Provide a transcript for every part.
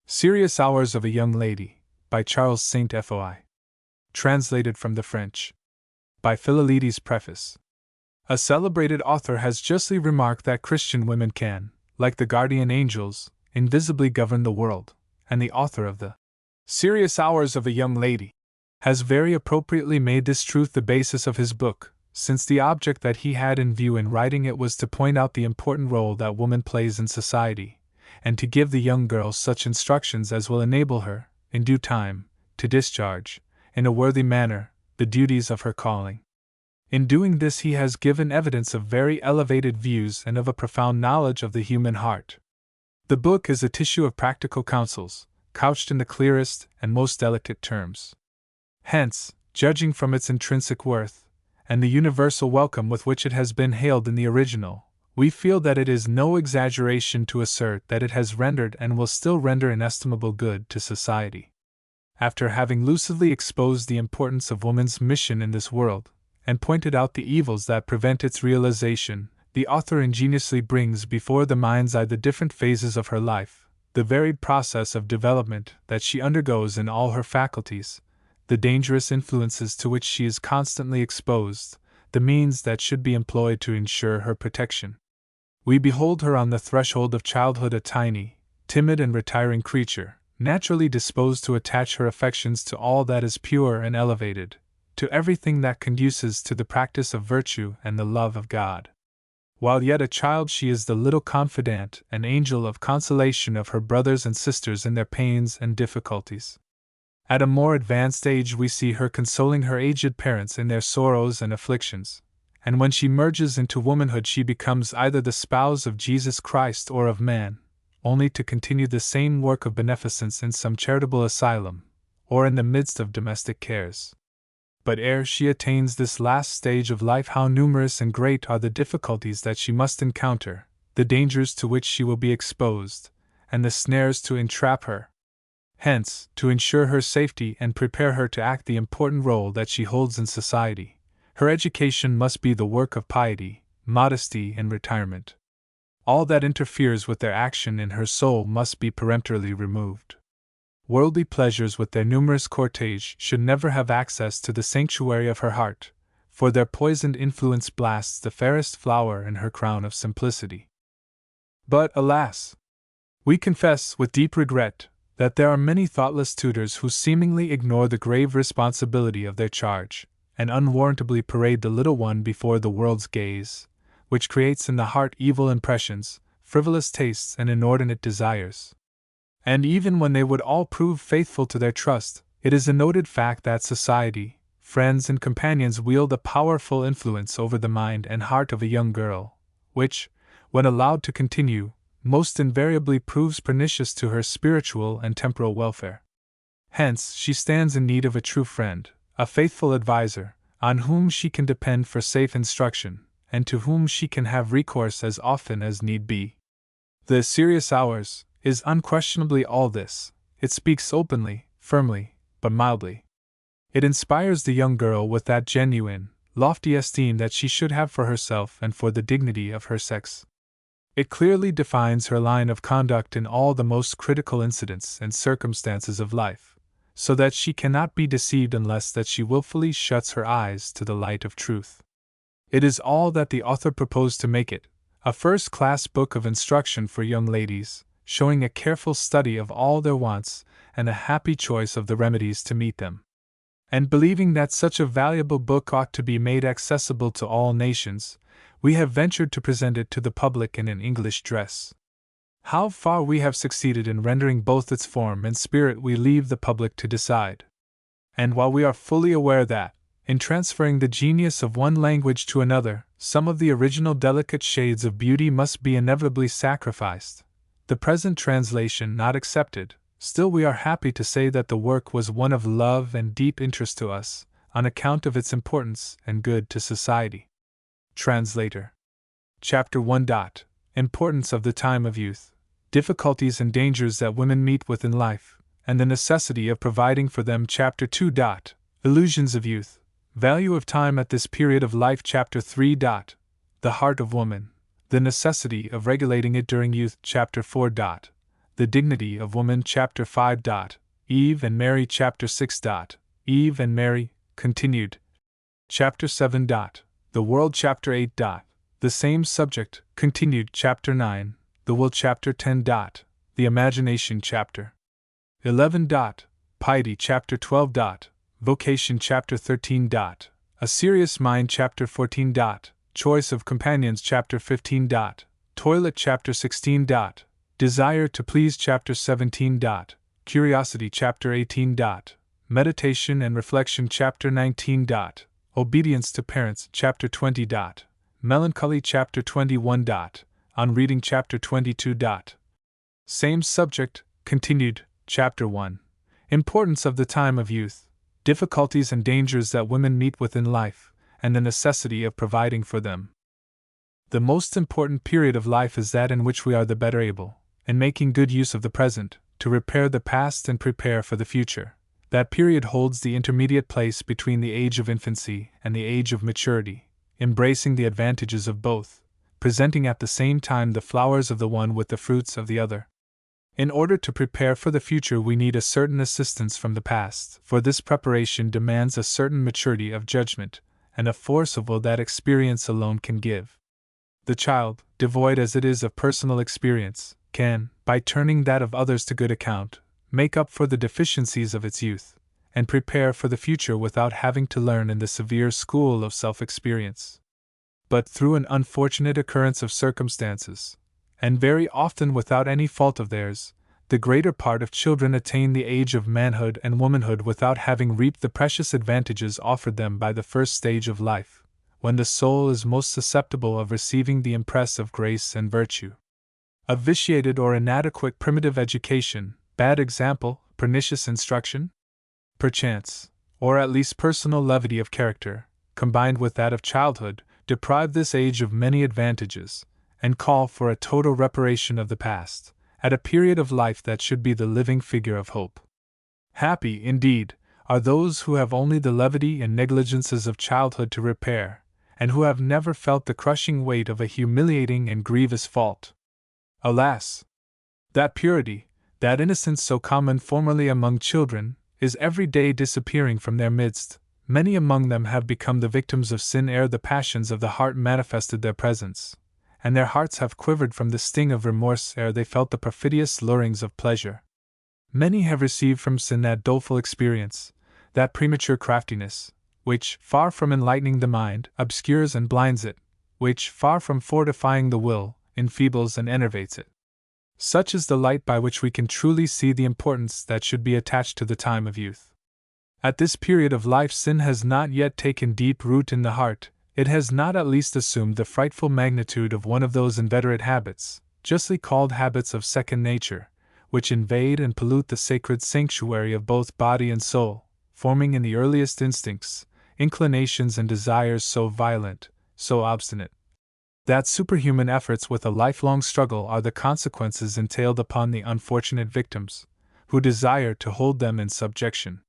Serious Hours of a Young Lady, by Charles Sainte-Foi. Translated from the French. By Philalides. Preface. A celebrated author has justly remarked that Christian women can, like the guardian angels, invisibly govern the world, and the author of the Serious Hours of a Young Lady has very appropriately made this truth the basis of his book, since the object that he had in view in writing it was to point out the important role that woman plays in society, and to give the young girl such instructions as will enable her, in due time, to discharge, in a worthy manner, the duties of her calling. In doing this, he has given evidence of very elevated views and of a profound knowledge of the human heart. The book is a tissue of practical counsels, couched in the clearest and most delicate terms. Hence, judging from its intrinsic worth, and the universal welcome with which it has been hailed in the original, we feel that it is no exaggeration to assert that it has rendered and will still render inestimable good to society. After having lucidly exposed the importance of woman's mission in this world, and pointed out the evils that prevent its realization, the author ingeniously brings before the mind's eye the different phases of her life, the varied process of development that she undergoes in all her faculties, the dangerous influences to which she is constantly exposed, the means that should be employed to ensure her protection. We behold her on the threshold of childhood, a tiny, timid, and retiring creature, naturally disposed to attach her affections to all that is pure and elevated, to everything that conduces to the practice of virtue and the love of God. While yet a child, she is the little confidant and angel of consolation of her brothers and sisters in their pains and difficulties. At a more advanced age, we see her consoling her aged parents in their sorrows and afflictions, and when she merges into womanhood, she becomes either the spouse of Jesus Christ or of man, only to continue the same work of beneficence in some charitable asylum, or in the midst of domestic cares. But ere she attains this last stage of life, how numerous and great are the difficulties that she must encounter, the dangers to which she will be exposed, and the snares to entrap her. Hence, to ensure her safety and prepare her to act the important role that she holds in society, her education must be the work of piety, modesty, and retirement. All that interferes with their action in her soul must be peremptorily removed. Worldly pleasures with their numerous cortege should never have access to the sanctuary of her heart, for their poisoned influence blasts the fairest flower in her crown of simplicity. But, alas! We confess with deep regret that there are many thoughtless tutors who seemingly ignore the grave responsibility of their charge, and unwarrantably parade the little one before the world's gaze, which creates in the heart evil impressions, frivolous tastes, and inordinate desires. And even when they would all prove faithful to their trust, it is a noted fact that society, friends, and companions wield a powerful influence over the mind and heart of a young girl, which, when allowed to continue, most invariably proves pernicious to her spiritual and temporal welfare. Hence, she stands in need of a true friend, a faithful adviser, on whom she can depend for safe instruction, and to whom she can have recourse as often as need be. The Serious Hours is unquestionably all this. It speaks openly, firmly, but mildly. It inspires the young girl with that genuine, lofty esteem that she should have for herself and for the dignity of her sex. It clearly defines her line of conduct in all the most critical incidents and circumstances of life, so that she cannot be deceived unless that she willfully shuts her eyes to the light of truth. It is all that the author proposed to make it, a first-class book of instruction for young ladies, showing a careful study of all their wants and a happy choice of the remedies to meet them. And believing that such a valuable book ought to be made accessible to all nations, we have ventured to present it to the public in an English dress. How far we have succeeded in rendering both its form and spirit we leave the public to decide. And while we are fully aware that, in transferring the genius of one language to another, some of the original delicate shades of beauty must be inevitably sacrificed, the present translation not excepted, still we are happy to say that the work was one of love and deep interest to us, on account of its importance and good to society. Translator. Chapter 1. Importance of the time of youth, difficulties and dangers that women meet with in life, and the necessity of providing for them. Chapter 2. Illusions of youth, value of time at this period of life. Chapter 3. The heart of woman, the necessity of regulating it during youth. Chapter 4. The Dignity of Woman Chapter 5. Eve and Mary Chapter 6. Eve and Mary, continued. Chapter 7. The World Chapter 8. The same subject, continued. Chapter 9. The Will Chapter 10. The Imagination Chapter 11. Piety Chapter 12. Vocation Chapter 13. A Serious Mind Chapter 14. Choice of Companions Chapter 15. Toilet Chapter 16. Desire to Please Chapter 17. Curiosity Chapter 18. Meditation and Reflection Chapter 19. Obedience to Parents Chapter 20. Melancholy Chapter 21. On Reading Chapter 22. Same subject, continued. Chapter 1. Importance of the Time of Youth, Difficulties and Dangers that Women Meet with in Life, and the Necessity of Providing for Them. The most important period of life is that in which we are the better able, in making good use of the present, to repair the past and prepare for the future. That period holds the intermediate place between the age of infancy and the age of maturity, embracing the advantages of both, presenting at the same time the flowers of the one with the fruits of the other. In order to prepare for the future, we need a certain assistance from the past, for this preparation demands a certain maturity of judgment and a force of will that experience alone can give. The child, devoid as it is of personal experience, can, by turning that of others to good account, make up for the deficiencies of its youth, and prepare for the future without having to learn in the severe school of self-experience. But through an unfortunate occurrence of circumstances, and very often without any fault of theirs, the greater part of children attain the age of manhood and womanhood without having reaped the precious advantages offered them by the first stage of life, when the soul is most susceptible of receiving the impress of grace and virtue. A vitiated or inadequate primitive education, bad example, pernicious instruction, perchance, or at least personal levity of character, combined with that of childhood, deprive this age of many advantages, and call for a total reparation of the past, at a period of life that should be the living figure of hope. Happy, indeed, are those who have only the levity and negligences of childhood to repair, and who have never felt the crushing weight of a humiliating and grievous fault. Alas! That purity, that innocence so common formerly among children, is every day disappearing from their midst. Many among them have become the victims of sin ere the passions of the heart manifested their presence, and their hearts have quivered from the sting of remorse ere they felt the perfidious lurings of pleasure. Many have received from sin that doleful experience, that premature craftiness, which, far from enlightening the mind, obscures and blinds it, which, far from fortifying the will, enfeebles and enervates it. Such is the light by which we can truly see the importance that should be attached to the time of youth. At this period of life, sin has not yet taken deep root in the heart. It has not at least assumed the frightful magnitude of one of those inveterate habits, justly called habits of second nature, which invade and pollute the sacred sanctuary of both body and soul, forming in the earliest instincts, inclinations and desires so violent, so obstinate, that superhuman efforts with a lifelong struggle are the consequences entailed upon the unfortunate victims, who desire to hold them in subjection.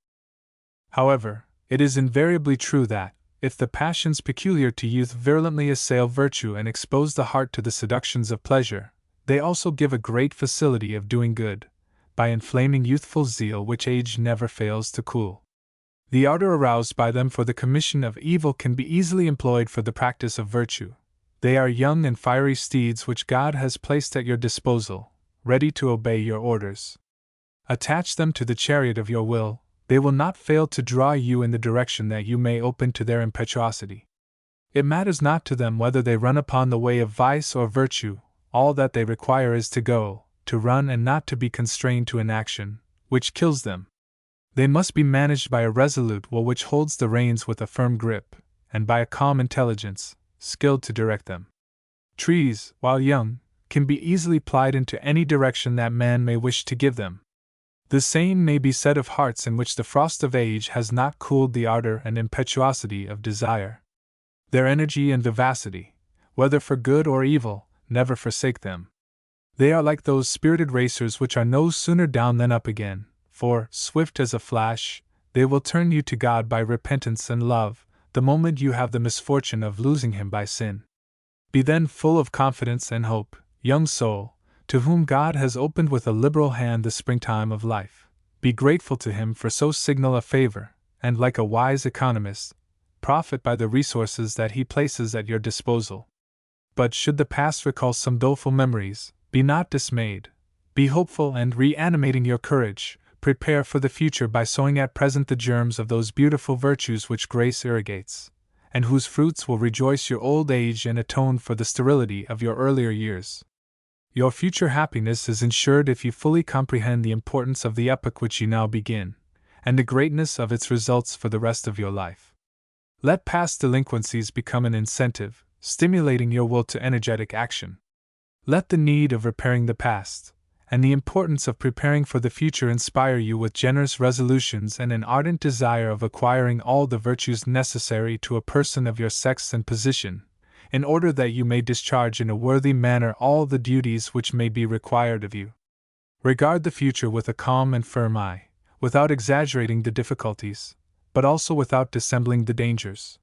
However, it is invariably true that, if the passions peculiar to youth virulently assail virtue and expose the heart to the seductions of pleasure, they also give a great facility of doing good, by inflaming youthful zeal which age never fails to cool. The ardor aroused by them for the commission of evil can be easily employed for the practice of virtue. They are young and fiery steeds which God has placed at your disposal, ready to obey your orders. Attach them to the chariot of your will, they will not fail to draw you in the direction that you may open to their impetuosity. It matters not to them whether they run upon the way of vice or virtue, all that they require is to run and not to be constrained to inaction, which kills them. They must be managed by a resolute will which holds the reins with a firm grip, and by a calm intelligence, skilled to direct them. Trees, while young, can be easily plied into any direction that man may wish to give them. The same may be said of hearts in which the frost of age has not cooled the ardor and impetuosity of desire. Their energy and vivacity, whether for good or evil, never forsake them. They are like those spirited racers which are no sooner down than up again, for, swift as a flash, they will turn you to God by repentance and love, the moment you have the misfortune of losing Him by sin. Be then full of confidence and hope, young soul, to whom God has opened with a liberal hand the springtime of life. Be grateful to Him for so signal a favor, and like a wise economist, profit by the resources that He places at your disposal. But should the past recall some doleful memories, be not dismayed. Be hopeful and, reanimating your courage, prepare for the future by sowing at present the germs of those beautiful virtues which grace irrigates, and whose fruits will rejoice your old age and atone for the sterility of your earlier years. Your future happiness is ensured if you fully comprehend the importance of the epoch which you now begin, and the greatness of its results for the rest of your life. Let past delinquencies become an incentive, stimulating your will to energetic action. Let the need of repairing the past, and the importance of preparing for the future inspire you with generous resolutions and an ardent desire of acquiring all the virtues necessary to a person of your sex and position, in order that you may discharge in a worthy manner all the duties which may be required of you. Regard the future with a calm and firm eye, without exaggerating the difficulties, but also without dissembling the dangers.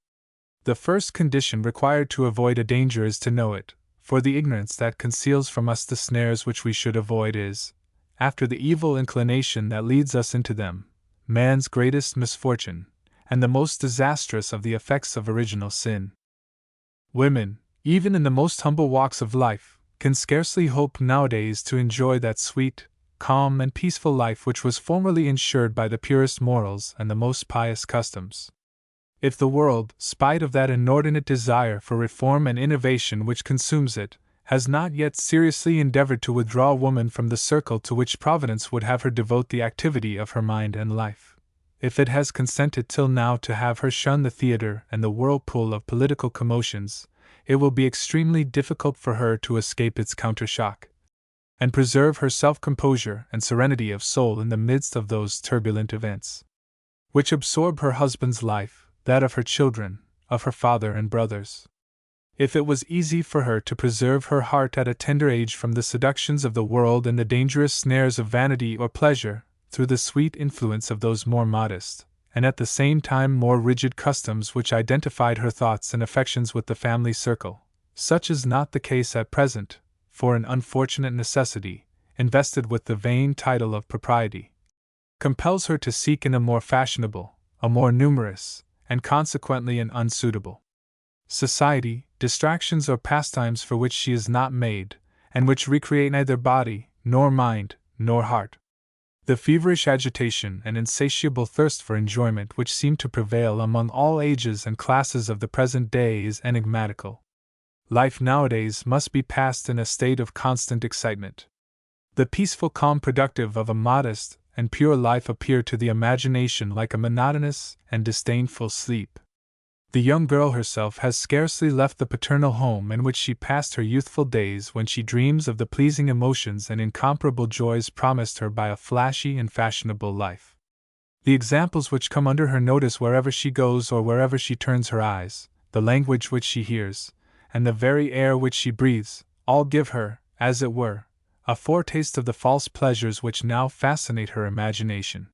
The first condition required to avoid a danger is to know it, for the ignorance that conceals from us the snares which we should avoid is, after the evil inclination that leads us into them, man's greatest misfortune, and the most disastrous of the effects of original sin. Women, even in the most humble walks of life, can scarcely hope nowadays to enjoy that sweet, calm, and peaceful life which was formerly ensured by the purest morals and the most pious customs. If the world, spite of that inordinate desire for reform and innovation which consumes it, has not yet seriously endeavored to withdraw woman from the circle to which Providence would have her devote the activity of her mind and life, if it has consented till now to have her shun the theatre and the whirlpool of political commotions, it will be extremely difficult for her to escape its countershock, and preserve her self-composure and serenity of soul in the midst of those turbulent events which absorb her husband's life, that of her children, of her father and brothers. If it was easy for her to preserve her heart at a tender age from the seductions of the world and the dangerous snares of vanity or pleasure, through the sweet influence of those more modest, and at the same time more rigid customs which identified her thoughts and affections with the family circle, such is not the case at present, for an unfortunate necessity, invested with the vain title of propriety, compels her to seek in a more fashionable, a more numerous, and consequently an unsuitable society, distractions or pastimes for which she is not made, and which recreate neither body, nor mind, nor heart. The feverish agitation and insatiable thirst for enjoyment which seem to prevail among all ages and classes of the present day is enigmatical. Life nowadays must be passed in a state of constant excitement. The peaceful calm productive of a modest and pure life appear to the imagination like a monotonous and disdainful sleep. The young girl herself has scarcely left the paternal home in which she passed her youthful days when she dreams of the pleasing emotions and incomparable joys promised her by a flashy and fashionable life. The examples which come under her notice wherever she goes or wherever she turns her eyes, the language which she hears, and the very air which she breathes, all give her, as it were, a foretaste of the false pleasures which now fascinate her imagination.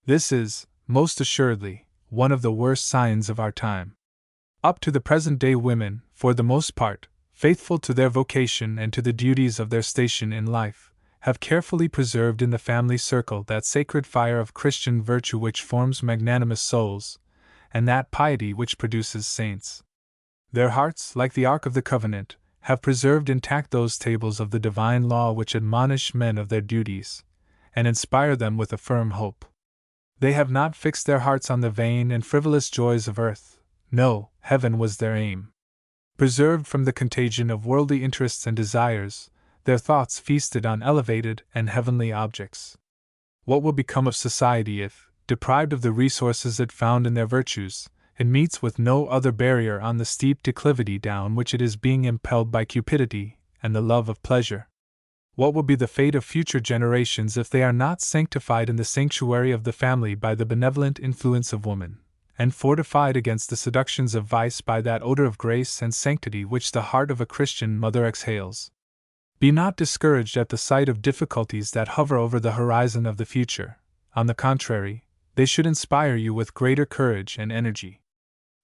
This is, most assuredly, one of the worst signs of our time. Up to the present day women, for the most part, faithful to their vocation and to the duties of their station in life, have carefully preserved in the family circle that sacred fire of Christian virtue which forms magnanimous souls, and that piety which produces saints. Their hearts, like the Ark of the Covenant, have preserved intact those tables of the divine law which admonish men of their duties, and inspire them with a firm hope. They have not fixed their hearts on the vain and frivolous joys of earth. No, heaven was their aim. Preserved from the contagion of worldly interests and desires, their thoughts feasted on elevated and heavenly objects. What will become of society if, deprived of the resources it found in their virtues, it meets with no other barrier on the steep declivity down which it is being impelled by cupidity and the love of pleasure? What will be the fate of future generations if they are not sanctified in the sanctuary of the family by the benevolent influence of woman, and fortified against the seductions of vice by that odor of grace and sanctity which the heart of a Christian mother exhales? Be not discouraged at the sight of difficulties that hover over the horizon of the future. On the contrary, they should inspire you with greater courage and energy.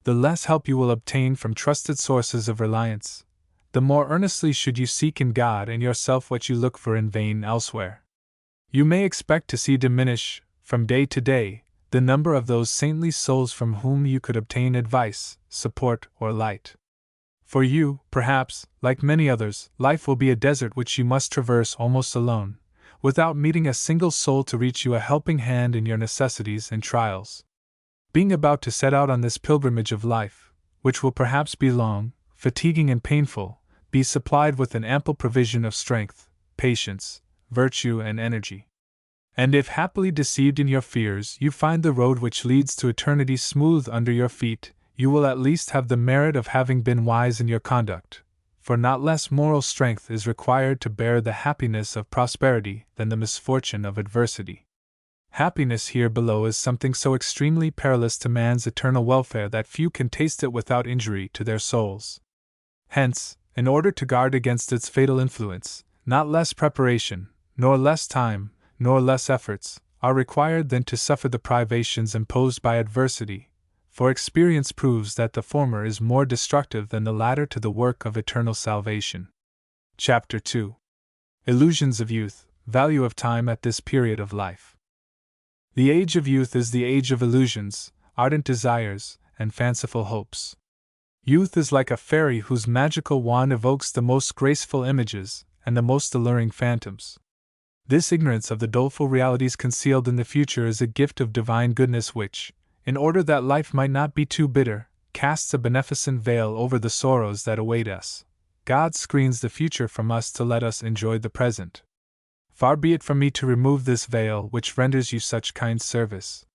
The less help you will obtain from trusted sources of reliance, the more earnestly should you seek in God and yourself what you look for in vain elsewhere. You may expect to see diminish, from day to day, the number of those saintly souls from whom you could obtain advice, support, or light. For you, perhaps, like many others, life will be a desert which you must traverse almost alone, without meeting a single soul to reach you a helping hand in your necessities and trials. Being about to set out on this pilgrimage of life, which will perhaps be long, fatiguing and painful, be supplied with an ample provision of strength, patience, virtue, and energy. And if happily deceived in your fears you find the road which leads to eternity smooth under your feet, you will at least have the merit of having been wise in your conduct, for not less moral strength is required to bear the happiness of prosperity than the misfortune of adversity. Happiness here below is something so extremely perilous to man's eternal welfare that few can taste it without injury to their souls. Hence, in order to guard against its fatal influence, not less preparation, nor less time, nor less efforts, are required than to suffer the privations imposed by adversity, for experience proves that the former is more destructive than the latter to the work of eternal salvation. Chapter 2. Illusions of Youth, Value of Time at this Period of Life. The age of youth is the age of illusions, ardent desires, and fanciful hopes. Youth is like a fairy whose magical wand evokes the most graceful images and the most alluring phantoms. This ignorance of the doleful realities concealed in the future is a gift of divine goodness which, in order that life might not be too bitter, casts a beneficent veil over the sorrows that await us. God screens the future from us to let us enjoy the present. Far be it from me to remove this veil which renders you such kind service.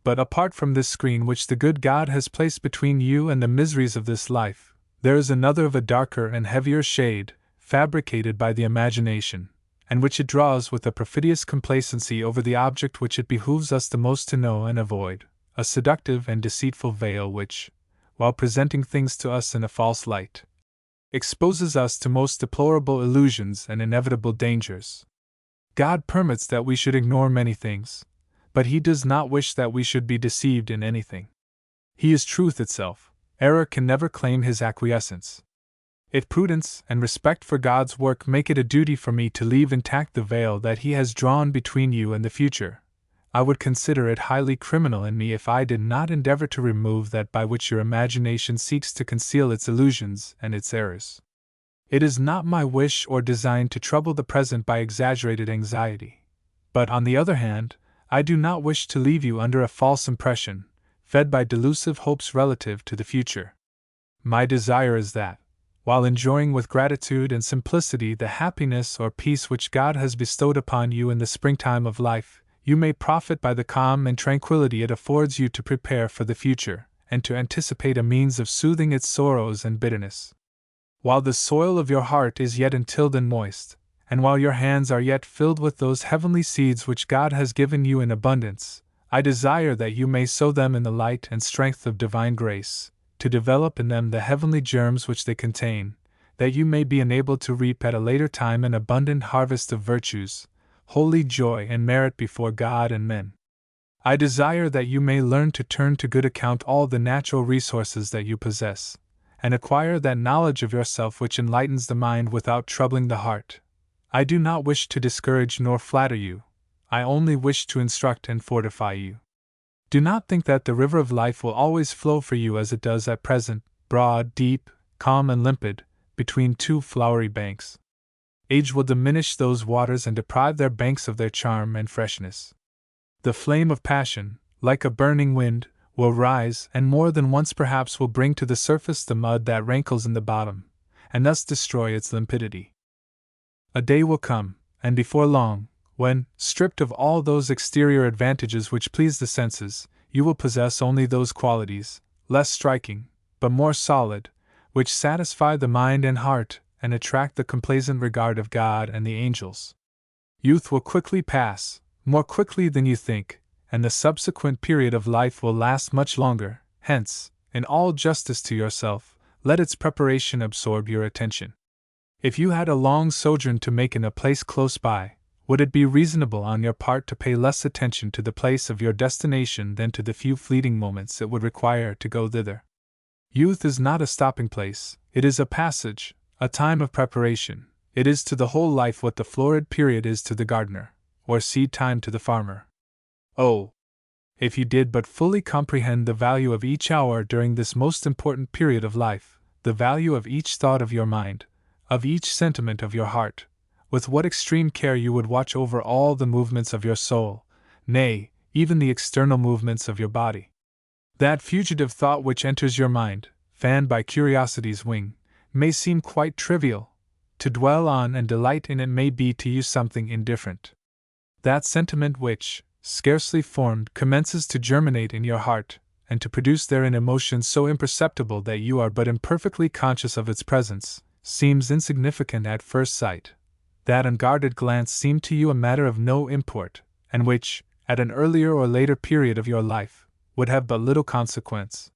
But apart from this screen which the good God has placed between you and the miseries of this life, there is another of a darker and heavier shade, fabricated by the imagination, and which it draws with a perfidious complacency over the object which it behooves us the most to know and avoid, a seductive and deceitful veil which, while presenting things to us in a false light, exposes us to most deplorable illusions and inevitable dangers. God permits that we should ignore many things, but He does not wish that we should be deceived in anything. He is truth itself. Error can never claim His acquiescence. If prudence and respect for God's work make it a duty for me to leave intact the veil that He has drawn between you and the future, I would consider it highly criminal in me if I did not endeavor to remove that by which your imagination seeks to conceal its illusions and its errors. It is not my wish or design to trouble the present by exaggerated anxiety, but on the other hand, I do not wish to leave you under a false impression, fed by delusive hopes relative to the future. My desire is that, while enjoying with gratitude and simplicity the happiness or peace which God has bestowed upon you in the springtime of life, you may profit by the calm and tranquility it affords you to prepare for the future, and to anticipate a means of soothing its sorrows and bitterness. While the soil of your heart is yet untilled and moist, and while your hands are yet filled with those heavenly seeds which God has given you in abundance, I desire that you may sow them in the light and strength of divine grace, to develop in them the heavenly germs which they contain, that you may be enabled to reap at a later time an abundant harvest of virtues, holy joy and merit before God and men. I desire that you may learn to turn to good account all the natural resources that you possess, and acquire that knowledge of yourself which enlightens the mind without troubling the heart. I do not wish to discourage nor flatter you, I only wish to instruct and fortify you. Do not think that the river of life will always flow for you as it does at present, broad, deep, calm and limpid, between two flowery banks. Age will diminish those waters and deprive their banks of their charm and freshness. The flame of passion, like a burning wind, will rise, and more than once perhaps will bring to the surface the mud that rankles in the bottom, and thus destroy its limpidity. A day will come, and before long, when, stripped of all those exterior advantages which please the senses, you will possess only those qualities, less striking, but more solid, which satisfy the mind and heart, and attract the complaisant regard of God and the angels. Youth will quickly pass, more quickly than you think, and the subsequent period of life will last much longer. Hence, in all justice to yourself, let its preparation absorb your attention. If you had a long sojourn to make in a place close by, would it be reasonable on your part to pay less attention to the place of your destination than to the few fleeting moments it would require to go thither? Youth is not a stopping place, it is a passage, a time of preparation. It is to the whole life what the florid period is to the gardener, or seed time to the farmer. Oh, if you did but fully comprehend the value of each hour during this most important period of life, the value of each thought of your mind, of each sentiment of your heart, with what extreme care you would watch over all the movements of your soul, nay, even the external movements of your body. That fugitive thought which enters your mind, fanned by curiosity's wing, may seem quite trivial. To dwell on and delight in it may be to you something indifferent. That sentiment which, scarcely formed, commences to germinate in your heart, and to produce therein emotions so imperceptible that you are but imperfectly conscious of its presence, seems insignificant at first sight. That unguarded glance seemed to you a matter of no import, and which, at an earlier or later period of your life, would have but little consequence.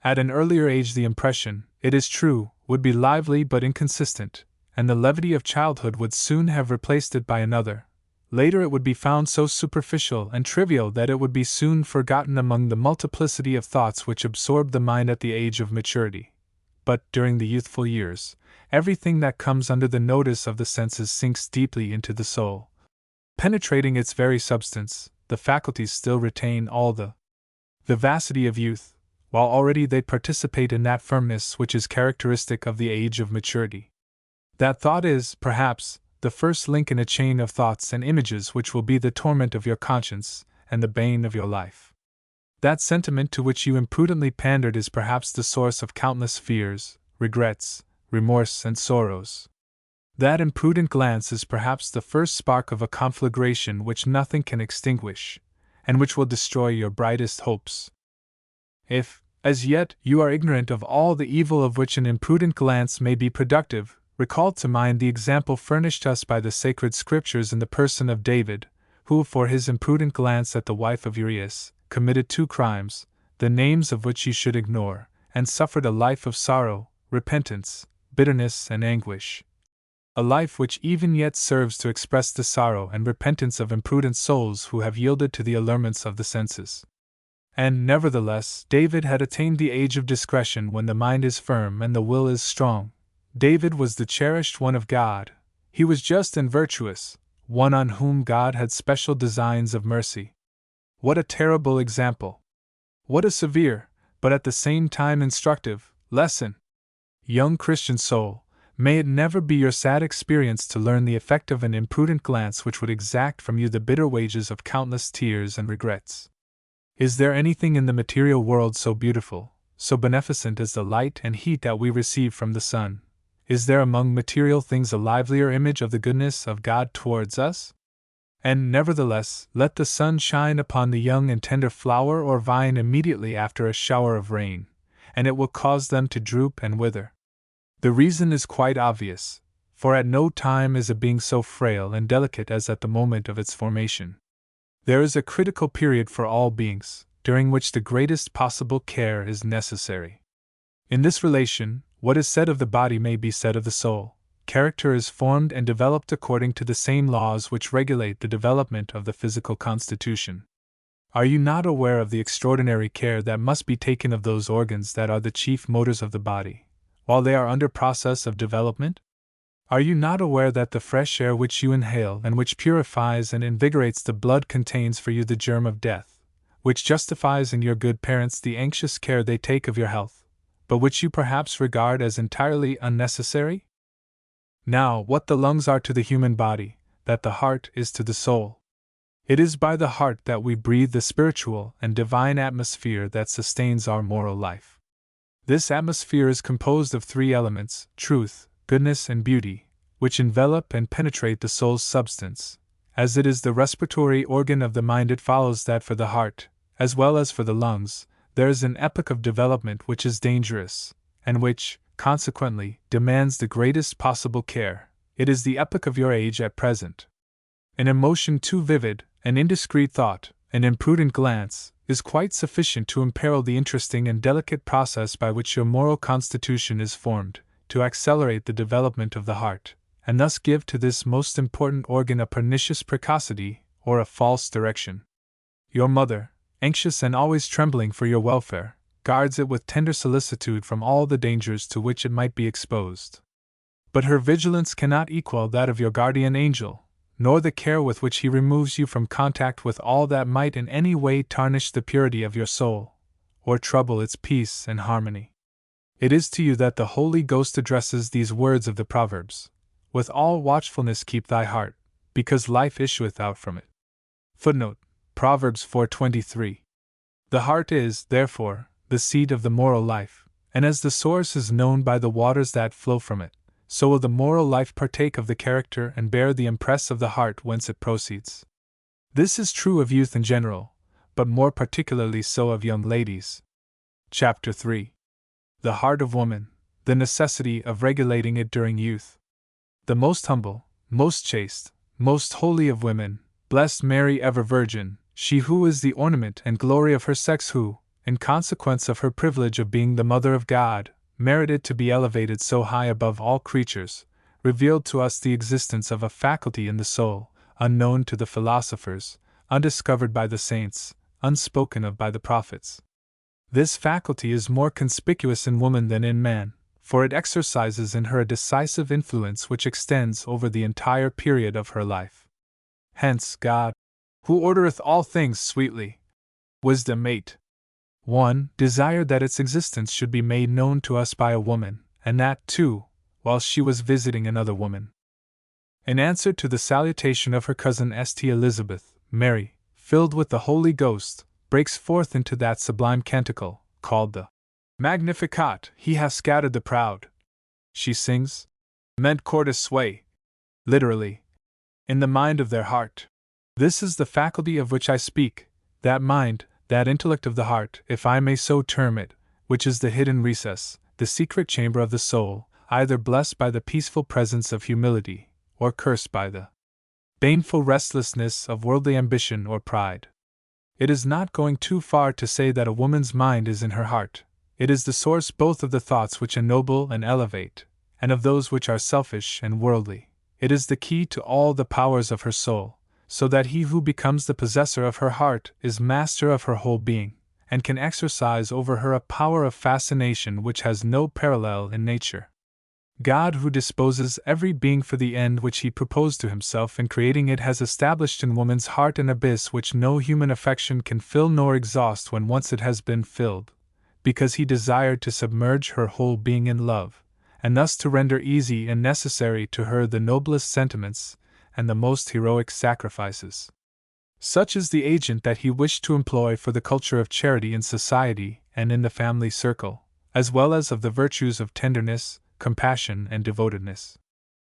At an earlier age the impression, it is true, would be lively but inconsistent, and the levity of childhood would soon have replaced it by another. Later it would be found so superficial and trivial that it would be soon forgotten among the multiplicity of thoughts which absorb the mind at the age of maturity. But, during the youthful years, everything that comes under the notice of the senses sinks deeply into the soul. Penetrating its very substance, the faculties still retain all the vivacity of youth, while already they participate in that firmness which is characteristic of the age of maturity. That thought is, perhaps, the first link in a chain of thoughts and images which will be the torment of your conscience and the bane of your life. That sentiment to which you imprudently pandered is perhaps the source of countless fears, regrets, remorse, and sorrows. That imprudent glance is perhaps the first spark of a conflagration which nothing can extinguish, and which will destroy your brightest hopes. If, as yet, you are ignorant of all the evil of which an imprudent glance may be productive, recall to mind the example furnished us by the sacred scriptures in the person of David, who, for his imprudent glance at the wife of Urias, committed 2 crimes, the names of which you should ignore, and suffered a life of sorrow, repentance, bitterness, and anguish. A life which even yet serves to express the sorrow and repentance of imprudent souls who have yielded to the allurements of the senses. And, nevertheless, David had attained the age of discretion when the mind is firm and the will is strong. David was the cherished one of God. He was just and virtuous, one on whom God had special designs of mercy. What a terrible example! What a severe, but at the same time instructive, lesson! Young Christian soul, may it never be your sad experience to learn the effect of an imprudent glance which would exact from you the bitter wages of countless tears and regrets. Is there anything in the material world so beautiful, so beneficent as the light and heat that we receive from the sun? Is there among material things a livelier image of the goodness of God towards us? And nevertheless, let the sun shine upon the young and tender flower or vine immediately after a shower of rain, and it will cause them to droop and wither. The reason is quite obvious, for at no time is a being so frail and delicate as at the moment of its formation. There is a critical period for all beings, during which the greatest possible care is necessary. In this relation, what is said of the body may be said of the soul. Character is formed and developed according to the same laws which regulate the development of the physical constitution. Are you not aware of the extraordinary care that must be taken of those organs that are the chief motors of the body, while they are under process of development? Are you not aware that the fresh air which you inhale and which purifies and invigorates the blood contains for you the germ of death, which justifies in your good parents the anxious care they take of your health, but which you perhaps regard as entirely unnecessary? Now, what the lungs are to the human body, that the heart is to the soul. It is by the heart that we breathe the spiritual and divine atmosphere that sustains our moral life. This atmosphere is composed of 3 elements, truth, goodness, and beauty, which envelop and penetrate the soul's substance. As it is the respiratory organ of the mind, it follows that for the heart, as well as for the lungs, there is an epoch of development which is dangerous, and which, consequently, demands the greatest possible care. It is the epoch of your age at present. An emotion too vivid, an indiscreet thought, an imprudent glance, is quite sufficient to imperil the interesting and delicate process by which your moral constitution is formed, to accelerate the development of the heart, and thus give to this most important organ a pernicious precocity, or a false direction. Your mother, anxious and always trembling for your welfare, guards it with tender solicitude from all the dangers to which it might be exposed. But her vigilance cannot equal that of your guardian angel, nor the care with which he removes you from contact with all that might in any way tarnish the purity of your soul, or trouble its peace and harmony. It is to you that the Holy Ghost addresses these words of the Proverbs: "With all watchfulness keep thy heart, because life issueth out from it." Footnote: Proverbs 4:23. The heart is, therefore, the seat of the moral life, and as the source is known by the waters that flow from it, so will the moral life partake of the character and bear the impress of the heart whence it proceeds. This is true of youth in general, but more particularly so of young ladies. Chapter 3. The heart of woman, the necessity of regulating it during youth. The most humble, most chaste, most holy of women, blessed Mary ever Virgin, she who is the ornament and glory of her sex, who, in consequence of her privilege of being the Mother of God, merited to be elevated so high above all creatures, revealed to us the existence of a faculty in the soul, unknown to the philosophers, undiscovered by the saints, unspoken of by the prophets. This faculty is more conspicuous in woman than in man, for it exercises in her a decisive influence which extends over the entire period of her life. Hence God, who ordereth all things sweetly, Wisdom 8:1, desired that its existence should be made known to us by a woman, and that, too, while she was visiting another woman. In answer to the salutation of her cousin St. Elizabeth, Mary, filled with the Holy Ghost, breaks forth into that sublime canticle, called the Magnificat. He hath scattered the proud, she sings, ment cordis sui, literally, in the mind of their heart. This is the faculty of which I speak, that mind, that intellect of the heart, if I may so term it, which is the hidden recess, the secret chamber of the soul, either blessed by the peaceful presence of humility, or cursed by the baneful restlessness of worldly ambition or pride. It is not going too far to say that a woman's mind is in her heart. It is the source both of the thoughts which ennoble and elevate, and of those which are selfish and worldly. It is the key to all the powers of her soul, so that he who becomes the possessor of her heart is master of her whole being, and can exercise over her a power of fascination which has no parallel in nature. God, who disposes every being for the end which he proposed to himself in creating it, has established in woman's heart an abyss which no human affection can fill nor exhaust when once it has been filled, because he desired to submerge her whole being in love, and thus to render easy and necessary to her the noblest sentiments and the most heroic sacrifices. Such is the agent that he wished to employ for the culture of charity in society and in the family circle, as well as of the virtues of tenderness, compassion, and devotedness.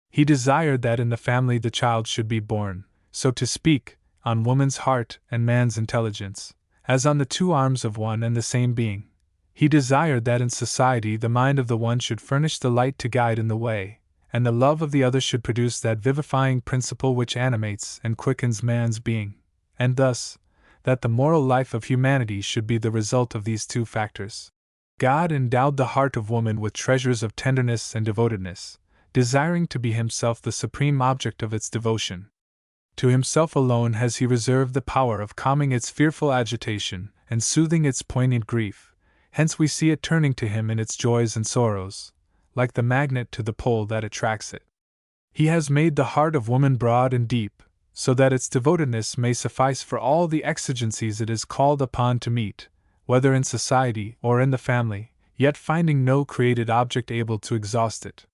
He desired that in the family the child should be born, so to speak, on woman's heart and man's intelligence, as on the two arms of one and the same being. He desired that in society the mind of the one should furnish the light to guide in the way, and the love of the other should produce that vivifying principle which animates and quickens man's being, and thus, that the moral life of humanity should be the result of these two factors. God endowed the heart of woman with treasures of tenderness and devotedness, desiring to be himself the supreme object of its devotion. To himself alone has he reserved the power of calming its fearful agitation and soothing its poignant grief, hence we see it turning to him in its joys and sorrows, like the magnet to the pole that attracts it. He has made the heart of woman broad and deep, so that its devotedness may suffice for all the exigencies it is called upon to meet, whether in society or in the family, yet finding no created object able to exhaust it.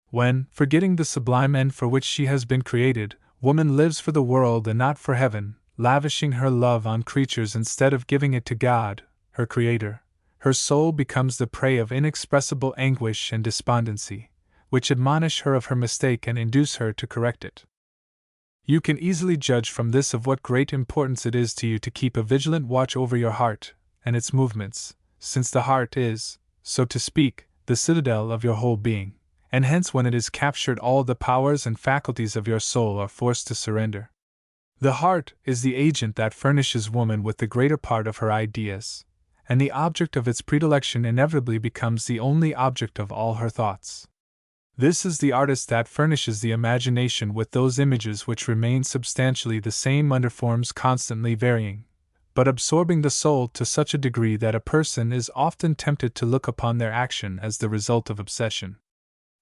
When, forgetting the sublime end for which she has been created, woman lives for the world and not for heaven, lavishing her love on creatures instead of giving it to God, her Creator, her soul becomes the prey of inexpressible anguish and despondency, which admonish her of her mistake and induce her to correct it. You can easily judge from this of what great importance it is to you to keep a vigilant watch over your heart and its movements, since the heart is, so to speak, the citadel of your whole being, and hence when it is captured all the powers and faculties of your soul are forced to surrender. The heart is the agent that furnishes woman with the greater part of her ideas, and the object of its predilection inevitably becomes the only object of all her thoughts. This is the artist that furnishes the imagination with those images which remain substantially the same under forms constantly varying, but absorbing the soul to such a degree that a person is often tempted to look upon their action as the result of obsession.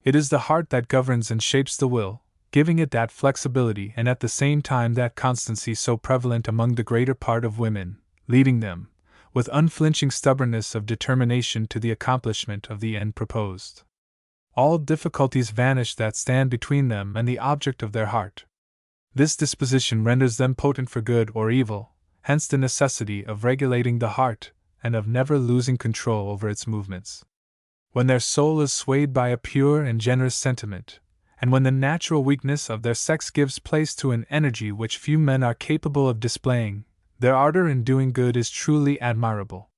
It is the heart that governs and shapes the will, giving it that flexibility and at the same time that constancy so prevalent among the greater part of women, leading them, with unflinching stubbornness of determination, to the accomplishment of the end proposed. All difficulties vanish that stand between them and the object of their heart. This disposition renders them potent for good or evil, hence the necessity of regulating the heart, and of never losing control over its movements. When their soul is swayed by a pure and generous sentiment, and when the natural weakness of their sex gives place to an energy which few men are capable of displaying, their ardor in doing good is truly admirable.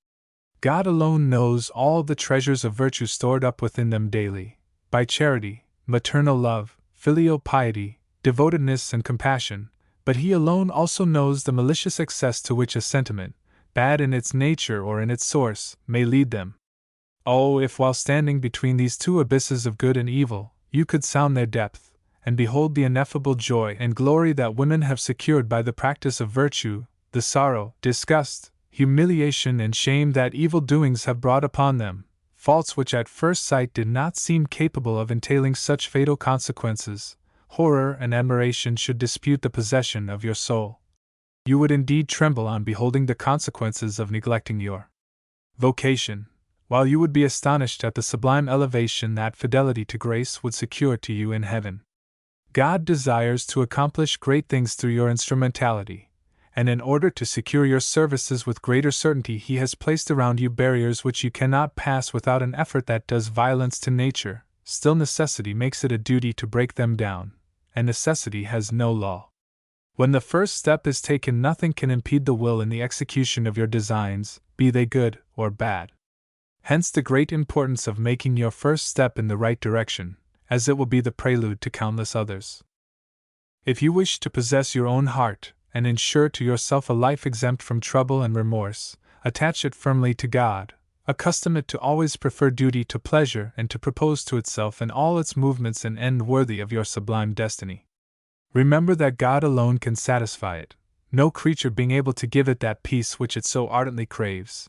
God alone knows all the treasures of virtue stored up within them daily, by charity, maternal love, filial piety, devotedness, and compassion, but He alone also knows the malicious excess to which a sentiment, bad in its nature or in its source, may lead them. Oh, if while standing between these two abysses of good and evil, you could sound their depth, and behold the ineffable joy and glory that women have secured by the practice of virtue, the sorrow, disgust, humiliation, and shame that evil doings have brought upon them, faults which at first sight did not seem capable of entailing such fatal consequences, horror and admiration should dispute the possession of your soul. You would indeed tremble on beholding the consequences of neglecting your vocation, while you would be astonished at the sublime elevation that fidelity to grace would secure to you in heaven. God desires to accomplish great things through your instrumentality, and in order to secure your services with greater certainty He has placed around you barriers which you cannot pass without an effort that does violence to nature. Still necessity makes it a duty to break them down, and necessity has no law. When the first step is taken, nothing can impede the will in the execution of your designs, be they good or bad. Hence the great importance of making your first step in the right direction, as it will be the prelude to countless others. If you wish to possess your own heart, and ensure to yourself a life exempt from trouble and remorse, attach it firmly to God, accustom it to always prefer duty to pleasure and to propose to itself in all its movements an end worthy of your sublime destiny. Remember that God alone can satisfy it, no creature being able to give it that peace which it so ardently craves.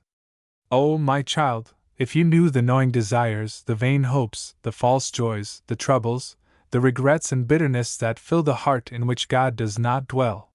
Oh, my child, if you knew the gnawing desires, the vain hopes, the false joys, the troubles, the regrets and bitterness that fill the heart in which God does not dwell.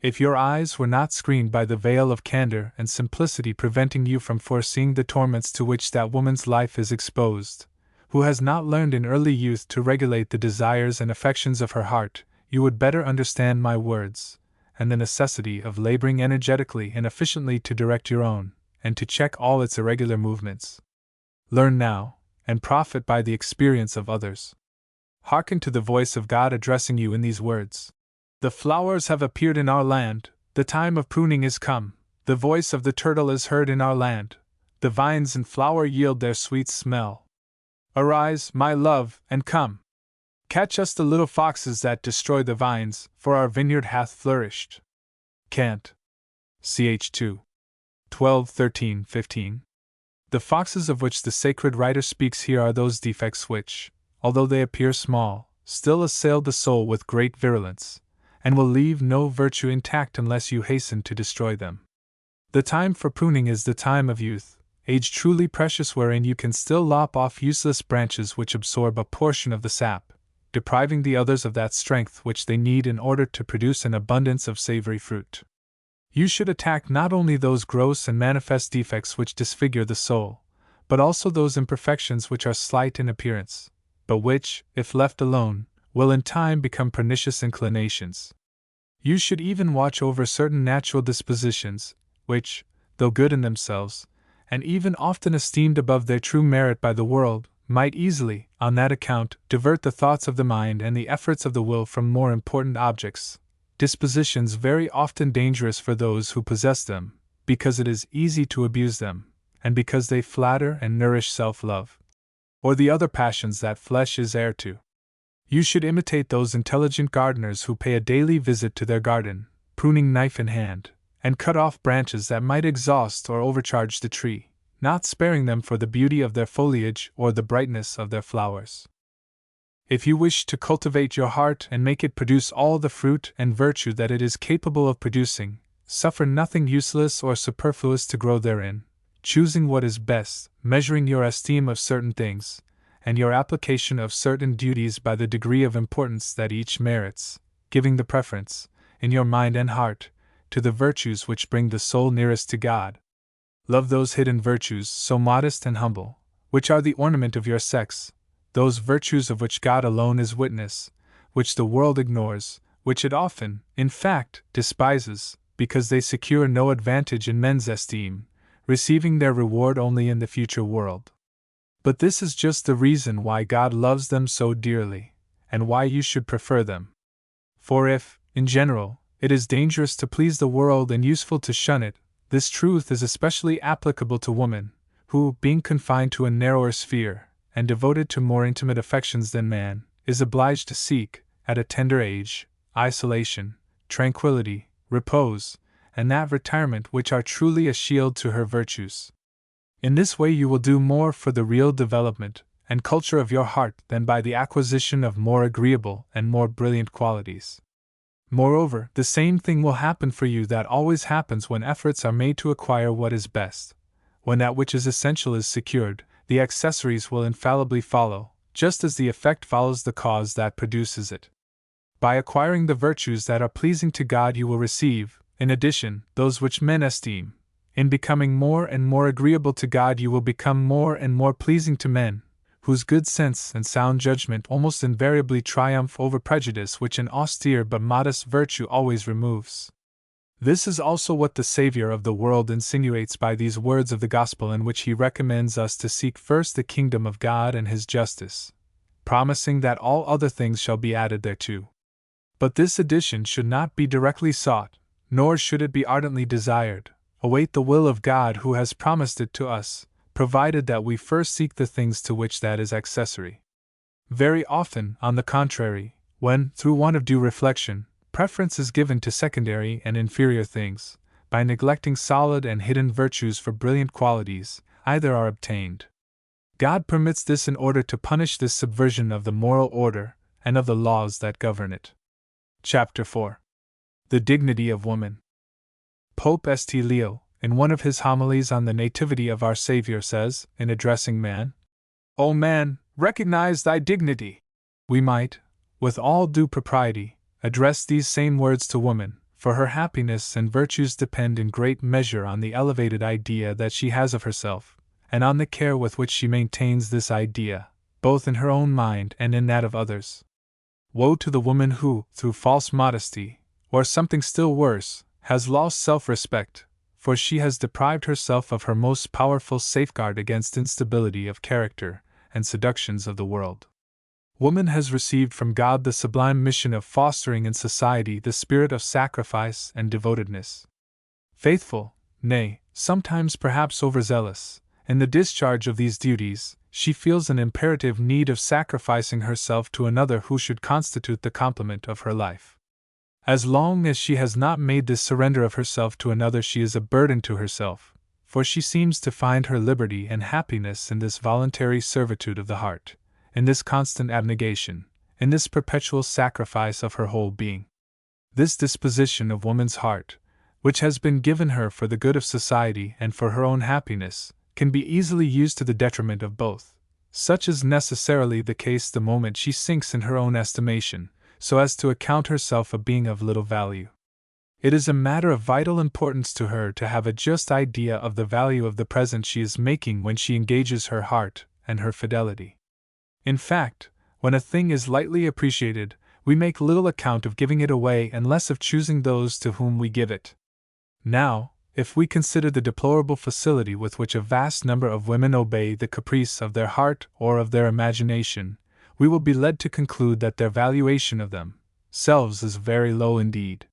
If your eyes were not screened by the veil of candor and simplicity preventing you from foreseeing the torments to which that woman's life is exposed, who has not learned in early youth to regulate the desires and affections of her heart, you would better understand my words, and the necessity of laboring energetically and efficiently to direct your own, and to check all its irregular movements. Learn now, and profit by the experience of others. Hearken to the voice of God addressing you in these words. The flowers have appeared in our land, the time of pruning is come, the voice of the turtle is heard in our land, the vines in flower yield their sweet smell. Arise, my love, and come. Catch us the little foxes that destroy the vines, for our vineyard hath flourished. Cant. Ch. 2. 12, 13, 15. The foxes of which the sacred writer speaks here are those defects which, although they appear small, still assail the soul with great virulence, and will leave no virtue intact unless you hasten to destroy them. The time for pruning is the time of youth, age truly precious, wherein you can still lop off useless branches which absorb a portion of the sap, depriving the others of that strength which they need in order to produce an abundance of savory fruit. You should attack not only those gross and manifest defects which disfigure the soul, but also those imperfections which are slight in appearance, but which, if left alone, will in time become pernicious inclinations. You should even watch over certain natural dispositions, which, though good in themselves, and even often esteemed above their true merit by the world, might easily, on that account, divert the thoughts of the mind and the efforts of the will from more important objects, dispositions very often dangerous for those who possess them, because it is easy to abuse them, and because they flatter and nourish self-love, or the other passions that flesh is heir to. You should imitate those intelligent gardeners who pay a daily visit to their garden, pruning knife in hand, and cut off branches that might exhaust or overcharge the tree, not sparing them for the beauty of their foliage or the brightness of their flowers. If you wish to cultivate your heart and make it produce all the fruit and virtue that it is capable of producing, suffer nothing useless or superfluous to grow therein, choosing what is best, measuring your esteem of certain things, and your application of certain duties by the degree of importance that each merits, giving the preference, in your mind and heart, to the virtues which bring the soul nearest to God. Love those hidden virtues, so modest and humble, which are the ornament of your sex, those virtues of which God alone is witness, which the world ignores, which it often, in fact, despises, because they secure no advantage in men's esteem, receiving their reward only in the future world. But this is just the reason why God loves them so dearly, and why you should prefer them. For if, in general, it is dangerous to please the world and useful to shun it, this truth is especially applicable to woman, who, being confined to a narrower sphere, and devoted to more intimate affections than man, is obliged to seek, at a tender age, isolation, tranquility, repose, and that retirement which are truly a shield to her virtues. In this way you will do more for the real development and culture of your heart than by the acquisition of more agreeable and more brilliant qualities. Moreover, the same thing will happen for you that always happens when efforts are made to acquire what is best. When that which is essential is secured, the accessories will infallibly follow, just as the effect follows the cause that produces it. By acquiring the virtues that are pleasing to God, you will receive, in addition, those which men esteem. In becoming more and more agreeable to God, you will become more and more pleasing to men, whose good sense and sound judgment almost invariably triumph over prejudice, which an austere but modest virtue always removes. This is also what the Savior of the world insinuates by these words of the Gospel, in which he recommends us to seek first the kingdom of God and his justice, promising that all other things shall be added thereto. But this addition should not be directly sought, nor should it be ardently desired. Await the will of God who has promised it to us, provided that we first seek the things to which that is accessory. Very often, on the contrary, when, through want of due reflection, preference is given to secondary and inferior things, by neglecting solid and hidden virtues for brilliant qualities, either are obtained. God permits this in order to punish this subversion of the moral order and of the laws that govern it. Chapter 4. The Dignity of Woman. Pope St. Leo, in one of his homilies on the Nativity of our Savior, says, in addressing man, "O man, recognize thy dignity." We might, with all due propriety, address these same words to woman, for her happiness and virtues depend in great measure on the elevated idea that she has of herself, and on the care with which she maintains this idea, both in her own mind and in that of others. Woe to the woman who, through false modesty, or something still worse, has lost self-respect, for she has deprived herself of her most powerful safeguard against instability of character and seductions of the world. Woman has received from God the sublime mission of fostering in society the spirit of sacrifice and devotedness. Faithful, nay, sometimes perhaps overzealous, in the discharge of these duties, she feels an imperative need of sacrificing herself to another who should constitute the complement of her life. As long as she has not made this surrender of herself to another, she is a burden to herself, for she seems to find her liberty and happiness in this voluntary servitude of the heart, in this constant abnegation, in this perpetual sacrifice of her whole being. This disposition of woman's heart, which has been given her for the good of society and for her own happiness, can be easily used to the detriment of both. Such is necessarily the case the moment she sinks in her own estimation, so as to account herself a being of little value. It is a matter of vital importance to her to have a just idea of the value of the present she is making when she engages her heart and her fidelity. In fact, when a thing is lightly appreciated, we make little account of giving it away and less of choosing those to whom we give it. Now, if we consider the deplorable facility with which a vast number of women obey the caprice of their heart or of their imagination, we will be led to conclude that their valuation of themselves is very low indeed.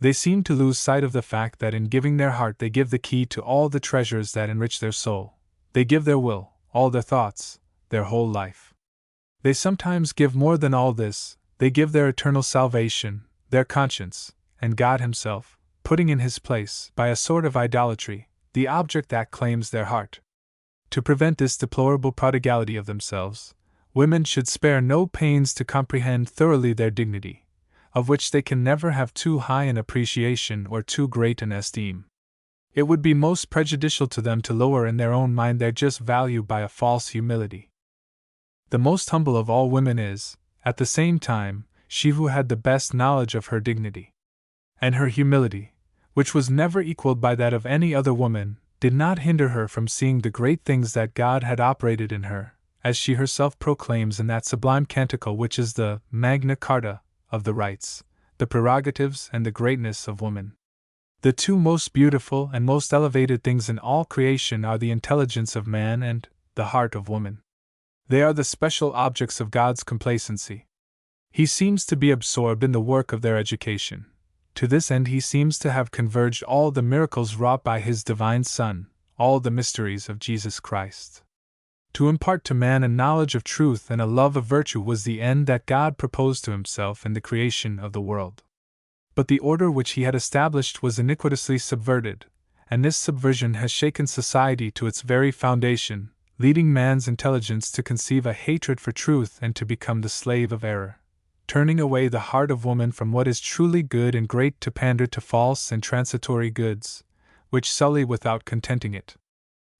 They seem to lose sight of the fact that in giving their heart they give the key to all the treasures that enrich their soul. They give their will, all their thoughts, their whole life. They sometimes give more than all this, they give their eternal salvation, their conscience, and God Himself, putting in His place, by a sort of idolatry, the object that claims their heart. To prevent this deplorable prodigality of themselves, women should spare no pains to comprehend thoroughly their dignity, of which they can never have too high an appreciation or too great an esteem. It would be most prejudicial to them to lower in their own mind their just value by a false humility. The most humble of all women is, at the same time, she who had the best knowledge of her dignity. And her humility, which was never equaled by that of any other woman, did not hinder her from seeing the great things that God had operated in her, as she herself proclaims in that sublime canticle which is the Magna Carta of the rights, the prerogatives, and the greatness of woman. The two most beautiful and most elevated things in all creation are the intelligence of man and the heart of woman. They are the special objects of God's complacency. He seems to be absorbed in the work of their education. To this end he seems to have converged all the miracles wrought by his divine Son, all the mysteries of Jesus Christ. To impart to man a knowledge of truth and a love of virtue was the end that God proposed to himself in the creation of the world. But the order which he had established was iniquitously subverted, and this subversion has shaken society to its very foundation, leading man's intelligence to conceive a hatred for truth and to become the slave of error, turning away the heart of woman from what is truly good and great to pander to false and transitory goods, which sully without contenting it.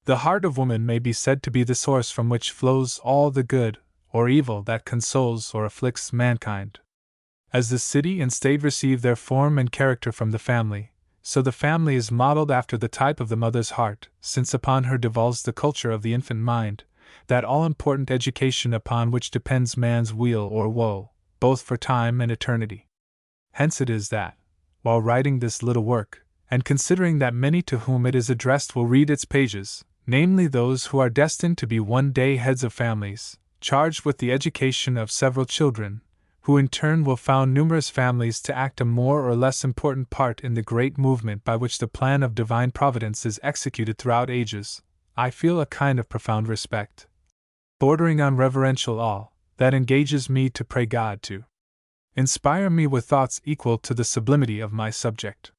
The heart of woman may be said to be the source from which flows all the good or evil that consoles or afflicts mankind. As the city and state receive their form and character from the family, so the family is modeled after the type of the mother's heart, since upon her devolves the culture of the infant mind, that all-important education upon which depends man's weal or woe, both for time and eternity. Hence it is that, while writing this little work, and considering that many to whom it is addressed will read its pages, namely those who are destined to be one day heads of families, charged with the education of several children, who in turn will found numerous families to act a more or less important part in the great movement by which the plan of divine providence is executed throughout ages, I feel a kind of profound respect, bordering on reverential awe, that engages me to pray God to inspire me with thoughts equal to the sublimity of my subject.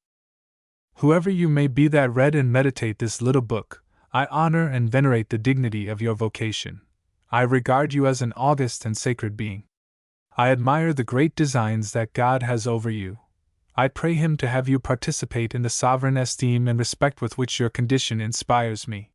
Whoever you may be that read and meditate this little book, I honor and venerate the dignity of your vocation. I regard you as an august and sacred being. I admire the great designs that God has over you. I pray Him to have you participate in the sovereign esteem and respect with which your condition inspires me.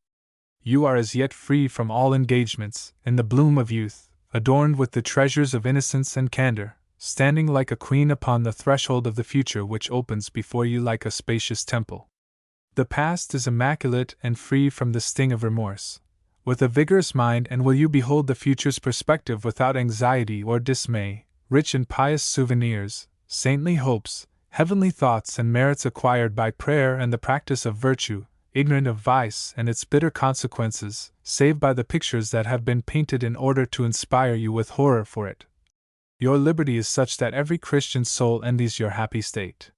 You are as yet free from all engagements, in the bloom of youth, adorned with the treasures of innocence and candor, standing like a queen upon the threshold of the future which opens before you like a spacious temple. The past is immaculate and free from the sting of remorse. With a vigorous mind and will you behold the future's perspective without anxiety or dismay, rich in pious souvenirs, saintly hopes, heavenly thoughts and merits acquired by prayer and the practice of virtue, ignorant of vice and its bitter consequences, save by the pictures that have been painted in order to inspire you with horror for it. Your liberty is such that every Christian soul envies your happy state.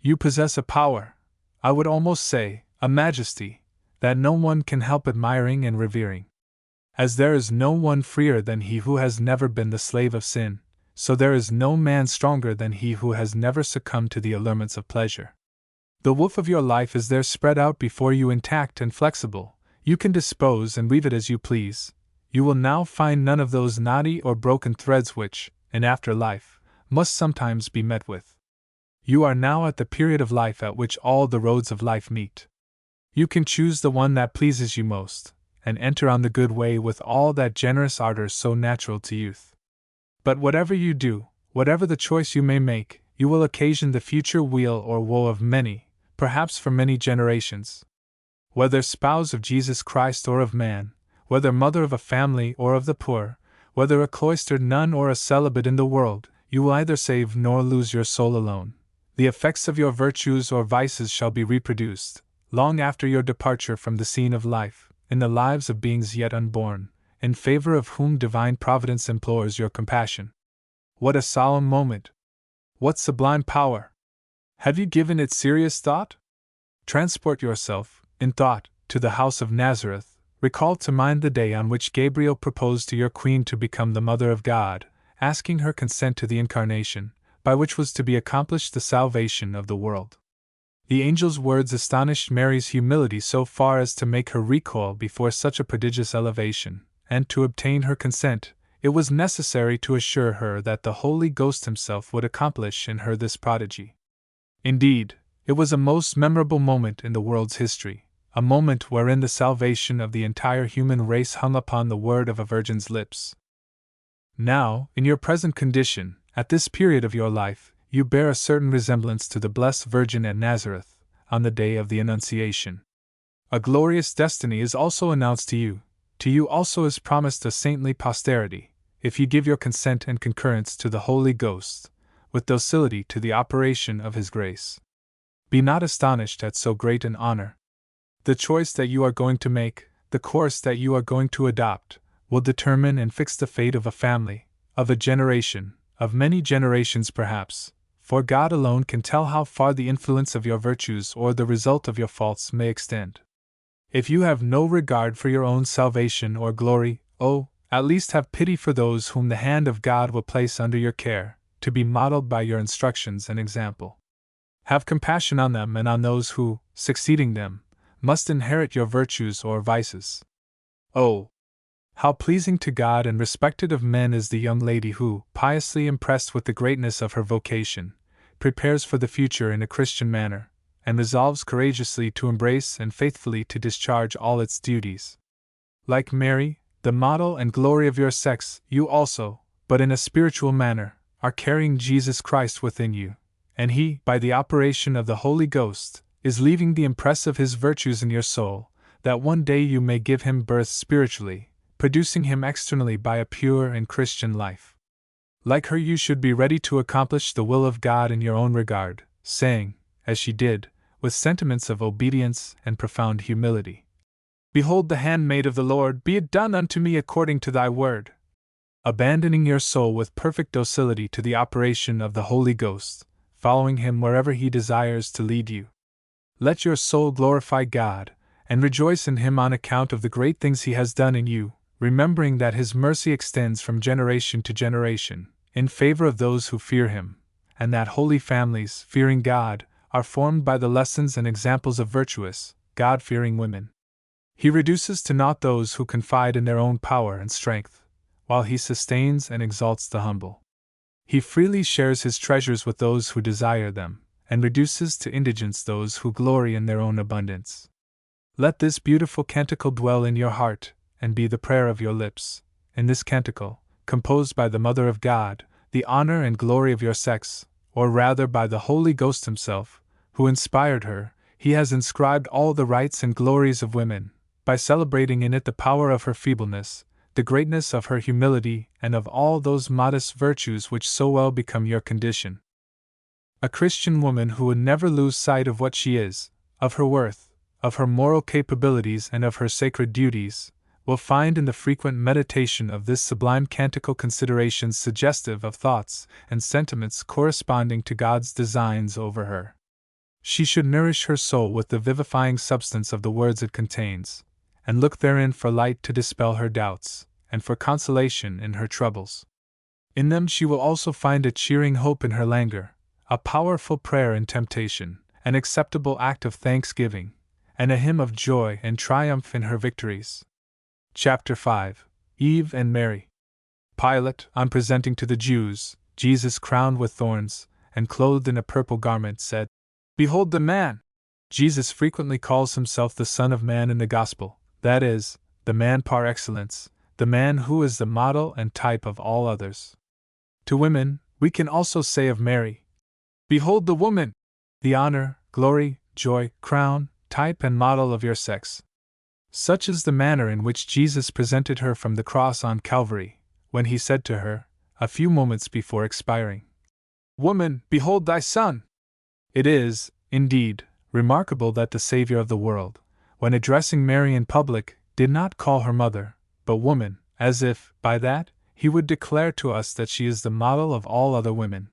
You possess a power, I would almost say, a majesty, that no one can help admiring and revering. As there is no one freer than he who has never been the slave of sin, so there is no man stronger than he who has never succumbed to the allurements of pleasure. The woof of your life is there spread out before you intact and flexible, you can dispose and weave it as you please. You will now find none of those knotty or broken threads which, in after life, must sometimes be met with. You are now at the period of life at which all the roads of life meet. You can choose the one that pleases you most, and enter on the good way with all that generous ardor so natural to youth. But whatever you do, whatever the choice you may make, you will occasion the future weal or woe of many, perhaps for many generations. Whether spouse of Jesus Christ or of man, whether mother of a family or of the poor, whether a cloistered nun or a celibate in the world, you will either save nor lose your soul alone. The effects of your virtues or vices shall be reproduced, long after your departure from the scene of life, in the lives of beings yet unborn, in favor of whom divine providence implores your compassion. What a solemn moment! What sublime power! Have you given it serious thought? Transport yourself, in thought, to the house of Nazareth, recall to mind the day on which Gabriel proposed to your queen to become the Mother of God, asking her consent to the Incarnation, by which was to be accomplished the salvation of the world. The angel's words astonished Mary's humility so far as to make her recoil before such a prodigious elevation, and to obtain her consent, it was necessary to assure her that the Holy Ghost himself would accomplish in her this prodigy. Indeed, it was a most memorable moment in the world's history, a moment wherein the salvation of the entire human race hung upon the word of a virgin's lips. Now, in your present condition, at this period of your life, you bear a certain resemblance to the Blessed Virgin at Nazareth, on the day of the Annunciation. A glorious destiny is also announced to you. To you also is promised a saintly posterity, if you give your consent and concurrence to the Holy Ghost, with docility to the operation of His grace. Be not astonished at so great an honor. The choice that you are going to make, the course that you are going to adopt, will determine and fix the fate of a family, of a generation, of many generations perhaps, for God alone can tell how far the influence of your virtues or the result of your faults may extend. If you have no regard for your own salvation or glory, at least have pity for those whom the hand of God will place under your care, to be modeled by your instructions and example. Have compassion on them and on those who, succeeding them, must inherit your virtues or vices. Oh, how pleasing to God and respected of men is the young lady who, piously impressed with the greatness of her vocation, prepares for the future in a Christian manner, and resolves courageously to embrace and faithfully to discharge all its duties. Like Mary, the model and glory of your sex, you also, but in a spiritual manner, are carrying Jesus Christ within you, and He, by the operation of the Holy Ghost, is leaving the impress of His virtues in your soul, that one day you may give Him birth spiritually, producing Him externally by a pure and Christian life. Like her, you should be ready to accomplish the will of God in your own regard, saying, as she did, with sentiments of obedience and profound humility, "Behold the handmaid of the Lord, be it done unto me according to thy word." Abandoning your soul with perfect docility to the operation of the Holy Ghost, following Him wherever He desires to lead you. Let your soul glorify God, and rejoice in Him on account of the great things He has done in you, remembering that His mercy extends from generation to generation, in favor of those who fear Him, and that holy families, fearing God, are formed by the lessons and examples of virtuous, God-fearing women. He reduces to naught those who confide in their own power and strength, while He sustains and exalts the humble. He freely shares His treasures with those who desire them, and reduces to indigence those who glory in their own abundance. Let this beautiful canticle dwell in your heart, and be the prayer of your lips. In this canticle, composed by the Mother of God, the honor and glory of your sex, or rather by the Holy Ghost Himself, who inspired her, He has inscribed all the rights and glories of women, by celebrating in it the power of her feebleness, the greatness of her humility, and of all those modest virtues which so well become your condition. A Christian woman who would never lose sight of what she is, of her worth, of her moral capabilities and of her sacred duties, will find in the frequent meditation of this sublime canticle considerations suggestive of thoughts and sentiments corresponding to God's designs over her. She should nourish her soul with the vivifying substance of the words it contains, and look therein for light to dispel her doubts, and for consolation in her troubles. In them she will also find a cheering hope in her languor, a powerful prayer in temptation, an acceptable act of thanksgiving, and a hymn of joy and triumph in her victories. Chapter 5. Eve and Mary. Pilate, on presenting to the Jews Jesus crowned with thorns, and clothed in a purple garment, said, "Behold the man!" Jesus frequently calls Himself the Son of Man in the Gospel, that is, the man par excellence, the man who is the model and type of all others. To women, we can also say of Mary, "Behold the woman!" the honor, glory, joy, crown, type and model of your sex. Such is the manner in which Jesus presented her from the cross on Calvary, when He said to her, a few moments before expiring, "Woman, behold thy son!" It is, indeed, remarkable that the Savior of the world, when addressing Mary in public, did not call her mother, but woman, as if, by that, He would declare to us that she is the model of all other women.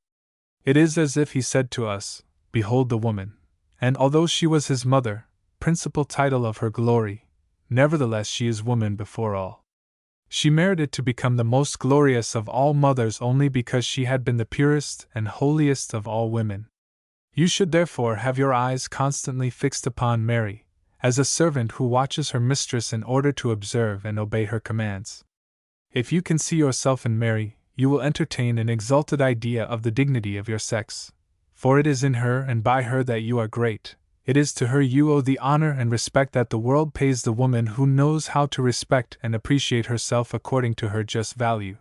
It is as if He said to us, "Behold the woman," and although she was His mother, principal title of her glory, nevertheless she is woman before all. She merited to become the most glorious of all mothers only because she had been the purest and holiest of all women. You should therefore have your eyes constantly fixed upon Mary, as a servant who watches her mistress in order to observe and obey her commands. If you can see yourself in Mary, you will entertain an exalted idea of the dignity of your sex, for it is in her and by her that you are great. It is to her you owe the honor and respect that the world pays the woman who knows how to respect and appreciate herself according to her just value.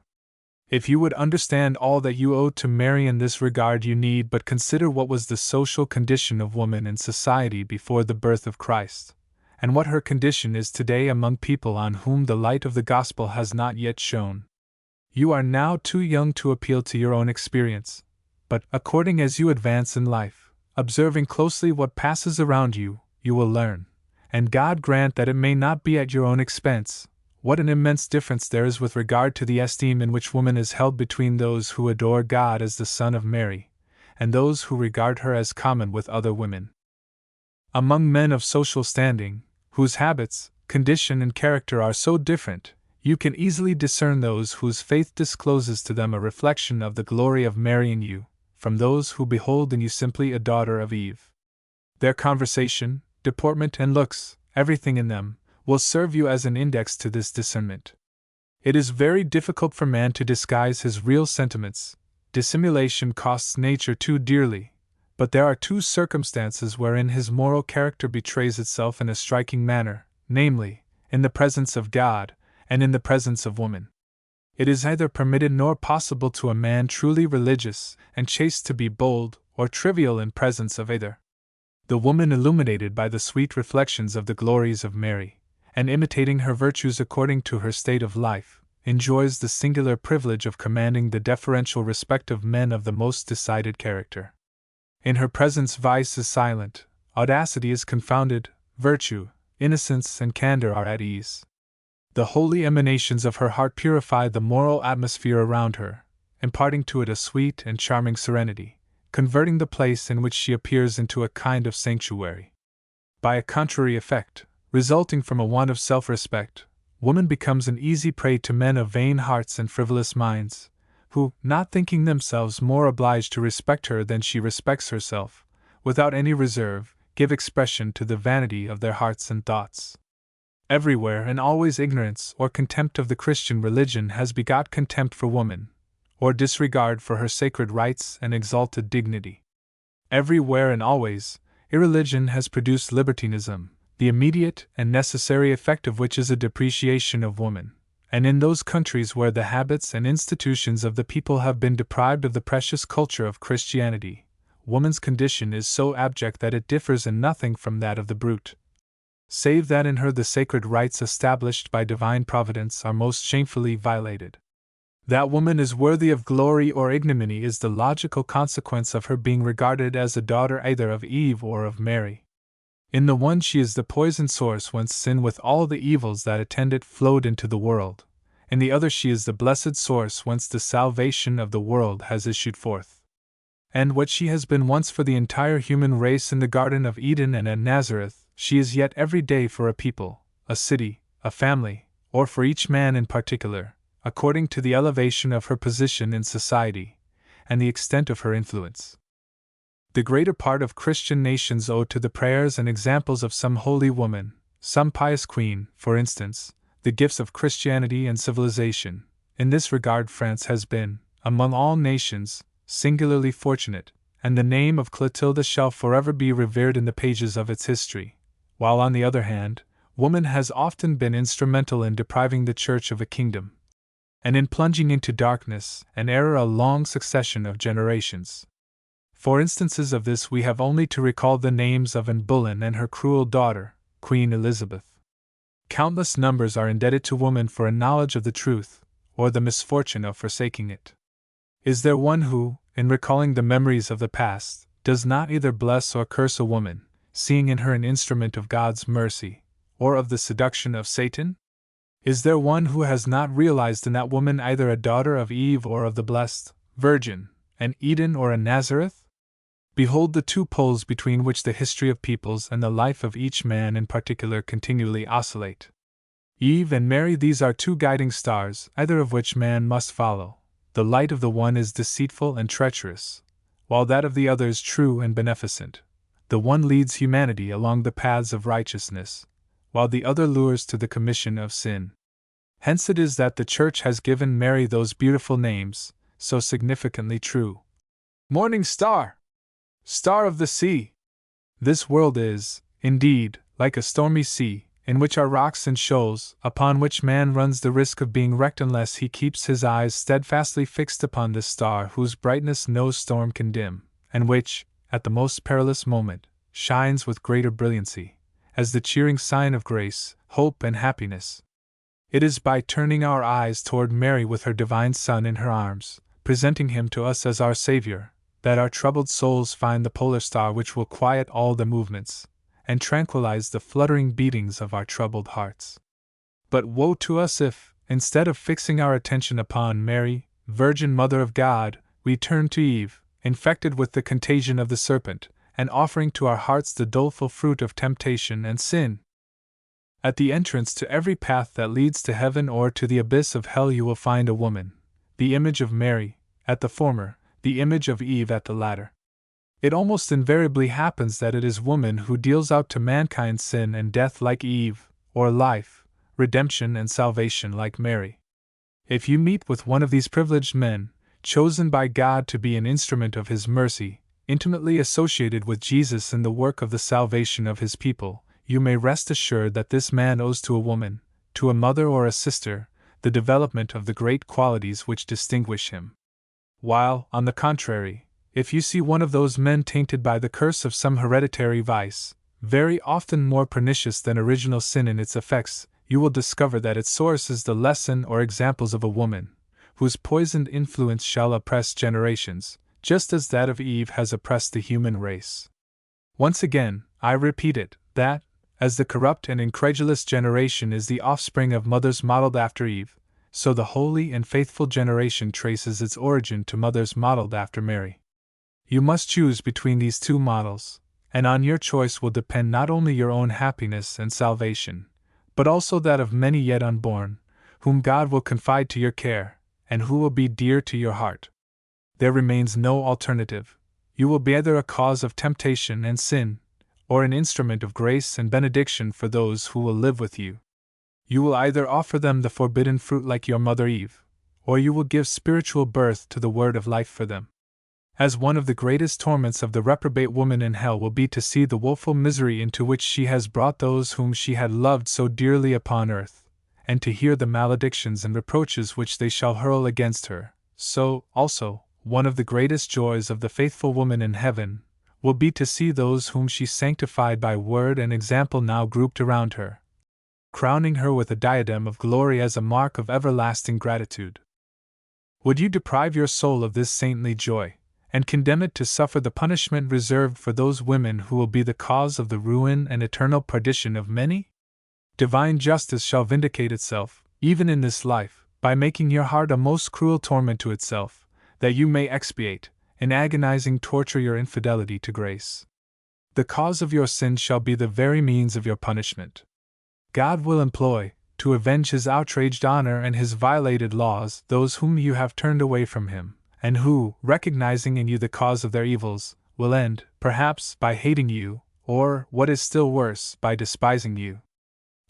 If you would understand all that you owe to Mary in this regard, you need but consider what was the social condition of woman in society before the birth of Christ, and what her condition is today among people on whom the light of the gospel has not yet shone. You are now too young to appeal to your own experience, but according as you advance in life, observing closely what passes around you, you will learn, and God grant that it may not be at your own expense, what an immense difference there is with regard to the esteem in which woman is held between those who adore God as the Son of Mary, and those who regard her as common with other women. Among men of social standing, whose habits, condition, and character are so different, you can easily discern those whose faith discloses to them a reflection of the glory of Mary in you, from those who behold in you simply a daughter of Eve. Their conversation, deportment, and looks, everything in them, will serve you as an index to this discernment. It is very difficult for man to disguise his real sentiments. Dissimulation costs nature too dearly, but there are two circumstances wherein his moral character betrays itself in a striking manner, namely, in the presence of God, and in the presence of woman. It is neither permitted nor possible to a man truly religious and chaste to be bold or trivial in presence of either. The woman illuminated by the sweet reflections of the glories of Mary, and imitating her virtues according to her state of life, enjoys the singular privilege of commanding the deferential respect of men of the most decided character. In her presence vice is silent, audacity is confounded, virtue, innocence, and candor are at ease. The holy emanations of her heart purify the moral atmosphere around her, imparting to it a sweet and charming serenity, converting the place in which she appears into a kind of sanctuary. By a contrary effect, resulting from a want of self-respect, woman becomes an easy prey to men of vain hearts and frivolous minds, who, not thinking themselves more obliged to respect her than she respects herself, without any reserve, give expression to the vanity of their hearts and thoughts. Everywhere and always ignorance or contempt of the Christian religion has begot contempt for woman, or disregard for her sacred rights and exalted dignity. Everywhere and always, irreligion has produced libertinism, the immediate and necessary effect of which is a depreciation of woman, and in those countries where the habits and institutions of the people have been deprived of the precious culture of Christianity, woman's condition is so abject that it differs in nothing from that of the brute, save that in her the sacred rights established by divine providence are most shamefully violated. That woman is worthy of glory or ignominy is the logical consequence of her being regarded as a daughter either of Eve or of Mary. In the one she is the poison source whence sin with all the evils that attend it flowed into the world, in the other she is the blessed source whence the salvation of the world has issued forth. And what she has been once for the entire human race in the Garden of Eden and at Nazareth, she is yet every day for a people, a city, a family, or for each man in particular, according to the elevation of her position in society, and the extent of her influence. The greater part of Christian nations owe to the prayers and examples of some holy woman, some pious queen, for instance, the gifts of Christianity and civilization. In this regard France has been, among all nations, singularly fortunate, and the name of Clotilde shall forever be revered in the pages of its history, while on the other hand, woman has often been instrumental in depriving the Church of a kingdom, and in plunging into darkness and error a long succession of generations. For instances of this we have only to recall the names of Anne Boleyn and her cruel daughter, Queen Elizabeth. Countless numbers are indebted to woman for a knowledge of the truth, or the misfortune of forsaking it. Is there one who, in recalling the memories of the past, does not either bless or curse a woman, seeing in her an instrument of God's mercy, or of the seduction of Satan? Is there one who has not realized in that woman either a daughter of Eve or of the blessed Virgin, an Eden or a Nazareth? Behold the two poles between which the history of peoples and the life of each man in particular continually oscillate. Eve and Mary, these are two guiding stars, either of which man must follow. The light of the one is deceitful and treacherous, while that of the other is true and beneficent. The one leads humanity along the paths of righteousness, while the other lures to the commission of sin. Hence it is that the Church has given Mary those beautiful names, so significantly true. Morning Star! Star of the sea! This world is, indeed, like a stormy sea, in which are rocks and shoals, upon which man runs the risk of being wrecked unless he keeps his eyes steadfastly fixed upon this star whose brightness no storm can dim, and which, at the most perilous moment, shines with greater brilliancy, as the cheering sign of grace, hope, and happiness. It is by turning our eyes toward Mary with her divine Son in her arms, presenting him to us as our Savior, that our troubled souls find the polar star which will quiet all the movements, and tranquilize the fluttering beatings of our troubled hearts. But woe to us if, instead of fixing our attention upon Mary, Virgin Mother of God, we turn to Eve, infected with the contagion of the serpent, and offering to our hearts the doleful fruit of temptation and sin. At the entrance to every path that leads to heaven or to the abyss of hell you will find a woman, the image of Mary, at the former, the image of Eve at the latter. It almost invariably happens that it is woman who deals out to mankind sin and death like Eve, or life, redemption and salvation like Mary. If you meet with one of these privileged men, chosen by God to be an instrument of His mercy, intimately associated with Jesus in the work of the salvation of His people, you may rest assured that this man owes to a woman, to a mother or a sister, the development of the great qualities which distinguish him. While, on the contrary, if you see one of those men tainted by the curse of some hereditary vice, very often more pernicious than original sin in its effects, you will discover that its source is the lesson or examples of a woman, whose poisoned influence shall oppress generations, just as that of Eve has oppressed the human race. Once again, I repeat it, that, as the corrupt and incredulous generation is the offspring of mothers modeled after Eve, so the holy and faithful generation traces its origin to mothers modeled after Mary. You must choose between these two models, and on your choice will depend not only your own happiness and salvation, but also that of many yet unborn, whom God will confide to your care, and who will be dear to your heart. There remains no alternative. You will be either a cause of temptation and sin, or an instrument of grace and benediction for those who will live with you. You will either offer them the forbidden fruit like your mother Eve, or you will give spiritual birth to the word of life for them. As one of the greatest torments of the reprobate woman in hell will be to see the woeful misery into which she has brought those whom she had loved so dearly upon earth, and to hear the maledictions and reproaches which they shall hurl against her, so, also, one of the greatest joys of the faithful woman in heaven will be to see those whom she sanctified by word and example now grouped around her, crowning her with a diadem of glory as a mark of everlasting gratitude. Would you deprive your soul of this saintly joy, and condemn it to suffer the punishment reserved for those women who will be the cause of the ruin and eternal perdition of many? Divine justice shall vindicate itself, even in this life, by making your heart a most cruel torment to itself, that you may expiate, in agonizing torture, your infidelity to grace. The cause of your sin shall be the very means of your punishment. God will employ, to avenge His outraged honor and His violated laws, those whom you have turned away from Him, and who, recognizing in you the cause of their evils, will end, perhaps, by hating you, or, what is still worse, by despising you.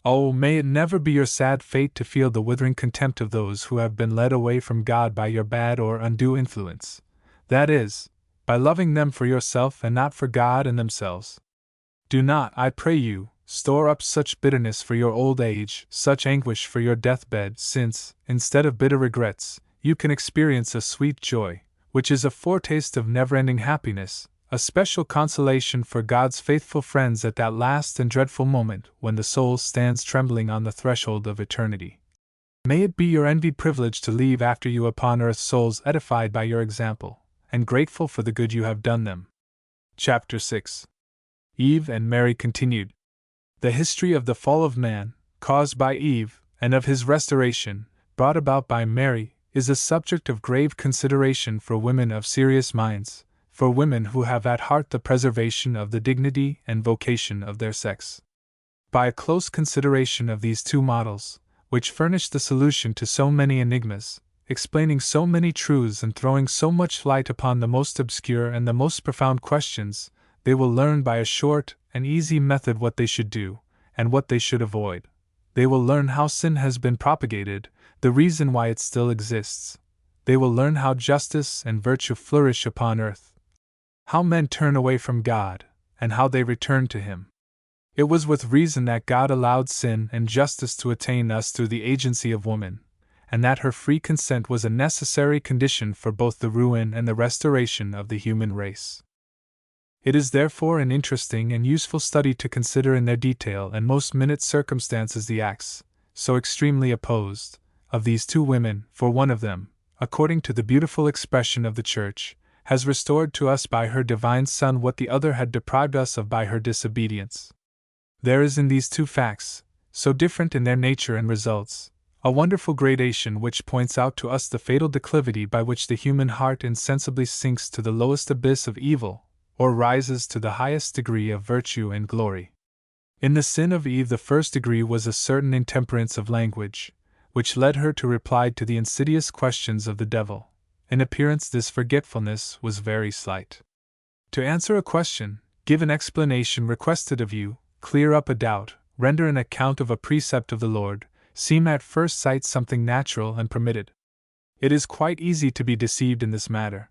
Oh, may it never be your sad fate to feel the withering contempt of those who have been led away from God by your bad or undue influence. That is, by loving them for yourself and not for God and themselves. Do not, I pray you, store up such bitterness for your old age, such anguish for your deathbed, since, instead of bitter regrets, you can experience a sweet joy, which is a foretaste of never-ending happiness, a special consolation for God's faithful friends at that last and dreadful moment when the soul stands trembling on the threshold of eternity. May it be your envied privilege to leave after you upon earth souls edified by your example, and grateful for the good you have done them. Chapter 6. Eve and Mary continued. The history of the fall of man, caused by Eve, and of his restoration, brought about by Mary, is a subject of grave consideration for women of serious minds, for women who have at heart the preservation of the dignity and vocation of their sex. By a close consideration of these two models, which furnish the solution to so many enigmas, explaining so many truths and throwing so much light upon the most obscure and the most profound questions, they will learn by a short and easy method what they should do, and what they should avoid. They will learn how sin has been propagated, the reason why it still exists. They will learn how justice and virtue flourish upon earth, how men turn away from God, and how they return to Him. It was with reason that God allowed sin and justice to attain us through the agency of woman, and that her free consent was a necessary condition for both the ruin and the restoration of the human race. It is therefore an interesting and useful study to consider in their detail and most minute circumstances the acts, so extremely opposed, of these two women, for one of them, according to the beautiful expression of the Church, has restored to us by her divine Son what the other had deprived us of by her disobedience. There is in these two facts, so different in their nature and results, a wonderful gradation which points out to us the fatal declivity by which the human heart insensibly sinks to the lowest abyss of evil, or rises to the highest degree of virtue and glory. In the sin of Eve, the first degree was a certain intemperance of language, which led her to reply to the insidious questions of the devil. In appearance, this forgetfulness was very slight. To answer a question, give an explanation requested of you, clear up a doubt, render an account of a precept of the Lord, seem at first sight something natural and permitted. It is quite easy to be deceived in this matter.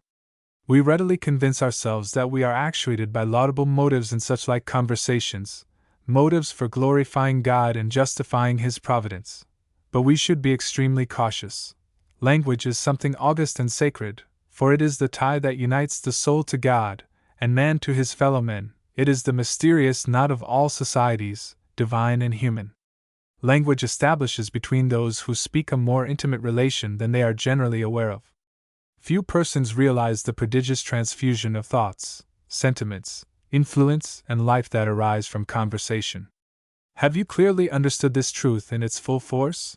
We readily convince ourselves that we are actuated by laudable motives in such like conversations, motives for glorifying God and justifying His providence. But we should be extremely cautious. Language is something august and sacred, for it is the tie that unites the soul to God, and man to his fellow men. It is the mysterious knot of all societies, divine and human. Language establishes between those who speak a more intimate relation than they are generally aware of. Few persons realize the prodigious transfusion of thoughts, sentiments, influence, and life that arise from conversation. Have you clearly understood this truth in its full force?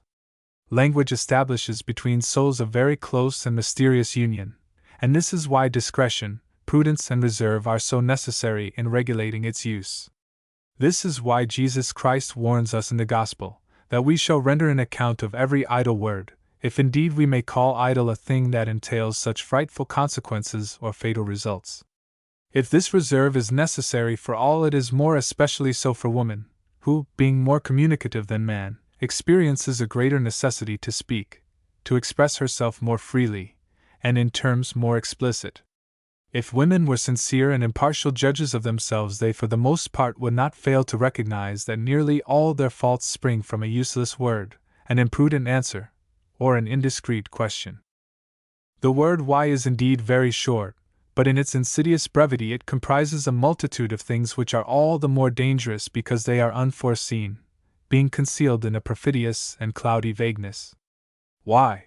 Language establishes between souls a very close and mysterious union, and this is why discretion, prudence, and reserve are so necessary in regulating its use. This is why Jesus Christ warns us in the Gospel, that we shall render an account of every idle word, if indeed we may call idle a thing that entails such frightful consequences or fatal results. If this reserve is necessary for all, it is more especially so for woman, who, being more communicative than man, experiences a greater necessity to speak, to express herself more freely, and in terms more explicit. If women were sincere and impartial judges of themselves, they for the most part would not fail to recognize that nearly all their faults spring from a useless word, an imprudent answer, or an indiscreet question. The word why is indeed very short, but in its insidious brevity it comprises a multitude of things which are all the more dangerous because they are unforeseen, being concealed in a perfidious and cloudy vagueness. Why?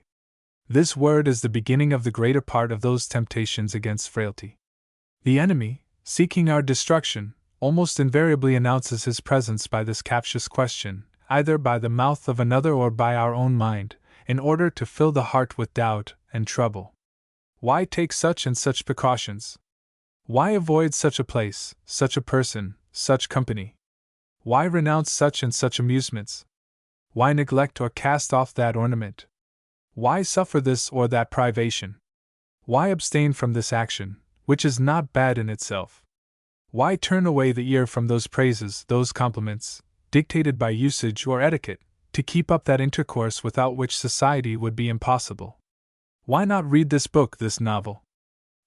This word is the beginning of the greater part of those temptations against frailty. The enemy, seeking our destruction, almost invariably announces his presence by this captious question, either by the mouth of another or by our own mind, in order to fill the heart with doubt and trouble. Why take such and such precautions? Why avoid such a place, such a person, such company? Why renounce such and such amusements? Why neglect or cast off that ornament? Why suffer this or that privation? Why abstain from this action, which is not bad in itself? Why turn away the ear from those praises, those compliments, dictated by usage or etiquette, to keep up that intercourse without which society would be impossible? Why not read this book, this novel?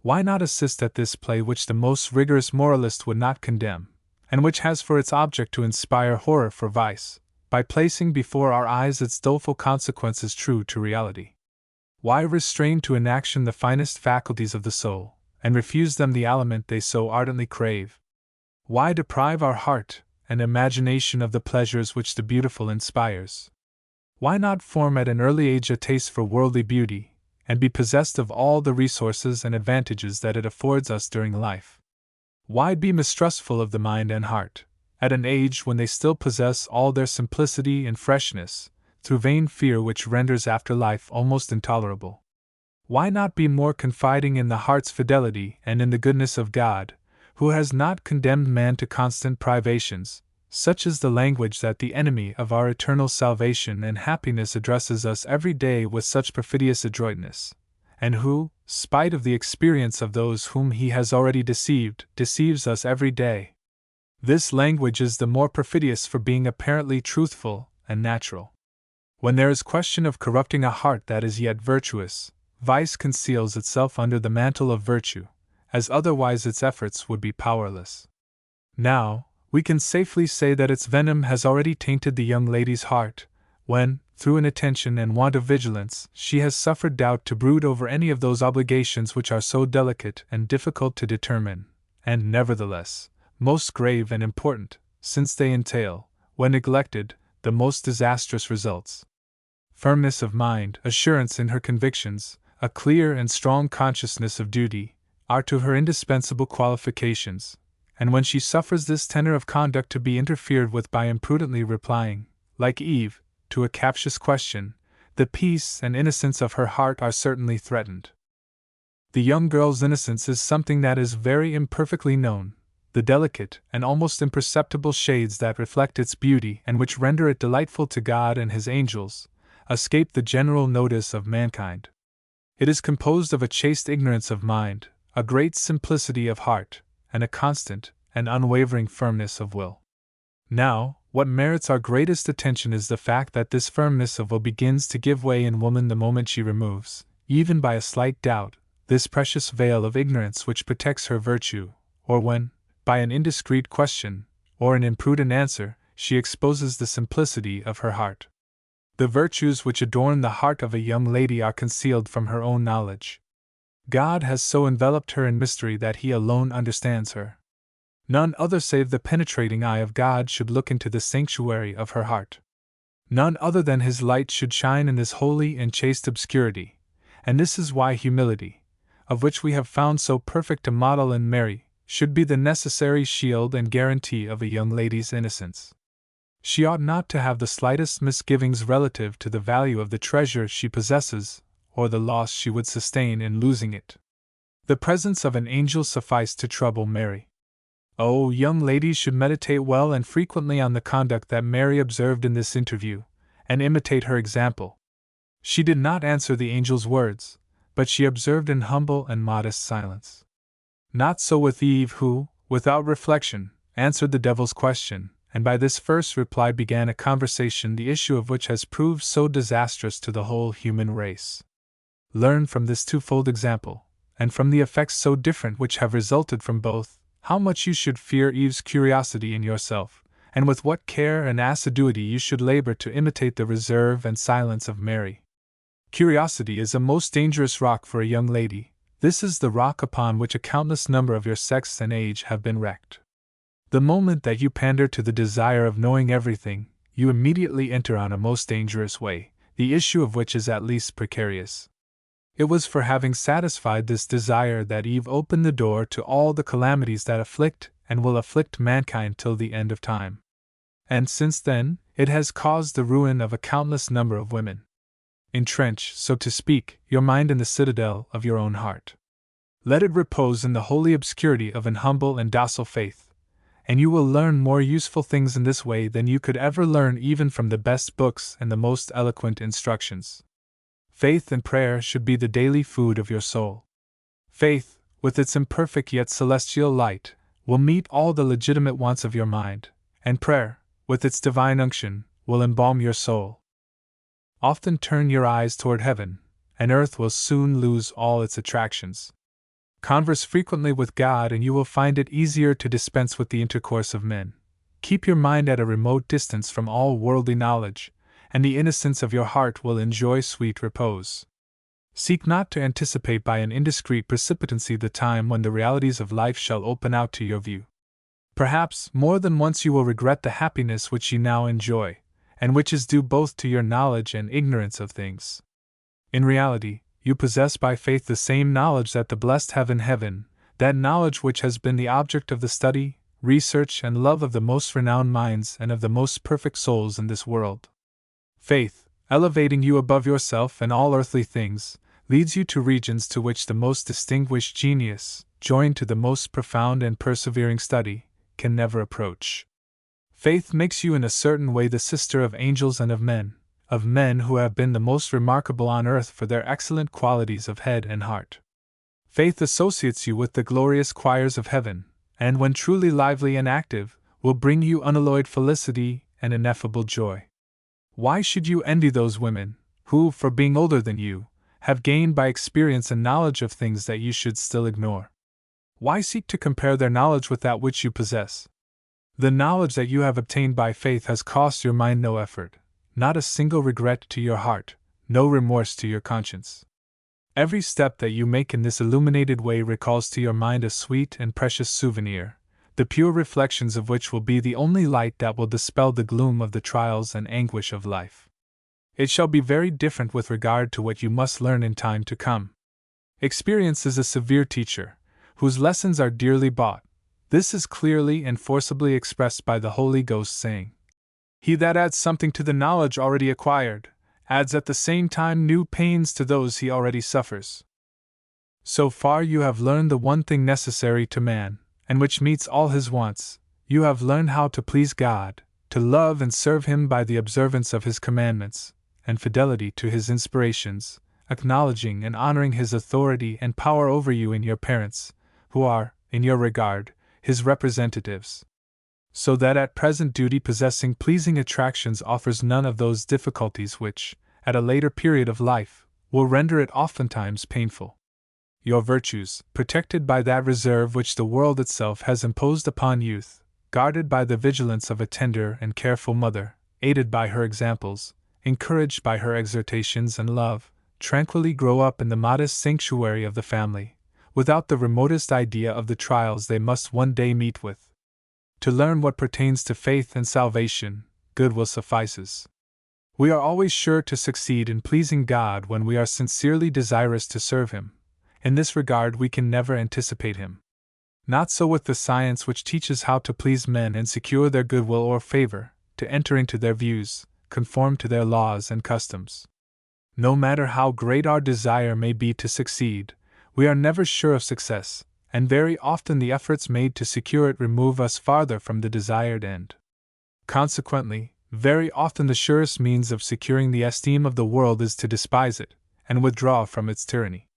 Why not assist at this play which the most rigorous moralist would not condemn, and which has for its object to inspire horror for vice, by placing before our eyes its doleful consequences true to reality? Why restrain to inaction the finest faculties of the soul, and refuse them the aliment they so ardently crave? Why deprive our heart and imagination of the pleasures which the beautiful inspires? Why not form at an early age a taste for worldly beauty, and be possessed of all the resources and advantages that it affords us during life? Why be mistrustful of the mind and heart, at an age when they still possess all their simplicity and freshness, through vain fear which renders after life almost intolerable? Why not be more confiding in the heart's fidelity and in the goodness of God, who has not condemned man to constant privations? Such is the language that the enemy of our eternal salvation and happiness addresses us every day with such perfidious adroitness, and who, spite of the experience of those whom he has already deceived, deceives us every day. This language is the more perfidious for being apparently truthful and natural. When there is question of corrupting a heart that is yet virtuous, vice conceals itself under the mantle of virtue, as otherwise its efforts would be powerless. Now, we can safely say that its venom has already tainted the young lady's heart, when, through inattention and want of vigilance, she has suffered doubt to brood over any of those obligations which are so delicate and difficult to determine, and nevertheless, most grave and important, since they entail, when neglected, the most disastrous results. Firmness of mind, assurance in her convictions, a clear and strong consciousness of duty, are to her indispensable qualifications, and when she suffers this tenor of conduct to be interfered with by imprudently replying, like Eve, to a captious question, the peace and innocence of her heart are certainly threatened. The young girl's innocence is something that is very imperfectly known. The delicate and almost imperceptible shades that reflect its beauty and which render it delightful to God and His angels, escape the general notice of mankind. It is composed of a chaste ignorance of mind, a great simplicity of heart, and a constant and unwavering firmness of will. Now, what merits our greatest attention is the fact that this firmness of will begins to give way in woman the moment she removes, even by a slight doubt, this precious veil of ignorance which protects her virtue, or when, by an indiscreet question, or an imprudent answer, she exposes the simplicity of her heart. The virtues which adorn the heart of a young lady are concealed from her own knowledge. God has so enveloped her in mystery that He alone understands her. None other save the penetrating eye of God should look into the sanctuary of her heart. None other than His light should shine in this holy and chaste obscurity, and this is why humility, of which we have found so perfect a model in Mary, should be the necessary shield and guarantee of a young lady's innocence. She ought not to have the slightest misgivings relative to the value of the treasure she possesses, or the loss she would sustain in losing it. The presence of an angel sufficed to trouble Mary. Oh, young ladies should meditate well and frequently on the conduct that Mary observed in this interview, and imitate her example. She did not answer the angel's words, but she observed in humble and modest silence. Not so with Eve, who, without reflection, answered the devil's question, and by this first reply began a conversation the issue of which has proved so disastrous to the whole human race. Learn from this twofold example, and from the effects so different which have resulted from both, how much you should fear Eve's curiosity in yourself, and with what care and assiduity you should labor to imitate the reserve and silence of Mary. Curiosity is a most dangerous rock for a young lady. This is the rock upon which a countless number of your sex and age have been wrecked. The moment that you pander to the desire of knowing everything, you immediately enter on a most dangerous way, the issue of which is at least precarious. It was for having satisfied this desire that Eve opened the door to all the calamities that afflict and will afflict mankind till the end of time. And since then, it has caused the ruin of a countless number of women. Entrench, so to speak, your mind in the citadel of your own heart. Let it repose in the holy obscurity of an humble and docile faith, and you will learn more useful things in this way than you could ever learn even from the best books and the most eloquent instructions. Faith and prayer should be the daily food of your soul. Faith, with its imperfect yet celestial light, will meet all the legitimate wants of your mind, and prayer, with its divine unction, will embalm your soul. Often turn your eyes toward heaven, and earth will soon lose all its attractions. Converse frequently with God, and you will find it easier to dispense with the intercourse of men. Keep your mind at a remote distance from all worldly knowledge, and the innocence of your heart will enjoy sweet repose. Seek not to anticipate by an indiscreet precipitancy the time when the realities of life shall open out to your view. Perhaps more than once you will regret the happiness which you now enjoy, and which is due both to your knowledge and ignorance of things. In reality, you possess by faith the same knowledge that the blessed have in heaven, that knowledge which has been the object of the study, research, and love of the most renowned minds and of the most perfect souls in this world. Faith, elevating you above yourself and all earthly things, leads you to regions to which the most distinguished genius, joined to the most profound and persevering study, can never approach. Faith makes you in a certain way the sister of angels and of men who have been the most remarkable on earth for their excellent qualities of head and heart. Faith associates you with the glorious choirs of heaven, and when truly lively and active, will bring you unalloyed felicity and ineffable joy. Why should you envy those women, who, for being older than you, have gained by experience and knowledge of things that you should still ignore? Why seek to compare their knowledge with that which you possess? The knowledge that you have obtained by faith has cost your mind no effort, not a single regret to your heart, no remorse to your conscience. Every step that you make in this illuminated way recalls to your mind a sweet and precious souvenir, the pure reflections of which will be the only light that will dispel the gloom of the trials and anguish of life. It shall be very different with regard to what you must learn in time to come. Experience is a severe teacher, whose lessons are dearly bought. This is clearly and forcibly expressed by the Holy Ghost saying, "He that adds something to the knowledge already acquired, adds at the same time new pains to those he already suffers." So far you have learned the one thing necessary to man, and which meets all his wants. You have learned how to please God, to love and serve Him by the observance of His commandments, and fidelity to His inspirations, acknowledging and honoring His authority and power over you and your parents, who are, in your regard, His representatives. So that at present duty possessing pleasing attractions offers none of those difficulties which, at a later period of life, will render it oftentimes painful. Your virtues, protected by that reserve which the world itself has imposed upon youth, guarded by the vigilance of a tender and careful mother, aided by her examples, encouraged by her exhortations and love, tranquilly grow up in the modest sanctuary of the family, without the remotest idea of the trials they must one day meet with. To learn what pertains to faith and salvation, good will suffices. We are always sure to succeed in pleasing God when we are sincerely desirous to serve Him. In this regard we can never anticipate Him. Not so with the science which teaches how to please men and secure their goodwill or favor, to enter into their views, conform to their laws and customs. No matter how great our desire may be to succeed, we are never sure of success, and very often the efforts made to secure it remove us farther from the desired end. Consequently, very often the surest means of securing the esteem of the world is to despise it, and withdraw from its tyranny.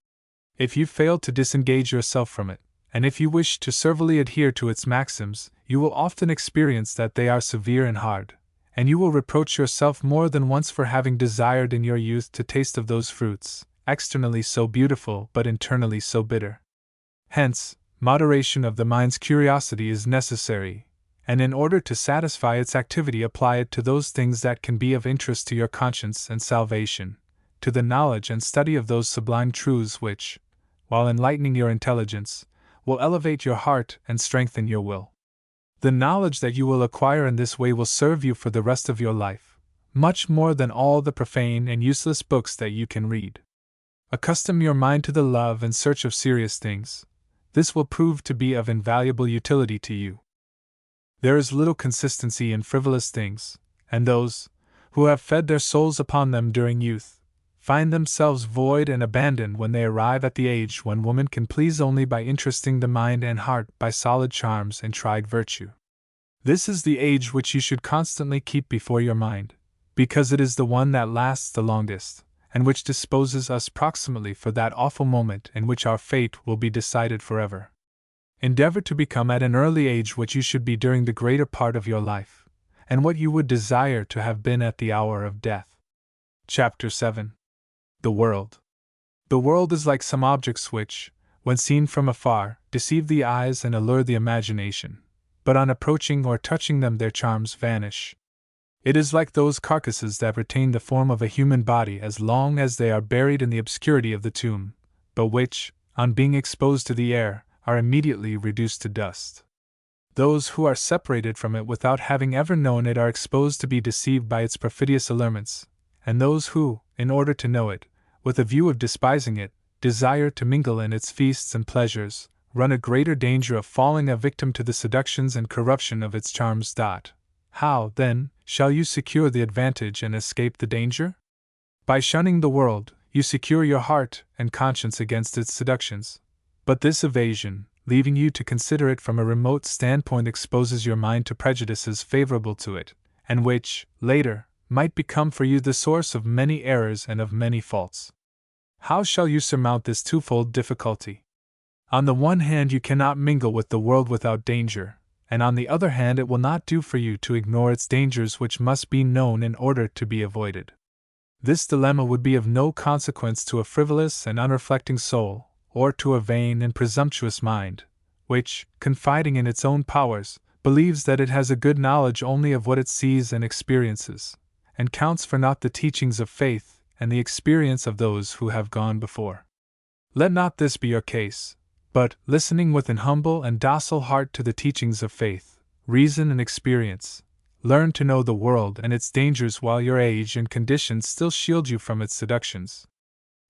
If you fail to disengage yourself from it, and if you wish to servilely adhere to its maxims, you will often experience that they are severe and hard, and you will reproach yourself more than once for having desired in your youth to taste of those fruits, externally so beautiful but internally so bitter. Hence, moderation of the mind's curiosity is necessary, and in order to satisfy its activity apply it to those things that can be of interest to your conscience and salvation, to the knowledge and study of those sublime truths which, while enlightening your intelligence, will elevate your heart and strengthen your will. The knowledge that you will acquire in this way will serve you for the rest of your life, much more than all the profane and useless books that you can read. Accustom your mind to the love and search of serious things. This will prove to be of invaluable utility to you. There is little consistency in frivolous things, and those, who have fed their souls upon them during youth, find themselves void and abandoned when they arrive at the age when woman can please only by interesting the mind and heart by solid charms and tried virtue. This is the age which you should constantly keep before your mind, because it is the one that lasts the longest, and which disposes us proximately for that awful moment in which our fate will be decided forever. Endeavor to become at an early age what you should be during the greater part of your life, and what you would desire to have been at the hour of death. Chapter 7. The World. The world is like some objects which, when seen from afar, deceive the eyes and allure the imagination, but on approaching or touching them their charms vanish. It is like those carcasses that retain the form of a human body as long as they are buried in the obscurity of the tomb, but which, on being exposed to the air, are immediately reduced to dust. Those who are separated from it without having ever known it are exposed to be deceived by its perfidious allurements, and those who, in order to know it, with a view of despising it, desire to mingle in its feasts and pleasures, run a greater danger of falling a victim to the seductions and corruption of its charms. How, then, shall you secure the advantage and escape the danger? By shunning the world, you secure your heart and conscience against its seductions. But this evasion, leaving you to consider it from a remote standpoint, exposes your mind to prejudices favorable to it, and which, later, might become for you the source of many errors and of many faults. How shall you surmount this twofold difficulty? On the one hand, you cannot mingle with the world without danger, and on the other hand, it will not do for you to ignore its dangers, which must be known in order to be avoided. This dilemma would be of no consequence to a frivolous and unreflecting soul, or to a vain and presumptuous mind, which, confiding in its own powers, believes that it has a good knowledge only of what it sees and experiences, and counts for naught the teachings of faith and the experience of those who have gone before. Let not this be your case, but, listening with an humble and docile heart to the teachings of faith, reason, and experience, learn to know the world and its dangers while your age and conditions still shield you from its seductions.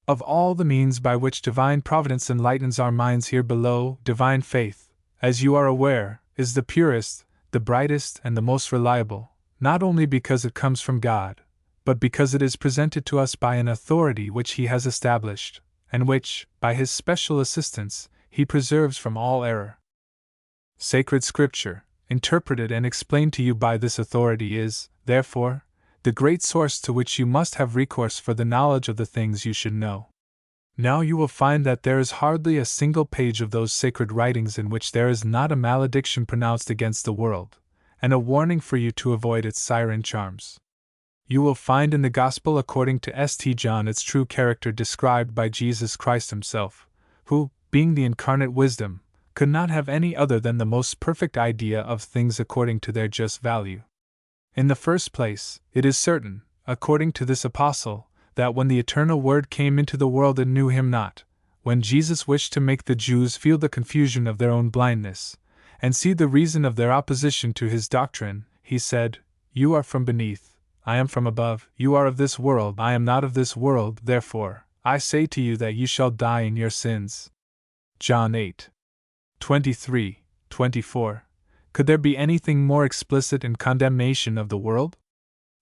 Of all the means by which divine providence enlightens our minds here below, divine faith, as you are aware, is the purest, the brightest, and the most reliable, not only because it comes from God, but because it is presented to us by an authority which He has established, and which, by His special assistance, He preserves from all error. Sacred Scripture, interpreted and explained to you by this authority, is, therefore, the great source to which you must have recourse for the knowledge of the things you should know. Now you will find that there is hardly a single page of those sacred writings in which there is not a malediction pronounced against the world, and a warning for you to avoid its siren charms. You will find in the Gospel according to St. John its true character described by Jesus Christ Himself, who, being the incarnate wisdom, could not have any other than the most perfect idea of things according to their just value. In the first place, it is certain, according to this apostle, that when the eternal Word came into the world it knew Him not, when Jesus wished to make the Jews feel the confusion of their own blindness, and see the reason of their opposition to His doctrine, He said, "You are from beneath, I am from above, you are of this world, I am not of this world, therefore, I say to you that you shall die in your sins." John 8. 23, 24. Could there be anything more explicit in condemnation of the world?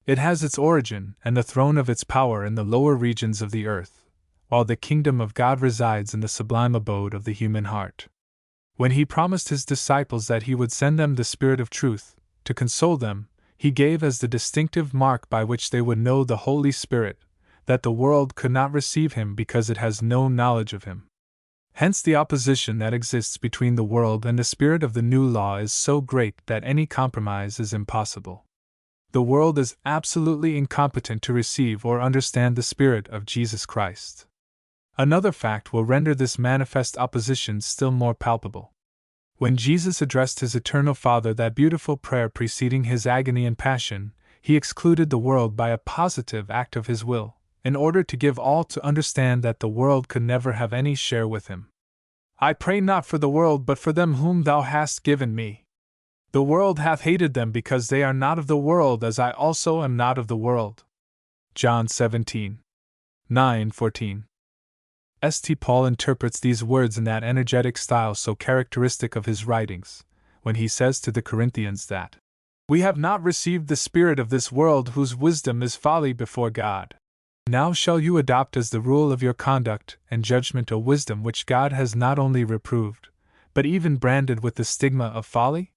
It has its origin and the throne of its power in the lower regions of the earth, while the kingdom of God resides in the sublime abode of the human heart. When He promised His disciples that He would send them the Spirit of truth, to console them, He gave as the distinctive mark by which they would know the Holy Spirit, that the world could not receive Him because it has no knowledge of Him. Hence the opposition that exists between the world and the Spirit of the new law is so great that any compromise is impossible. The world is absolutely incompetent to receive or understand the Spirit of Jesus Christ. Another fact will render this manifest opposition still more palpable. When Jesus addressed His eternal Father that beautiful prayer preceding His agony and passion, He excluded the world by a positive act of His will, in order to give all to understand that the world could never have any share with Him. "I pray not for the world but for them whom Thou hast given me. The world hath hated them because they are not of the world as I also am not of the world." John 17. 9-14. St. Paul interprets these words in that energetic style so characteristic of his writings, when he says to the Corinthians that, "We have not received the spirit of this world whose wisdom is folly before God. Now shall you adopt as the rule of your conduct and judgment a wisdom which God has not only reproved, but even branded with the stigma of folly?"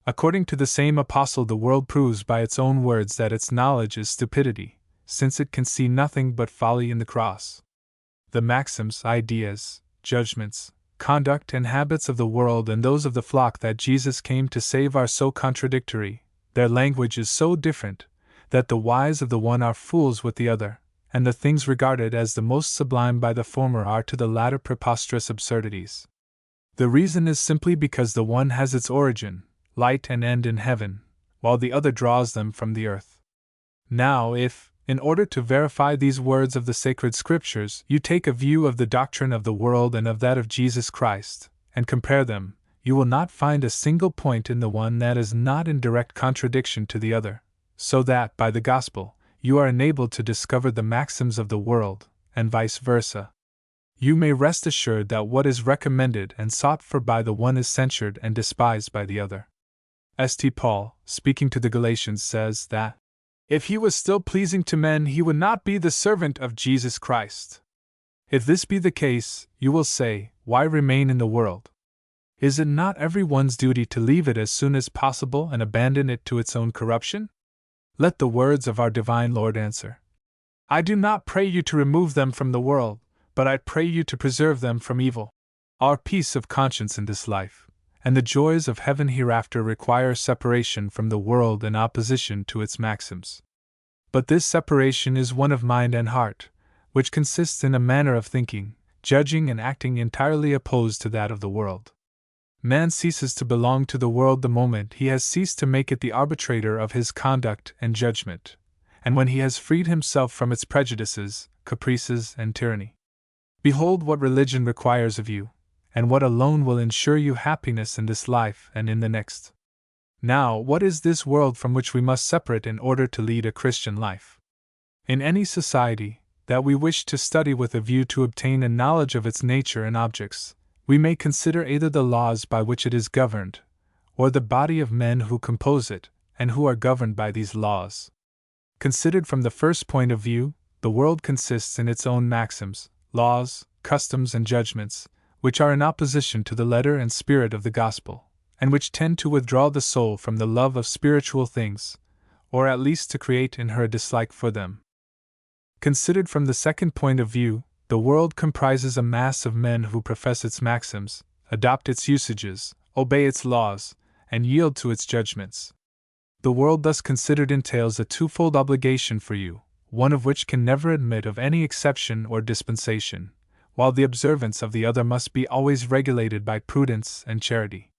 According to the same apostle, the world proves by its own words that its knowledge is stupidity, since it can see nothing but folly in the cross. The maxims, ideas, judgments, conduct, and habits of the world and those of the flock that Jesus came to save are so contradictory, their language is so different, that the wise of the one are fools with the other, and the things regarded as the most sublime by the former are to the latter preposterous absurdities. The reason is simply because the one has its origin, light, and end in heaven, while the other draws them from the earth. Now, if, in order to verify these words of the sacred Scriptures, you take a view of the doctrine of the world and of that of Jesus Christ, and compare them, you will not find a single point in the one that is not in direct contradiction to the other, so that, by the Gospel, you are enabled to discover the maxims of the world, and vice versa. You may rest assured that what is recommended and sought for by the one is censured and despised by the other. St. Paul, speaking to the Galatians, says that, "If he was still pleasing to men, he would not be the servant of Jesus Christ." If this be the case, you will say, why remain in the world? Is it not every one's duty to leave it as soon as possible and abandon it to its own corruption? Let the words of our divine Lord answer, "I do not pray you to remove them from the world, but I pray you to preserve them from evil." Our peace of conscience in this life, and the joys of heaven hereafter require separation from the world in opposition to its maxims. But this separation is one of mind and heart, which consists in a manner of thinking, judging, and acting entirely opposed to that of the world. Man ceases to belong to the world the moment he has ceased to make it the arbitrator of his conduct and judgment, and when he has freed himself from its prejudices, caprices, and tyranny. Behold what religion requires of you, and what alone will ensure you happiness in this life and in the next. Now, what is this world from which we must separate in order to lead a Christian life? In any society that we wish to study with a view to obtain a knowledge of its nature and objects, we may consider either the laws by which it is governed, or the body of men who compose it, and who are governed by these laws. Considered from the first point of view, the world consists in its own maxims, laws, customs, and judgments, which are in opposition to the letter and spirit of the gospel, and which tend to withdraw the soul from the love of spiritual things, or at least to create in her a dislike for them. Considered from the second point of view, the world comprises a mass of men who profess its maxims, adopt its usages, obey its laws, and yield to its judgments. The world thus considered entails a twofold obligation for you, one of which can never admit of any exception or dispensation, while the observance of the other must be always regulated by prudence and charity.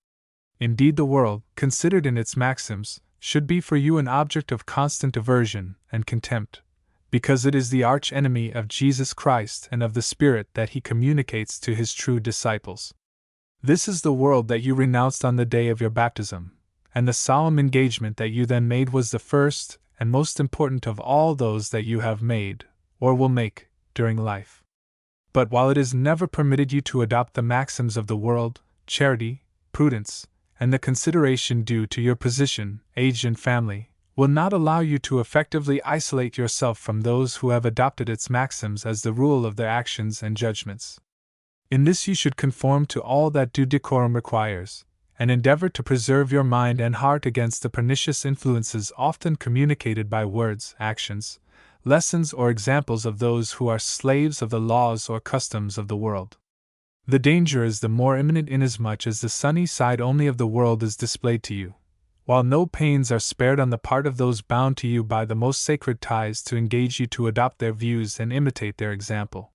Indeed, the world, considered in its maxims, should be for you an object of constant aversion and contempt, because it is the arch enemy of Jesus Christ and of the Spirit that he communicates to his true disciples. This is the world that you renounced on the day of your baptism, and the solemn engagement that you then made was the first and most important of all those that you have made, or will make, during life. But while it is never permitted you to adopt the maxims of the world, charity, prudence, and the consideration due to your position, age, and family, will not allow you to effectively isolate yourself from those who have adopted its maxims as the rule of their actions and judgments. In this you should conform to all that due decorum requires, and endeavor to preserve your mind and heart against the pernicious influences often communicated by words, actions, lessons, or examples of those who are slaves of the laws or customs of the world. The danger is the more imminent inasmuch as the sunny side only of the world is displayed to you, while no pains are spared on the part of those bound to you by the most sacred ties to engage you to adopt their views and imitate their example.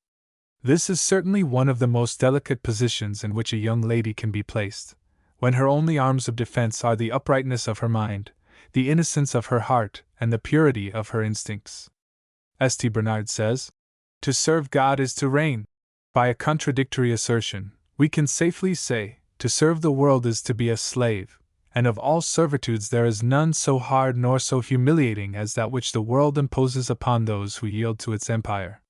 This is certainly one of the most delicate positions in which a young lady can be placed, when her only arms of defense are the uprightness of her mind, the innocence of her heart, and the purity of her instincts. St. Bernard says, "To serve God is to reign." By a contradictory assertion, we can safely say, to serve the world is to be a slave, and of all servitudes there is none so hard nor so humiliating as that which the world imposes upon those who yield to its empire.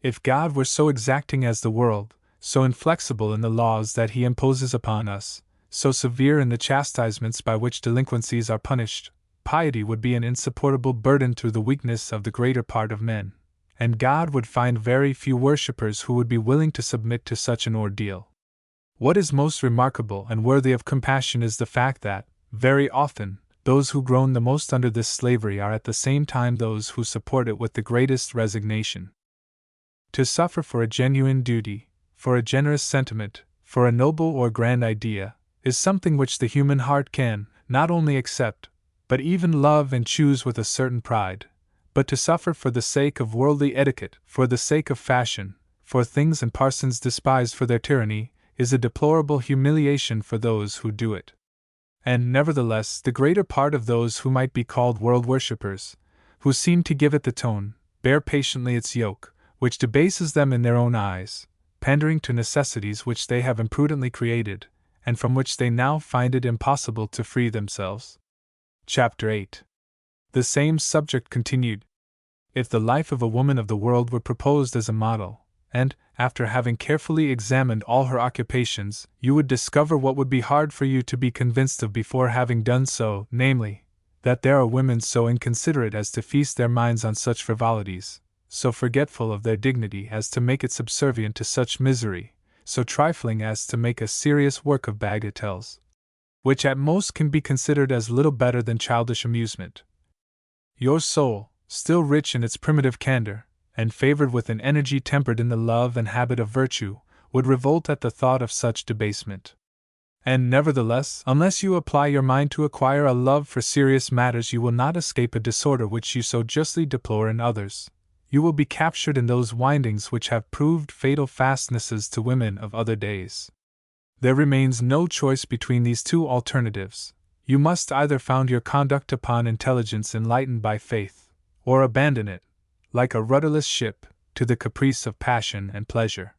If God were so exacting as the world, so inflexible in the laws that he imposes upon us, so severe in the chastisements by which delinquencies are punished, piety would be an insupportable burden through the weakness of the greater part of men, and God would find very few worshippers who would be willing to submit to such an ordeal. What is most remarkable and worthy of compassion is the fact that, very often, those who groan the most under this slavery are at the same time those who support it with the greatest resignation. To suffer for a genuine duty, for a generous sentiment, for a noble or grand idea, is something which the human heart can, not only accept, but even love and choose with a certain pride. But to suffer for the sake of worldly etiquette, for the sake of fashion, for things and parsons despised for their tyranny, is a deplorable humiliation for those who do it. And nevertheless, the greater part of those who might be called world worshippers, who seem to give it the tone, bear patiently its yoke, which debases them in their own eyes, pandering to necessities which they have imprudently created, and from which they now find it impossible to free themselves. Chapter 8. The same subject continued. If the life of a woman of the world were proposed as a model, and, after having carefully examined all her occupations, you would discover what would be hard for you to be convinced of before having done so, namely, that there are women so inconsiderate as to feast their minds on such frivolities, so forgetful of their dignity as to make it subservient to such misery, so trifling as to make a serious work of bagatelles, which at most can be considered as little better than childish amusement. Your soul, still rich in its primitive candor, and favored with an energy tempered in the love and habit of virtue, would revolt at the thought of such debasement. And nevertheless, unless you apply your mind to acquire a love for serious matters, you will not escape a disorder which you so justly deplore in others. You will be captured in those windings which have proved fatal fastnesses to women of other days. There remains no choice between these two alternatives. You must either found your conduct upon intelligence enlightened by faith, or abandon it, like a rudderless ship, to the caprice of passion and pleasure.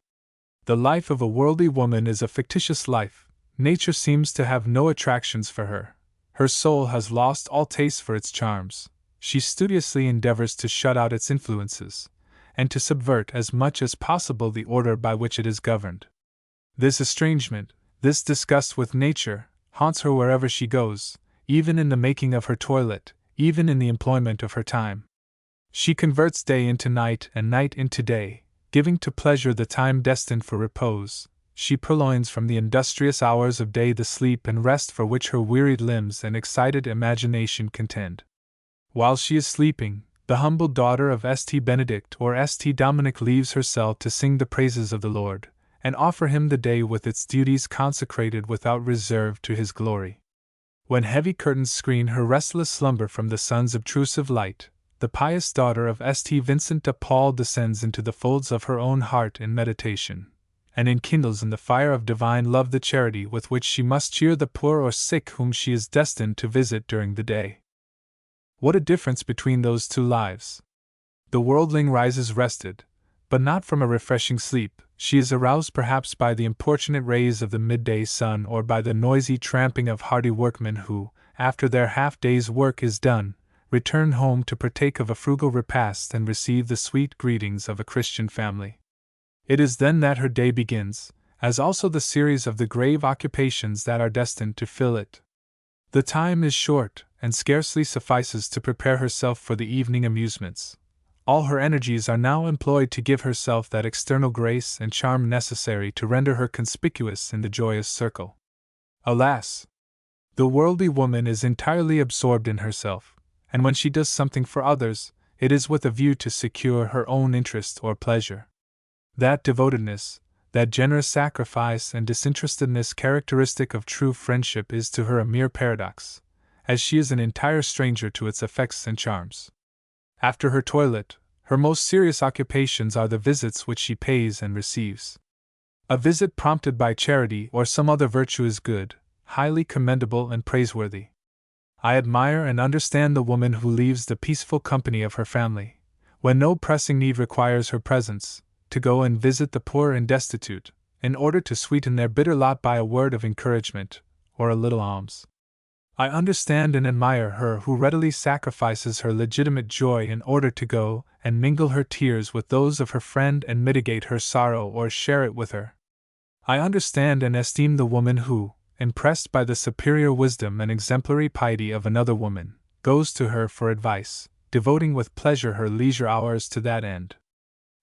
The life of a worldly woman is a fictitious life. Nature seems to have no attractions for her. Her soul has lost all taste for its charms. She studiously endeavors to shut out its influences, and to subvert as much as possible the order by which it is governed. This estrangement, this disgust with nature, haunts her wherever she goes, even in the making of her toilet, even in the employment of her time. She converts day into night and night into day, giving to pleasure the time destined for repose. She purloins from the industrious hours of day the sleep and rest for which her wearied limbs and excited imagination contend. While she is sleeping, the humble daughter of St. Benedict or St. Dominic leaves her cell to sing the praises of the Lord, and offer him the day with its duties consecrated without reserve to his glory. When heavy curtains screen her restless slumber from the sun's obtrusive light, the pious daughter of St. Vincent de Paul descends into the folds of her own heart in meditation, and enkindles in the fire of divine love the charity with which she must cheer the poor or sick whom she is destined to visit during the day. What a difference between those two lives! The worldling rises rested, but not from a refreshing sleep. She is aroused perhaps by the importunate rays of the midday sun or by the noisy tramping of hardy workmen who, after their half-day's work is done, return home to partake of a frugal repast and receive the sweet greetings of a Christian family. It is then that her day begins, as also the series of the grave occupations that are destined to fill it. The time is short, and scarcely suffices to prepare herself for the evening amusements. All her energies are now employed to give herself that external grace and charm necessary to render her conspicuous in the joyous circle. Alas! The worldly woman is entirely absorbed in herself, and when she does something for others, it is with a view to secure her own interest or pleasure. That devotedness, that generous sacrifice and disinterestedness characteristic of true friendship is to her a mere paradox, as she is an entire stranger to its effects and charms. After her toilet, her most serious occupations are the visits which she pays and receives. A visit prompted by charity or some other virtue is good, highly commendable and praiseworthy. I admire and understand the woman who leaves the peaceful company of her family, when no pressing need requires her presence, to go and visit the poor and destitute, in order to sweeten their bitter lot by a word of encouragement, or a little alms. I understand and admire her who readily sacrifices her legitimate joy in order to go and mingle her tears with those of her friend and mitigate her sorrow or share it with her. I understand and esteem the woman who, impressed by the superior wisdom and exemplary piety of another woman, goes to her for advice, devoting with pleasure her leisure hours to that end.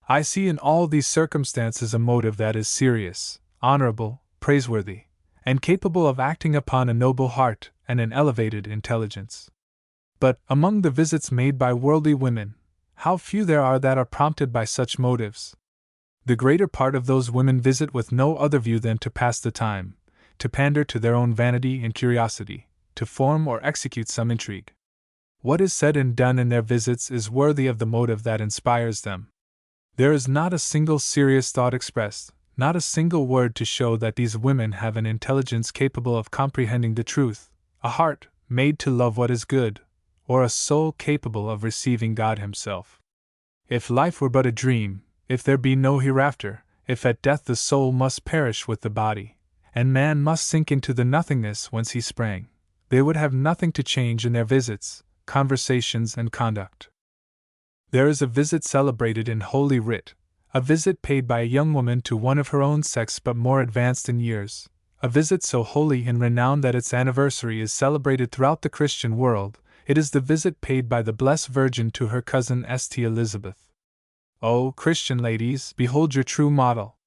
I see in all these circumstances a motive that is serious, honorable, praiseworthy, and capable of acting upon a noble heart and an elevated intelligence. But, among the visits made by worldly women, how few there are that are prompted by such motives! The greater part of those women visit with no other view than to pass the time, to pander to their own vanity and curiosity, to form or execute some intrigue. What is said and done in their visits is worthy of the motive that inspires them. There is not a single serious thought expressed, not a single word to show that these women have an intelligence capable of comprehending the truth, a heart made to love what is good, or a soul capable of receiving God Himself. If life were but a dream, if there be no hereafter, if at death the soul must perish with the body, and man must sink into the nothingness whence he sprang, they would have nothing to change in their visits, conversations, and conduct. There is a visit celebrated in Holy Writ, a visit paid by a young woman to one of her own sex but more advanced in years, a visit so holy and renowned that its anniversary is celebrated throughout the Christian world. It is the visit paid by the Blessed Virgin to her cousin St. Elizabeth. O Christian ladies, behold your true model.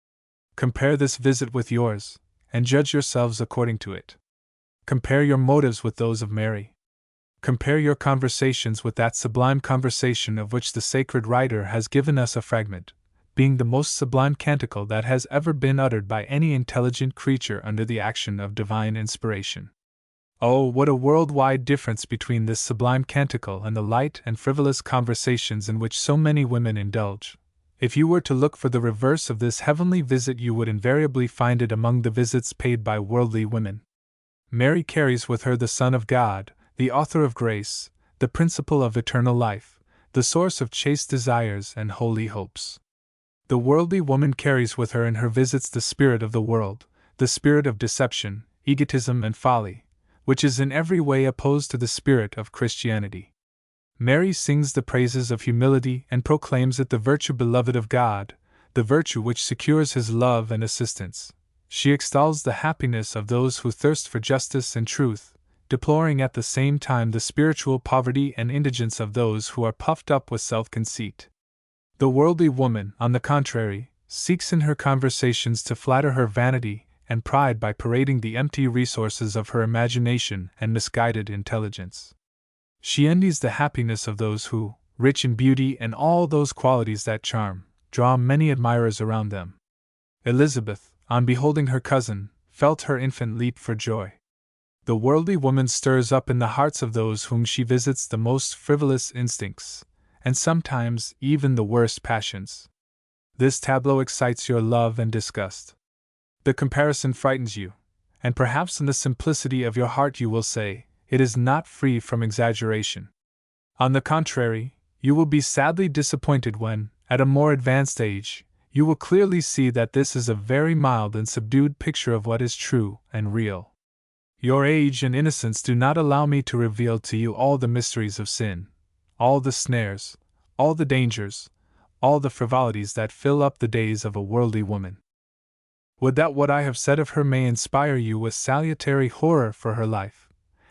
Compare this visit with yours, and judge yourselves according to it. Compare your motives with those of Mary. Compare your conversations with that sublime conversation of which the sacred writer has given us a fragment, being the most sublime canticle that has ever been uttered by any intelligent creature under the action of divine inspiration. Oh, what a world-wide difference between this sublime canticle and the light and frivolous conversations in which so many women indulge, If you were to look for the reverse of this heavenly visit, you would invariably find it among the visits paid by worldly women. Mary carries with her the Son of God, the author of grace, the principle of eternal life, the source of chaste desires and holy hopes. The worldly woman carries with her in her visits the spirit of the world, the spirit of deception, egotism, and folly, which is in every way opposed to the spirit of Christianity. Mary sings the praises of humility and proclaims it the virtue beloved of God, the virtue which secures His love and assistance. She extols the happiness of those who thirst for justice and truth, deploring at the same time the spiritual poverty and indigence of those who are puffed up with self-conceit. The worldly woman, on the contrary, seeks in her conversations to flatter her vanity and pride by parading the empty resources of her imagination and misguided intelligence. She envies the happiness of those who, rich in beauty and all those qualities that charm, draw many admirers around them. Elizabeth, on beholding her cousin, felt her infant leap for joy. The worldly woman stirs up in the hearts of those whom she visits the most frivolous instincts, and sometimes even the worst passions. This tableau excites your love and disgust. The comparison frightens you, and perhaps in the simplicity of your heart you will say, it is not free from exaggeration. On the contrary, you will be sadly disappointed when, at a more advanced age, you will clearly see that this is a very mild and subdued picture of what is true and real. Your age and innocence do not allow me to reveal to you all the mysteries of sin, all the snares, all the dangers, all the frivolities that fill up the days of a worldly woman. Would that what I have said of her may inspire you with salutary horror for her life,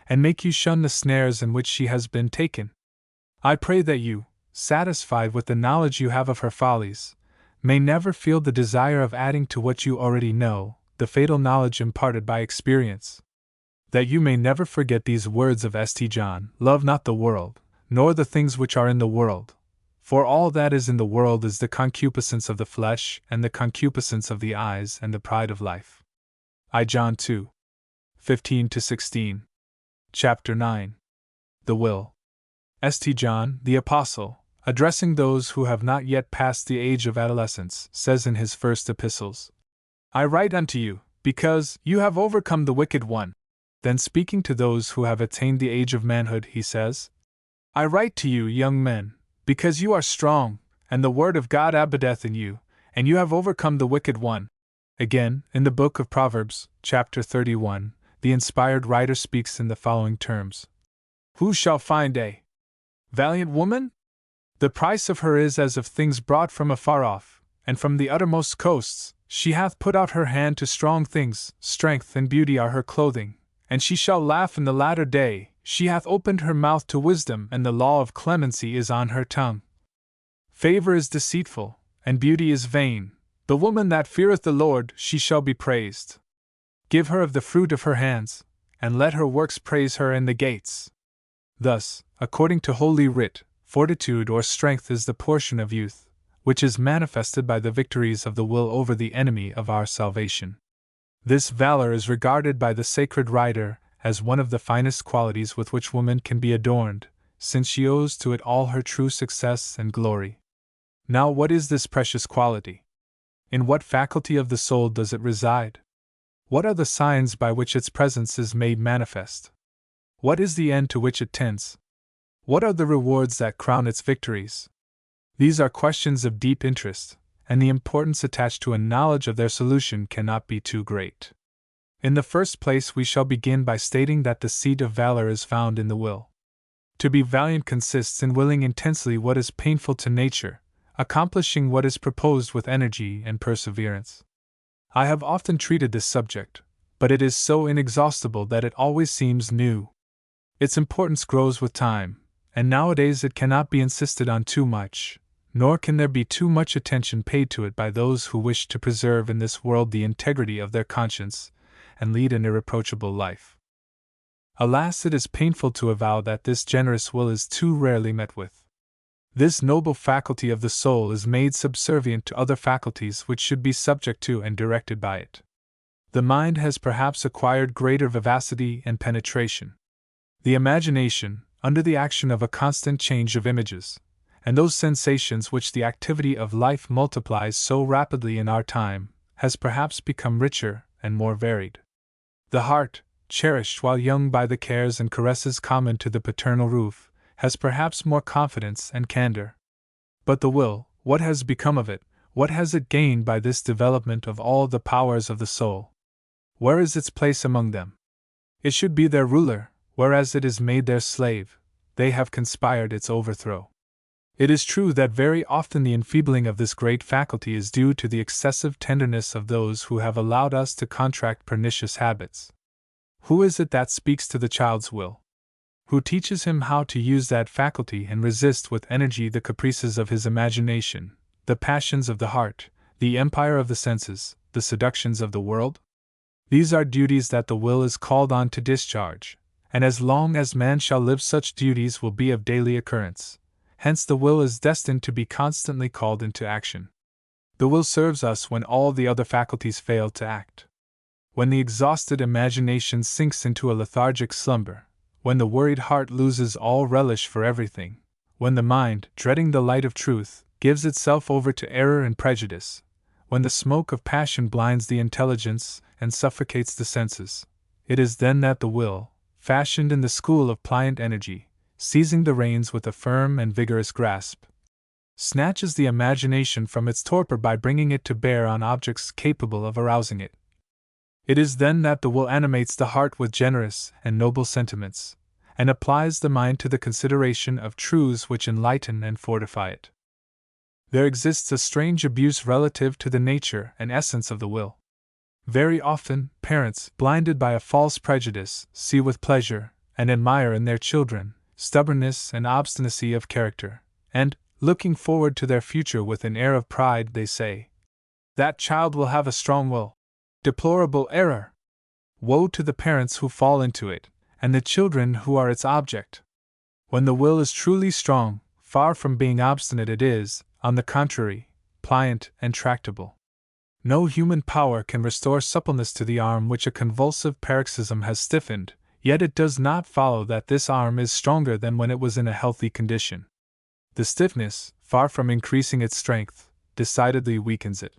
and make you shun the snares in which she has been taken. I pray that you, satisfied with the knowledge you have of her follies, may never feel the desire of adding to what you already know, the fatal knowledge imparted by experience. That you may never forget these words of St. John, love not the world, nor the things which are in the world. For all that is in the world is the concupiscence of the flesh, and the concupiscence of the eyes, and the pride of life. I John 2. 15-16. Chapter 9. The Will. St. John, the Apostle, addressing those who have not yet passed the age of adolescence, says in his first epistles, I write unto you, because you have overcome the wicked one. Then speaking to those who have attained the age of manhood, he says, I write to you, young men, because you are strong, and the word of God abideth in you, and you have overcome the wicked one. Again, in the book of Proverbs, chapter 31, the inspired writer speaks in the following terms. Who shall find a valiant woman? The price of her is as of things brought from afar off, and from the uttermost coasts. She hath put out her hand to strong things, strength and beauty are her clothing, and she shall laugh in the latter day. She hath opened her mouth to wisdom, and the law of clemency is on her tongue. Favor is deceitful, and beauty is vain. The woman that feareth the Lord, she shall be praised. Give her of the fruit of her hands, and let her works praise her in the gates. Thus, according to Holy Writ, fortitude or strength is the portion of youth, which is manifested by the victories of the will over the enemy of our salvation. This valor is regarded by the sacred writer as one of the finest qualities with which woman can be adorned, since she owes to it all her true success and glory. Now, what is this precious quality? In what faculty of the soul does it reside? What are the signs by which its presence is made manifest? What is the end to which it tends? What are the rewards that crown its victories? These are questions of deep interest, and the importance attached to a knowledge of their solution cannot be too great. In the first place, we shall begin by stating that the seat of valor is found in the will. To be valiant consists in willing intensely what is painful to nature, accomplishing what is proposed with energy and perseverance. I have often treated this subject, but it is so inexhaustible that it always seems new. Its importance grows with time, and nowadays it cannot be insisted on too much, nor can there be too much attention paid to it by those who wish to preserve in this world the integrity of their conscience and lead an irreproachable life. Alas, it is painful to avow that this generous will is too rarely met with. This noble faculty of the soul is made subservient to other faculties which should be subject to and directed by it. The mind has perhaps acquired greater vivacity and penetration. The imagination, under the action of a constant change of images, and those sensations which the activity of life multiplies so rapidly in our time, has perhaps become richer and more varied. The heart, cherished while young by the cares and caresses common to the paternal roof, has perhaps more confidence and candor. But the will, what has become of it? What has it gained by this development of all the powers of the soul? Where is its place among them? It should be their ruler, whereas it is made their slave. They have conspired its overthrow. It is true that very often the enfeebling of this great faculty is due to the excessive tenderness of those who have allowed us to contract pernicious habits. Who is it that speaks to the child's will? Who teaches him how to use that faculty and resist with energy the caprices of his imagination, the passions of the heart, the empire of the senses, the seductions of the world? These are duties that the will is called on to discharge, and as long as man shall live, such duties will be of daily occurrence. Hence the will is destined to be constantly called into action. The will serves us when all the other faculties fail to act. When the exhausted imagination sinks into a lethargic slumber, when the worried heart loses all relish for everything, when the mind, dreading the light of truth, gives itself over to error and prejudice, when the smoke of passion blinds the intelligence and suffocates the senses, it is then that the will, fashioned in the school of pliant energy, seizing the reins with a firm and vigorous grasp, snatches the imagination from its torpor by bringing it to bear on objects capable of arousing it. It is then that the will animates the heart with generous and noble sentiments, and applies the mind to the consideration of truths which enlighten and fortify it. There exists a strange abuse relative to the nature and essence of the will. Very often, parents, blinded by a false prejudice, see with pleasure, and admire in their children, stubbornness and obstinacy of character, and, looking forward to their future with an air of pride, they say, "That child will have a strong will." Deplorable error! Woe to the parents who fall into it, and the children who are its object. When the will is truly strong, far from being obstinate, it is, on the contrary, pliant and tractable. No human power can restore suppleness to the arm which a convulsive paroxysm has stiffened, yet it does not follow that this arm is stronger than when it was in a healthy condition. The stiffness, far from increasing its strength, decidedly weakens it.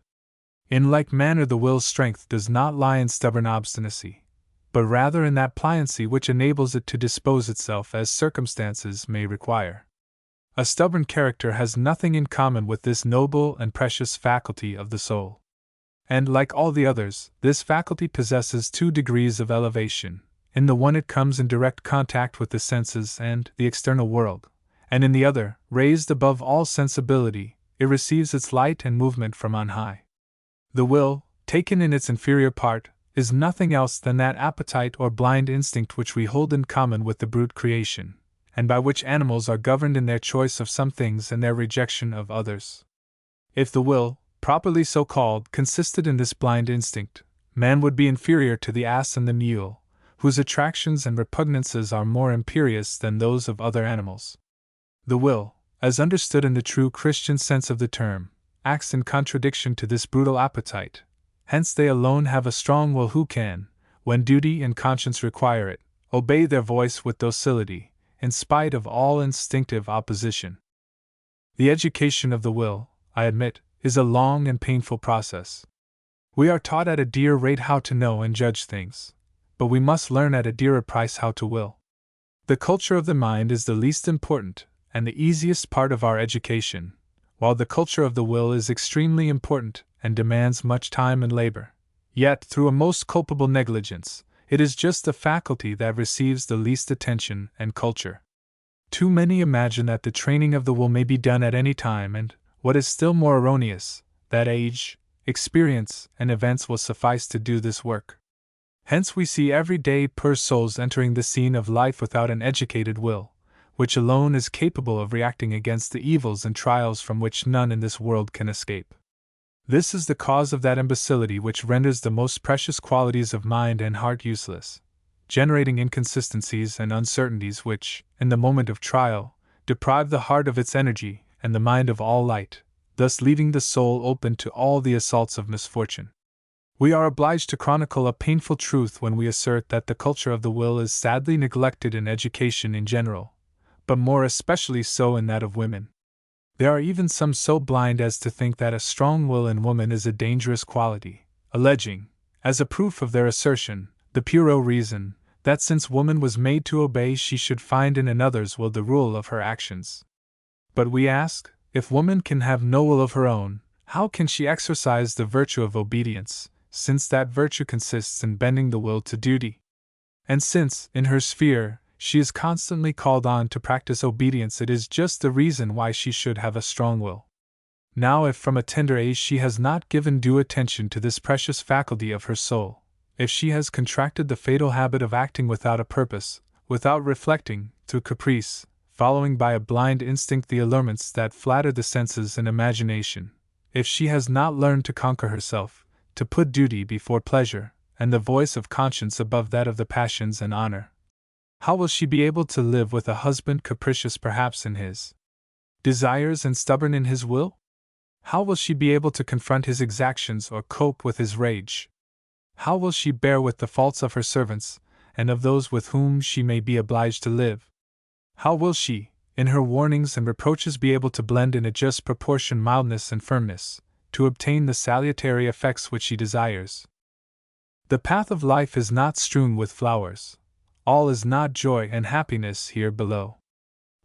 In like manner, the will's strength does not lie in stubborn obstinacy, but rather in that pliancy which enables it to dispose itself as circumstances may require. A stubborn character has nothing in common with this noble and precious faculty of the soul. And, like all the others, this faculty possesses 2 degrees of elevation. In the one it comes in direct contact with the senses and the external world, and in the other, raised above all sensibility, it receives its light and movement from on high. The will, taken in its inferior part, is nothing else than that appetite or blind instinct which we hold in common with the brute creation, and by which animals are governed in their choice of some things and their rejection of others. If the will, properly so called, consisted in this blind instinct, man would be inferior to the ass and the mule, whose attractions and repugnances are more imperious than those of other animals. The will, as understood in the true Christian sense of the term, acts in contradiction to this brutal appetite. Hence they alone have a strong will who can, when duty and conscience require it, obey their voice with docility, in spite of all instinctive opposition. The education of the will, I admit, is a long and painful process. We are taught at a dear rate how to know and judge things, but we must learn at a dearer price how to will. The culture of the mind is the least important and the easiest part of our education, while the culture of the will is extremely important and demands much time and labor. Yet, through a most culpable negligence, it is just the faculty that receives the least attention and culture. Too many imagine that the training of the will may be done at any time, and, what is still more erroneous, that age, experience, and events will suffice to do this work. Hence we see every day poor souls entering the scene of life without an educated will, which alone is capable of reacting against the evils and trials from which none in this world can escape. This is the cause of that imbecility which renders the most precious qualities of mind and heart useless, generating inconsistencies and uncertainties which, in the moment of trial, deprive the heart of its energy and the mind of all light, thus leaving the soul open to all the assaults of misfortune. We are obliged to chronicle a painful truth when we assert that the culture of the will is sadly neglected in education in general, but more especially so in that of women. There are even some so blind as to think that a strong will in woman is a dangerous quality, alleging, as a proof of their assertion, the puerile reason, that since woman was made to obey she should find in another's will the rule of her actions. But we ask, if woman can have no will of her own, how can she exercise the virtue of obedience, since that virtue consists in bending the will to duty? And since, in her sphere, she is constantly called on to practice obedience, it is just the reason why she should have a strong will. Now, if from a tender age she has not given due attention to this precious faculty of her soul, if she has contracted the fatal habit of acting without a purpose, without reflecting, through caprice, following by a blind instinct the allurements that flatter the senses and imagination, if she has not learned to conquer herself, to put duty before pleasure, and the voice of conscience above that of the passions and honor, how will she be able to live with a husband capricious perhaps in his desires and stubborn in his will? How will she be able to confront his exactions or cope with his rage? How will she bear with the faults of her servants, and of those with whom she may be obliged to live? How will she, in her warnings and reproaches, be able to blend in a just proportion mildness and firmness, to obtain the salutary effects which she desires? The path of life is not strewn with flowers. All is not joy and happiness here below.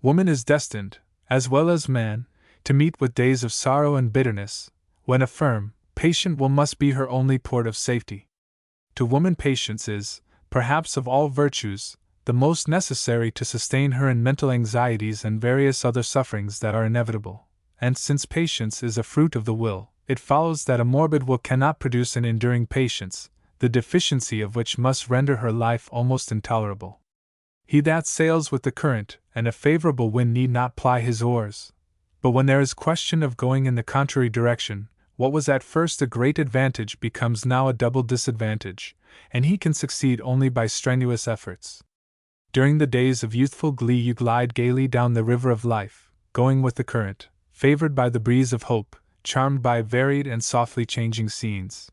Woman is destined, as well as man, to meet with days of sorrow and bitterness, when a firm, patient will must be her only port of safety. To woman patience is, perhaps of all virtues, the most necessary to sustain her in mental anxieties and various other sufferings that are inevitable, and since patience is a fruit of the will, it follows that a morbid will cannot produce an enduring patience, the deficiency of which must render her life almost intolerable. He that sails with the current and a favorable wind need not ply his oars. But when there is question of going in the contrary direction, what was at first a great advantage becomes now a double disadvantage, and he can succeed only by strenuous efforts. During the days of youthful glee you glide gaily down the river of life, going with the current, favored by the breeze of hope, charmed by varied and softly changing scenes.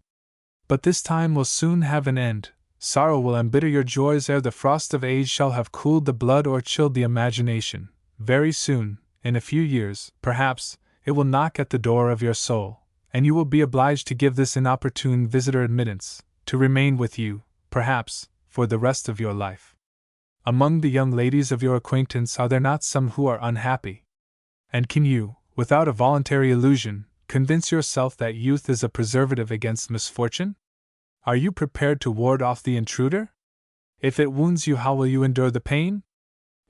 But this time will soon have an end. Sorrow will embitter your joys ere the frost of age shall have cooled the blood or chilled the imagination. Very soon, in a few years, perhaps, it will knock at the door of your soul, and you will be obliged to give this inopportune visitor admittance, to remain with you, perhaps, for the rest of your life. Among the young ladies of your acquaintance are there not some who are unhappy? And can you, without a voluntary illusion, convince yourself that youth is a preservative against misfortune? Are you prepared to ward off the intruder? If it wounds you, how will you endure the pain?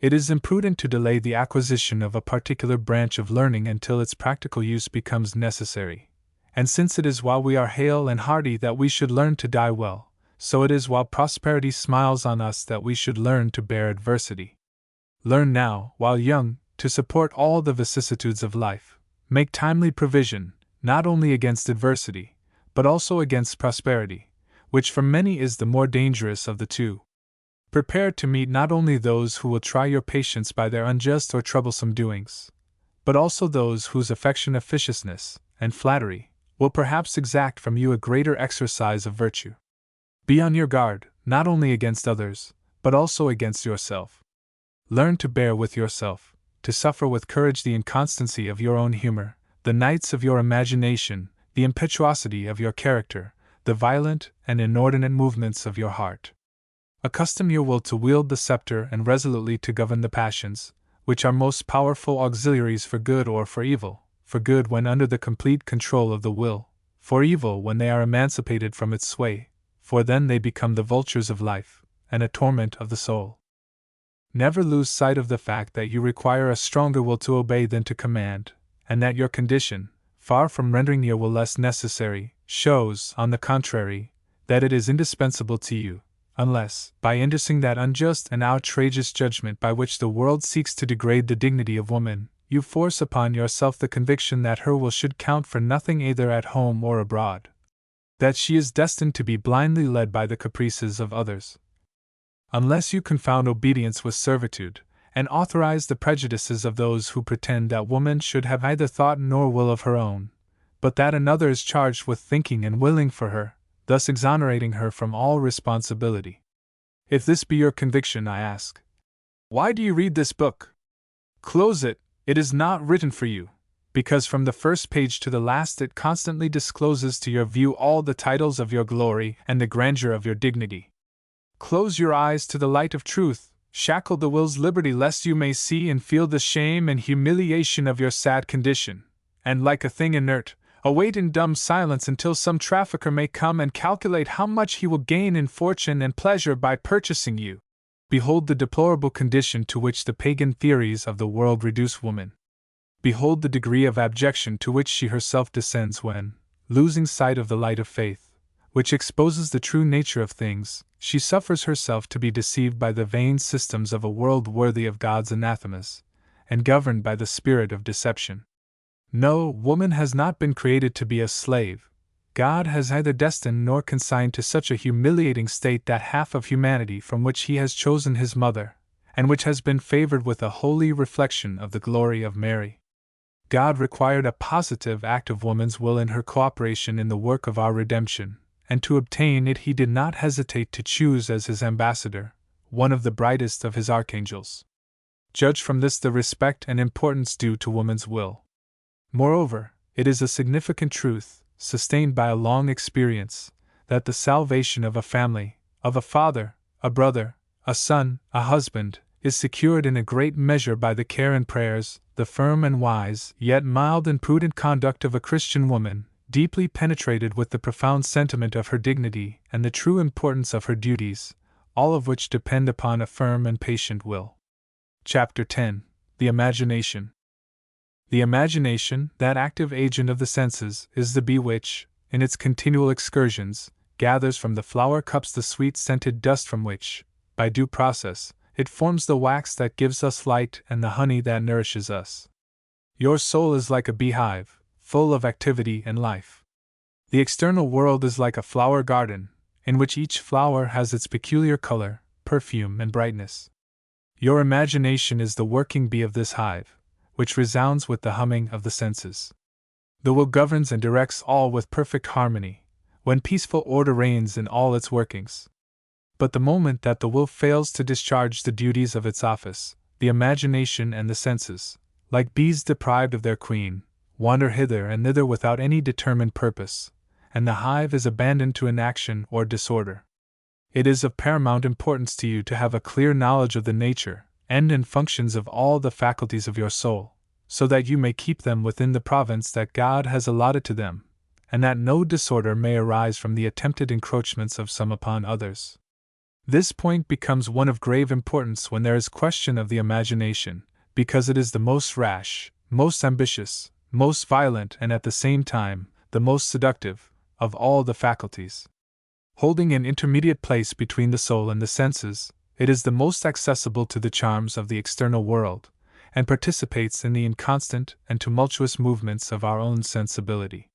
It is imprudent to delay the acquisition of a particular branch of learning until its practical use becomes necessary. And since it is while we are hale and hearty that we should learn to die well, so it is while prosperity smiles on us that we should learn to bear adversity. Learn now, while young, to support all the vicissitudes of life. Make timely provision, not only against adversity, but also against prosperity, which for many is the more dangerous of the two. Prepare to meet not only those who will try your patience by their unjust or troublesome doings, but also those whose affectionate officiousness and flattery will perhaps exact from you a greater exercise of virtue. Be on your guard, not only against others, but also against yourself. Learn to bear with yourself, to suffer with courage the inconstancy of your own humor, the nights of your imagination, the impetuosity of your character, the violent and inordinate movements of your heart. Accustom your will to wield the scepter and resolutely to govern the passions, which are most powerful auxiliaries for good or for good when under the complete control of the will, for evil when they are emancipated from its sway, for then they become the vultures of life, and a torment of the soul. Never lose sight of the fact that you require a stronger will to obey than to command, and that your condition, far from rendering your will less necessary, shows, on the contrary, that it is indispensable to you, unless, by inducing that unjust and outrageous judgment by which the world seeks to degrade the dignity of woman, you force upon yourself the conviction that her will should count for nothing either at home or abroad, that she is destined to be blindly led by the caprices of others. Unless you confound obedience with servitude, and authorize the prejudices of those who pretend that woman should have neither thought nor will of her own, but that another is charged with thinking and willing for her, thus exonerating her from all responsibility. If this be your conviction, I ask, why do you read this book? Close it, it is not written for you. because from the first page to the last it constantly discloses to your view all the titles of your glory and the grandeur of your dignity. Close your eyes to the light of truth, shackle the will's liberty lest you may see and feel the shame and humiliation of your sad condition, and like a thing inert, await in dumb silence until some trafficker may come and calculate how much he will gain in fortune and pleasure by purchasing you. Behold the deplorable condition to which the pagan theories of the world reduce woman. Behold the degree of abjection to which she herself descends when, losing sight of the light of faith, which exposes the true nature of things, she suffers herself to be deceived by the vain systems of a world worthy of God's anathemas, and governed by the spirit of deception. No, woman has not been created to be a slave. God has neither destined nor consigned to such a humiliating state that half of humanity from which He has chosen His mother, and which has been favored with a holy reflection of the glory of Mary. God required a positive act of woman's will in her cooperation in the work of our redemption, and to obtain it He did not hesitate to choose as His ambassador one of the brightest of His archangels. Judge from this the respect and importance due to woman's will. Moreover, it is a significant truth, sustained by a long experience, that the salvation of a family, of a father, a brother, a son, a husband, is secured in a great measure by the care and prayers, the firm and wise, yet mild and prudent conduct of a Christian woman, deeply penetrated with the profound sentiment of her dignity and the true importance of her duties, all of which depend upon a firm and patient will. Chapter 10. The Imagination. The imagination, that active agent of the senses, is the bee which, in its continual excursions, gathers from the flower cups the sweet-scented dust from which, by due process, it forms the wax that gives us light and the honey that nourishes us. Your soul is like a beehive, full of activity and life. The external world is like a flower garden, in which each flower has its peculiar color, perfume, and brightness. Your imagination is the working bee of this hive, which resounds with the humming of the senses. The will governs and directs all with perfect harmony, when peaceful order reigns in all its workings. But the moment that the will fails to discharge the duties of its office, the imagination and the senses, like bees deprived of their queen, wander hither and thither without any determined purpose, and the hive is abandoned to inaction or disorder. It is of paramount importance to you to have a clear knowledge of the nature, end and functions of all the faculties of your soul, so that you may keep them within the province that God has allotted to them, and that no disorder may arise from the attempted encroachments of some upon others. This point becomes one of grave importance when there is question of the imagination, because it is the most rash, most ambitious, most violent, and at the same time, the most seductive, of all the faculties. Holding an intermediate place between the soul and the senses, it is the most accessible to the charms of the external world, and participates in the inconstant and tumultuous movements of our own sensibility.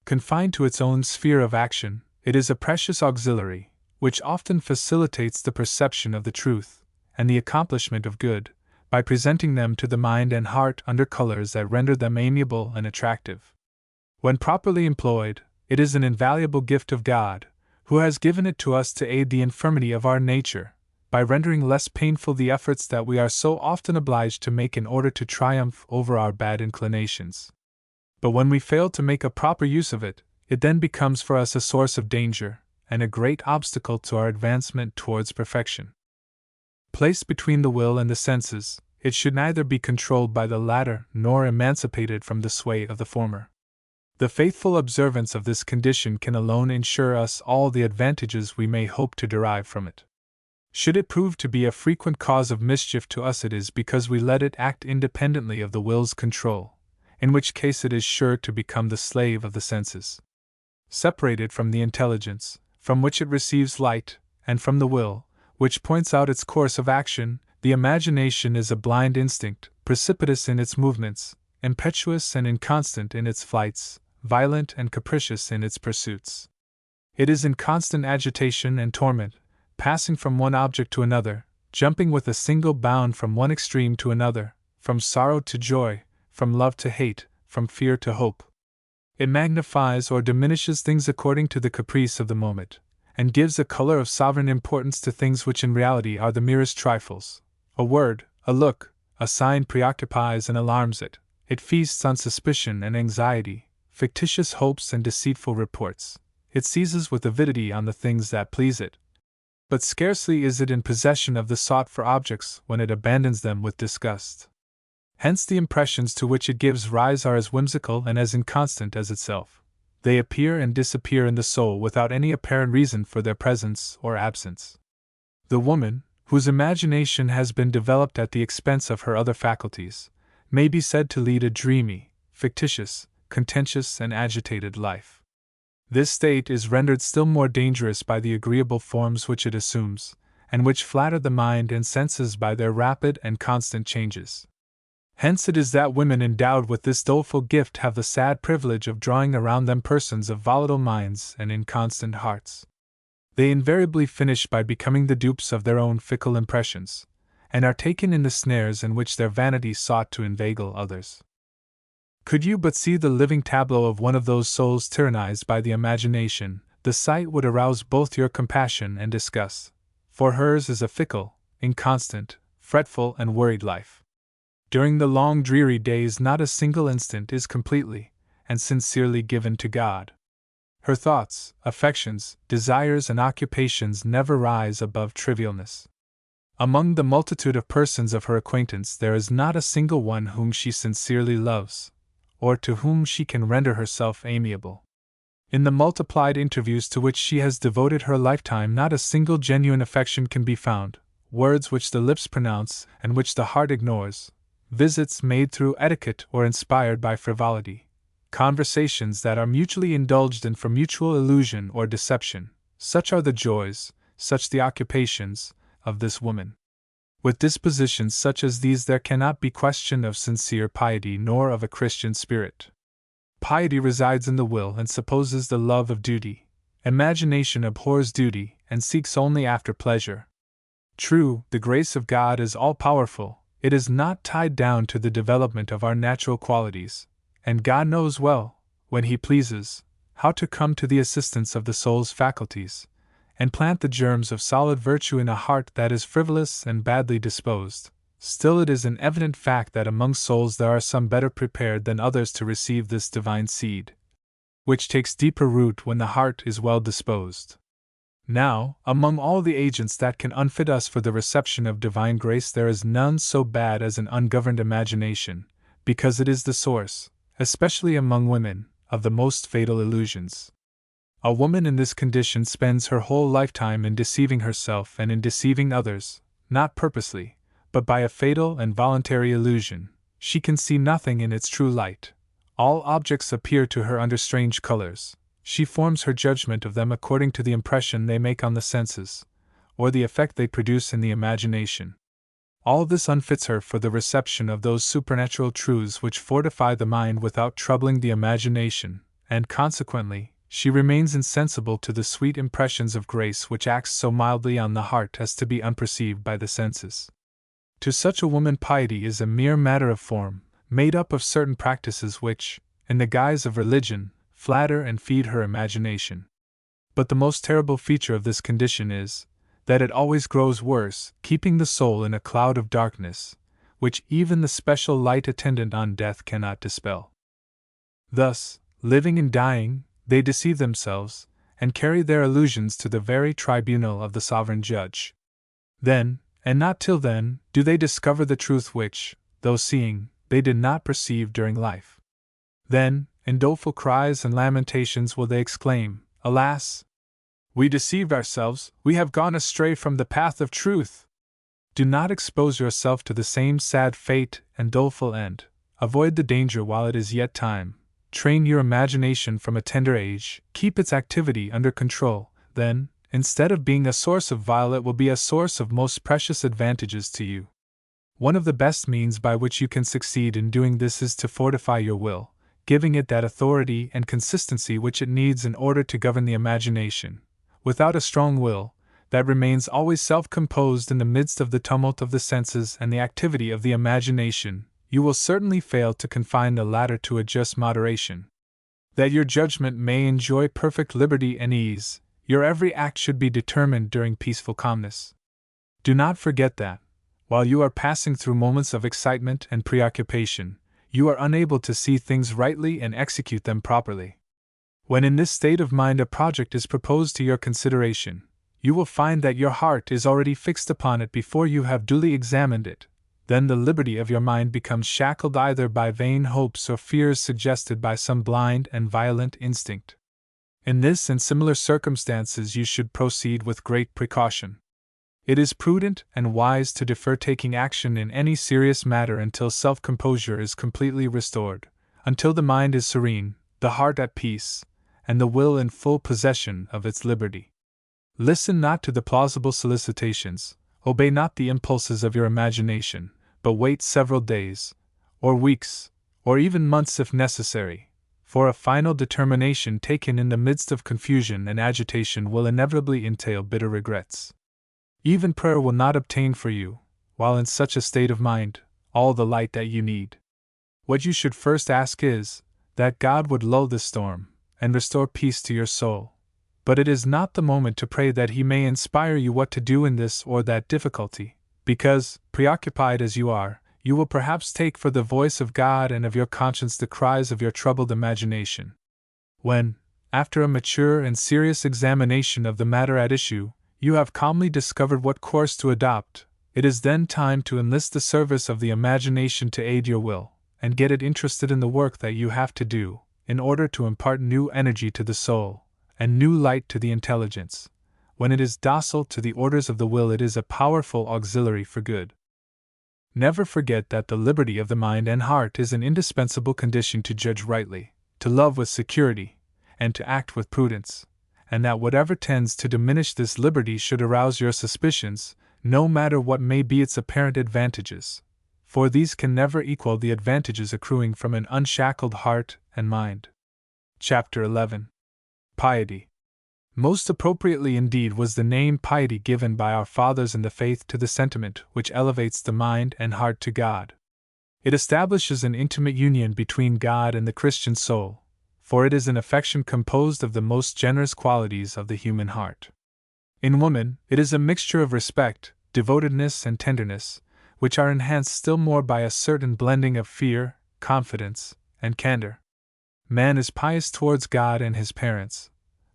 Confined to its own sphere of action, it is a precious auxiliary, which often facilitates the perception of the truth, and the accomplishment of good, by presenting them to the mind and heart under colors that render them amiable and attractive. When properly employed, it is an invaluable gift of God, who has given it to us to aid the infirmity of our nature, by rendering less painful the efforts that we are so often obliged to make in order to triumph over our bad inclinations. But when we fail to make a proper use of it, it then becomes for us a source of danger, and a great obstacle to our advancement towards perfection. Placed between the will and the senses, it should neither be controlled by the latter nor emancipated from the sway of the former. The faithful observance of this condition can alone ensure us all the advantages we may hope to derive from it. Should it prove to be a frequent cause of mischief to us, it is because we let it act independently of the will's control, in which case it is sure to become the slave of the senses. Separated from the intelligence, from which it receives light, and from the will, which points out its course of action, the imagination is a blind instinct, precipitous in its movements, impetuous and inconstant in its flights, violent and capricious in its pursuits. It is in constant agitation and torment, passing from one object to another, jumping with a single bound from one extreme to another, from sorrow to joy, from love to hate, from fear to hope. It magnifies or diminishes things according to the caprice of the moment, and gives a color of sovereign importance to things which in reality are the merest trifles. A word, a look, a sign preoccupies and alarms it, It feasts on suspicion and anxiety, fictitious hopes and deceitful reports. It seizes with avidity on the things that please it. But scarcely is it in possession of the sought-for objects when it abandons them with disgust. Hence the impressions to which it gives rise are as whimsical and as inconstant as itself. They appear and disappear in the soul without any apparent reason for their presence or absence. The woman, whose imagination has been developed at the expense of her other faculties, may be said to lead a dreamy, fictitious, contentious, and agitated life. This state is rendered still more dangerous by the agreeable forms which it assumes, and which flatter the mind and senses by their rapid and constant changes. Hence it is that women endowed with this doleful gift have the sad privilege of drawing around them persons of volatile minds and inconstant hearts. They invariably finish by becoming the dupes of their own fickle impressions, and are taken in the snares in which their vanity sought to inveigle others. Could you but see the living tableau of one of those souls tyrannized by the imagination, the sight would arouse both your compassion and disgust, for hers is a fickle, inconstant, fretful, and worried life. During the long dreary days not a single instant is completely and sincerely given to God. Her thoughts, affections, desires, and occupations never rise above trivialness. Among the multitude of persons of her acquaintance there is not a single one whom she sincerely loves, or to whom she can render herself amiable. In the multiplied interviews to which she has devoted her lifetime not a single genuine affection can be found, words which the lips pronounce and which the heart ignores, visits made through etiquette or inspired by frivolity, conversations that are mutually indulged in for mutual illusion or deception, such are the joys, such the occupations, of this woman. With dispositions such as these there cannot be question of sincere piety nor of a Christian spirit. Piety resides in the will and supposes the love of duty. Imagination abhors duty and seeks only after pleasure. True, the grace of God is all-powerful. It is not tied down to the development of our natural qualities, and God knows well, when He pleases, how to come to the assistance of the soul's faculties, and plant the germs of solid virtue in a heart that is frivolous and badly disposed. Still it is an evident fact that among souls there are some better prepared than others to receive this divine seed, which takes deeper root when the heart is well disposed. Now, among all the agents that can unfit us for the reception of divine grace there is none so bad as an ungoverned imagination, because it is the source, especially among women, of the most fatal illusions. A woman in this condition spends her whole lifetime in deceiving herself and in deceiving others, not purposely, but by a fatal and voluntary illusion. She can see nothing in its true light. All objects appear to her under strange colors. She forms her judgment of them according to the impression they make on the senses, or the effect they produce in the imagination. All this unfits her for the reception of those supernatural truths which fortify the mind without troubling the imagination, and consequently, she remains insensible to the sweet impressions of grace which acts so mildly on the heart as to be unperceived by the senses. To such a woman piety is a mere matter of form, made up of certain practices which, in the guise of religion, flatter and feed her imagination. But the most terrible feature of this condition is, that it always grows worse, keeping the soul in a cloud of darkness, which even the special light attendant on death cannot dispel. Thus, living and dying, they deceive themselves, and carry their illusions to the very tribunal of the sovereign judge. Then, and not till then, do they discover the truth which, though seeing, they did not perceive during life. Then, in doleful cries and lamentations will they exclaim, "Alas! We deceived ourselves, we have gone astray from the path of truth." Do not expose yourself to the same sad fate and doleful end. Avoid the danger while it is yet time. Train your imagination from a tender age, keep its activity under control, then, instead of being a source of vile, it will be a source of most precious advantages to you. One of the best means by which you can succeed in doing this is to fortify your will, giving it that authority and consistency which it needs in order to govern the imagination. Without a strong will, that remains always self-composed in the midst of the tumult of the senses and the activity of the imagination, you will certainly fail to confine the latter to a just moderation. That your judgment may enjoy perfect liberty and ease, your every act should be determined during peaceful calmness. Do not forget that, while you are passing through moments of excitement and preoccupation, you are unable to see things rightly and execute them properly. When in this state of mind a project is proposed to your consideration, you will find that your heart is already fixed upon it before you have duly examined it. Then the liberty of your mind becomes shackled either by vain hopes or fears suggested by some blind and violent instinct. In this and similar circumstances you should proceed with great precaution. It is prudent and wise to defer taking action in any serious matter until self-composure is completely restored, until the mind is serene, the heart at peace, and the will in full possession of its liberty. Listen not to the plausible solicitations, obey not the impulses of your imagination, but wait several days, or weeks, or even months if necessary, for a final determination taken in the midst of confusion and agitation will inevitably entail bitter regrets. Even prayer will not obtain for you, while in such a state of mind, all the light that you need. What you should first ask is, that God would lull the storm, and restore peace to your soul. But it is not the moment to pray that He may inspire you what to do in this or that difficulty, because, preoccupied as you are, you will perhaps take for the voice of God and of your conscience the cries of your troubled imagination. When, after a mature and serious examination of the matter at issue, you have calmly discovered what course to adopt, it is then time to enlist the service of the imagination to aid your will, and get it interested in the work that you have to do, in order to impart new energy to the soul, and new light to the intelligence. When it is docile to the orders of the will, it is a powerful auxiliary for good. Never forget that the liberty of the mind and heart is an indispensable condition to judge rightly, to love with security, and to act with prudence, and that whatever tends to diminish this liberty should arouse your suspicions, no matter what may be its apparent advantages, for these can never equal the advantages accruing from an unshackled heart and mind. Chapter 11. Piety. Most appropriately indeed was the name piety given by our fathers in the faith to the sentiment which elevates the mind and heart to God. It establishes an intimate union between God and the Christian soul, for it is an affection composed of the most generous qualities of the human heart. In woman, it is a mixture of respect, devotedness, and tenderness, which are enhanced still more by a certain blending of fear, confidence, and candor. Man is pious towards God and his parents,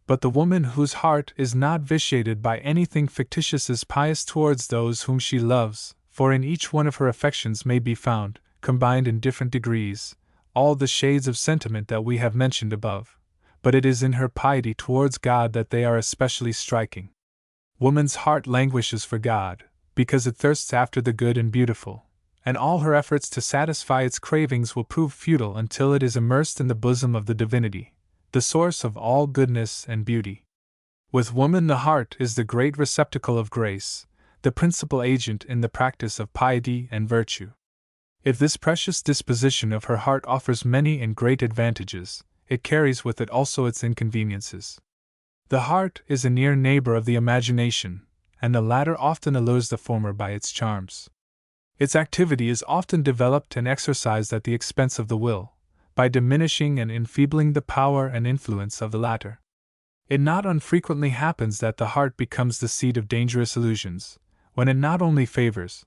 but the woman whose heart is not vitiated by anything fictitious is pious towards those whom she loves, for in each one of her affections may be found, combined in different degrees, all the shades of sentiment that we have mentioned above, but it is in her piety towards God that they are especially striking. Woman's heart languishes for God, because it thirsts after the good and beautiful, and all her efforts to satisfy its cravings will prove futile until it is immersed in the bosom of the divinity, the source of all goodness and beauty. With woman the heart is the great receptacle of grace, the principal agent in the practice of piety and virtue. If this precious disposition of her heart offers many and great advantages, it carries with it also its inconveniences. The heart is a near neighbor of the imagination, and the latter often allures the former by its charms. Its activity is often developed and exercised at the expense of the will, by diminishing and enfeebling the power and influence of the latter. It not unfrequently happens that the heart becomes the seat of dangerous illusions, when it not only favors,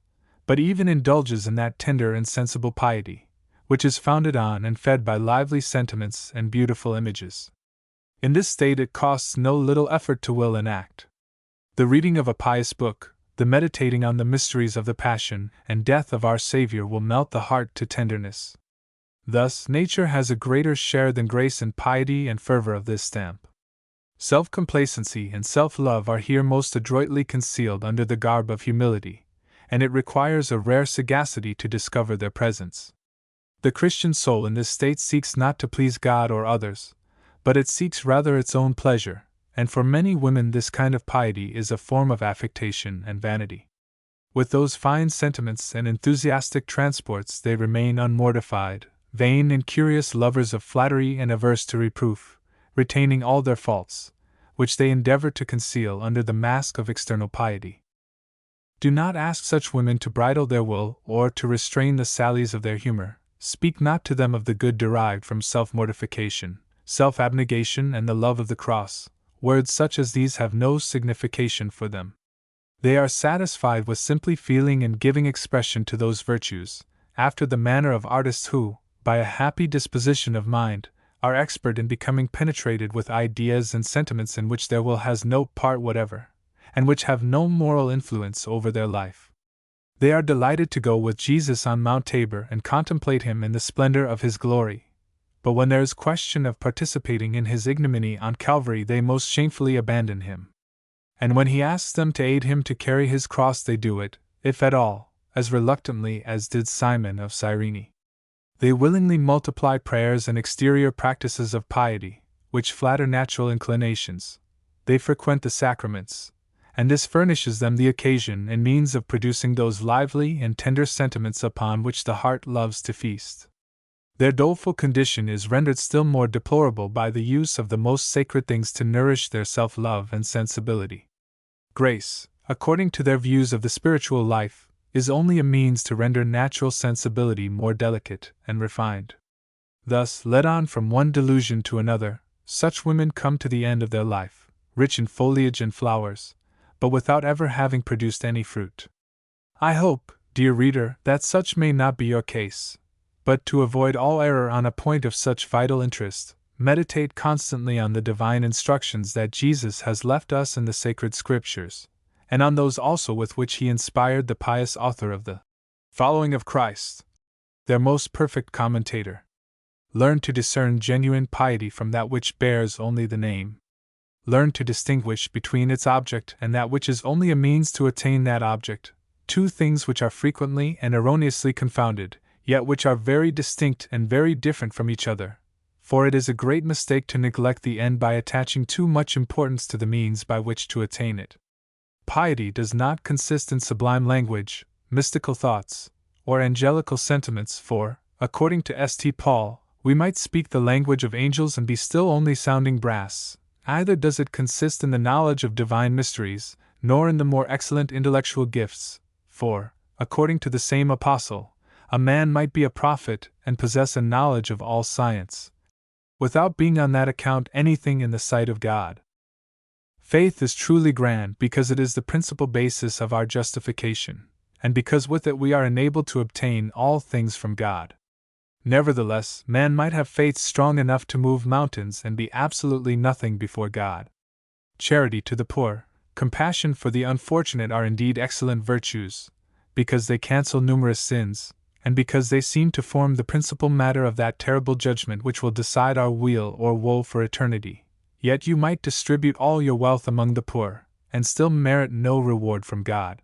but even indulges in that tender and sensible piety, which is founded on and fed by lively sentiments and beautiful images. In this state it costs no little effort to will and act. The reading of a pious book, the meditating on the mysteries of the passion and death of our Savior will melt the heart to tenderness. Thus, nature has a greater share than grace in piety and fervor of this stamp. Self-complacency and self-love are here most adroitly concealed under the garb of humility, and it requires a rare sagacity to discover their presence. The Christian soul in this state seeks not to please God or others, but it seeks rather its own pleasure, and for many women this kind of piety is a form of affectation and vanity. With those fine sentiments and enthusiastic transports they remain unmortified, vain and curious lovers of flattery and averse to reproof, retaining all their faults, which they endeavor to conceal under the mask of external piety. Do not ask such women to bridle their will or to restrain the sallies of their humor. Speak not to them of the good derived from self-mortification, self-abnegation, and the love of the cross. Words such as these have no signification for them. They are satisfied with simply feeling and giving expression to those virtues, after the manner of artists who, by a happy disposition of mind, are expert in becoming penetrated with ideas and sentiments in which their will has no part whatever, and which have no moral influence over their life. They are delighted to go with Jesus on Mount Tabor and contemplate him in the splendor of his glory. But when there is question of participating in his ignominy on Calvary, they most shamefully abandon him. And when he asks them to aid him to carry his cross, they do it, if at all, as reluctantly as did Simon of Cyrene. They willingly multiply prayers and exterior practices of piety, which flatter natural inclinations. They frequent the sacraments, and this furnishes them the occasion and means of producing those lively and tender sentiments upon which the heart loves to feast. Their doleful condition is rendered still more deplorable by the use of the most sacred things to nourish their self-love and sensibility. Grace, according to their views of the spiritual life, is only a means to render natural sensibility more delicate and refined. Thus, led on from one delusion to another, such women come to the end of their life, rich in foliage and flowers, but without ever having produced any fruit. I hope, dear reader, that such may not be your case. But to avoid all error on a point of such vital interest, meditate constantly on the divine instructions that Jesus has left us in the sacred Scriptures, and on those also with which he inspired the pious author of the Following of Christ, their most perfect commentator. Learn to discern genuine piety from that which bears only the name. Learn to distinguish between its object and that which is only a means to attain that object, two things which are frequently and erroneously confounded, yet which are very distinct and very different from each other, for it is a great mistake to neglect the end by attaching too much importance to the means by which to attain it. Piety does not consist in sublime language, mystical thoughts, or angelical sentiments, for, according to St. Paul, we might speak the language of angels and be still only sounding brass. Neither does it consist in the knowledge of divine mysteries, nor in the more excellent intellectual gifts, for, according to the same apostle, a man might be a prophet and possess a knowledge of all science, without being on that account anything in the sight of God. Faith is truly grand because it is the principal basis of our justification, and because with it we are enabled to obtain all things from God. Nevertheless, man might have faith strong enough to move mountains and be absolutely nothing before God. Charity to the poor, compassion for the unfortunate are indeed excellent virtues, because they cancel numerous sins, and because they seem to form the principal matter of that terrible judgment which will decide our weal or woe for eternity. Yet you might distribute all your wealth among the poor, and still merit no reward from God.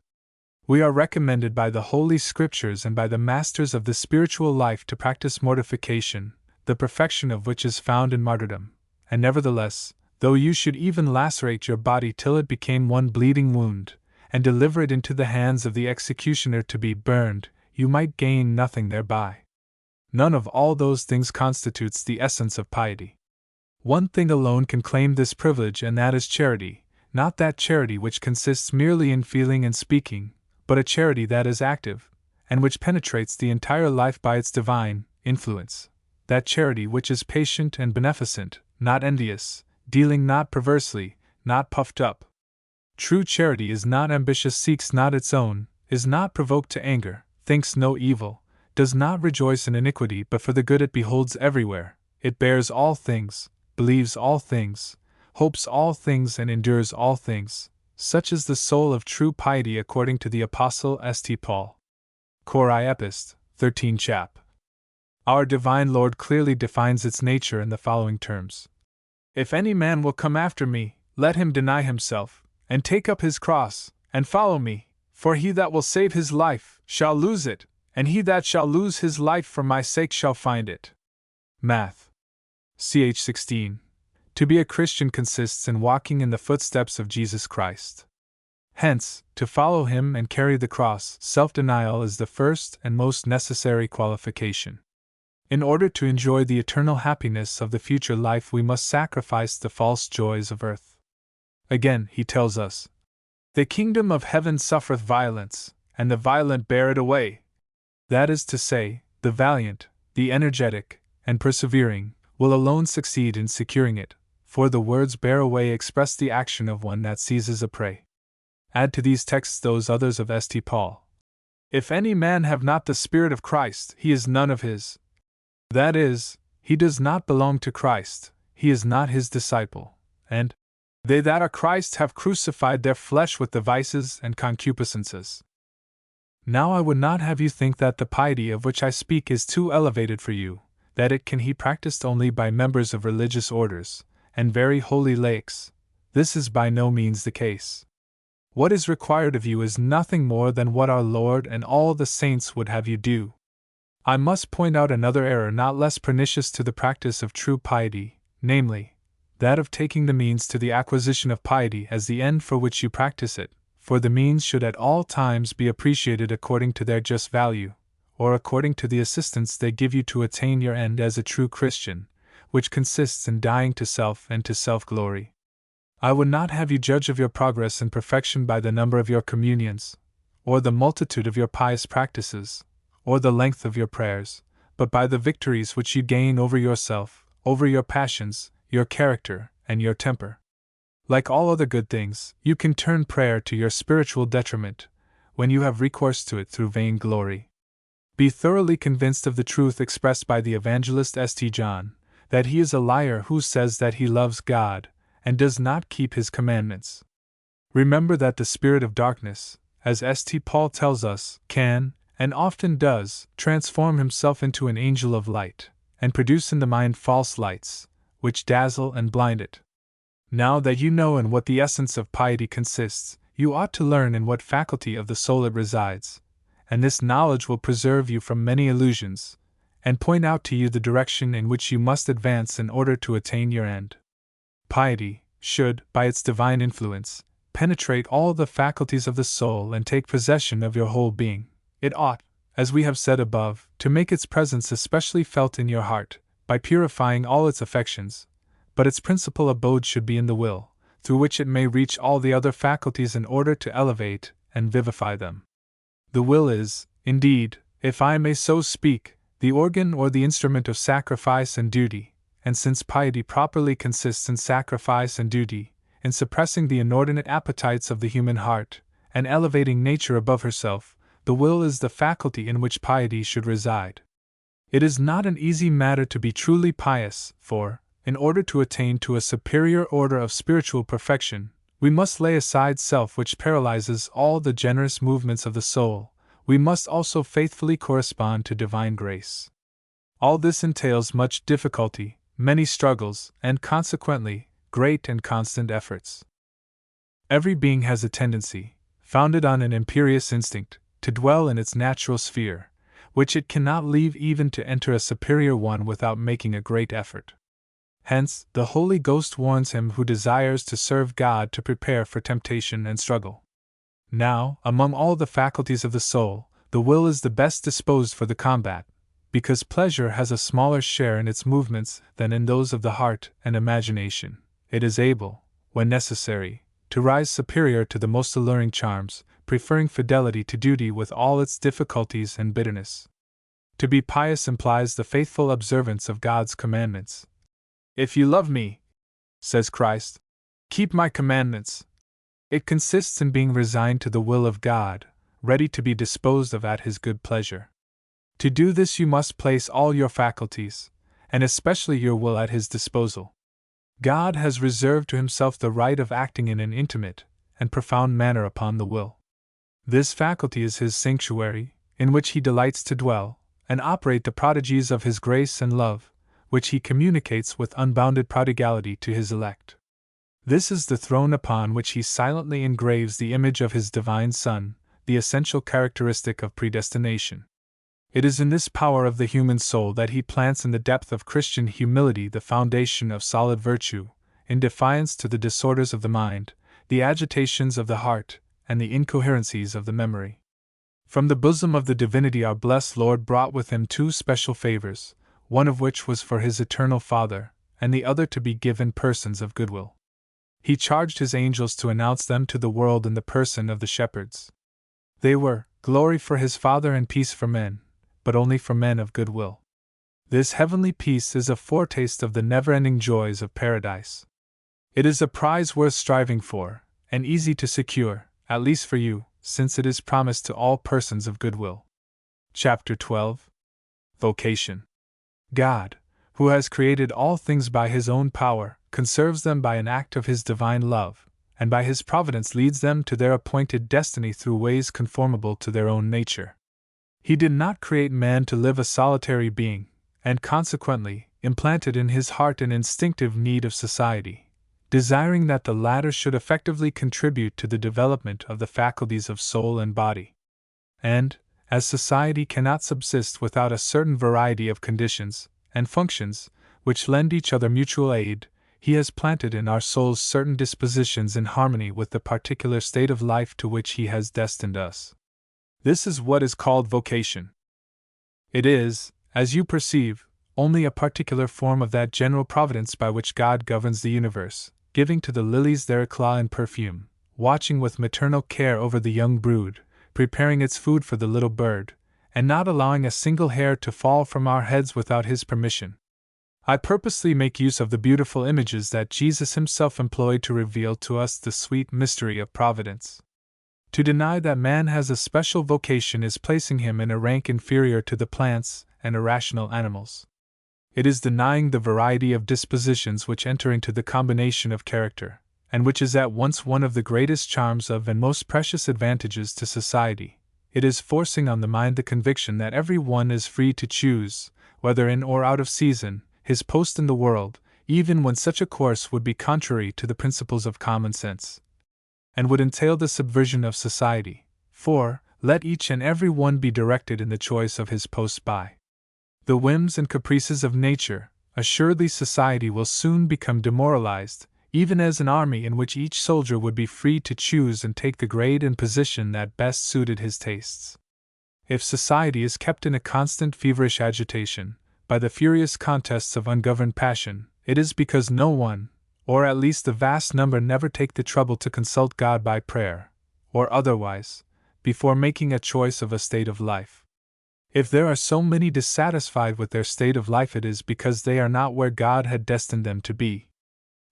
We are recommended by the Holy Scriptures and by the masters of the spiritual life to practice mortification, the perfection of which is found in martyrdom, and nevertheless, though you should even lacerate your body till it became one bleeding wound, and deliver it into the hands of the executioner to be burned, you might gain nothing thereby. None of all those things constitutes the essence of piety. One thing alone can claim this privilege, and that is charity, not that charity which consists merely in feeling and speaking, but a charity that is active, and which penetrates the entire life by its divine influence, that charity which is patient and beneficent, not envious, dealing not perversely, not puffed up. True charity is not ambitious, seeks not its own, is not provoked to anger, thinks no evil, does not rejoice in iniquity but for the good it beholds everywhere, it bears all things, believes all things, hopes all things and endures all things. Such is the soul of true piety according to the Apostle St. Paul. Cor Epist, 13 chap. Our divine Lord clearly defines its nature in the following terms. If any man will come after me, let him deny himself, and take up his cross, and follow me, for he that will save his life shall lose it, and he that shall lose his life for my sake shall find it. Math. Ch. 16. To be a Christian consists in walking in the footsteps of Jesus Christ. Hence, to follow him and carry the cross, self-denial is the first and most necessary qualification. In order to enjoy the eternal happiness of the future life, we must sacrifice the false joys of earth. Again, he tells us, "The kingdom of heaven suffereth violence, and the violent bear it away." That is to say, the valiant, the energetic, and persevering, will alone succeed in securing it, for the words bear away express the action of one that seizes a prey. Add to these texts those others of St. Paul. If any man have not the Spirit of Christ, he is none of his. That is, he does not belong to Christ, he is not his disciple, and they that are Christ have crucified their flesh with the vices and concupiscences. Now I would not have you think that the piety of which I speak is too elevated for you, that it can be practiced only by members of religious orders, and very holy laics. This is by no means the case. What is required of you is nothing more than what our Lord and all the saints would have you do. I must point out another error not less pernicious to the practice of true piety, namely, that of taking the means to the acquisition of piety as the end for which you practice it, for the means should at all times be appreciated according to their just value, or according to the assistance they give you to attain your end as a true Christian, which consists in dying to self and to self-glory. I would not have you judge of your progress and perfection by the number of your communions, or the multitude of your pious practices, or the length of your prayers, but by the victories which you gain over yourself, over your passions, your character, and your temper. Like all other good things, you can turn prayer to your spiritual detriment, when you have recourse to it through vain glory. Be thoroughly convinced of the truth expressed by the evangelist St. John, that he is a liar who says that he loves God, and does not keep his commandments. Remember that the spirit of darkness, as St. Paul tells us, can, and often does, transform himself into an angel of light, and produce in the mind false lights, which dazzle and blind it. Now that you know in what the essence of piety consists, you ought to learn in what faculty of the soul it resides, and this knowledge will preserve you from many illusions, and point out to you the direction in which you must advance in order to attain your end. Piety should, by its divine influence, penetrate all the faculties of the soul and take possession of your whole being. It ought, as we have said above, to make its presence especially felt in your heart, by purifying all its affections, but its principal abode should be in the will, through which it may reach all the other faculties in order to elevate and vivify them. The will is, indeed, if I may so speak, the organ or the instrument of sacrifice and duty, and since piety properly consists in sacrifice and duty, in suppressing the inordinate appetites of the human heart, and elevating nature above herself, the will is the faculty in which piety should reside. It is not an easy matter to be truly pious, for, in order to attain to a superior order of spiritual perfection, we must lay aside self which paralyzes all the generous movements of the soul. We must also faithfully correspond to divine grace. All this entails much difficulty, many struggles, and consequently, great and constant efforts. Every being has a tendency, founded on an imperious instinct, to dwell in its natural sphere, which it cannot leave even to enter a superior one without making a great effort. Hence, the Holy Ghost warns him who desires to serve God to prepare for temptation and struggle. Now, among all the faculties of the soul, the will is the best disposed for the combat, because pleasure has a smaller share in its movements than in those of the heart and imagination. It is able, when necessary, to rise superior to the most alluring charms, preferring fidelity to duty with all its difficulties and bitterness. To be pious implies the faithful observance of God's commandments. If you love me, says Christ, keep my commandments. It consists in being resigned to the will of God, ready to be disposed of at his good pleasure. To do this you must place all your faculties, and especially your will, at his disposal. God has reserved to himself the right of acting in an intimate and profound manner upon the will. This faculty is his sanctuary, in which he delights to dwell, and operate the prodigies of his grace and love, which he communicates with unbounded prodigality to his elect. This is the throne upon which he silently engraves the image of his divine Son, the essential characteristic of predestination. It is in this power of the human soul that he plants in the depth of Christian humility the foundation of solid virtue, in defiance to the disorders of the mind, the agitations of the heart, and the incoherencies of the memory. From the bosom of the divinity our blessed Lord brought with him two special favors, one of which was for his eternal Father, and the other to be given persons of goodwill. He charged his angels to announce them to the world in the person of the shepherds. They were, glory for his Father and peace for men, but only for men of good will. This heavenly peace is a foretaste of the never-ending joys of paradise. It is a prize worth striving for, and easy to secure, at least for you, since it is promised to all persons of good will. Chapter 12. Vocation. God, who has created all things by His own power, conserves them by an act of His divine love, and by His providence leads them to their appointed destiny through ways conformable to their own nature. He did not create man to live a solitary being, and consequently implanted in his heart an instinctive need of society, desiring that the latter should effectively contribute to the development of the faculties of soul and body. And, as society cannot subsist without a certain variety of conditions and functions which lend each other mutual aid, He has planted in our souls certain dispositions in harmony with the particular state of life to which He has destined us. This is what is called vocation. It is, as you perceive, only a particular form of that general providence by which God governs the universe, giving to the lilies their eclat and perfume, watching with maternal care over the young brood, preparing its food for the little bird, and not allowing a single hair to fall from our heads without His permission. I purposely make use of the beautiful images that Jesus Himself employed to reveal to us the sweet mystery of providence. To deny that man has a special vocation is placing him in a rank inferior to the plants and irrational animals. It is denying the variety of dispositions which enter into the combination of character, and which is at once one of the greatest charms of and most precious advantages to society. It is forcing on the mind the conviction that every one is free to choose, whether in or out of season, his post in the world, even when such a course would be contrary to the principles of common sense, and would entail the subversion of society. For, let each and every one be directed in the choice of his post by the whims and caprices of nature, assuredly society will soon become demoralized, even as an army in which each soldier would be free to choose and take the grade and position that best suited his tastes. If society is kept in a constant feverish agitation, by the furious contests of ungoverned passion, it is because no one, or at least the vast number, never take the trouble to consult God by prayer, or otherwise, before making a choice of a state of life. If there are so many dissatisfied with their state of life, it is because they are not where God had destined them to be.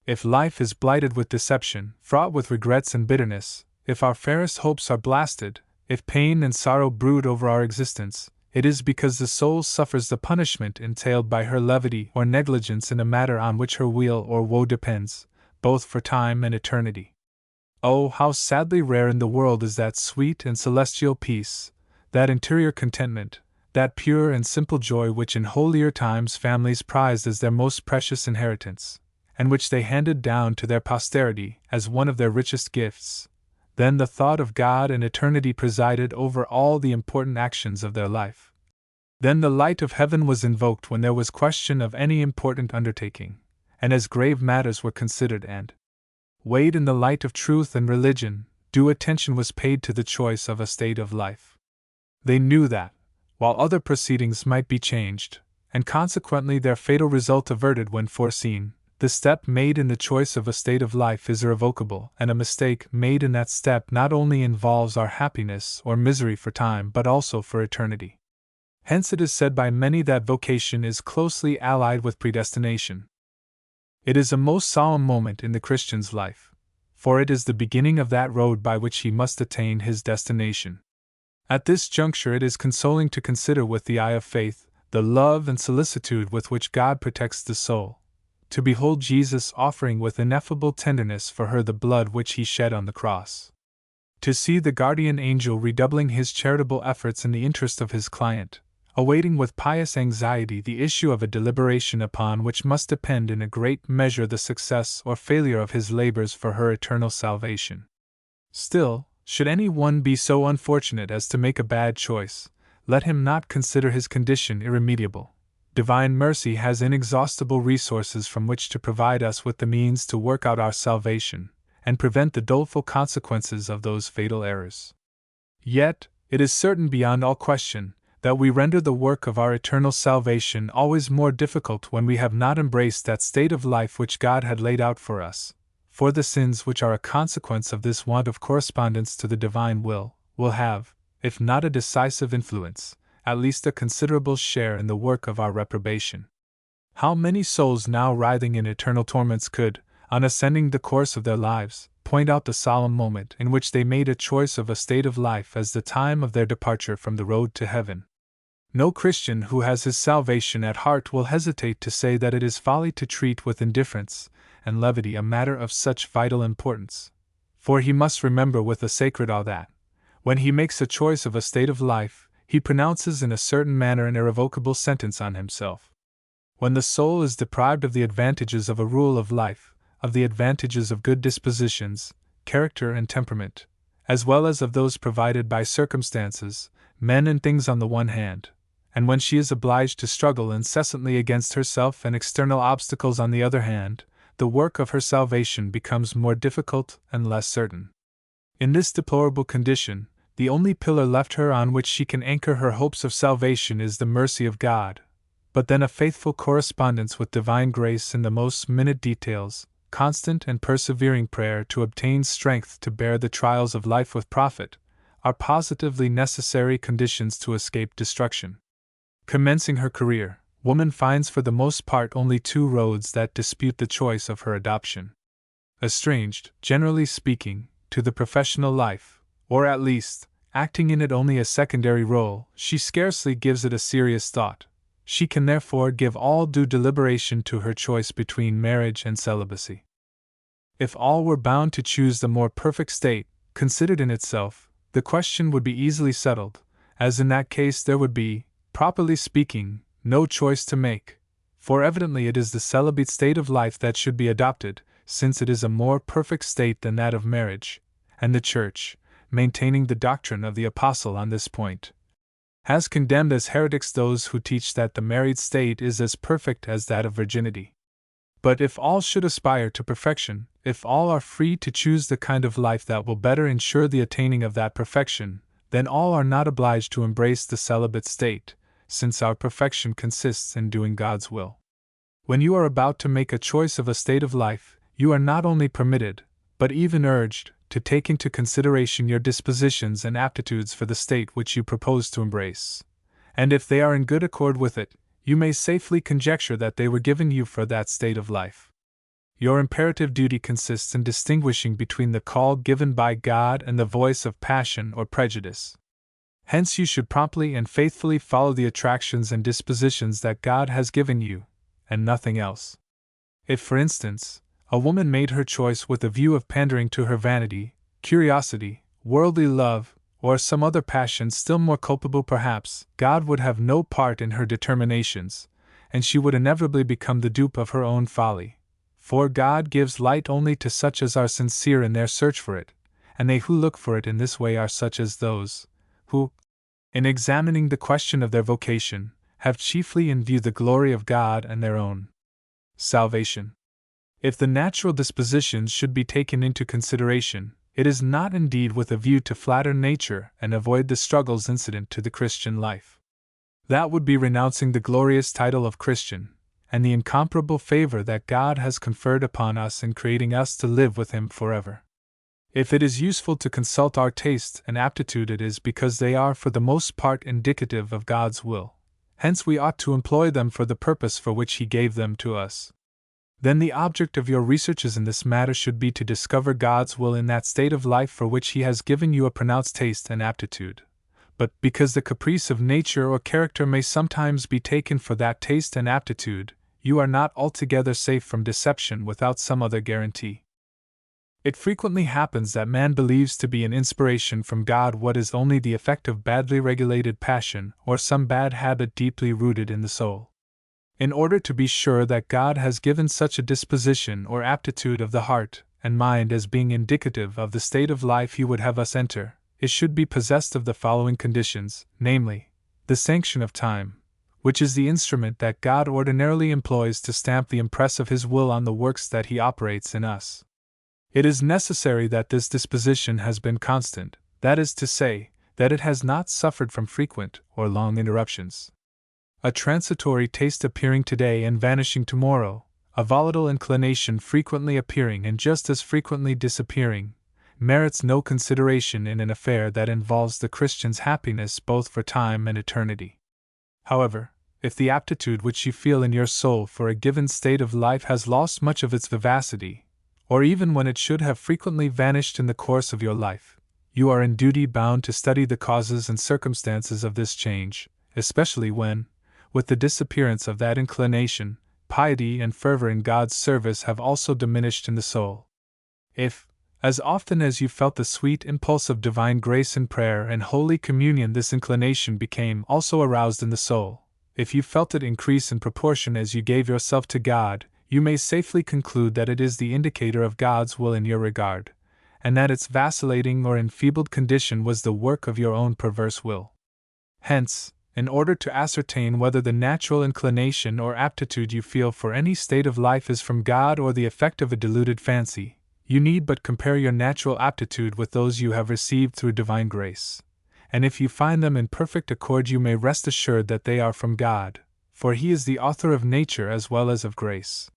If life is blighted with deception, fraught with regrets and bitterness, if our fairest hopes are blasted, if pain and sorrow brood over our existence, it is because the soul suffers the punishment entailed by her levity or negligence in a matter on which her weal or woe depends, both for time and eternity. Oh, how sadly rare in the world is that sweet and celestial peace, that interior contentment, that pure and simple joy which in holier times families prized as their most precious inheritance, and which they handed down to their posterity as one of their richest gifts. Then the thought of God and eternity presided over all the important actions of their life. Then the light of heaven was invoked when there was question of any important undertaking, and as grave matters were considered and weighed in the light of truth and religion, due attention was paid to the choice of a state of life. They knew that, while other proceedings might be changed, and consequently their fatal result averted when foreseen, the step made in the choice of a state of life is irrevocable, and a mistake made in that step not only involves our happiness or misery for time but also for eternity. Hence it is said by many that vocation is closely allied with predestination. It is a most solemn moment in the Christian's life, for it is the beginning of that road by which he must attain his destination. At this juncture it is consoling to consider with the eye of faith the love and solicitude with which God protects the soul, to behold Jesus offering with ineffable tenderness for her the blood which He shed on the cross, to see the guardian angel redoubling his charitable efforts in the interest of his client, awaiting with pious anxiety the issue of a deliberation upon which must depend in a great measure the success or failure of his labors for her eternal salvation. Still, should any one be so unfortunate as to make a bad choice, let him not consider his condition irremediable. Divine mercy has inexhaustible resources from which to provide us with the means to work out our salvation, and prevent the doleful consequences of those fatal errors. Yet, it is certain beyond all question, that we render the work of our eternal salvation always more difficult when we have not embraced that state of life which God had laid out for us. For the sins which are a consequence of this want of correspondence to the divine will have, if not a decisive influence, at least a considerable share in the work of our reprobation. How many souls now writhing in eternal torments could, on ascending the course of their lives, point out the solemn moment in which they made a choice of a state of life as the time of their departure from the road to heaven? No Christian who has his salvation at heart will hesitate to say that it is folly to treat with indifference and levity a matter of such vital importance. For he must remember with a sacred awe that, when he makes a choice of a state of life, he pronounces in a certain manner an irrevocable sentence on himself. When the soul is deprived of the advantages of a rule of life, of the advantages of good dispositions, character and temperament, as well as of those provided by circumstances, men and things on the one hand, and when she is obliged to struggle incessantly against herself and external obstacles on the other hand, the work of her salvation becomes more difficult and less certain. In this deplorable condition, the only pillar left her on which she can anchor her hopes of salvation is the mercy of God, but then a faithful correspondence with divine grace in the most minute details, constant and persevering prayer to obtain strength to bear the trials of life with profit, are positively necessary conditions to escape destruction. Commencing her career, woman finds for the most part only two roads that dispute the choice of her adoption. Estranged, generally speaking, to the professional life, or at least, acting in it only a secondary role, she scarcely gives it a serious thought. She can therefore give all due deliberation to her choice between marriage and celibacy. If all were bound to choose the more perfect state, considered in itself, the question would be easily settled, as in that case there would be, properly speaking, no choice to make, for evidently it is the celibate state of life that should be adopted, since it is a more perfect state than that of marriage, and the Church, maintaining the doctrine of the Apostle on this point, has condemned as heretics those who teach that the married state is as perfect as that of virginity. But if all should aspire to perfection, if all are free to choose the kind of life that will better ensure the attaining of that perfection, then all are not obliged to embrace the celibate state, since our perfection consists in doing God's will. When you are about to make a choice of a state of life, you are not only permitted, but even urged, to take into consideration your dispositions and aptitudes for the state which you propose to embrace. And if they are in good accord with it, you may safely conjecture that they were given you for that state of life. Your imperative duty consists in distinguishing between the call given by God and the voice of passion or prejudice. Hence you should promptly and faithfully follow the attractions and dispositions that God has given you, and nothing else. If, for instance, a woman made her choice with a view of pandering to her vanity, curiosity, worldly love, or some other passion still more culpable perhaps, God would have no part in her determinations, and she would inevitably become the dupe of her own folly. For God gives light only to such as are sincere in their search for it, and they who look for it in this way are such as those who, in examining the question of their vocation, have chiefly in view the glory of God and their own salvation. If the natural dispositions should be taken into consideration, it is not indeed with a view to flatter nature and avoid the struggles incident to the Christian life. That would be renouncing the glorious title of Christian, and the incomparable favor that God has conferred upon us in creating us to live with Him forever. If it is useful to consult our taste and aptitude, it is because they are for the most part indicative of God's will. Hence we ought to employ them for the purpose for which He gave them to us. Then the object of your researches in this matter should be to discover God's will in that state of life for which He has given you a pronounced taste and aptitude. But because the caprice of nature or character may sometimes be taken for that taste and aptitude, you are not altogether safe from deception without some other guarantee. It frequently happens that man believes to be an inspiration from God what is only the effect of badly regulated passion or some bad habit deeply rooted in the soul. In order to be sure that God has given such a disposition or aptitude of the heart and mind as being indicative of the state of life He would have us enter, it should be possessed of the following conditions, namely, the sanction of time, which is the instrument that God ordinarily employs to stamp the impress of His will on the works that He operates in us. It is necessary that this disposition has been constant, that is to say, that it has not suffered from frequent or long interruptions. A transitory taste appearing today and vanishing tomorrow, a volatile inclination frequently appearing and just as frequently disappearing, merits no consideration in an affair that involves the Christian's happiness both for time and eternity. However, if the aptitude which you feel in your soul for a given state of life has lost much of its vivacity, or even when it should have frequently vanished in the course of your life, you are in duty bound to study the causes and circumstances of this change, especially when, with the disappearance of that inclination, piety and fervor in God's service have also diminished in the soul. If, as often as you felt the sweet impulse of divine grace in prayer and Holy Communion, this inclination became also aroused in the soul, if you felt it increase in proportion as you gave yourself to God, you may safely conclude that it is the indicator of God's will in your regard, and that its vacillating or enfeebled condition was the work of your own perverse will. Hence, in order to ascertain whether the natural inclination or aptitude you feel for any state of life is from God or the effect of a deluded fancy, you need but compare your natural aptitude with those you have received through divine grace, and if you find them in perfect accord you may rest assured that they are from God, for He is the author of nature as well as of grace.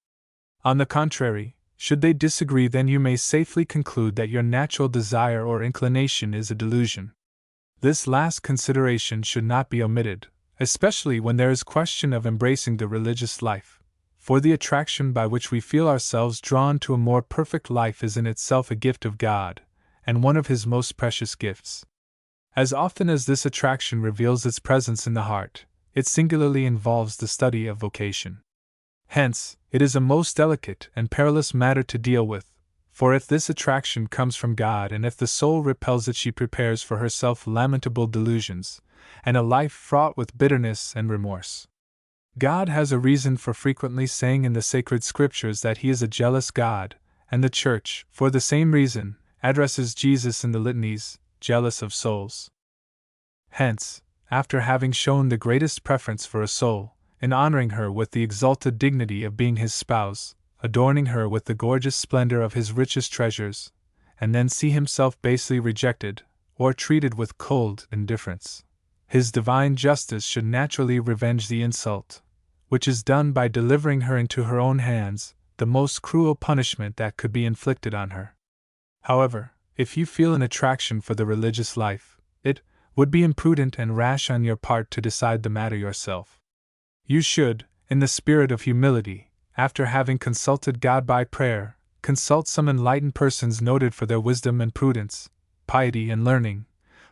On the contrary, should they disagree, then you may safely conclude that your natural desire or inclination is a delusion. This last consideration should not be omitted, especially when there is question of embracing the religious life, for the attraction by which we feel ourselves drawn to a more perfect life is in itself a gift of God, and one of His most precious gifts. As often as this attraction reveals its presence in the heart, it singularly involves the study of vocation. Hence, it is a most delicate and perilous matter to deal with, for if this attraction comes from God and if the soul repels it, she prepares for herself lamentable delusions, and a life fraught with bitterness and remorse. God has a reason for frequently saying in the sacred scriptures that He is a jealous God, and the Church, for the same reason, addresses Jesus in the litanies, jealous of souls. Hence, after having shown the greatest preference for a soul, in honoring her with the exalted dignity of being His spouse, adorning her with the gorgeous splendor of His richest treasures, and then see Himself basely rejected, or treated with cold indifference, His divine justice should naturally revenge the insult, which is done by delivering her into her own hands, the most cruel punishment that could be inflicted on her. However, if you feel an attraction for the religious life, it would be imprudent and rash on your part to decide the matter yourself. You should, in the spirit of humility, after having consulted God by prayer, consult some enlightened persons noted for their wisdom and prudence, piety and learning,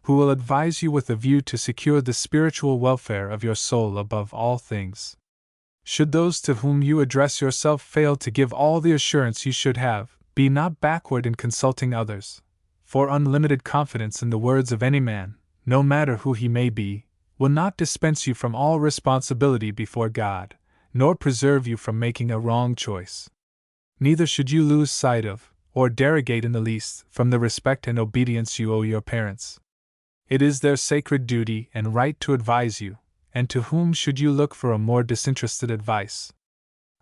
who will advise you with a view to secure the spiritual welfare of your soul above all things. Should those to whom you address yourself fail to give all the assurance you should have, be not backward in consulting others, for unlimited confidence in the words of any man, no matter who he may be, will not dispense you from all responsibility before God, nor preserve you from making a wrong choice. Neither should you lose sight of, or derogate in the least, from the respect and obedience you owe your parents. It is their sacred duty and right to advise you, and to whom should you look for a more disinterested advice?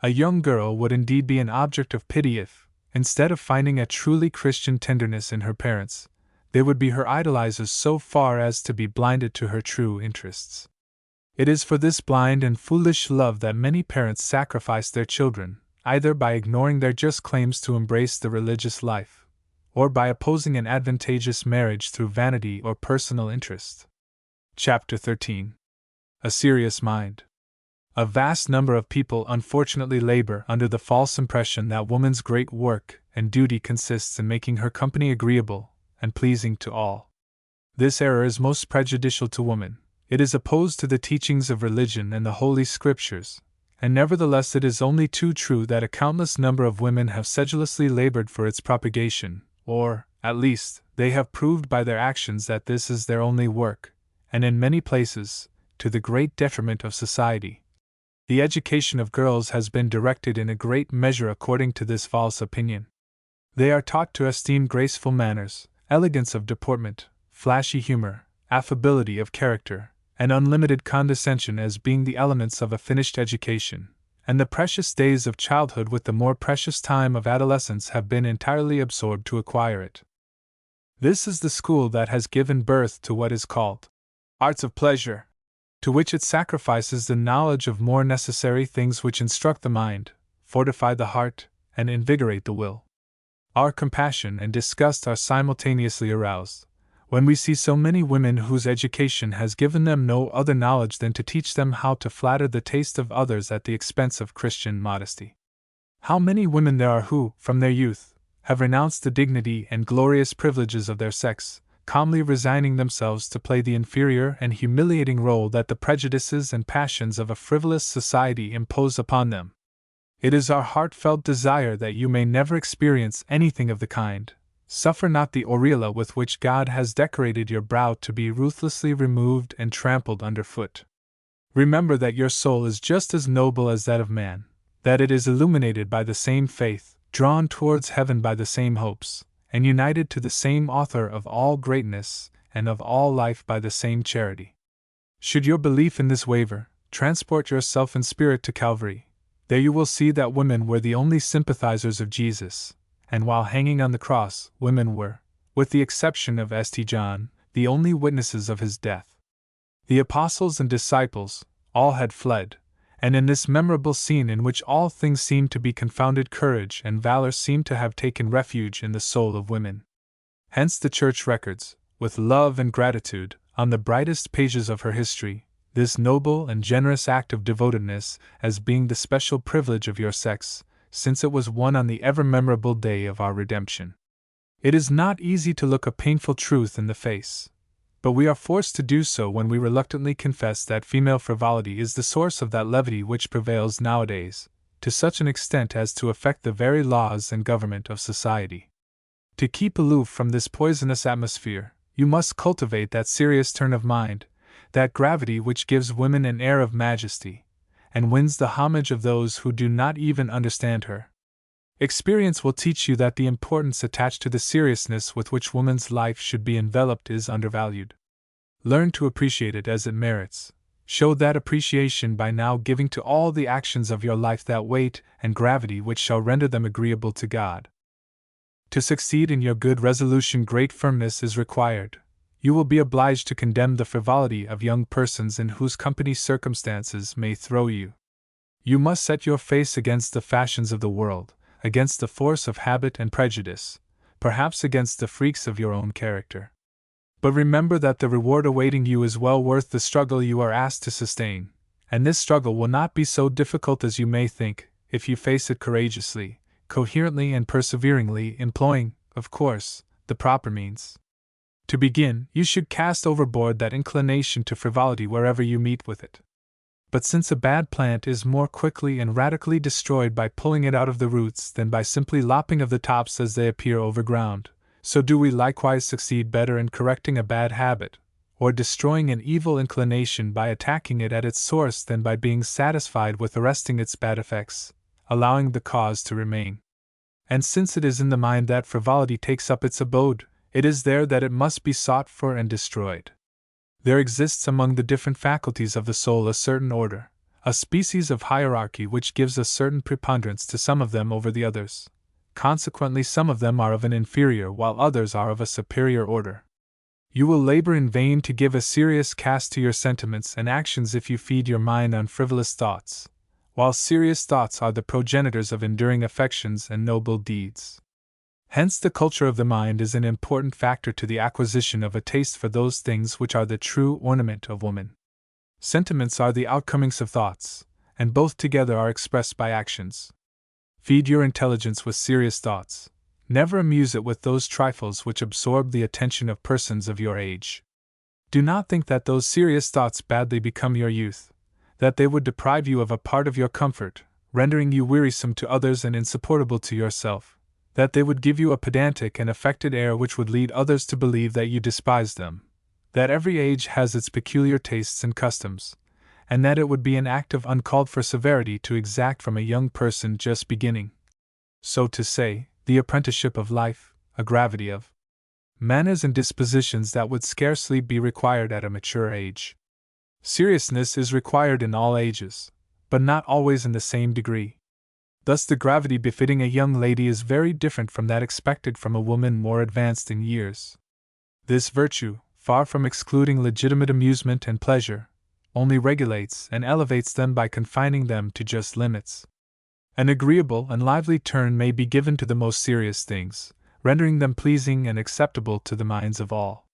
A young girl would indeed be an object of pity if, instead of finding a truly Christian tenderness in her parents, they would be her idolizers so far as to be blinded to her true interests. It is for this blind and foolish love that many parents sacrifice their children, either by ignoring their just claims to embrace the religious life, or by opposing an advantageous marriage through vanity or personal interest. Chapter 13. A Serious Mind. A vast number of people unfortunately labor under the false impression that woman's great work and duty consists in making her company agreeable and pleasing to all. This error is most prejudicial to woman. It is opposed to the teachings of religion and the Holy Scriptures, and nevertheless it is only too true that a countless number of women have sedulously labored for its propagation, or, at least, they have proved by their actions that this is their only work, and in many places, to the great detriment of society. The education of girls has been directed in a great measure according to this false opinion. They are taught to esteem graceful manners, elegance of deportment, flashy humor, affability of character, and unlimited condescension as being the elements of a finished education, and the precious days of childhood with the more precious time of adolescence have been entirely absorbed to acquire it. This is the school that has given birth to what is called arts of pleasure, to which it sacrifices the knowledge of more necessary things which instruct the mind, fortify the heart, and invigorate the will. Our compassion and disgust are simultaneously aroused when we see so many women whose education has given them no other knowledge than to teach them how to flatter the taste of others at the expense of Christian modesty. How many women there are who, from their youth, have renounced the dignity and glorious privileges of their sex, calmly resigning themselves to play the inferior and humiliating role that the prejudices and passions of a frivolous society impose upon them. It is our heartfelt desire that you may never experience anything of the kind. Suffer not the aureola with which God has decorated your brow to be ruthlessly removed and trampled underfoot. Remember that your soul is just as noble as that of man, that it is illuminated by the same faith, drawn towards heaven by the same hopes, and united to the same author of all greatness and of all life by the same charity. Should your belief in this waver, transport yourself in spirit to Calvary. There you will see that women were the only sympathizers of Jesus, and while hanging on the cross, women were, with the exception of St. John, the only witnesses of his death. The apostles and disciples, all had fled, and in this memorable scene in which all things seemed to be confounded, courage and valor seemed to have taken refuge in the soul of women. Hence the Church records, with love and gratitude, on the brightest pages of her history, this noble and generous act of devotedness as being the special privilege of your sex, since it was won on the ever-memorable day of our redemption. It is not easy to look a painful truth in the face, but we are forced to do so when we reluctantly confess that female frivolity is the source of that levity which prevails nowadays, to such an extent as to affect the very laws and government of society. To keep aloof from this poisonous atmosphere, you must cultivate that serious turn of mind, that gravity which gives women an air of majesty, and wins the homage of those who do not even understand her. Experience will teach you that the importance attached to the seriousness with which woman's life should be enveloped is undervalued. Learn to appreciate it as it merits. Show that appreciation by now giving to all the actions of your life that weight and gravity which shall render them agreeable to God. To succeed in your good resolution, great firmness is required. You will be obliged to condemn the frivolity of young persons in whose company circumstances may throw you. You must set your face against the fashions of the world, against the force of habit and prejudice, perhaps against the freaks of your own character. But remember that the reward awaiting you is well worth the struggle you are asked to sustain, and this struggle will not be so difficult as you may think, if you face it courageously, coherently and perseveringly, employing, of course, the proper means. To begin, you should cast overboard that inclination to frivolity wherever you meet with it. But since a bad plant is more quickly and radically destroyed by pulling it out of the roots than by simply lopping of the tops as they appear overground, so do we likewise succeed better in correcting a bad habit, or destroying an evil inclination by attacking it at its source than by being satisfied with arresting its bad effects, allowing the cause to remain. And since it is in the mind that frivolity takes up its abode, it is there that it must be sought for and destroyed. There exists among the different faculties of the soul a certain order, a species of hierarchy which gives a certain preponderance to some of them over the others. Consequently, some of them are of an inferior while others are of a superior order. You will labor in vain to give a serious cast to your sentiments and actions if you feed your mind on frivolous thoughts, while serious thoughts are the progenitors of enduring affections and noble deeds. Hence the culture of the mind is an important factor to the acquisition of a taste for those things which are the true ornament of woman. Sentiments are the outcomings of thoughts, and both together are expressed by actions. Feed your intelligence with serious thoughts. Never amuse it with those trifles which absorb the attention of persons of your age. Do not think that those serious thoughts badly become your youth, that they would deprive you of a part of your comfort, rendering you wearisome to others and insupportable to yourself, that they would give you a pedantic and affected air which would lead others to believe that you despise them, that every age has its peculiar tastes and customs, and that it would be an act of uncalled for severity to exact from a young person just beginning, so to say, the apprenticeship of life, a gravity of manners and dispositions that would scarcely be required at a mature age. Seriousness is required in all ages, but not always in the same degree. Thus the gravity befitting a young lady is very different from that expected from a woman more advanced in years. This virtue, far from excluding legitimate amusement and pleasure, only regulates and elevates them by confining them to just limits. An agreeable and lively turn may be given to the most serious things, rendering them pleasing and acceptable to the minds of all.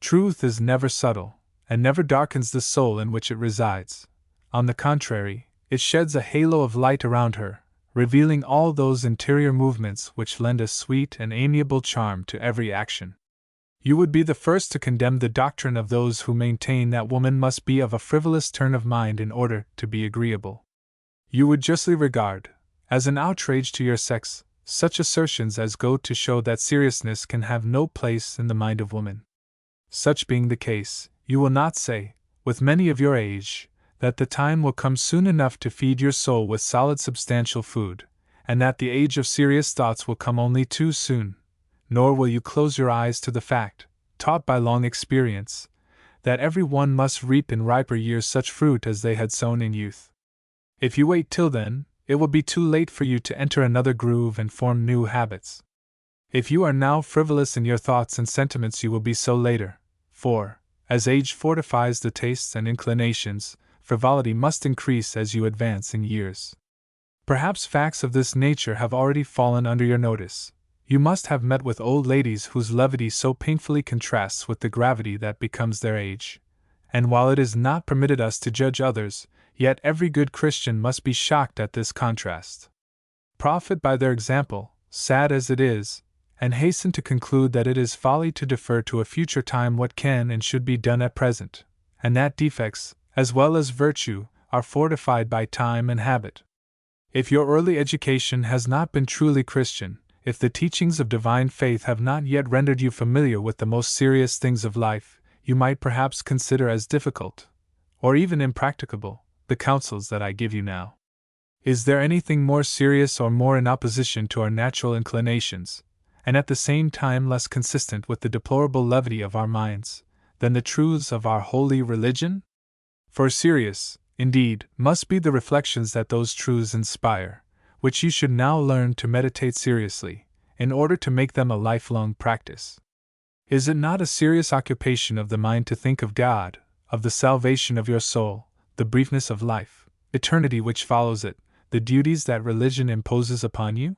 Truth is never subtle, and never darkens the soul in which it resides. On the contrary, it sheds a halo of light around her, revealing all those interior movements which lend a sweet and amiable charm to every action. You would be the first to condemn the doctrine of those who maintain that woman must be of a frivolous turn of mind in order to be agreeable. You would justly regard, as an outrage to your sex, such assertions as go to show that seriousness can have no place in the mind of woman. Such being the case, you will not say, with many of your age, that the time will come soon enough to feed your soul with solid substantial food, and that the age of serious thoughts will come only too soon, nor will you close your eyes to the fact, taught by long experience, that every one must reap in riper years such fruit as they had sown in youth. If you wait till then, it will be too late for you to enter another groove and form new habits. If you are now frivolous in your thoughts and sentiments, you will be so later, for, as age fortifies the tastes and inclinations, frivolity must increase as you advance in years. Perhaps facts of this nature have already fallen under your notice. You must have met with old ladies whose levity so painfully contrasts with the gravity that becomes their age. And while it is not permitted us to judge others, yet every good Christian must be shocked at this contrast. Profit by their example, sad as it is, and hasten to conclude that it is folly to defer to a future time what can and should be done at present, and that defects, as well as virtue, are fortified by time and habit. If your early education has not been truly Christian, if the teachings of divine faith have not yet rendered you familiar with the most serious things of life, you might perhaps consider as difficult, or even impracticable, the counsels that I give you now. Is there anything more serious or more in opposition to our natural inclinations, and at the same time less consistent with the deplorable levity of our minds, than the truths of our holy religion? For serious, indeed, must be the reflections that those truths inspire, which you should now learn to meditate seriously, in order to make them a lifelong practice. Is it not a serious occupation of the mind to think of God, of the salvation of your soul, the briefness of life, eternity which follows it, the duties that religion imposes upon you?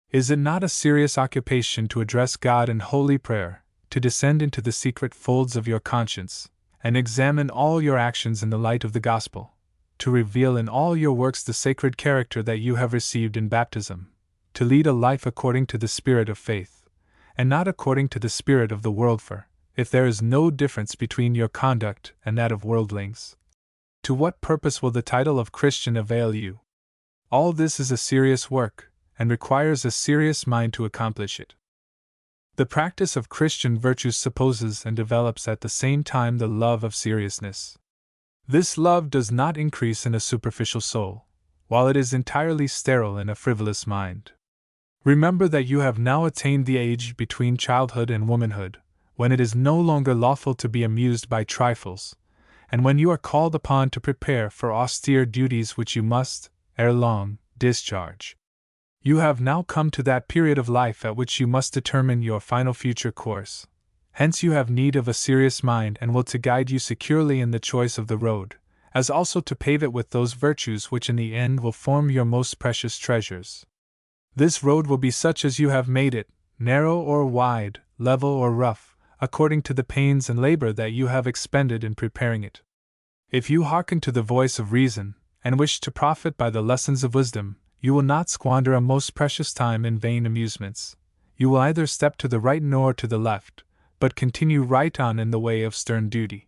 Is it not a serious occupation to address God in holy prayer, to descend into the secret folds of your conscience, and examine all your actions in the light of the gospel, to reveal in all your works the sacred character that you have received in baptism, to lead a life according to the spirit of faith, and not according to the spirit of the world? For, if there is no difference between your conduct and that of worldlings, to what purpose will the title of Christian avail you? All this is a serious work, and requires a serious mind to accomplish it. The practice of Christian virtues supposes and develops at the same time the love of seriousness. This love does not increase in a superficial soul, while it is entirely sterile in a frivolous mind. Remember that you have now attained the age between childhood and womanhood, when it is no longer lawful to be amused by trifles, and when you are called upon to prepare for austere duties which you must, ere long, discharge. You have now come to that period of life at which you must determine your final future course. Hence you have need of a serious mind and will to guide you securely in the choice of the road, as also to pave it with those virtues which in the end will form your most precious treasures. This road will be such as you have made it, narrow or wide, level or rough, according to the pains and labor that you have expended in preparing it. If you hearken to the voice of reason, and wish to profit by the lessons of wisdom, you will not squander a most precious time in vain amusements. You will either step to the right nor to the left, but continue right on in the way of stern duty.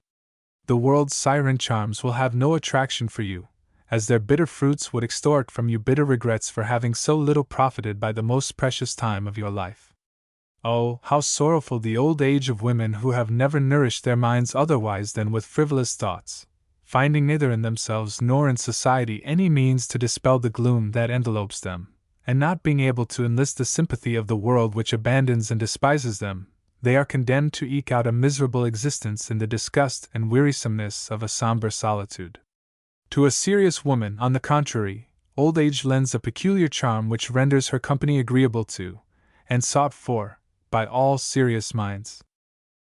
The world's siren charms will have no attraction for you, as their bitter fruits would extort from you bitter regrets for having so little profited by the most precious time of your life. Oh, how sorrowful the old age of women who have never nourished their minds otherwise than with frivolous thoughts, finding neither in themselves nor in society any means to dispel the gloom that envelopes them, and not being able to enlist the sympathy of the world which abandons and despises them, they are condemned to eke out a miserable existence in the disgust and wearisomeness of a somber solitude. To a serious woman, on the contrary, old age lends a peculiar charm which renders her company agreeable to, and sought for, by all serious minds.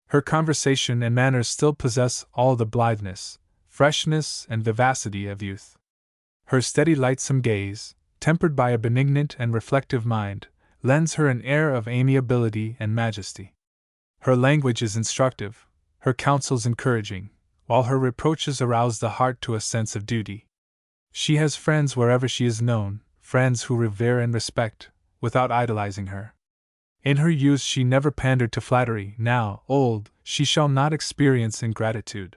Her conversation and manners still possess all the blitheness, freshness, and vivacity of youth. Her steady lightsome gaze, tempered by a benignant and reflective mind, lends her an air of amiability and majesty. Her language is instructive, her counsels encouraging, while her reproaches arouse the heart to a sense of duty. She has friends wherever she is known, friends who revere and respect, without idolizing her. In her youth she never pandered to flattery, now, old, she shall not experience ingratitude.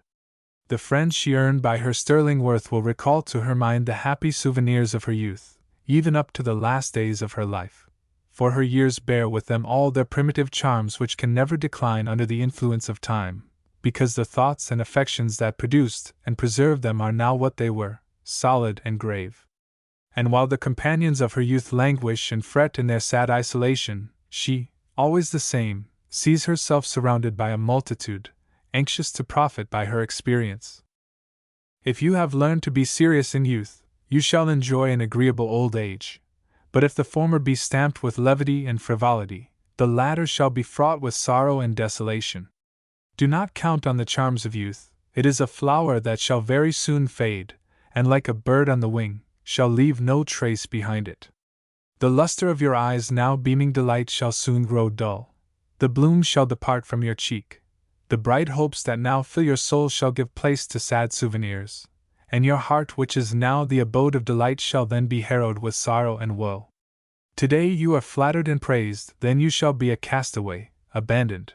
The friends she earned by her sterling worth will recall to her mind the happy souvenirs of her youth, even up to the last days of her life, for her years bear with them all their primitive charms which can never decline under the influence of time, because the thoughts and affections that produced and preserved them are now what they were, solid and grave. And while the companions of her youth languish and fret in their sad isolation, she, always the same, sees herself surrounded by a multitude, anxious to profit by her experience. If you have learned to be serious in youth, you shall enjoy an agreeable old age. But if the former be stamped with levity and frivolity, the latter shall be fraught with sorrow and desolation. Do not count on the charms of youth, it is a flower that shall very soon fade, and like a bird on the wing, shall leave no trace behind it. The luster of your eyes now beaming delight shall soon grow dull. The bloom shall depart from your cheek. The bright hopes that now fill your soul shall give place to sad souvenirs, and your heart which is now the abode of delight shall then be harrowed with sorrow and woe. Today you are flattered and praised, then you shall be a castaway, abandoned.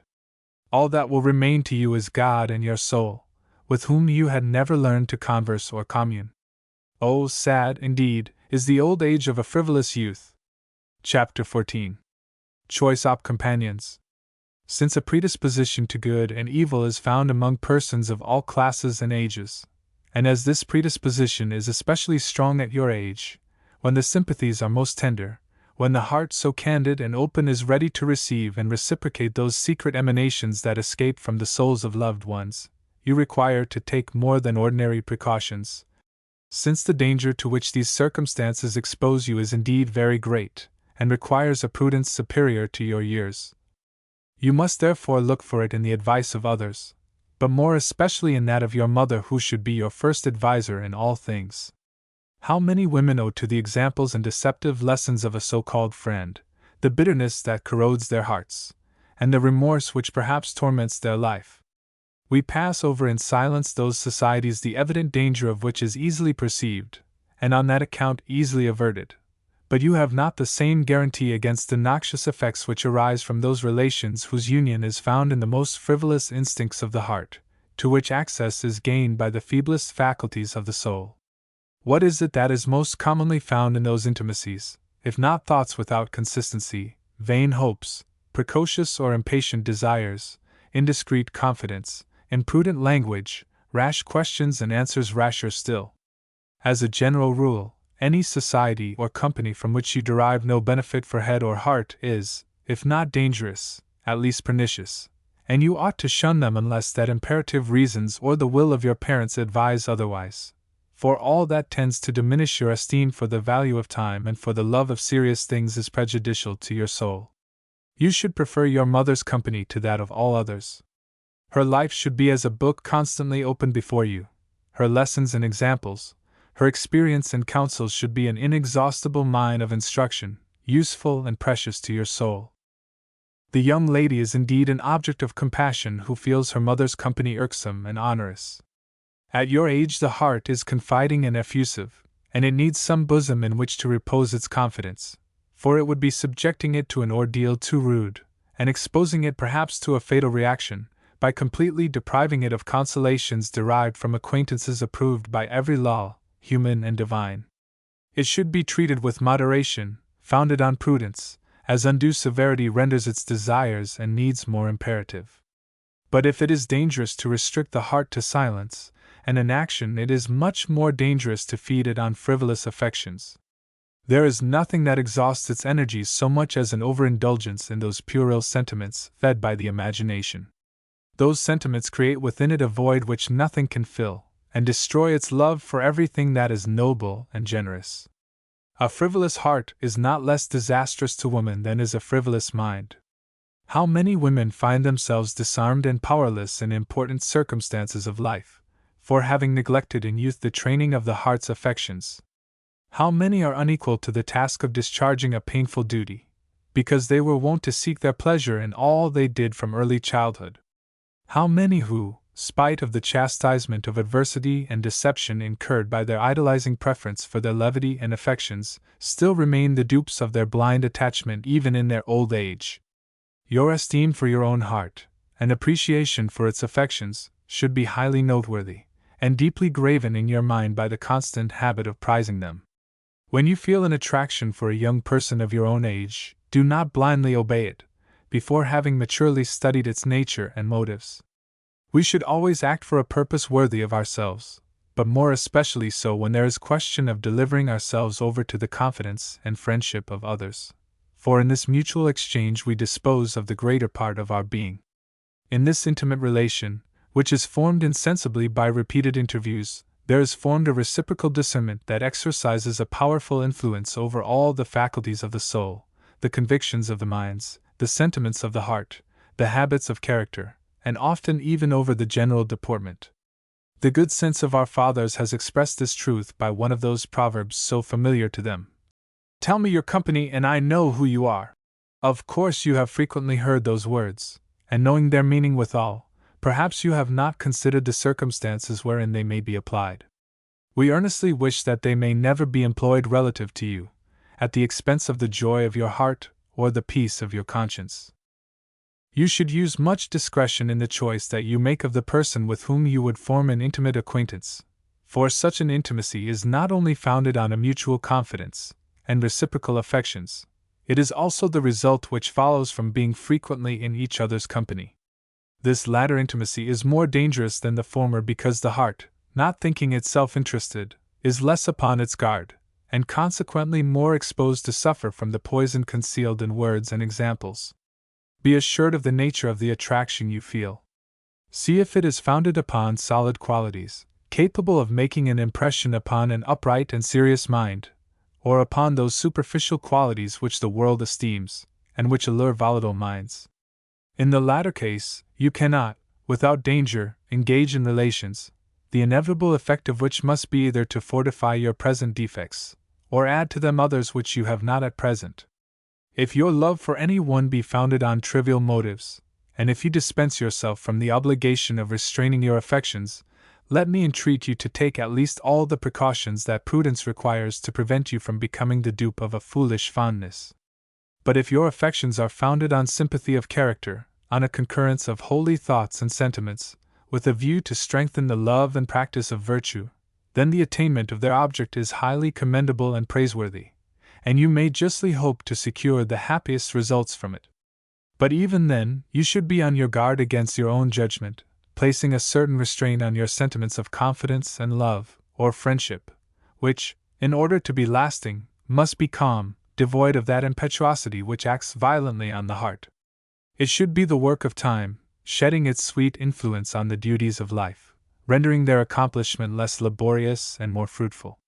All that will remain to you is God and your soul, with whom you had never learned to converse or commune. Oh, sad, indeed, is the old age of a frivolous youth. Chapter 14. Choice op companions. Since a predisposition to good and evil is found among persons of all classes and ages, and as this predisposition is especially strong at your age, when the sympathies are most tender, when the heart so candid and open is ready to receive and reciprocate those secret emanations that escape from the souls of loved ones, you require to take more than ordinary precautions. Since the danger to which these circumstances expose you is indeed very great, and requires a prudence superior to your years, you must therefore look for it in the advice of others, but more especially in that of your mother, who should be your first adviser in all things. How many women owe to the examples and deceptive lessons of a so-called friend the bitterness that corrodes their hearts, and the remorse which perhaps torments their life. We pass over in silence those societies the evident danger of which is easily perceived, and on that account easily averted. But you have not the same guarantee against the noxious effects which arise from those relations whose union is found in the most frivolous instincts of the heart, to which access is gained by the feeblest faculties of the soul. What is it that is most commonly found in those intimacies, if not thoughts without consistency, vain hopes, precocious or impatient desires, indiscreet confidence, imprudent language, rash questions and answers rasher still? As a general rule, any society or company from which you derive no benefit for head or heart is, if not dangerous, at least pernicious, and you ought to shun them unless that imperative reasons or the will of your parents advise otherwise, for all that tends to diminish your esteem for the value of time and for the love of serious things is prejudicial to your soul. You should prefer your mother's company to that of all others. Her life should be as a book constantly open before you. Her lessons and examples, her experience and counsels should be an inexhaustible mine of instruction, useful and precious to your soul. The young lady is indeed an object of compassion who feels her mother's company irksome and onerous. At your age the heart is confiding and effusive, and it needs some bosom in which to repose its confidence, for it would be subjecting it to an ordeal too rude, and exposing it perhaps to a fatal reaction, by completely depriving it of consolations derived from acquaintances approved by every law, human and divine. It should be treated with moderation, founded on prudence, as undue severity renders its desires and needs more imperative. But if it is dangerous to restrict the heart to silence and inaction, it is much more dangerous to feed it on frivolous affections. There is nothing that exhausts its energies so much as an overindulgence in those puerile sentiments fed by the imagination. Those sentiments create within it a void which nothing can fill, and destroy its love for everything that is noble and generous. A frivolous heart is not less disastrous to woman than is a frivolous mind. How many women find themselves disarmed and powerless in important circumstances of life, for having neglected in youth the training of the heart's affections? How many are unequal to the task of discharging a painful duty, because they were wont to seek their pleasure in all they did from early childhood? How many who, spite of the chastisement of adversity and deception incurred by their idolizing preference for their levity and affections, still remain the dupes of their blind attachment even in their old age? Your esteem for your own heart, and appreciation for its affections, should be highly noteworthy, and deeply graven in your mind by the constant habit of prizing them. When you feel an attraction for a young person of your own age, do not blindly obey it, before having maturely studied its nature and motives. We should always act for a purpose worthy of ourselves, but more especially so when there is question of delivering ourselves over to the confidence and friendship of others. For in this mutual exchange we dispose of the greater part of our being. In this intimate relation, which is formed insensibly by repeated interviews, there is formed a reciprocal discernment that exercises a powerful influence over all the faculties of the soul, the convictions of the minds, the sentiments of the heart, the habits of character, and often even over the general deportment. The good sense of our fathers has expressed this truth by one of those proverbs so familiar to them. Tell me your company and I know who you are. Of course you have frequently heard those words, and knowing their meaning withal, perhaps you have not considered the circumstances wherein they may be applied. We earnestly wish that they may never be employed relative to you, at the expense of the joy of your heart or the peace of your conscience. You should use much discretion in the choice that you make of the person with whom you would form an intimate acquaintance, for such an intimacy is not only founded on a mutual confidence and reciprocal affections, it is also the result which follows from being frequently in each other's company. This latter intimacy is more dangerous than the former because the heart, not thinking itself interested, is less upon its guard, and consequently more exposed to suffer from the poison concealed in words and examples. Be assured of the nature of the attraction you feel. See if it is founded upon solid qualities, capable of making an impression upon an upright and serious mind, or upon those superficial qualities which the world esteems, and which allure volatile minds. In the latter case, you cannot, without danger, engage in relations, the inevitable effect of which must be either to fortify your present defects, or add to them others which you have not at present. If your love for any one be founded on trivial motives, and if you dispense yourself from the obligation of restraining your affections, let me entreat you to take at least all the precautions that prudence requires to prevent you from becoming the dupe of a foolish fondness. But if your affections are founded on sympathy of character, on a concurrence of holy thoughts and sentiments, with a view to strengthen the love and practice of virtue, then the attainment of their object is highly commendable and praiseworthy, and you may justly hope to secure the happiest results from it. But even then, you should be on your guard against your own judgment, placing a certain restraint on your sentiments of confidence and love, or friendship, which, in order to be lasting, must be calm, devoid of that impetuosity which acts violently on the heart. It should be the work of time, shedding its sweet influence on the duties of life, rendering their accomplishment less laborious and more fruitful.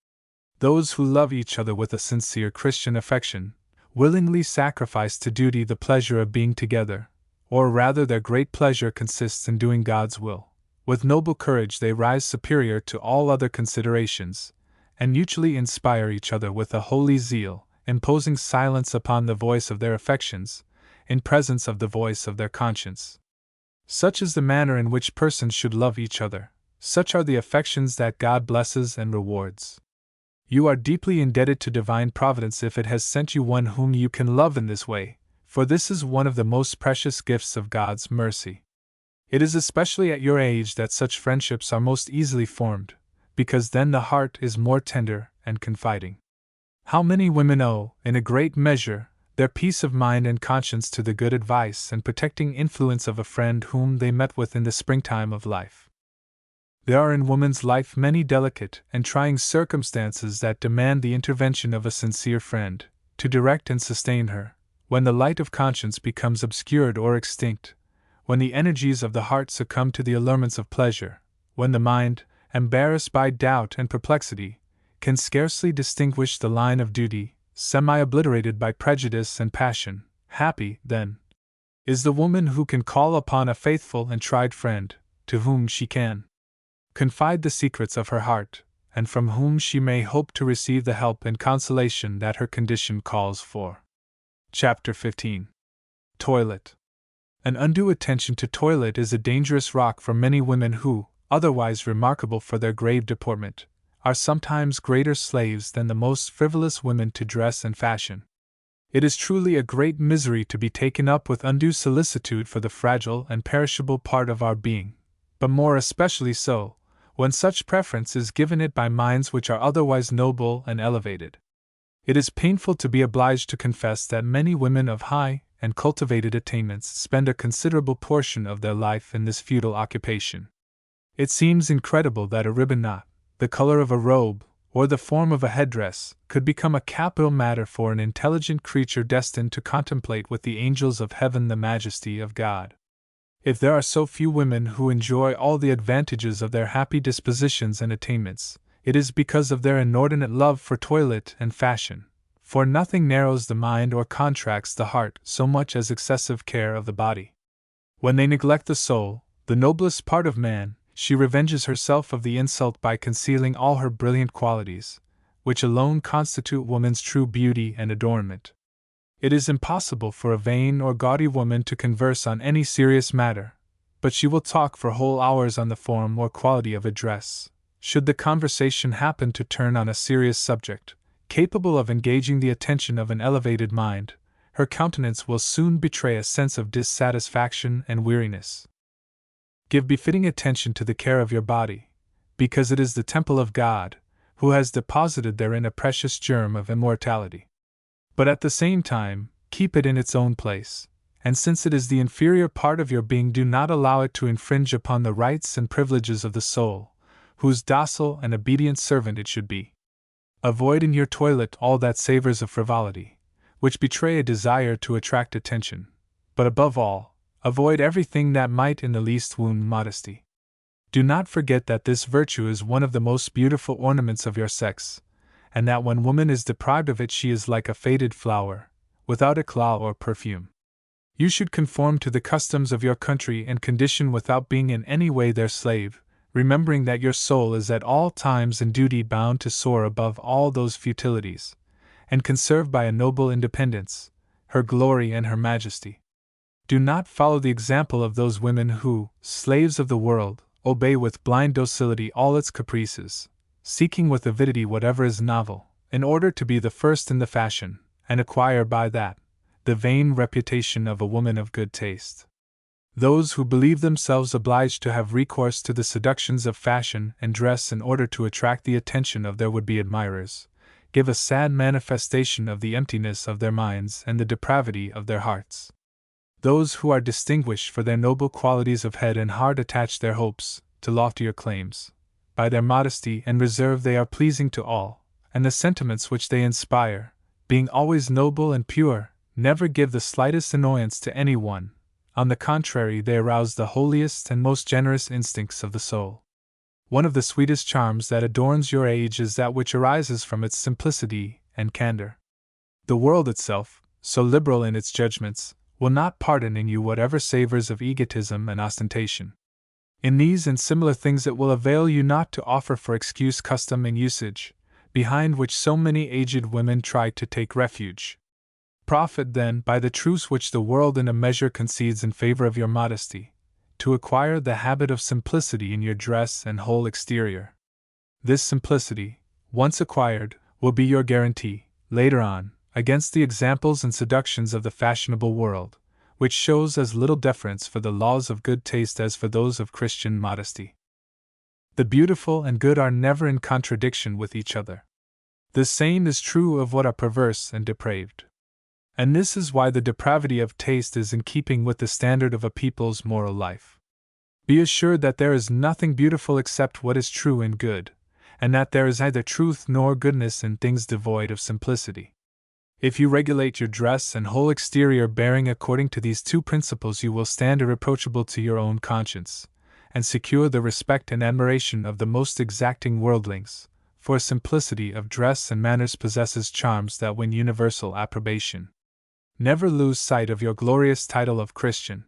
Those who love each other with a sincere Christian affection, willingly sacrifice to duty the pleasure of being together, or rather their great pleasure consists in doing God's will. With noble courage they rise superior to all other considerations, and mutually inspire each other with a holy zeal, imposing silence upon the voice of their affections, in presence of the voice of their conscience. Such is the manner in which persons should love each other, such are the affections that God blesses and rewards. You are deeply indebted to divine providence if it has sent you one whom you can love in this way, for this is one of the most precious gifts of God's mercy. It is especially at your age that such friendships are most easily formed, because then the heart is more tender and confiding. How many women owe, in a great measure, their peace of mind and conscience to the good advice and protecting influence of a friend whom they met with in the springtime of life. There are in woman's life many delicate and trying circumstances that demand the intervention of a sincere friend, to direct and sustain her, when the light of conscience becomes obscured or extinct, when the energies of the heart succumb to the allurements of pleasure, when the mind, embarrassed by doubt and perplexity, can scarcely distinguish the line of duty, semi-obliterated by prejudice and passion. Happy, then, is the woman who can call upon a faithful and tried friend, to whom she can confide the secrets of her heart, and from whom she may hope to receive the help and consolation that her condition calls for. Chapter 15. Toilet. An undue attention to toilet is a dangerous rock for many women who, otherwise remarkable for their grave deportment, are sometimes greater slaves than the most frivolous women to dress and fashion. It is truly a great misery to be taken up with undue solicitude for the fragile and perishable part of our being, but more especially so, when such preference is given it by minds which are otherwise noble and elevated. It is painful to be obliged to confess that many women of high and cultivated attainments spend a considerable portion of their life in this futile occupation. It seems incredible that a ribbon knot, the color of a robe, or the form of a headdress, could become a capital matter for an intelligent creature destined to contemplate with the angels of heaven the majesty of God. If there are so few women who enjoy all the advantages of their happy dispositions and attainments, it is because of their inordinate love for toilette and fashion, for nothing narrows the mind or contracts the heart so much as excessive care of the body. When they neglect the soul, the noblest part of man, she revenges herself of the insult by concealing all her brilliant qualities, which alone constitute woman's true beauty and adornment. It is impossible for a vain or gaudy woman to converse on any serious matter, but she will talk for whole hours on the form or quality of a dress. Should the conversation happen to turn on a serious subject, capable of engaging the attention of an elevated mind, her countenance will soon betray a sense of dissatisfaction and weariness. Give befitting attention to the care of your body, because it is the temple of God, who has deposited therein a precious germ of immortality. But at the same time, keep it in its own place, and since it is the inferior part of your being, do not allow it to infringe upon the rights and privileges of the soul, whose docile and obedient servant it should be. Avoid in your toilette all that savors of frivolity, which betray a desire to attract attention, but above all, avoid everything that might in the least wound modesty. Do not forget that this virtue is one of the most beautiful ornaments of your sex, and that when woman is deprived of it she is like a faded flower, without éclat or perfume. You should conform to the customs of your country and condition without being in any way their slave, remembering that your soul is at all times in duty bound to soar above all those futilities, and conserve by a noble independence her glory and her majesty. Do not follow the example of those women who, slaves of the world, obey with blind docility all its caprices, seeking with avidity whatever is novel, in order to be the first in the fashion, and acquire by that the vain reputation of a woman of good taste. Those who believe themselves obliged to have recourse to the seductions of fashion and dress in order to attract the attention of their would-be admirers, give a sad manifestation of the emptiness of their minds and the depravity of their hearts. Those who are distinguished for their noble qualities of head and heart attach their hopes to loftier claims. By their modesty and reserve they are pleasing to all, and the sentiments which they inspire, being always noble and pure, never give the slightest annoyance to any one. On the contrary, they arouse the holiest and most generous instincts of the soul. One of the sweetest charms that adorns your age is that which arises from its simplicity and candor. The world itself, so liberal in its judgments, will not pardon in you whatever savors of egotism and ostentation. In these and similar things it will avail you not to offer for excuse custom and usage, behind which so many aged women try to take refuge. Profit, then, by the truce which the world in a measure concedes in favor of your modesty, to acquire the habit of simplicity in your dress and whole exterior. This simplicity, once acquired, will be your guarantee, later on, against the examples and seductions of the fashionable world, which shows as little deference for the laws of good taste as for those of Christian modesty. The beautiful and good are never in contradiction with each other. The same is true of what are perverse and depraved. And this is why the depravity of taste is in keeping with the standard of a people's moral life. Be assured that there is nothing beautiful except what is true and good, and that there is neither truth nor goodness in things devoid of simplicity. If you regulate your dress and whole exterior bearing according to these two principles, you will stand irreproachable to your own conscience, and secure the respect and admiration of the most exacting worldlings, for simplicity of dress and manners possesses charms that win universal approbation. Never lose sight of your glorious title of Christian.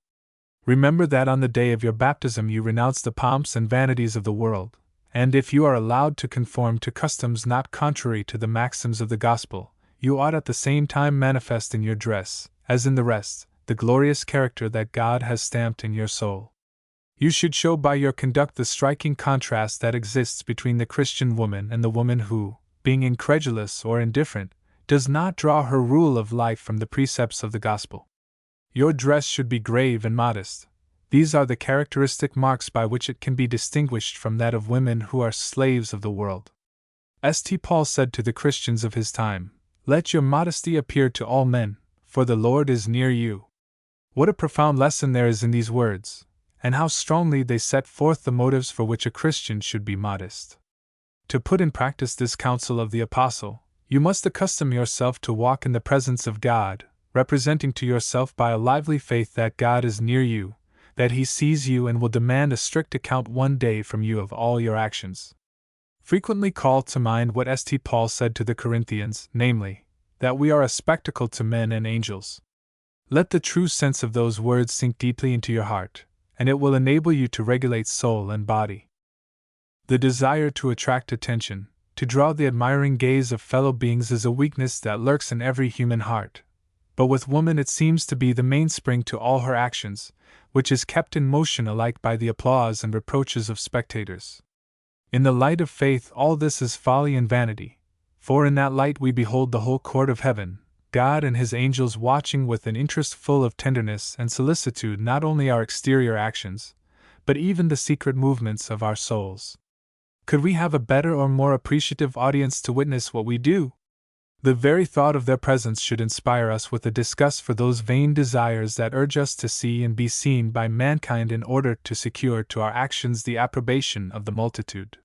Remember that on the day of your baptism you renounced the pomps and vanities of the world, and if you are allowed to conform to customs not contrary to the maxims of the gospel, you ought at the same time manifest in your dress, as in the rest, the glorious character that God has stamped in your soul. You should show by your conduct the striking contrast that exists between the Christian woman and the woman who, being incredulous or indifferent, does not draw her rule of life from the precepts of the gospel. Your dress should be grave and modest. These are the characteristic marks by which it can be distinguished from that of women who are slaves of the world. St. Paul said to the Christians of his time, "Let your modesty appear to all men, for the Lord is near you." What a profound lesson there is in these words, and how strongly they set forth the motives for which a Christian should be modest. To put in practice this counsel of the Apostle, you must accustom yourself to walk in the presence of God, representing to yourself by a lively faith that God is near you, that He sees you and will demand a strict account one day from you of all your actions. Frequently call to mind what St. Paul said to the Corinthians, namely, that we are a spectacle to men and angels. Let the true sense of those words sink deeply into your heart, and it will enable you to regulate soul and body. The desire to attract attention, to draw the admiring gaze of fellow beings is a weakness that lurks in every human heart, but with woman it seems to be the mainspring to all her actions, which is kept in motion alike by the applause and reproaches of spectators. In the light of faith all this is folly and vanity, for in that light we behold the whole court of heaven, God and His angels watching with an interest full of tenderness and solicitude not only our exterior actions, but even the secret movements of our souls. Could we have a better or more appreciative audience to witness what we do? The very thought of their presence should inspire us with a disgust for those vain desires that urge us to see and be seen by mankind in order to secure to our actions the approbation of the multitude.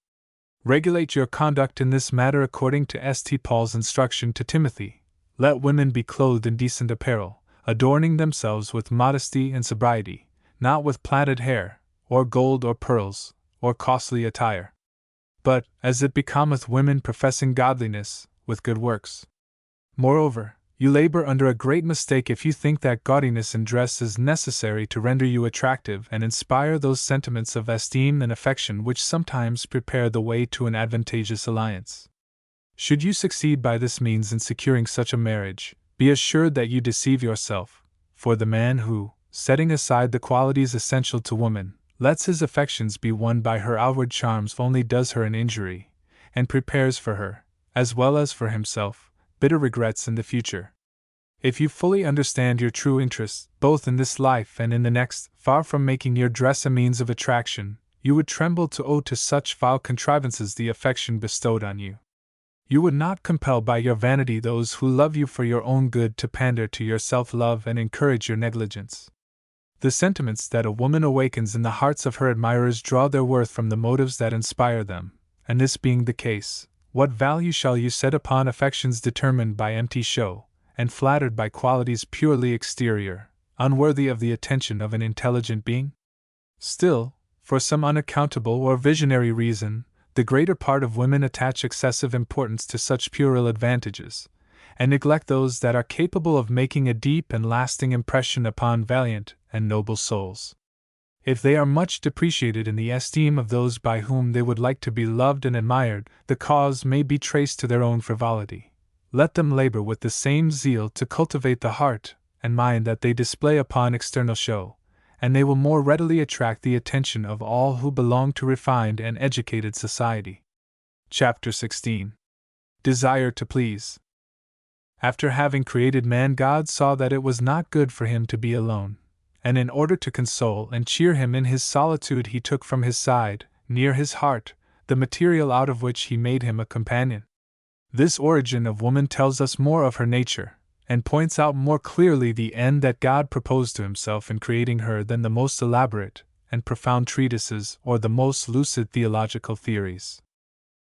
Regulate your conduct in this matter according to St. Paul's instruction to Timothy. Let women be clothed in decent apparel, adorning themselves with modesty and sobriety, not with plaited hair, or gold or pearls, or costly attire, but, as it becometh women professing godliness, with good works. Moreover, you labor under a great mistake if you think that gaudiness in dress is necessary to render you attractive and inspire those sentiments of esteem and affection which sometimes prepare the way to an advantageous alliance. Should you succeed by this means in securing such a marriage, be assured that you deceive yourself, for the man who, setting aside the qualities essential to woman, lets his affections be won by her outward charms only does her an injury, and prepares for her, as well as for himself, bitter regrets in the future. If you fully understand your true interests, both in this life and in the next, far from making your dress a means of attraction, you would tremble to owe to such vile contrivances the affection bestowed on you. You would not compel by your vanity those who love you for your own good to pander to your self-love and encourage your negligence. The sentiments that a woman awakens in the hearts of her admirers draw their worth from the motives that inspire them, and this being the case, what value shall you set upon affections determined by empty show, and flattered by qualities purely exterior, unworthy of the attention of an intelligent being? Still, for some unaccountable or visionary reason, the greater part of women attach excessive importance to such puerile advantages, and neglect those that are capable of making a deep and lasting impression upon valiant and noble souls. If they are much depreciated in the esteem of those by whom they would like to be loved and admired, the cause may be traced to their own frivolity. Let them labor with the same zeal to cultivate the heart and mind that they display upon external show, and they will more readily attract the attention of all who belong to refined and educated society. Chapter 16. Desire to please. After having created man, God saw that it was not good for him to be alone, and in order to console and cheer him in his solitude he took from his side, near his heart, the material out of which he made him a companion. This origin of woman tells us more of her nature, and points out more clearly the end that God proposed to himself in creating her than the most elaborate and profound treatises or the most lucid theological theories.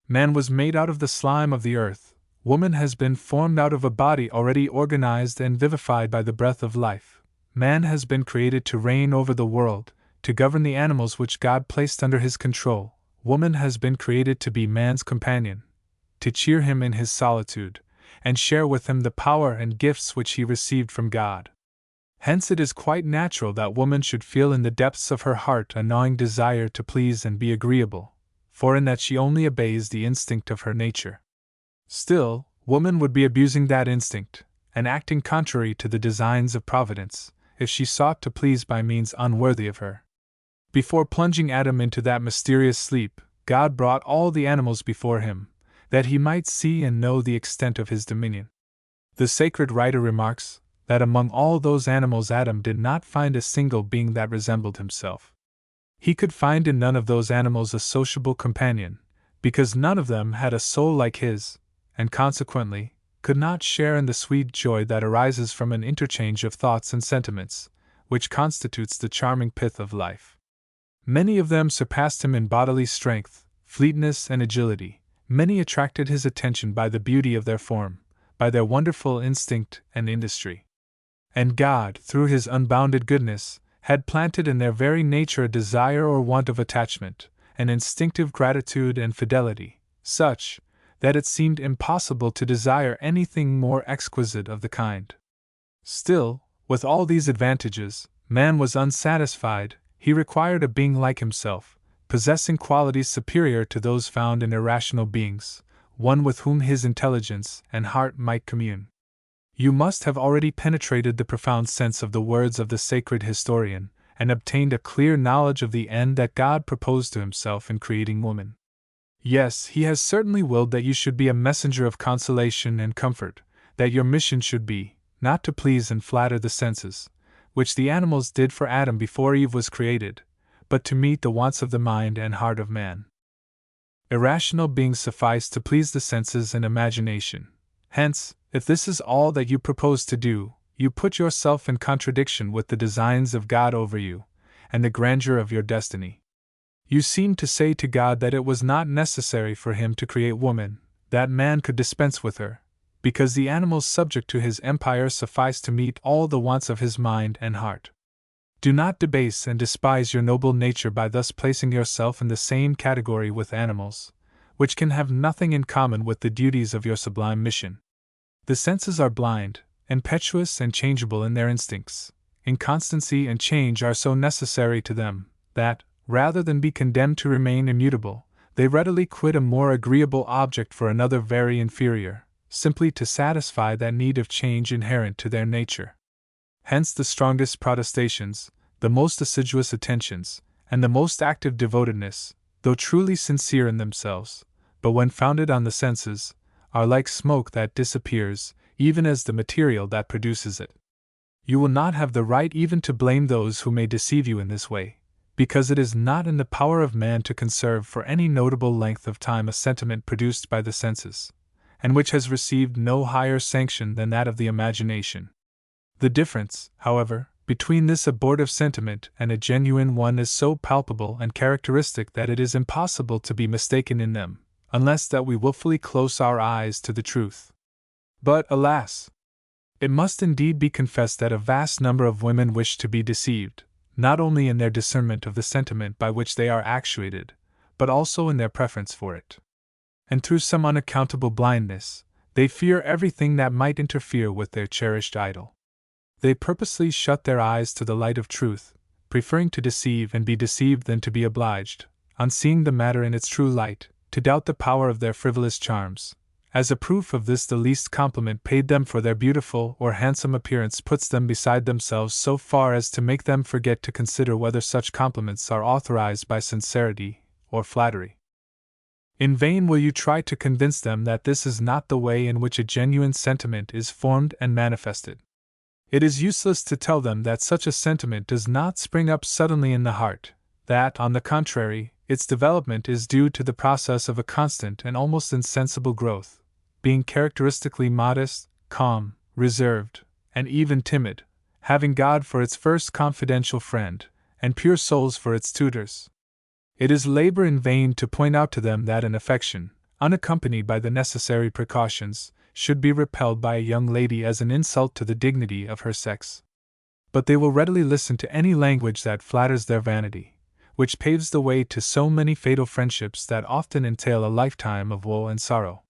Man was made out of the slime of the earth, woman has been formed out of a body already organized and vivified by the breath of life. Man has been created to reign over the world, to govern the animals which God placed under his control. Woman has been created to be man's companion, to cheer him in his solitude, and share with him the power and gifts which he received from God. Hence it is quite natural that woman should feel in the depths of her heart a gnawing desire to please and be agreeable, for in that she only obeys the instinct of her nature. Still, woman would be abusing that instinct, and acting contrary to the designs of Providence, if she sought to please by means unworthy of her. Before plunging Adam into that mysterious sleep, God brought all the animals before him, that he might see and know the extent of his dominion. The sacred writer remarks that among all those animals Adam did not find a single being that resembled himself. He could find in none of those animals a sociable companion, because none of them had a soul like his, and consequently could not share in the sweet joy that arises from an interchange of thoughts and sentiments, which constitutes the charming pith of life. Many of them surpassed him in bodily strength, fleetness, and agility. Many attracted his attention by the beauty of their form, by their wonderful instinct and industry. And God, through his unbounded goodness, had planted in their very nature a desire or want of attachment, an instinctive gratitude and fidelity, such that it seemed impossible to desire anything more exquisite of the kind. Still, with all these advantages, man was unsatisfied. He required a being like himself, possessing qualities superior to those found in irrational beings, one with whom his intelligence and heart might commune. You must have already penetrated the profound sense of the words of the sacred historian, and obtained a clear knowledge of the end that God proposed to himself in creating woman. Yes, he has certainly willed that you should be a messenger of consolation and comfort, that your mission should be, not to please and flatter the senses, which the animals did for Adam before Eve was created, but to meet the wants of the mind and heart of man. Irrational beings suffice to please the senses and imagination. Hence, if this is all that you propose to do, you put yourself in contradiction with the designs of God over you, and the grandeur of your destiny. You seem to say to God that it was not necessary for him to create woman, that man could dispense with her, because the animals subject to his empire suffice to meet all the wants of his mind and heart. Do not debase and despise your noble nature by thus placing yourself in the same category with animals, which can have nothing in common with the duties of your sublime mission. The senses are blind, impetuous, and changeable in their instincts. Inconstancy and change are so necessary to them, that, rather than be condemned to remain immutable, they readily quit a more agreeable object for another very inferior, simply to satisfy that need of change inherent to their nature. Hence the strongest protestations, the most assiduous attentions, and the most active devotedness, though truly sincere in themselves, but when founded on the senses, are like smoke that disappears, even as the material that produces it. You will not have the right even to blame those who may deceive you in this way, because it is not in the power of man to conserve for any notable length of time a sentiment produced by the senses, and which has received no higher sanction than that of the imagination. The difference, however, between this abortive sentiment and a genuine one is so palpable and characteristic that it is impossible to be mistaken in them, unless that we wilfully close our eyes to the truth. But, alas! It must indeed be confessed that a vast number of women wish to be deceived, not only in their discernment of the sentiment by which they are actuated, but also in their preference for it. And through some unaccountable blindness, they fear everything that might interfere with their cherished idol. They purposely shut their eyes to the light of truth, preferring to deceive and be deceived than to be obliged, on seeing the matter in its true light, to doubt the power of their frivolous charms. As a proof of this, the least compliment paid them for their beautiful or handsome appearance puts them beside themselves so far as to make them forget to consider whether such compliments are authorized by sincerity or flattery. In vain will you try to convince them that this is not the way in which a genuine sentiment is formed and manifested. It is useless to tell them that such a sentiment does not spring up suddenly in the heart, that, on the contrary, its development is due to the process of a constant and almost insensible growth, being characteristically modest, calm, reserved, and even timid, having God for its first confidential friend, and pure souls for its tutors. It is labor in vain to point out to them that an affection, unaccompanied by the necessary precautions, should be repelled by a young lady as an insult to the dignity of her sex. But they will readily listen to any language that flatters their vanity, which paves the way to so many fatal friendships that often entail a lifetime of woe and sorrow.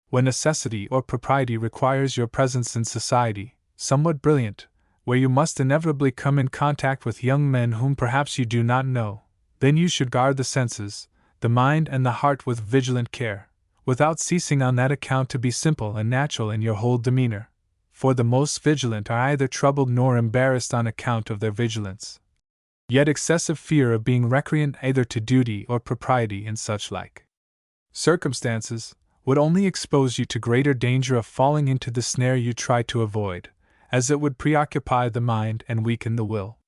When necessity or propriety requires your presence in society, somewhat brilliant, where you must inevitably come in contact with young men whom perhaps you do not know, then you should guard the senses, the mind and the heart with vigilant care, without ceasing on that account to be simple and natural in your whole demeanor, for the most vigilant are either troubled nor embarrassed on account of their vigilance. Yet excessive fear of being recreant either to duty or propriety in such like circumstances, would only expose you to greater danger of falling into the snare you try to avoid, as it would preoccupy the mind and weaken the will.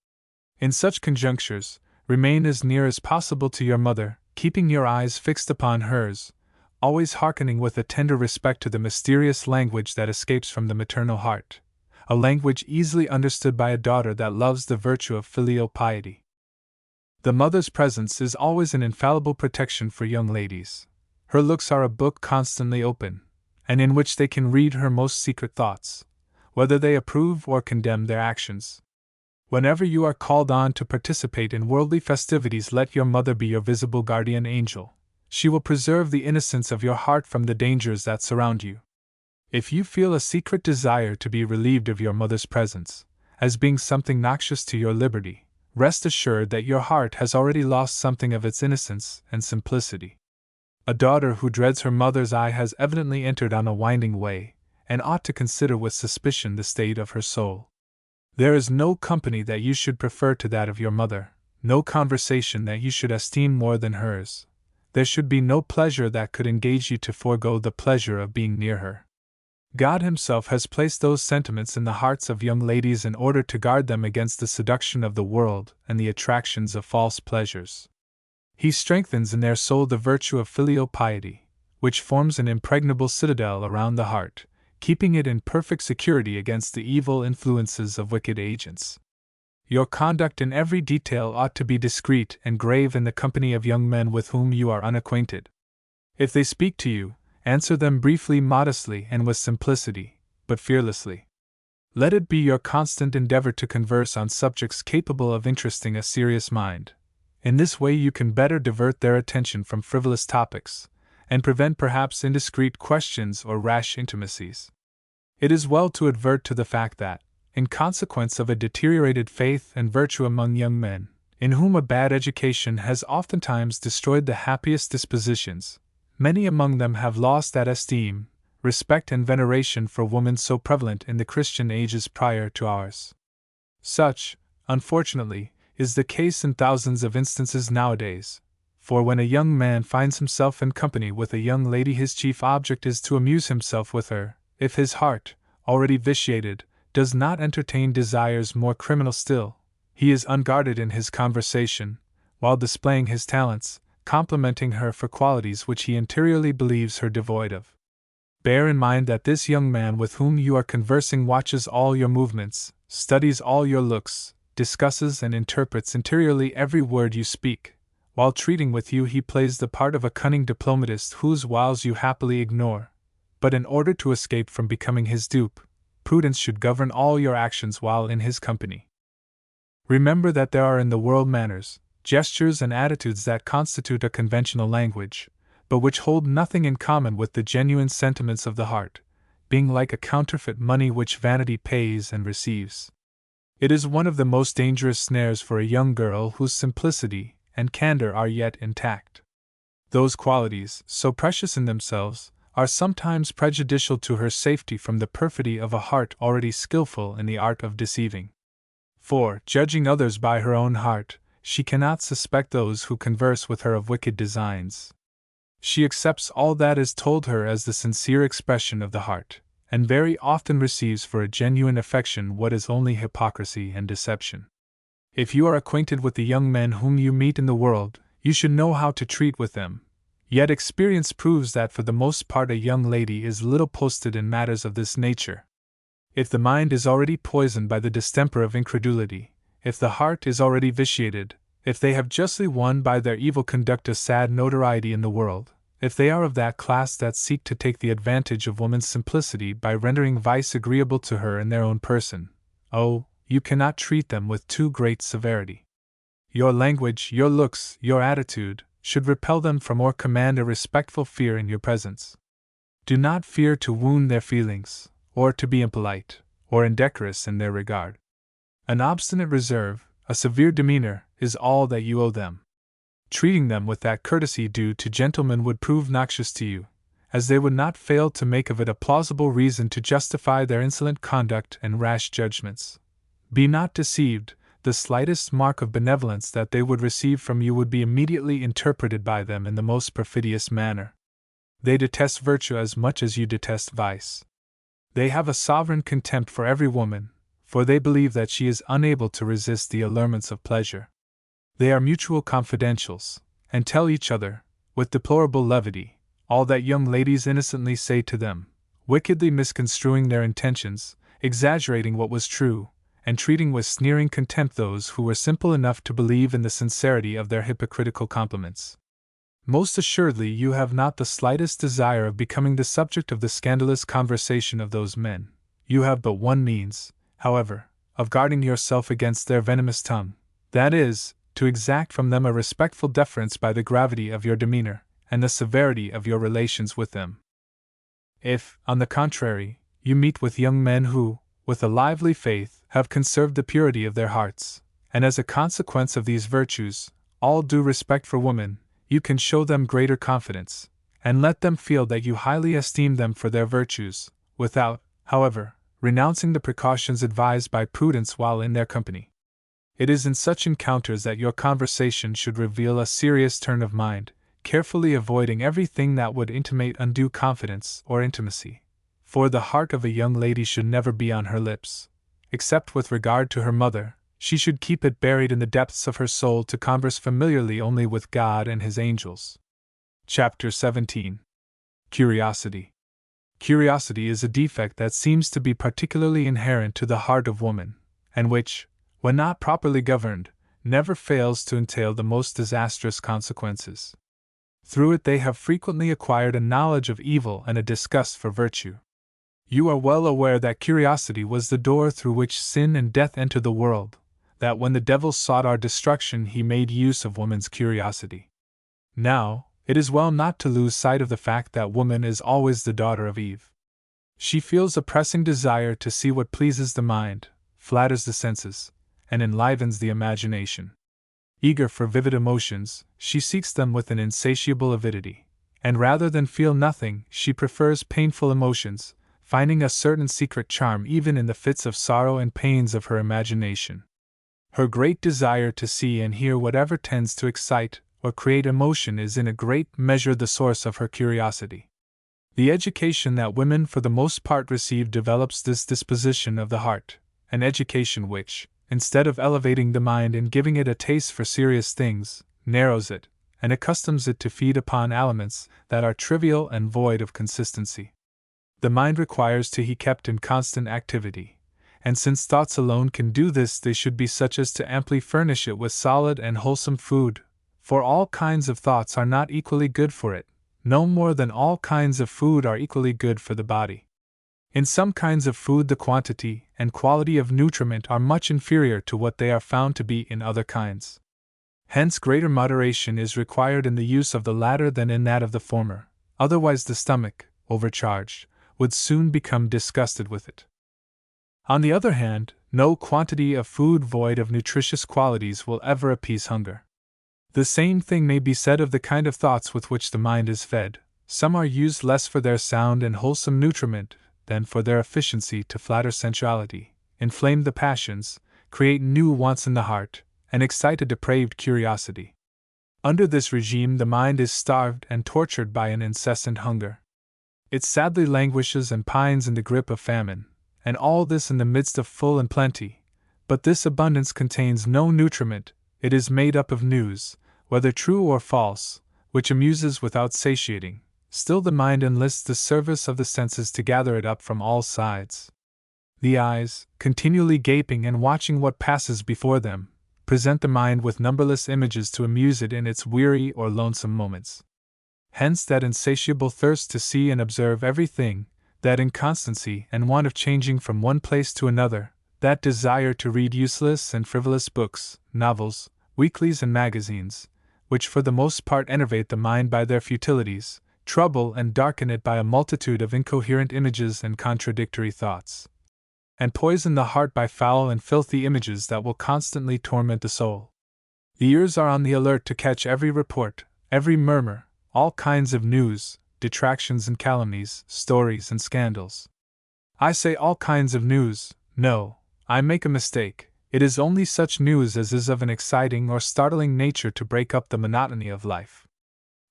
In such conjunctures, remain as near as possible to your mother, keeping your eyes fixed upon hers, always hearkening with a tender respect to the mysterious language that escapes from the maternal heart, a language easily understood by a daughter that loves the virtue of filial piety. The mother's presence is always an infallible protection for young ladies. Her looks are a book constantly open, and in which they can read her most secret thoughts, whether they approve or condemn their actions. Whenever you are called on to participate in worldly festivities, let your mother be your visible guardian angel. She will preserve the innocence of your heart from the dangers that surround you. If you feel a secret desire to be relieved of your mother's presence, as being something noxious to your liberty, rest assured that your heart has already lost something of its innocence and simplicity. A daughter who dreads her mother's eye has evidently entered on a winding way, and ought to consider with suspicion the state of her soul. There is no company that you should prefer to that of your mother, no conversation that you should esteem more than hers. There should be no pleasure that could engage you to forego the pleasure of being near her. God Himself has placed those sentiments in the hearts of young ladies in order to guard them against the seduction of the world and the attractions of false pleasures. He strengthens in their soul the virtue of filial piety, which forms an impregnable citadel around the heart, keeping it in perfect security against the evil influences of wicked agents. Your conduct in every detail ought to be discreet and grave in the company of young men with whom you are unacquainted. If they speak to you, answer them briefly, modestly, and with simplicity, but fearlessly. Let it be your constant endeavor to converse on subjects capable of interesting a serious mind. In this way you can better divert their attention from frivolous topics, and prevent perhaps indiscreet questions or rash intimacies. It is well to advert to the fact that, in consequence of a deteriorated faith and virtue among young men, in whom a bad education has oftentimes destroyed the happiest dispositions, many among them have lost that esteem, respect, and veneration for woman so prevalent in the Christian ages prior to ours. Such, unfortunately, is the case in thousands of instances nowadays, for when a young man finds himself in company with a young lady, his chief object is to amuse himself with her. If his heart, already vitiated, does not entertain desires more criminal still, he is unguarded in his conversation, while displaying his talents, complimenting her for qualities which he interiorly believes her devoid of. Bear in mind that this young man with whom you are conversing watches all your movements, studies all your looks, discusses and interprets interiorly every word you speak. While treating with you, he plays the part of a cunning diplomatist whose wiles you happily ignore. But in order to escape from becoming his dupe, prudence should govern all your actions while in his company. Remember that there are in the world manners, gestures, and attitudes that constitute a conventional language, but which hold nothing in common with the genuine sentiments of the heart, being like a counterfeit money which vanity pays and receives. It is one of the most dangerous snares for a young girl whose simplicity and candor are yet intact. Those qualities, so precious in themselves, are sometimes prejudicial to her safety from the perfidy of a heart already skillful in the art of deceiving. For, judging others by her own heart, she cannot suspect those who converse with her of wicked designs. She accepts all that is told her as the sincere expression of the heart, and very often receives for a genuine affection what is only hypocrisy and deception. If you are acquainted with the young men whom you meet in the world, you should know how to treat with them. Yet experience proves that for the most part a young lady is little posted in matters of this nature. If the mind is already poisoned by the distemper of incredulity, if the heart is already vitiated, if they have justly won by their evil conduct a sad notoriety in the world, if they are of that class that seek to take the advantage of woman's simplicity by rendering vice agreeable to her in their own person, oh, you cannot treat them with too great severity. Your language, your looks, your attitude, should repel them from or command a respectful fear in your presence. Do not fear to wound their feelings, or to be impolite, or indecorous in their regard. An obstinate reserve, a severe demeanor, is all that you owe them. Treating them with that courtesy due to gentlemen would prove noxious to you, as they would not fail to make of it a plausible reason to justify their insolent conduct and rash judgments. Be not deceived. The slightest mark of benevolence that they would receive from you would be immediately interpreted by them in the most perfidious manner. They detest virtue as much as you detest vice. They have a sovereign contempt for every woman, for they believe that she is unable to resist the allurements of pleasure. They are mutual confidentials, and tell each other, with deplorable levity, all that young ladies innocently say to them, wickedly misconstruing their intentions, exaggerating what was true, and treating with sneering contempt those who were simple enough to believe in the sincerity of their hypocritical compliments. Most assuredly you have not the slightest desire of becoming the subject of the scandalous conversation of those men. You have but one means, however, of guarding yourself against their venomous tongue, that is, to exact from them a respectful deference by the gravity of your demeanor, and the severity of your relations with them. If, on the contrary, you meet with young men who, with a lively faith, have conserved the purity of their hearts, and as a consequence of these virtues, all due respect for women, you can show them greater confidence, and let them feel that you highly esteem them for their virtues, without, however, renouncing the precautions advised by prudence while in their company. It is in such encounters that your conversation should reveal a serious turn of mind, carefully avoiding everything that would intimate undue confidence or intimacy. For the heart of a young lady should never be on her lips. Except with regard to her mother, she should keep it buried in the depths of her soul to converse familiarly only with God and His angels. Chapter 17. Curiosity. Curiosity is a defect that seems to be particularly inherent to the heart of woman, and which, when not properly governed, never fails to entail the most disastrous consequences. Through it they have frequently acquired a knowledge of evil and a disgust for virtue. You are well aware that curiosity was the door through which sin and death entered the world, that when the devil sought our destruction he made use of woman's curiosity. Now, it is well not to lose sight of the fact that woman is always the daughter of Eve. She feels a pressing desire to see what pleases the mind, flatters the senses, and enlivens the imagination. Eager for vivid emotions, she seeks them with an insatiable avidity, and rather than feel nothing, she prefers painful emotions, finding a certain secret charm even in the fits of sorrow and pains of her imagination. Her great desire to see and hear whatever tends to excite or create emotion is in a great measure the source of her curiosity. The education that women for the most part receive develops this disposition of the heart, an education which, instead of elevating the mind and giving it a taste for serious things, narrows it, and accustoms it to feed upon aliments that are trivial and void of consistency. The mind requires to be kept in constant activity, and since thoughts alone can do this, they should be such as to amply furnish it with solid and wholesome food, for all kinds of thoughts are not equally good for it, no more than all kinds of food are equally good for the body. In some kinds of food the quantity and quality of nutriment are much inferior to what they are found to be in other kinds. Hence greater moderation is required in the use of the latter than in that of the former, otherwise the stomach, overcharged, would soon become disgusted with it. On the other hand, no quantity of food void of nutritious qualities will ever appease hunger. The same thing may be said of the kind of thoughts with which the mind is fed. Some are used less for their sound and wholesome nutriment than for their efficiency to flatter sensuality, inflame the passions, create new wants in the heart, and excite a depraved curiosity. Under this regime the mind is starved and tortured by an incessant hunger. It sadly languishes and pines in the grip of famine, and all this in the midst of full and plenty. But this abundance contains no nutriment, it is made up of news, whether true or false, which amuses without satiating. Still the mind enlists the service of the senses to gather it up from all sides. The eyes, continually gaping and watching what passes before them, present the mind with numberless images to amuse it in its weary or lonesome moments. Hence that insatiable thirst to see and observe everything, that inconstancy and want of changing from one place to another, that desire to read useless and frivolous books, novels, weeklies and magazines, which for the most part enervate the mind by their futilities, trouble and darken it by a multitude of incoherent images and contradictory thoughts, and poison the heart by foul and filthy images that will constantly torment the soul. The ears are on the alert to catch every report, every murmur, all kinds of news, detractions and calumnies, stories and scandals. I say all kinds of news, no, I make a mistake, it is only such news as is of an exciting or startling nature to break up the monotony of life.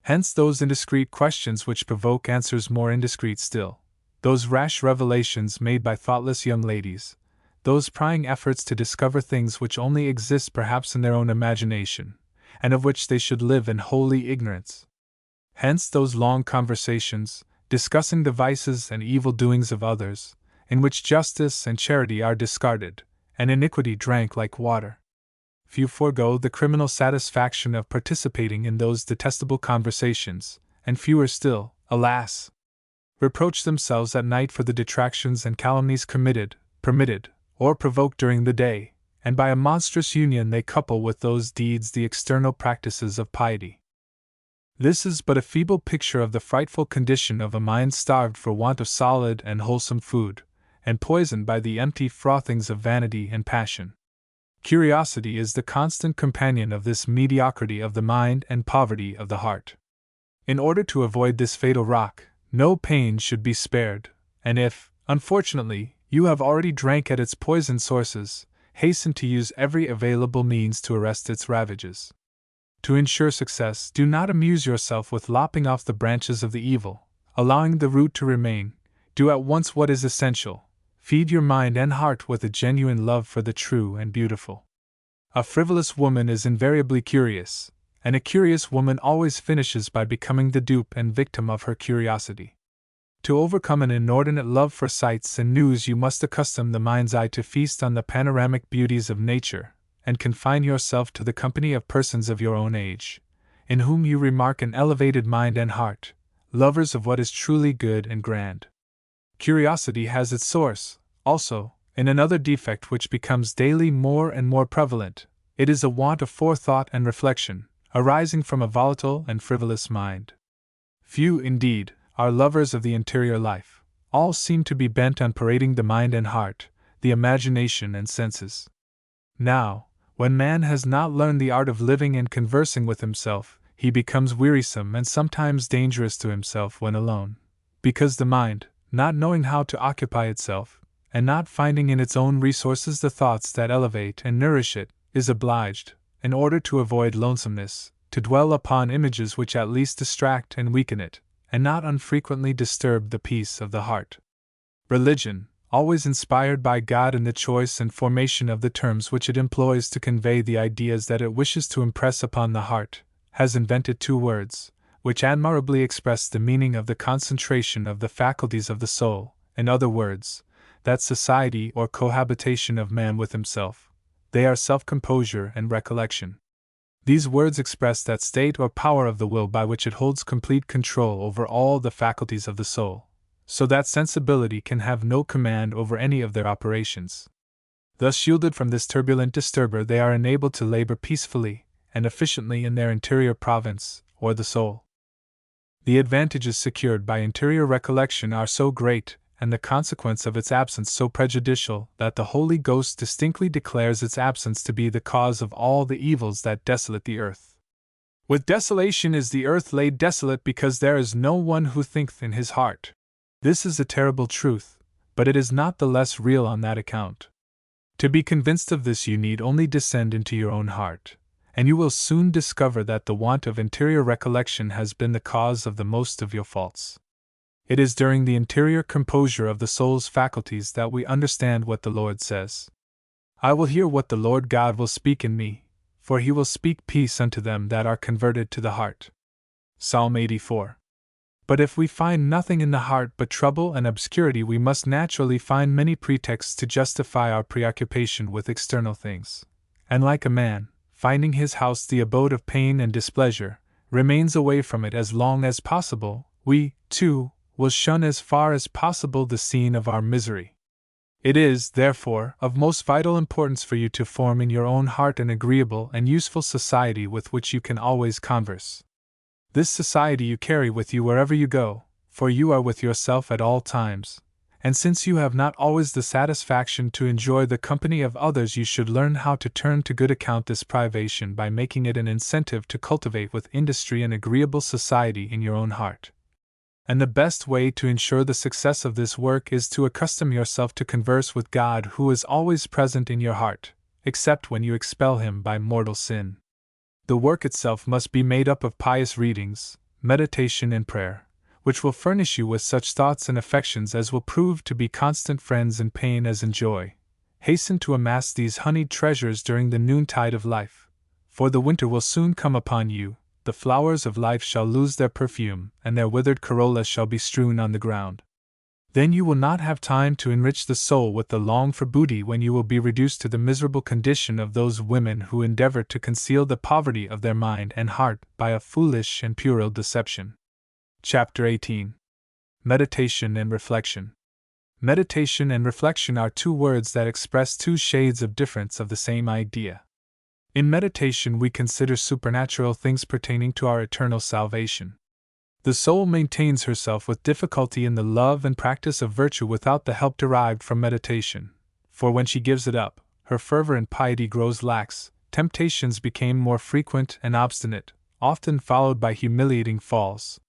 Hence those indiscreet questions which provoke answers more indiscreet still, those rash revelations made by thoughtless young ladies, those prying efforts to discover things which only exist perhaps in their own imagination, and of which they should live in holy ignorance. Hence those long conversations, discussing the vices and evil doings of others, in which justice and charity are discarded, and iniquity drank like water. Few forego the criminal satisfaction of participating in those detestable conversations, and fewer still, alas, reproach themselves at night for the detractions and calumnies committed, permitted, or provoked during the day, and by a monstrous union they couple with those deeds the external practices of piety. This is but a feeble picture of the frightful condition of a mind starved for want of solid and wholesome food, and poisoned by the empty frothings of vanity and passion. Curiosity is the constant companion of this mediocrity of the mind and poverty of the heart. In order to avoid this fatal rock, no pains should be spared, and if, unfortunately, you have already drank at its poisoned sources, hasten to use every available means to arrest its ravages. To ensure success, do not amuse yourself with lopping off the branches of the evil, allowing the root to remain. Do at once what is essential. Feed your mind and heart with a genuine love for the true and beautiful. A frivolous woman is invariably curious, and a curious woman always finishes by becoming the dupe and victim of her curiosity. To overcome an inordinate love for sights and news, you must accustom the mind's eye to feast on the panoramic beauties of nature, and confine yourself to the company of persons of your own age, in whom you remark an elevated mind and heart, lovers of what is truly good and grand. Curiosity has its source, also, in another defect which becomes daily more and more prevalent. It is a want of forethought and reflection, arising from a volatile and frivolous mind. Few, indeed, are lovers of the interior life. All seem to be bent on parading the mind and heart, the imagination and senses. Now, when man has not learned the art of living and conversing with himself, he becomes wearisome and sometimes dangerous to himself when alone, because the mind, not knowing how to occupy itself, and not finding in its own resources the thoughts that elevate and nourish it, is obliged, in order to avoid lonesomeness, to dwell upon images which at least distract and weaken it, and not unfrequently disturb the peace of the heart. Religion, always inspired by God in the choice and formation of the terms which it employs to convey the ideas that it wishes to impress upon the heart, has invented two words, which admirably express the meaning of the concentration of the faculties of the soul, in other words, that society or cohabitation of man with himself. They are self-composure and recollection. These words express that state or power of the will by which it holds complete control over all the faculties of the soul, so that sensibility can have no command over any of their operations. Thus shielded from this turbulent disturber, they are enabled to labor peacefully and efficiently in their interior province, or the soul. The advantages secured by interior recollection are so great, and the consequence of its absence so prejudicial, that the Holy Ghost distinctly declares its absence to be the cause of all the evils that desolate the earth. With desolation is the earth laid desolate, because there is no one who thinketh in his heart. This is a terrible truth, but it is not the less real on that account. To be convinced of this, you need only descend into your own heart, and you will soon discover that the want of interior recollection has been the cause of the most of your faults. It is during the interior composure of the soul's faculties that we understand what the Lord says. I will hear what the Lord God will speak in me, for he will speak peace unto them that are converted to the heart. Psalm 84. But if we find nothing in the heart but trouble and obscurity, we must naturally find many pretexts to justify our preoccupation with external things. And like a man, finding his house the abode of pain and displeasure, remains away from it as long as possible, we, too, will shun as far as possible the scene of our misery. It is, therefore, of most vital importance for you to form in your own heart an agreeable and useful society with which you can always converse. This society you carry with you wherever you go, for you are with yourself at all times, and since you have not always the satisfaction to enjoy the company of others, you should learn how to turn to good account this privation by making it an incentive to cultivate with industry an agreeable society in your own heart. And the best way to ensure the success of this work is to accustom yourself to converse with God, who is always present in your heart, except when you expel him by mortal sin. The work itself must be made up of pious readings, meditation and prayer, which will furnish you with such thoughts and affections as will prove to be constant friends in pain as in joy. Hasten to amass these honeyed treasures during the noontide of life, for the winter will soon come upon you, the flowers of life shall lose their perfume, and their withered corollas shall be strewn on the ground. Then you will not have time to enrich the soul with the longed-for booty when you will be reduced to the miserable condition of those women who endeavor to conceal the poverty of their mind and heart by a foolish and puerile deception. Chapter 18. Meditation and Reflection. Meditation and reflection are two words that express two shades of difference of the same idea. In meditation we consider supernatural things pertaining to our eternal salvation. The soul maintains herself with difficulty in the love and practice of virtue without the help derived from meditation, for when she gives it up, her fervor and piety grows lax, temptations become more frequent and obstinate, often followed by humiliating falls.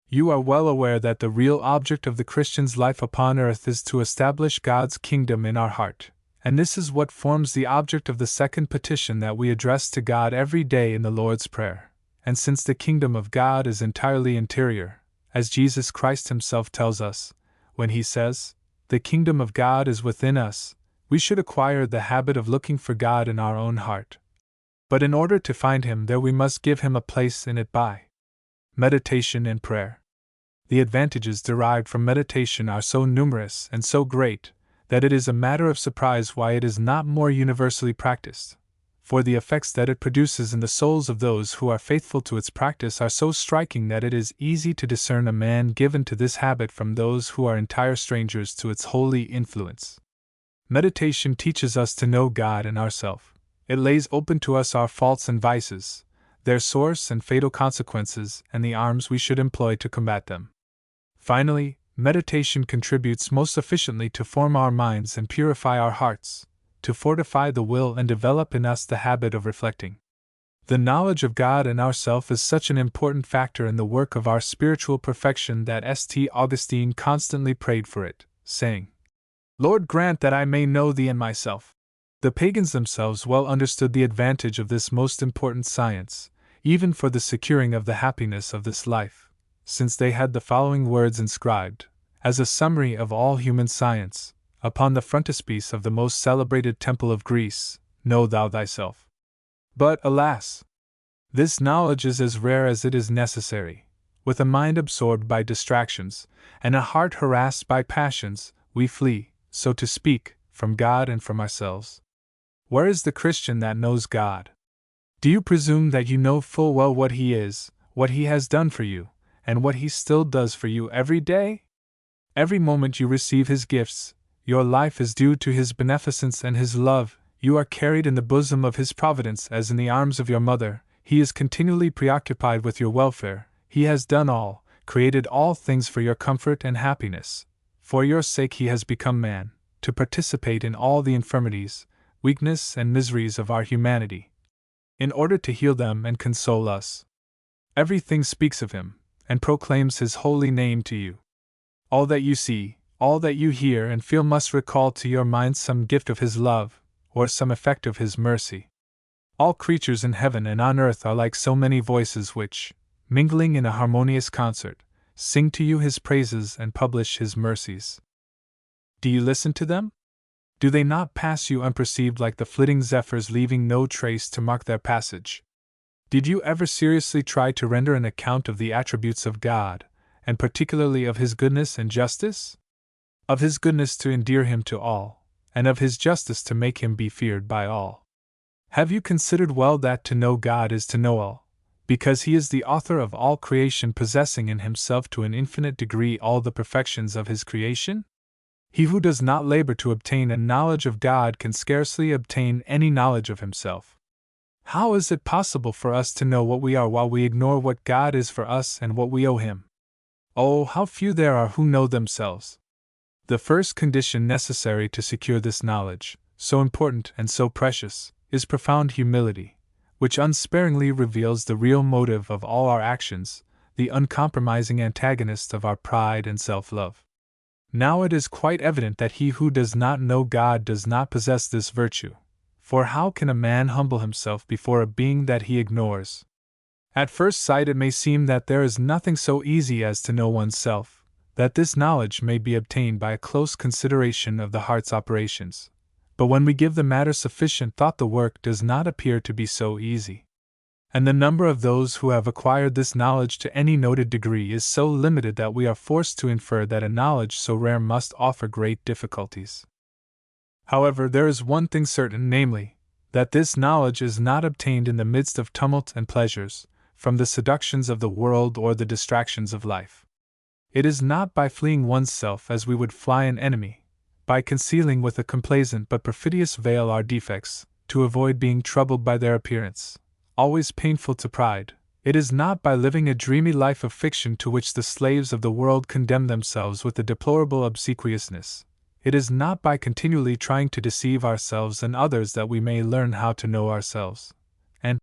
You are well aware that the real object of the Christian's life upon earth is to establish God's kingdom in our heart, and this is what forms the object of the second petition that we address to God every day in the Lord's Prayer. And since the kingdom of God is entirely interior, as Jesus Christ himself tells us, when he says, "The kingdom of God is within us," we should acquire the habit of looking for God in our own heart. But in order to find him there we must give him a place in it by meditation and prayer. The advantages derived from meditation are so numerous and so great that it is a matter of surprise why it is not more universally practiced. For the effects that it produces in the souls of those who are faithful to its practice are so striking that it is easy to discern a man given to this habit from those who are entire strangers to its holy influence. Meditation teaches us to know God and ourself. It lays open to us our faults and vices, their source and fatal consequences, and the arms we should employ to combat them. Finally, meditation contributes most efficiently to form our minds and purify our hearts, to fortify the will and develop in us the habit of reflecting. The knowledge of God and ourself is such an important factor in the work of our spiritual perfection that St. Augustine constantly prayed for it, saying, "Lord, grant that I may know Thee and myself." The pagans themselves well understood the advantage of this most important science, even for the securing of the happiness of this life, since they had the following words inscribed, as a summary of all human science, upon the frontispiece of the most celebrated temple of Greece: "Know thou thyself." But, alas! This knowledge is as rare as it is necessary. With a mind absorbed by distractions, and a heart harassed by passions, we flee, so to speak, from God and from ourselves. Where is the Christian that knows God? Do you presume that you know full well what He is, what He has done for you, and what He still does for you every day? Every moment you receive His gifts, your life is due to His beneficence and His love. You are carried in the bosom of His providence as in the arms of your mother. He is continually preoccupied with your welfare. He has done all, created all things for your comfort and happiness. For your sake He has become man, to participate in all the infirmities, weakness, and miseries of our humanity, in order to heal them and console us. Everything speaks of Him, and proclaims His holy name to you. All that you see, all that you hear and feel must recall to your mind some gift of His love, or some effect of His mercy. All creatures in heaven and on earth are like so many voices which, mingling in a harmonious concert, sing to you His praises and publish His mercies. Do you listen to them? Do they not pass you unperceived like the flitting zephyrs, leaving no trace to mark their passage? Did you ever seriously try to render an account of the attributes of God, and particularly of His goodness and justice? Of His goodness to endear Him to all, and of His justice to make Him be feared by all. Have you considered well that to know God is to know all, because He is the author of all creation, possessing in Himself to an infinite degree all the perfections of His creation? He who does not labor to obtain a knowledge of God can scarcely obtain any knowledge of himself. How is it possible for us to know what we are while we ignore what God is for us and what we owe Him? Oh, how few there are who know themselves! The first condition necessary to secure this knowledge, so important and so precious, is profound humility, which unsparingly reveals the real motive of all our actions, the uncompromising antagonist of our pride and self-love. Now it is quite evident that he who does not know God does not possess this virtue, for how can a man humble himself before a being that he ignores? At first sight, it may seem that there is nothing so easy as to know oneself, that this knowledge may be obtained by a close consideration of the heart's operations. But when we give the matter sufficient thought, the work does not appear to be so easy. And the number of those who have acquired this knowledge to any noted degree is so limited that we are forced to infer that a knowledge so rare must offer great difficulties. However, there is one thing certain, namely, that this knowledge is not obtained in the midst of tumult and pleasures, from the seductions of the world or the distractions of life. It is not by fleeing oneself as we would fly an enemy, by concealing with a complacent but perfidious veil our defects, to avoid being troubled by their appearance, always painful to pride. It is not by living a dreamy life of fiction to which the slaves of the world condemn themselves with a deplorable obsequiousness. It is not by continually trying to deceive ourselves and others that we may learn how to know ourselves. And,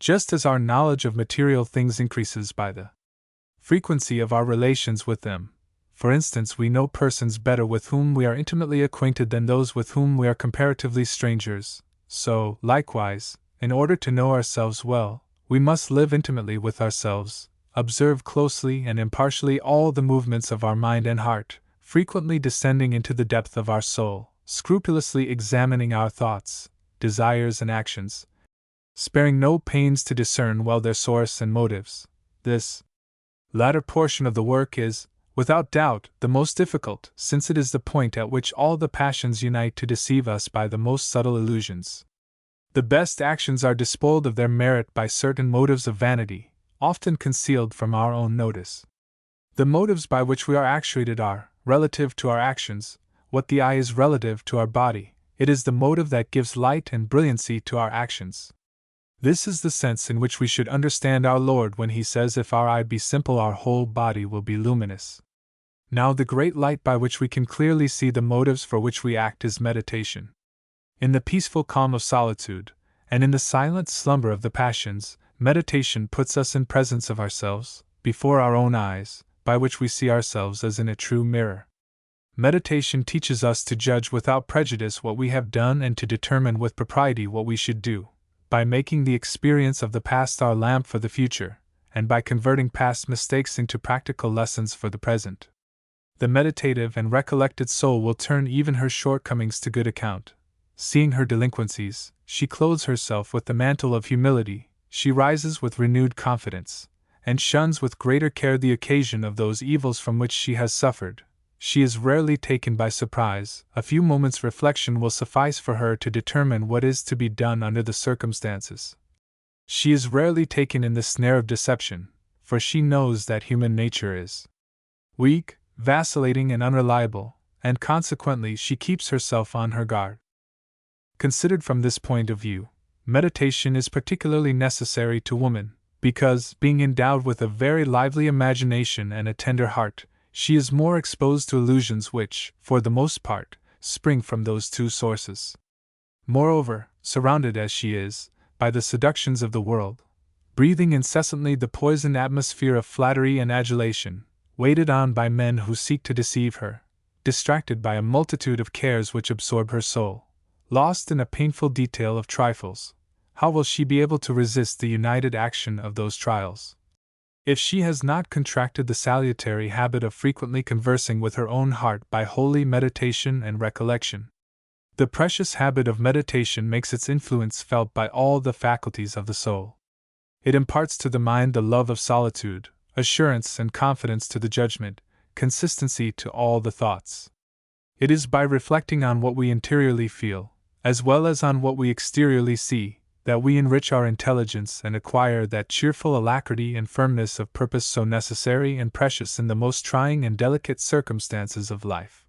just as our knowledge of material things increases by the frequency of our relations with them, for instance, we know persons better with whom we are intimately acquainted than those with whom we are comparatively strangers, so, likewise, in order to know ourselves well, we must live intimately with ourselves, observe closely and impartially all the movements of our mind and heart, frequently descending into the depth of our soul, scrupulously examining our thoughts, desires, and actions, sparing no pains to discern well their source and motives. This latter portion of the work is, without doubt, the most difficult, since it is the point at which all the passions unite to deceive us by the most subtle illusions. The best actions are despoiled of their merit by certain motives of vanity, often concealed from our own notice. The motives by which we are actuated are, relative to our actions, what the eye is relative to our body. It is the motive that gives light and brilliancy to our actions. This is the sense in which we should understand our Lord when he says, "If our eye be simple, our whole body will be luminous." Now, the great light by which we can clearly see the motives for which we act is meditation. In the peaceful calm of solitude, and in the silent slumber of the passions, meditation puts us in presence of ourselves, before our own eyes, by which we see ourselves as in a true mirror. Meditation teaches us to judge without prejudice what we have done and to determine with propriety what we should do, by making the experience of the past our lamp for the future, and by converting past mistakes into practical lessons for the present. The meditative and recollected soul will turn even her shortcomings to good account. Seeing her delinquencies, she clothes herself with the mantle of humility, she rises with renewed confidence, and shuns with greater care the occasion of those evils from which she has suffered. She is rarely taken by surprise. A few moments' reflection will suffice for her to determine what is to be done under the circumstances. She is rarely taken in the snare of deception, for she knows that human nature is weak, vacillating, and unreliable, and consequently she keeps herself on her guard. Considered from this point of view, meditation is particularly necessary to woman, because, being endowed with a very lively imagination and a tender heart, she is more exposed to illusions which, for the most part, spring from those two sources. Moreover, surrounded as she is by the seductions of the world, breathing incessantly the poisoned atmosphere of flattery and adulation, weighted on by men who seek to deceive her, distracted by a multitude of cares which absorb her soul, lost in a painful detail of trifles, how will she be able to resist the united action of those trials? If she has not contracted the salutary habit of frequently conversing with her own heart by holy meditation and recollection. The precious habit of meditation makes its influence felt by all the faculties of the soul. It imparts to the mind the love of solitude, assurance and confidence to the judgment, consistency to all the thoughts. It is by reflecting on what we interiorly feel, as well as on what we exteriorly see, that we enrich our intelligence and acquire that cheerful alacrity and firmness of purpose so necessary and precious in the most trying and delicate circumstances of life.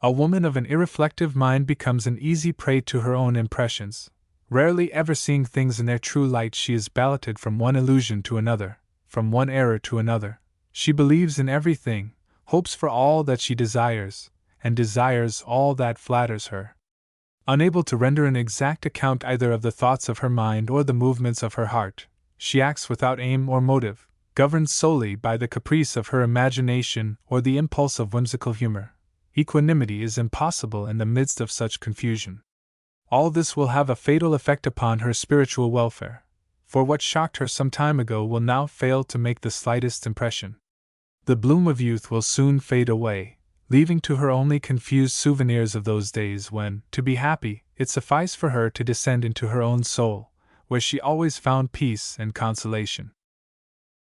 A woman of an irreflective mind becomes an easy prey to her own impressions. Rarely ever seeing things in their true light, she is balloted from one illusion to another, from one error to another. She believes in everything, hopes for all that she desires, and desires all that flatters her. Unable to render an exact account either of the thoughts of her mind or the movements of her heart, she acts without aim or motive, governed solely by the caprice of her imagination or the impulse of whimsical humor. Equanimity is impossible in the midst of such confusion. All this will have a fatal effect upon her spiritual welfare, for what shocked her some time ago will now fail to make the slightest impression. The bloom of youth will soon fade away, leaving to her only confused souvenirs of those days when, to be happy, it sufficed for her to descend into her own soul, where she always found peace and consolation.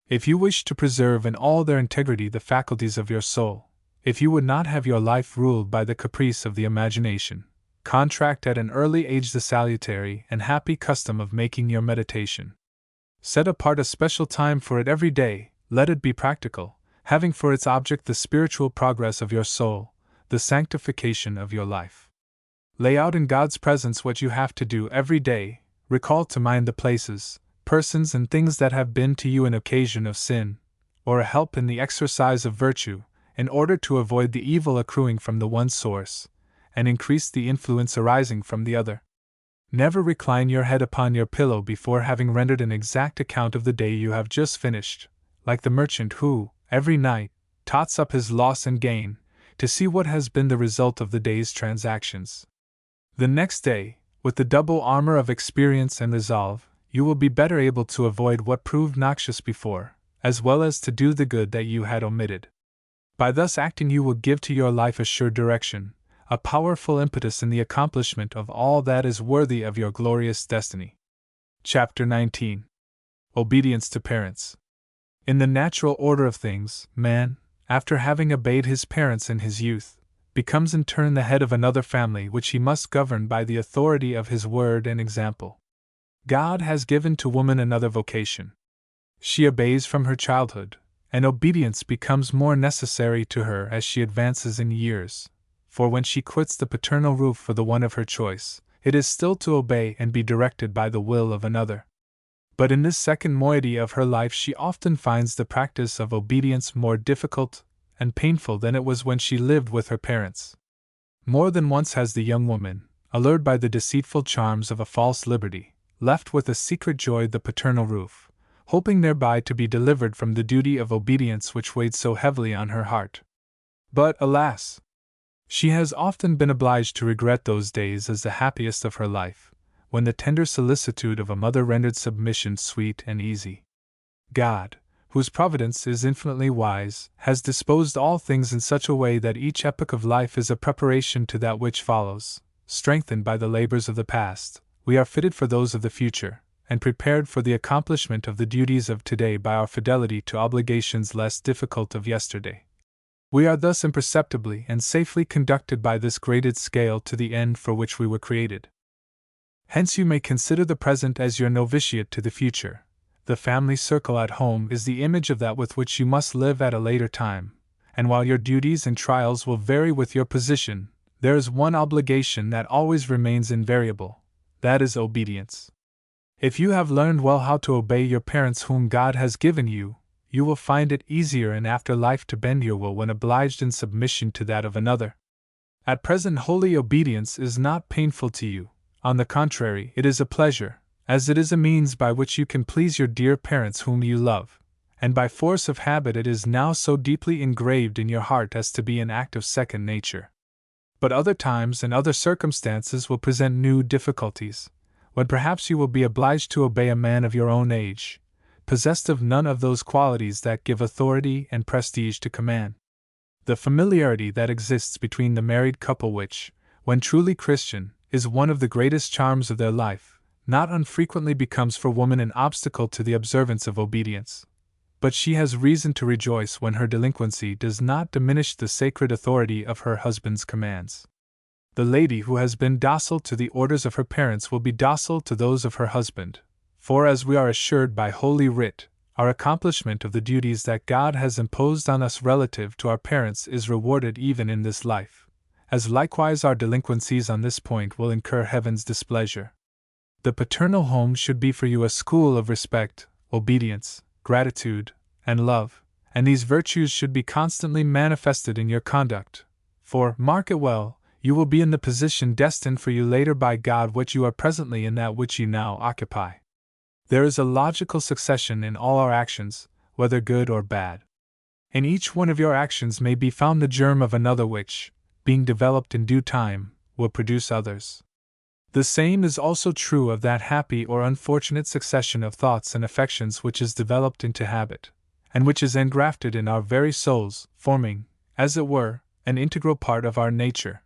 If you wish to preserve in all their integrity the faculties of your soul, if you would not have your life ruled by the caprice of the imagination, contract at an early age the salutary and happy custom of making your meditation. Set apart a special time for it every day, let it be practical, having for its object the spiritual progress of your soul, the sanctification of your life. Lay out in God's presence what you have to do every day, recall to mind the places, persons and things that have been to you an occasion of sin, or a help in the exercise of virtue, in order to avoid the evil accruing from the one source, and increase the influence arising from the other. Never recline your head upon your pillow before having rendered an exact account of the day you have just finished, like the merchant who, every night, tots up his loss and gain, to see what has been the result of the day's transactions. The next day, with the double armor of experience and resolve, you will be better able to avoid what proved noxious before, as well as to do the good that you had omitted. By thus acting, you will give to your life a sure direction, a powerful impetus in the accomplishment of all that is worthy of your glorious destiny. Chapter 19. Obedience to Parents. In the natural order of things, man, after having obeyed his parents in his youth, becomes in turn the head of another family which he must govern by the authority of his word and example. God has given to woman another vocation. She obeys from her childhood, and obedience becomes more necessary to her as she advances in years, for when she quits the paternal roof for the one of her choice, it is still to obey and be directed by the will of another. But in this second moiety of her life she often finds the practice of obedience more difficult and painful than it was when she lived with her parents. More than once has the young woman, allured by the deceitful charms of a false liberty, left with a secret joy the paternal roof, hoping thereby to be delivered from the duty of obedience which weighed so heavily on her heart. But, alas! She has often been obliged to regret those days as the happiest of her life, when the tender solicitude of a mother rendered submission sweet and easy. God, whose providence is infinitely wise, has disposed all things in such a way that each epoch of life is a preparation to that which follows. Strengthened by the labors of the past, we are fitted for those of the future, and prepared for the accomplishment of the duties of today by our fidelity to obligations less difficult of yesterday. We are thus imperceptibly and safely conducted by this graded scale to the end for which we were created. Hence you may consider the present as your novitiate to the future. The family circle at home is the image of that with which you must live at a later time, and while your duties and trials will vary with your position, there is one obligation that always remains invariable, that is obedience. If you have learned well how to obey your parents whom God has given you, you will find it easier in after life to bend your will when obliged in submission to that of another. At present holy obedience is not painful to you. On the contrary, it is a pleasure, as it is a means by which you can please your dear parents whom you love, and by force of habit it is now so deeply engraved in your heart as to be an act of second nature. But other times and other circumstances will present new difficulties, when perhaps you will be obliged to obey a man of your own age, possessed of none of those qualities that give authority and prestige to command. The familiarity that exists between the married couple which, when truly Christian, is one of the greatest charms of their life, not unfrequently becomes for woman an obstacle to the observance of obedience. But she has reason to rejoice when her delinquency does not diminish the sacred authority of her husband's commands. The lady who has been docile to the orders of her parents will be docile to those of her husband, for as we are assured by Holy Writ, our accomplishment of the duties that God has imposed on us relative to our parents is rewarded even in this life, as likewise our delinquencies on this point will incur heaven's displeasure. The paternal home should be for you a school of respect, obedience, gratitude, and love, and these virtues should be constantly manifested in your conduct, for, mark it well, you will be in the position destined for you later by God what you are presently in that which you now occupy. There is a logical succession in all our actions, whether good or bad. In each one of your actions may be found the germ of another which, being developed in due time, will produce others. The same is also true of that happy or unfortunate succession of thoughts and affections which is developed into habit, and which is engrafted in our very souls, forming, as it were, an integral part of our nature.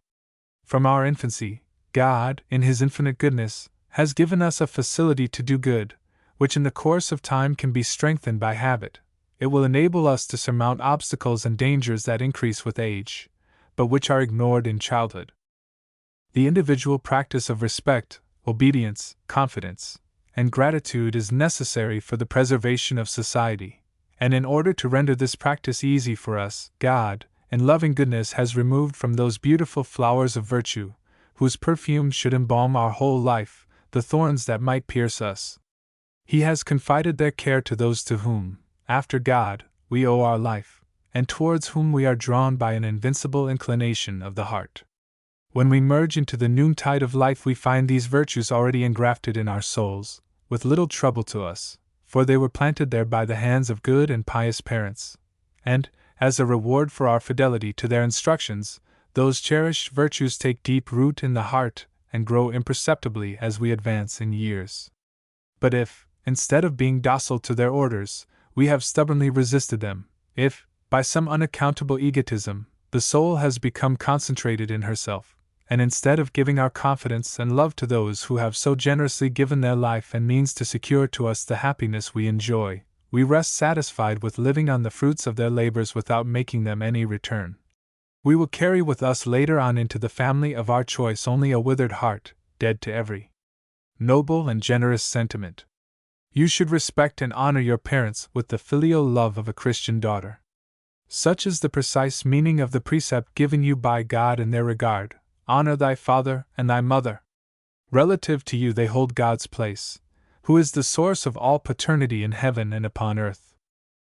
From our infancy, God, in His infinite goodness, has given us a facility to do good, which in the course of time can be strengthened by habit. It will enable us to surmount obstacles and dangers that increase with age, but which are ignored in childhood. The individual practice of respect, obedience, confidence, and gratitude is necessary for the preservation of society, and in order to render this practice easy for us, God, in loving goodness, has removed from those beautiful flowers of virtue, whose perfume should embalm our whole life, the thorns that might pierce us. He has confided their care to those to whom, after God, we owe our life, and towards whom we are drawn by an invincible inclination of the heart. When we merge into the noontide of life, we find these virtues already engrafted in our souls, with little trouble to us, for they were planted there by the hands of good and pious parents, and, as a reward for our fidelity to their instructions, those cherished virtues take deep root in the heart and grow imperceptibly as we advance in years. But if, instead of being docile to their orders, we have stubbornly resisted them, if, by some unaccountable egotism, the soul has become concentrated in herself, and instead of giving our confidence and love to those who have so generously given their life and means to secure to us the happiness we enjoy, we rest satisfied with living on the fruits of their labors without making them any return, we will carry with us later on into the family of our choice only a withered heart, dead to every noble and generous sentiment. You should respect and honor your parents with the filial love of a Christian daughter. Such is the precise meaning of the precept given you by God in their regard: honor thy father and thy mother. Relative to you they hold God's place, who is the source of all paternity in heaven and upon earth.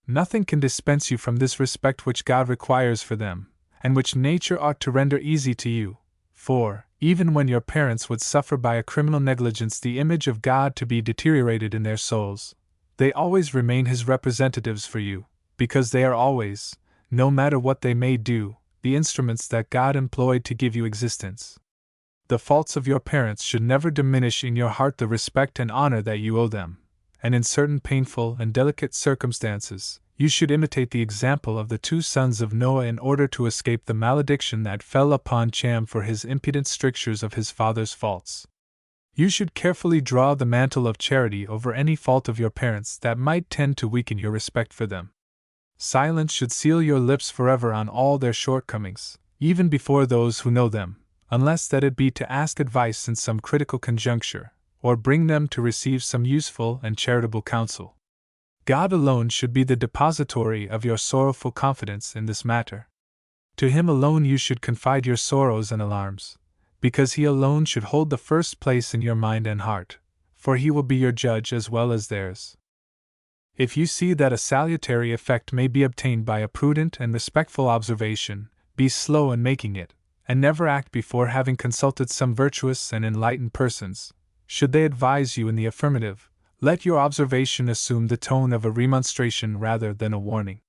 Nothing can dispense you from this respect which God requires for them, and which nature ought to render easy to you, for, even when your parents would suffer by a criminal negligence the image of God to be deteriorated in their souls, they always remain His representatives for you, because they are always, no matter what they may do, the instruments that God employed to give you existence. The faults of your parents should never diminish in your heart the respect and honor that you owe them, and in certain painful and delicate circumstances, you should imitate the example of the 2 sons of Noah in order to escape the malediction that fell upon Cham for his impudent strictures of his father's faults. You should carefully draw the mantle of charity over any fault of your parents that might tend to weaken your respect for them. Silence should seal your lips forever on all their shortcomings, even before those who know them, unless that it be to ask advice in some critical conjuncture, or bring them to receive some useful and charitable counsel. God alone should be the depository of your sorrowful confidence in this matter. To Him alone you should confide your sorrows and alarms, because He alone should hold the first place in your mind and heart, for He will be your judge as well as theirs. If you see that a salutary effect may be obtained by a prudent and respectful observation, be slow in making it, and never act before having consulted some virtuous and enlightened persons. Should they advise you in the affirmative, let your observation assume the tone of a remonstration rather than a warning.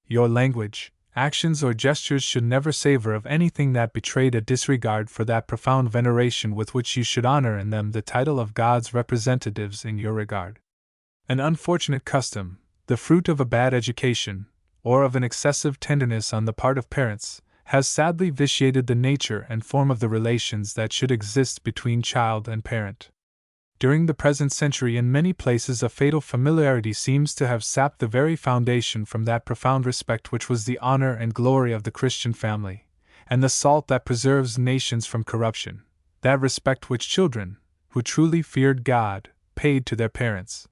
Your language, actions, or gestures should never savor of anything that betrayed a disregard for that profound veneration with which you should honor in them the title of God's representatives in your regard. An unfortunate custom, the fruit of a bad education, or of an excessive tenderness on the part of parents, has sadly vitiated the nature and form of the relations that should exist between child and parent. During the present century, in many places, a fatal familiarity seems to have sapped the very foundation from that profound respect which was the honor and glory of the Christian family, and the salt that preserves nations from corruption, that respect which children, who truly feared God, paid to their parents.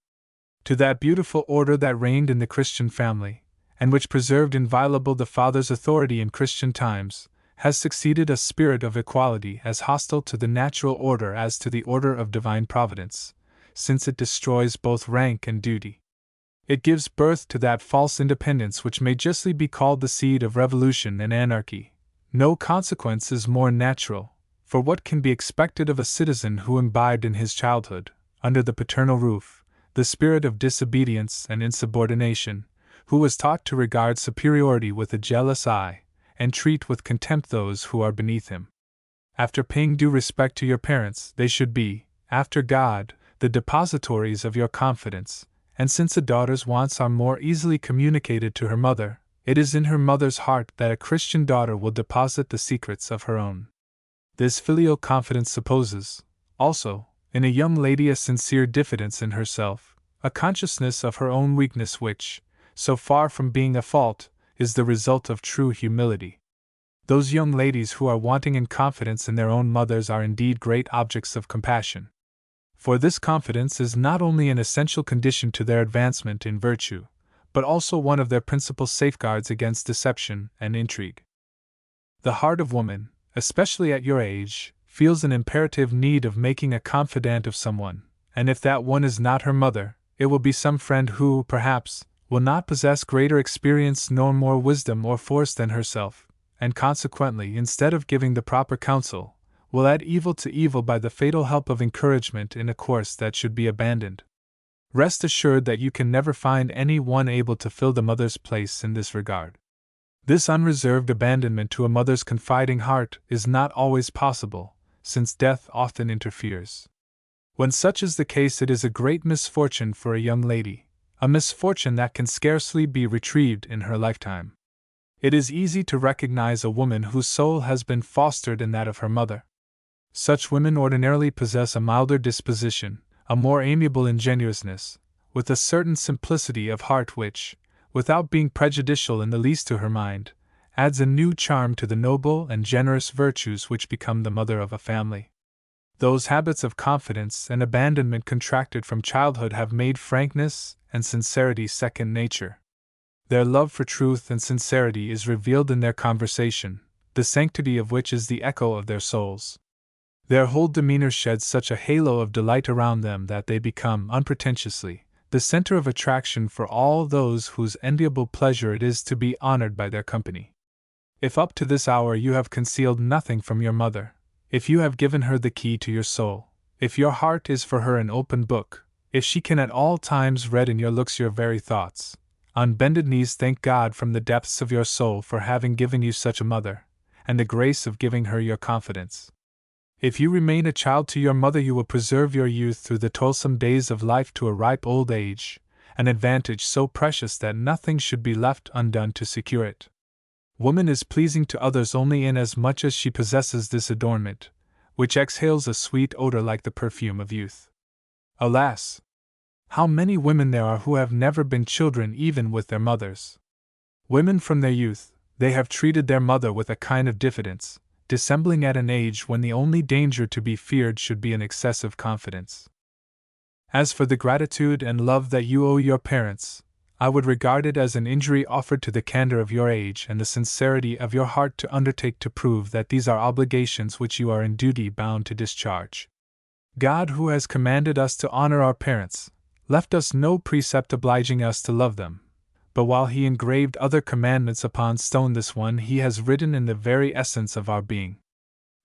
To that beautiful order that reigned in the Christian family, and which preserved inviolable the father's authority in Christian times, has succeeded a spirit of equality as hostile to the natural order as to the order of divine providence, since it destroys both rank and duty. It gives birth to that false independence which may justly be called the seed of revolution and anarchy. No consequence is more natural, for what can be expected of a citizen who imbibed in his childhood, under the paternal roof, the spirit of disobedience and insubordination, who was taught to regard superiority with a jealous eye, and treat with contempt those who are beneath him. After paying due respect to your parents, they should be, after God, the depositories of your confidence, and since a daughter's wants are more easily communicated to her mother, it is in her mother's heart that a Christian daughter will deposit the secrets of her own. This filial confidence supposes, also, in a young lady a sincere diffidence in herself, a consciousness of her own weakness which, so far from being a fault, is the result of true humility. Those young ladies who are wanting in confidence in their own mothers are indeed great objects of compassion. For this confidence is not only an essential condition to their advancement in virtue, but also one of their principal safeguards against deception and intrigue. The heart of woman, especially at your age, feels an imperative need of making a confidant of someone, and if that one is not her mother, it will be some friend who, perhaps, will not possess greater experience nor more wisdom or force than herself, and consequently, instead of giving the proper counsel, will add evil to evil by the fatal help of encouragement in a course that should be abandoned. Rest assured that you can never find any one able to fill the mother's place in this regard. This unreserved abandonment to a mother's confiding heart is not always possible, since death often interferes. When such is the case, it is a great misfortune for a young lady, a misfortune that can scarcely be retrieved in her lifetime. It is easy to recognize a woman whose soul has been fostered in that of her mother. Such women ordinarily possess a milder disposition, a more amiable ingenuousness, with a certain simplicity of heart which, without being prejudicial in the least to her mind, adds a new charm to the noble and generous virtues which become the mother of a family. Those habits of confidence and abandonment contracted from childhood have made frankness and sincerity second nature. Their love for truth and sincerity is revealed in their conversation, the sanctity of which is the echo of their souls. Their whole demeanor sheds such a halo of delight around them that they become, unpretentiously, the center of attraction for all those whose enviable pleasure it is to be honored by their company. If up to this hour you have concealed nothing from your mother, if you have given her the key to your soul, if your heart is for her an open book, if she can at all times read in your looks your very thoughts, on bended knees thank God from the depths of your soul for having given you such a mother, and the grace of giving her your confidence. If you remain a child to your mother, you will preserve your youth through the toilsome days of life to a ripe old age, an advantage so precious that nothing should be left undone to secure it. Woman is pleasing to others only inasmuch as she possesses this adornment, which exhales a sweet odor like the perfume of youth. Alas! How many women there are who have never been children even with their mothers. Women from their youth, they have treated their mother with a kind of diffidence, dissembling at an age when the only danger to be feared should be an excessive confidence. As for the gratitude and love that you owe your parents, I would regard it as an injury offered to the candor of your age and the sincerity of your heart to undertake to prove that these are obligations which you are in duty bound to discharge. God, who has commanded us to honor our parents, left us no precept obliging us to love them, but while He engraved other commandments upon stone, this one He has written in the very essence of our being.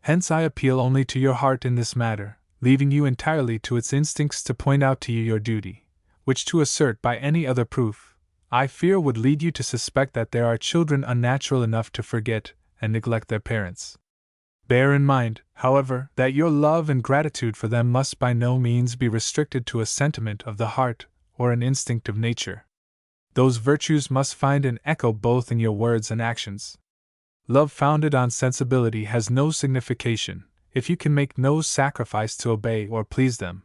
Hence I appeal only to your heart in this matter, leaving you entirely to its instincts to point out to you your duty, which to assert by any other proof, I fear would lead you to suspect that there are children unnatural enough to forget and neglect their parents. Bear in mind, however, that your love and gratitude for them must by no means be restricted to a sentiment of the heart or an instinct of nature. Those virtues must find an echo both in your words and actions. Love founded on sensibility has no signification if you can make no sacrifice to obey or please them.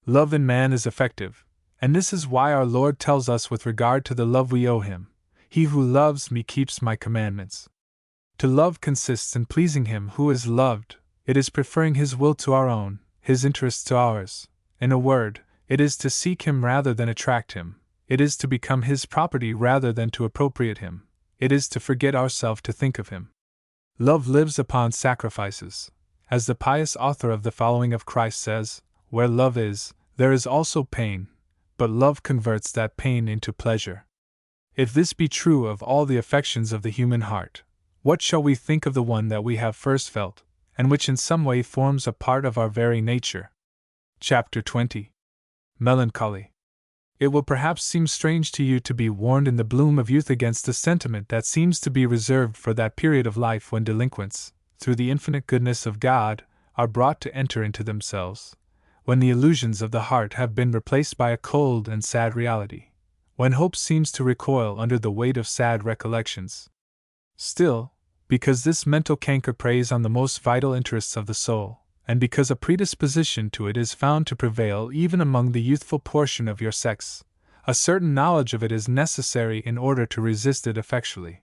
Love in man is effective, and this is why our Lord tells us with regard to the love we owe Him, "He who loves me keeps my commandments." To love consists in pleasing Him who is loved, it is preferring His will to our own, His interests to ours. In a word, it is to seek Him rather than attract Him, it is to become His property rather than to appropriate Him, it is to forget ourselves to think of Him. Love lives upon sacrifices. As the pious author of the Following of Christ says, "Where love is, there is also pain, but love converts that pain into pleasure." If this be true of all the affections of the human heart, what shall we think of the one that we have first felt, and which in some way forms a part of our very nature? Chapter 20. Melancholy. It will perhaps seem strange to you to be warned in the bloom of youth against the sentiment that seems to be reserved for that period of life when delinquents, through the infinite goodness of God, are brought to enter into themselves, when the illusions of the heart have been replaced by a cold and sad reality, when hope seems to recoil under the weight of sad recollections. Still, because this mental canker preys on the most vital interests of the soul, and because a predisposition to it is found to prevail even among the youthful portion of your sex, a certain knowledge of it is necessary in order to resist it effectually.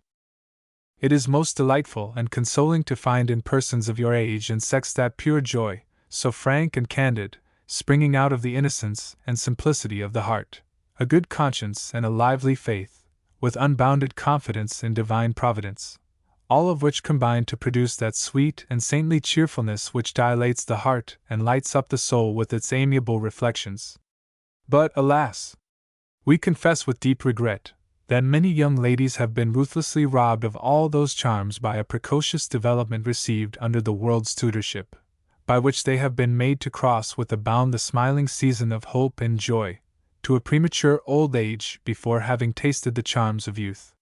It is most delightful and consoling to find in persons of your age and sex that pure joy, so frank and candid, springing out of the innocence and simplicity of the heart, a good conscience and a lively faith, with unbounded confidence in divine providence, all of which combine to produce that sweet and saintly cheerfulness which dilates the heart and lights up the soul with its amiable reflections. But, alas! We confess with deep regret that many young ladies have been ruthlessly robbed of all those charms by a precocious development received under the world's tutorship, by which they have been made to cross with a bound the smiling season of hope and joy, to a premature old age before having tasted the charms of youth.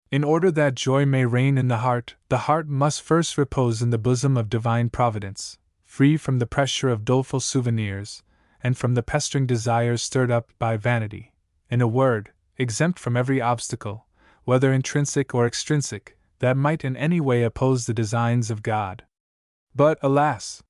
In order that joy may reign in the heart must first repose in the bosom of divine providence, free from the pressure of doleful souvenirs, and from the pestering desires stirred up by vanity. In a word, exempt from every obstacle, whether intrinsic or extrinsic, that might in any way oppose the designs of God. But, alas!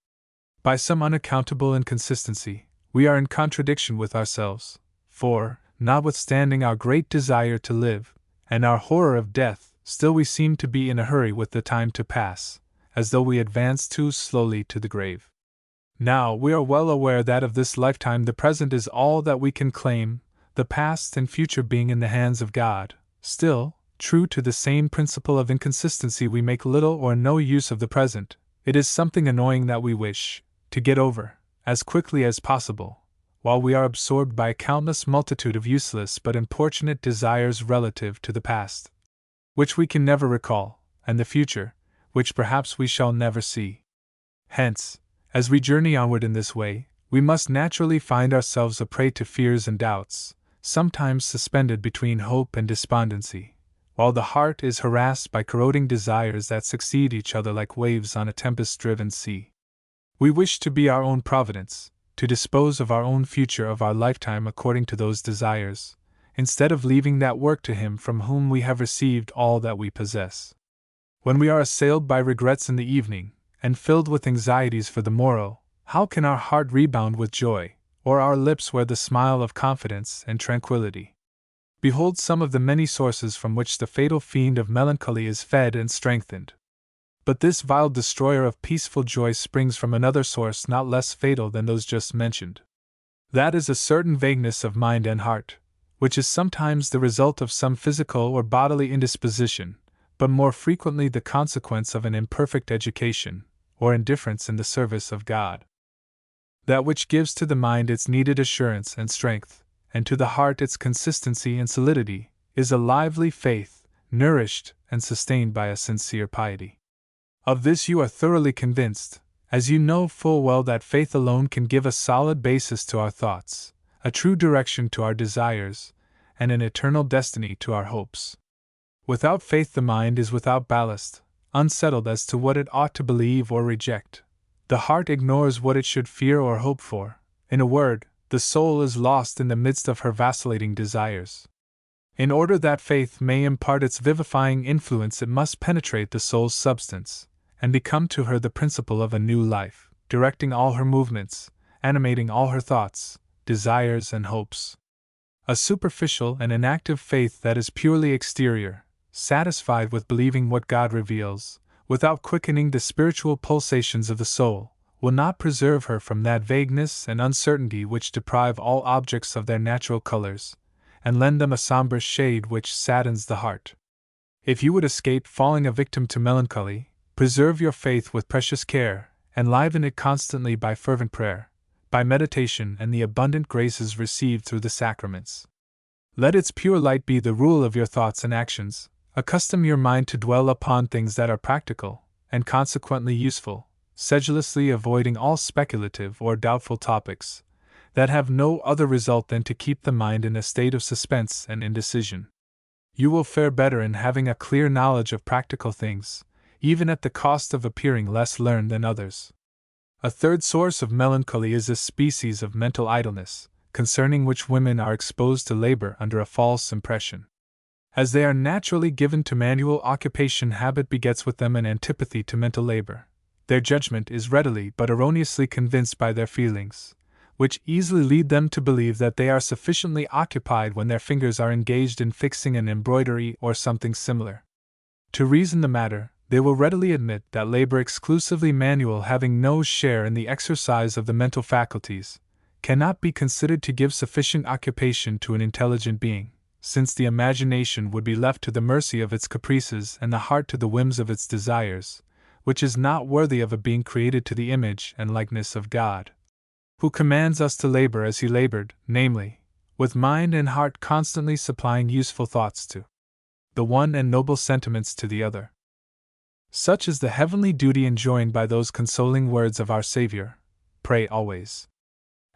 By some unaccountable inconsistency, we are in contradiction with ourselves, for, notwithstanding our great desire to live, and our horror of death, still we seem to be in a hurry with the time to pass, as though we advance too slowly to the grave. Now we are well aware that of this lifetime the present is all that we can claim, the past and future being in the hands of God. Still, true to the same principle of inconsistency, we make little or no use of the present. It is something annoying that we wish to get over, as quickly as possible, while we are absorbed by a countless multitude of useless but importunate desires relative to the past, which we can never recall, and the future, which perhaps we shall never see. Hence, as we journey onward in this way, we must naturally find ourselves a prey to fears and doubts, sometimes suspended between hope and despondency, while the heart is harassed by corroding desires that succeed each other like waves on a tempest-driven sea. We wish to be our own providence, to dispose of our own future of our lifetime according to those desires, instead of leaving that work to Him from whom we have received all that we possess. When we are assailed by regrets in the evening, and filled with anxieties for the morrow, how can our heart rebound with joy, or our lips wear the smile of confidence and tranquility? Behold some of the many sources from which the fatal fiend of melancholy is fed and strengthened. But this vile destroyer of peaceful joy springs from another source not less fatal than those just mentioned. That is a certain vagueness of mind and heart, which is sometimes the result of some physical or bodily indisposition, but more frequently the consequence of an imperfect education, or indifference in the service of God. That which gives to the mind its needed assurance and strength, and to the heart its consistency and solidity, is a lively faith, nourished and sustained by a sincere piety. Of this you are thoroughly convinced, as you know full well that faith alone can give a solid basis to our thoughts, a true direction to our desires, and an eternal destiny to our hopes. Without faith the mind is without ballast, unsettled as to what it ought to believe or reject. The heart ignores what it should fear or hope for. In a word, the soul is lost in the midst of her vacillating desires. In order that faith may impart its vivifying influence, it must penetrate the soul's substance, and become to her the principle of a new life, directing all her movements, animating all her thoughts, desires, and hopes. A superficial and inactive faith that is purely exterior, satisfied with believing what God reveals, without quickening the spiritual pulsations of the soul, will not preserve her from that vagueness and uncertainty which deprive all objects of their natural colors, and lend them a somber shade which saddens the heart. If you would escape falling a victim to melancholy, preserve your faith with precious care, and liven it constantly by fervent prayer, by meditation and the abundant graces received through the sacraments. Let its pure light be the rule of your thoughts and actions. Accustom your mind to dwell upon things that are practical, and consequently useful, sedulously avoiding all speculative or doubtful topics, that have no other result than to keep the mind in a state of suspense and indecision. You will fare better in having a clear knowledge of practical things, even at the cost of appearing less learned than others. A third source of melancholy is a species of mental idleness, concerning which women are exposed to labor under a false impression. As they are naturally given to manual occupation, habit begets with them an antipathy to mental labor. Their judgment is readily but erroneously convinced by their feelings, which easily lead them to believe that they are sufficiently occupied when their fingers are engaged in fixing an embroidery or something similar. To reason the matter, they will readily admit that labor exclusively manual, having no share in the exercise of the mental faculties, cannot be considered to give sufficient occupation to an intelligent being, since the imagination would be left to the mercy of its caprices and the heart to the whims of its desires, which is not worthy of a being created to the image and likeness of God, who commands us to labor as he labored, namely, with mind and heart constantly supplying useful thoughts to the one and noble sentiments to the other. Such is the heavenly duty enjoined by those consoling words of our Savior, "Pray always."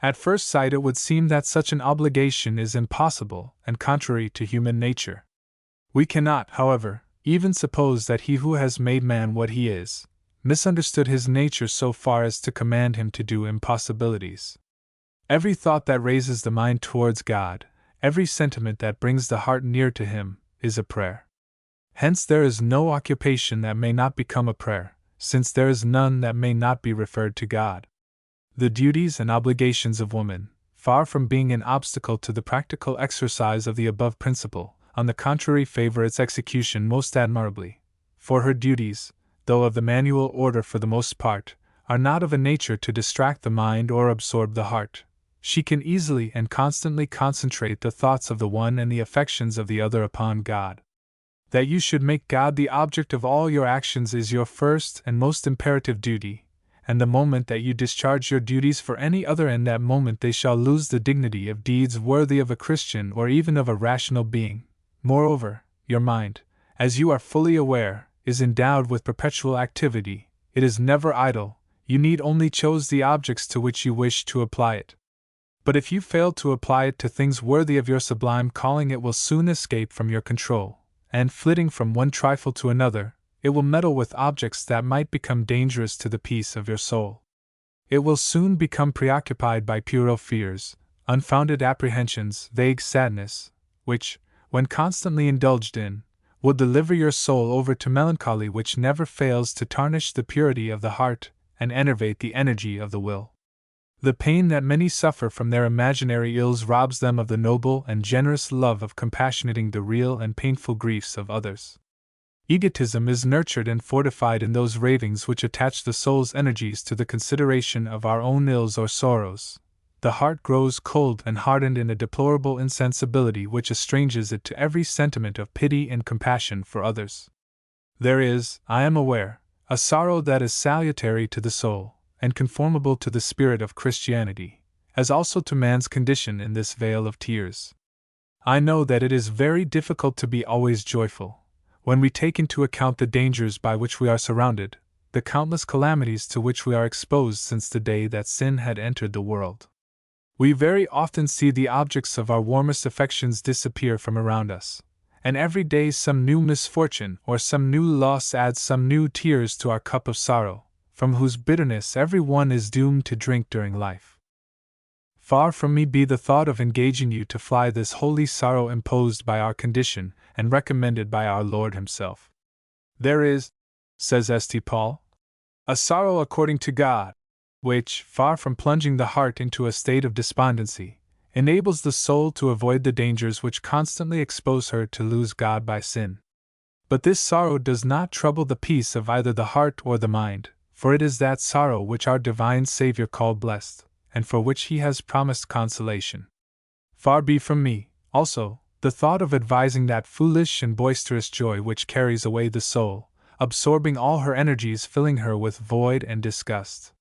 At first sight it would seem that such an obligation is impossible and contrary to human nature. We cannot, however, even suppose that he who has made man what he is, misunderstood his nature so far as to command him to do impossibilities. Every thought that raises the mind towards God, every sentiment that brings the heart near to him, is a prayer. Hence there is no occupation that may not become a prayer, since there is none that may not be referred to God. The duties and obligations of woman, far from being an obstacle to the practical exercise of the above principle, on the contrary favor its execution most admirably, for her duties, though of the manual order for the most part, are not of a nature to distract the mind or absorb the heart. She can easily and constantly concentrate the thoughts of the one and the affections of the other upon God. That you should make God the object of all your actions is your first and most imperative duty, and the moment that you discharge your duties for any other end, that moment they shall lose the dignity of deeds worthy of a Christian or even of a rational being. Moreover, your mind, as you are fully aware, is endowed with perpetual activity. It is never idle. You need only choose the objects to which you wish to apply it. But if you fail to apply it to things worthy of your sublime calling, it will soon escape from your control, and flitting from one trifle to another, it will meddle with objects that might become dangerous to the peace of your soul. It will soon become preoccupied by puerile fears, unfounded apprehensions, vague sadness, which, when constantly indulged in, will deliver your soul over to melancholy, which never fails to tarnish the purity of the heart and enervate the energy of the will. The pain that many suffer from their imaginary ills robs them of the noble and generous love of compassionating the real and painful griefs of others. Egotism is nurtured and fortified in those ravings which attach the soul's energies to the consideration of our own ills or sorrows. The heart grows cold and hardened in a deplorable insensibility which estranges it to every sentiment of pity and compassion for others. There is, I am aware, a sorrow that is salutary to the soul, and conformable to the spirit of Christianity, as also to man's condition in this vale of tears. I know that it is very difficult to be always joyful, when we take into account the dangers by which we are surrounded, the countless calamities to which we are exposed since the day that sin had entered the world. We very often see the objects of our warmest affections disappear from around us, and every day some new misfortune or some new loss adds some new tears to our cup of sorrow, from whose bitterness every one is doomed to drink during life. Far from me be the thought of engaging you to fly this holy sorrow imposed by our condition and recommended by our Lord himself. There is, says St. Paul, a sorrow according to God, which, far from plunging the heart into a state of despondency, enables the soul to avoid the dangers which constantly expose her to lose God by sin. But this sorrow does not trouble the peace of either the heart or the mind, for it is that sorrow which our divine Savior called blessed, and for which he has promised consolation. Far be from me, also, the thought of advising that foolish and boisterous joy which carries away the soul, absorbing all her energies, filling her with void and disgust.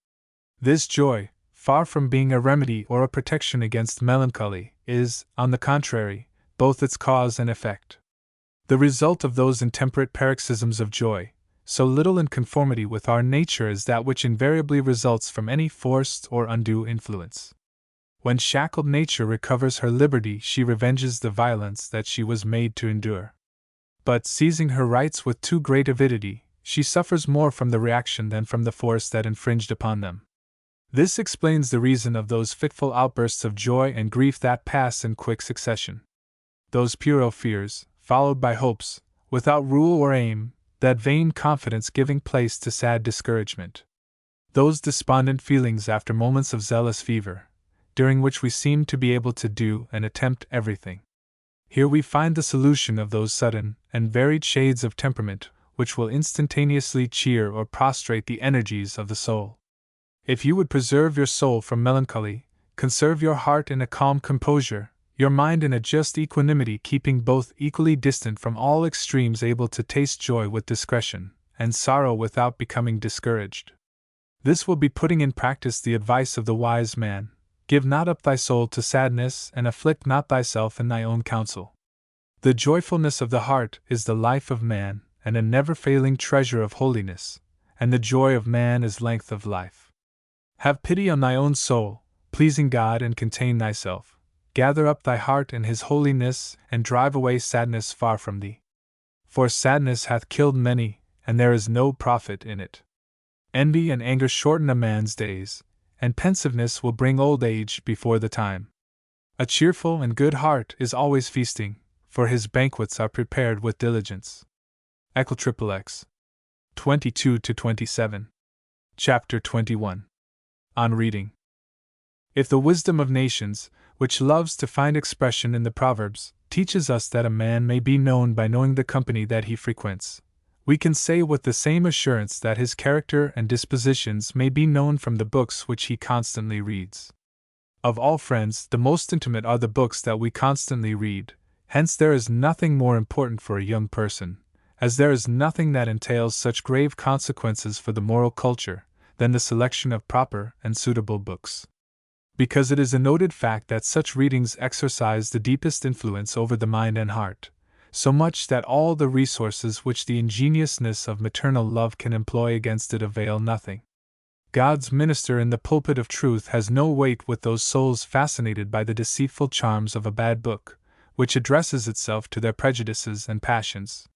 This joy, far from being a remedy or a protection against melancholy, is, on the contrary, both its cause and effect. The result of those intemperate paroxysms of joy, so little in conformity with our nature, is that which invariably results from any forced or undue influence. When shackled nature recovers her liberty, she revenges the violence that she was made to endure. But, seizing her rights with too great avidity, she suffers more from the reaction than from the force that infringed upon them. This explains the reason of those fitful outbursts of joy and grief that pass in quick succession. Those puerile fears, followed by hopes, without rule or aim, that vain confidence giving place to sad discouragement. Those despondent feelings after moments of zealous fever, during which we seem to be able to do and attempt everything. Here we find the solution of those sudden and varied shades of temperament which will instantaneously cheer or prostrate the energies of the soul. If you would preserve your soul from melancholy, conserve your heart in a calm composure, your mind in a just equanimity, keeping both equally distant from all extremes, able to taste joy with discretion, and sorrow without becoming discouraged. This will be putting in practice the advice of the wise man: give not up thy soul to sadness, and afflict not thyself in thy own counsel. The joyfulness of the heart is the life of man, and a never-failing treasure of holiness, and the joy of man is length of life. Have pity on thy own soul, pleasing God, and contain thyself. Gather up thy heart in his holiness, and drive away sadness far from thee. For sadness hath killed many, and there is no profit in it. Envy and anger shorten a man's days, and pensiveness will bring old age before the time. A cheerful and good heart is always feasting, for his banquets are prepared with diligence. XXX 22-27. Chapter 21. On Reading. If the wisdom of nations, which loves to find expression in the Proverbs, teaches us that a man may be known by knowing the company that he frequents, we can say with the same assurance that his character and dispositions may be known from the books which he constantly reads. Of all friends, the most intimate are the books that we constantly read, hence there is nothing more important for a young person, as there is nothing that entails such grave consequences for the moral culture, than the selection of proper and suitable books. Because it is a noted fact that such readings exercise the deepest influence over the mind and heart, so much that all the resources which the ingenuousness of maternal love can employ against it avail nothing. God's minister in the pulpit of truth has no weight with those souls fascinated by the deceitful charms of a bad book, which addresses itself to their prejudices and passions.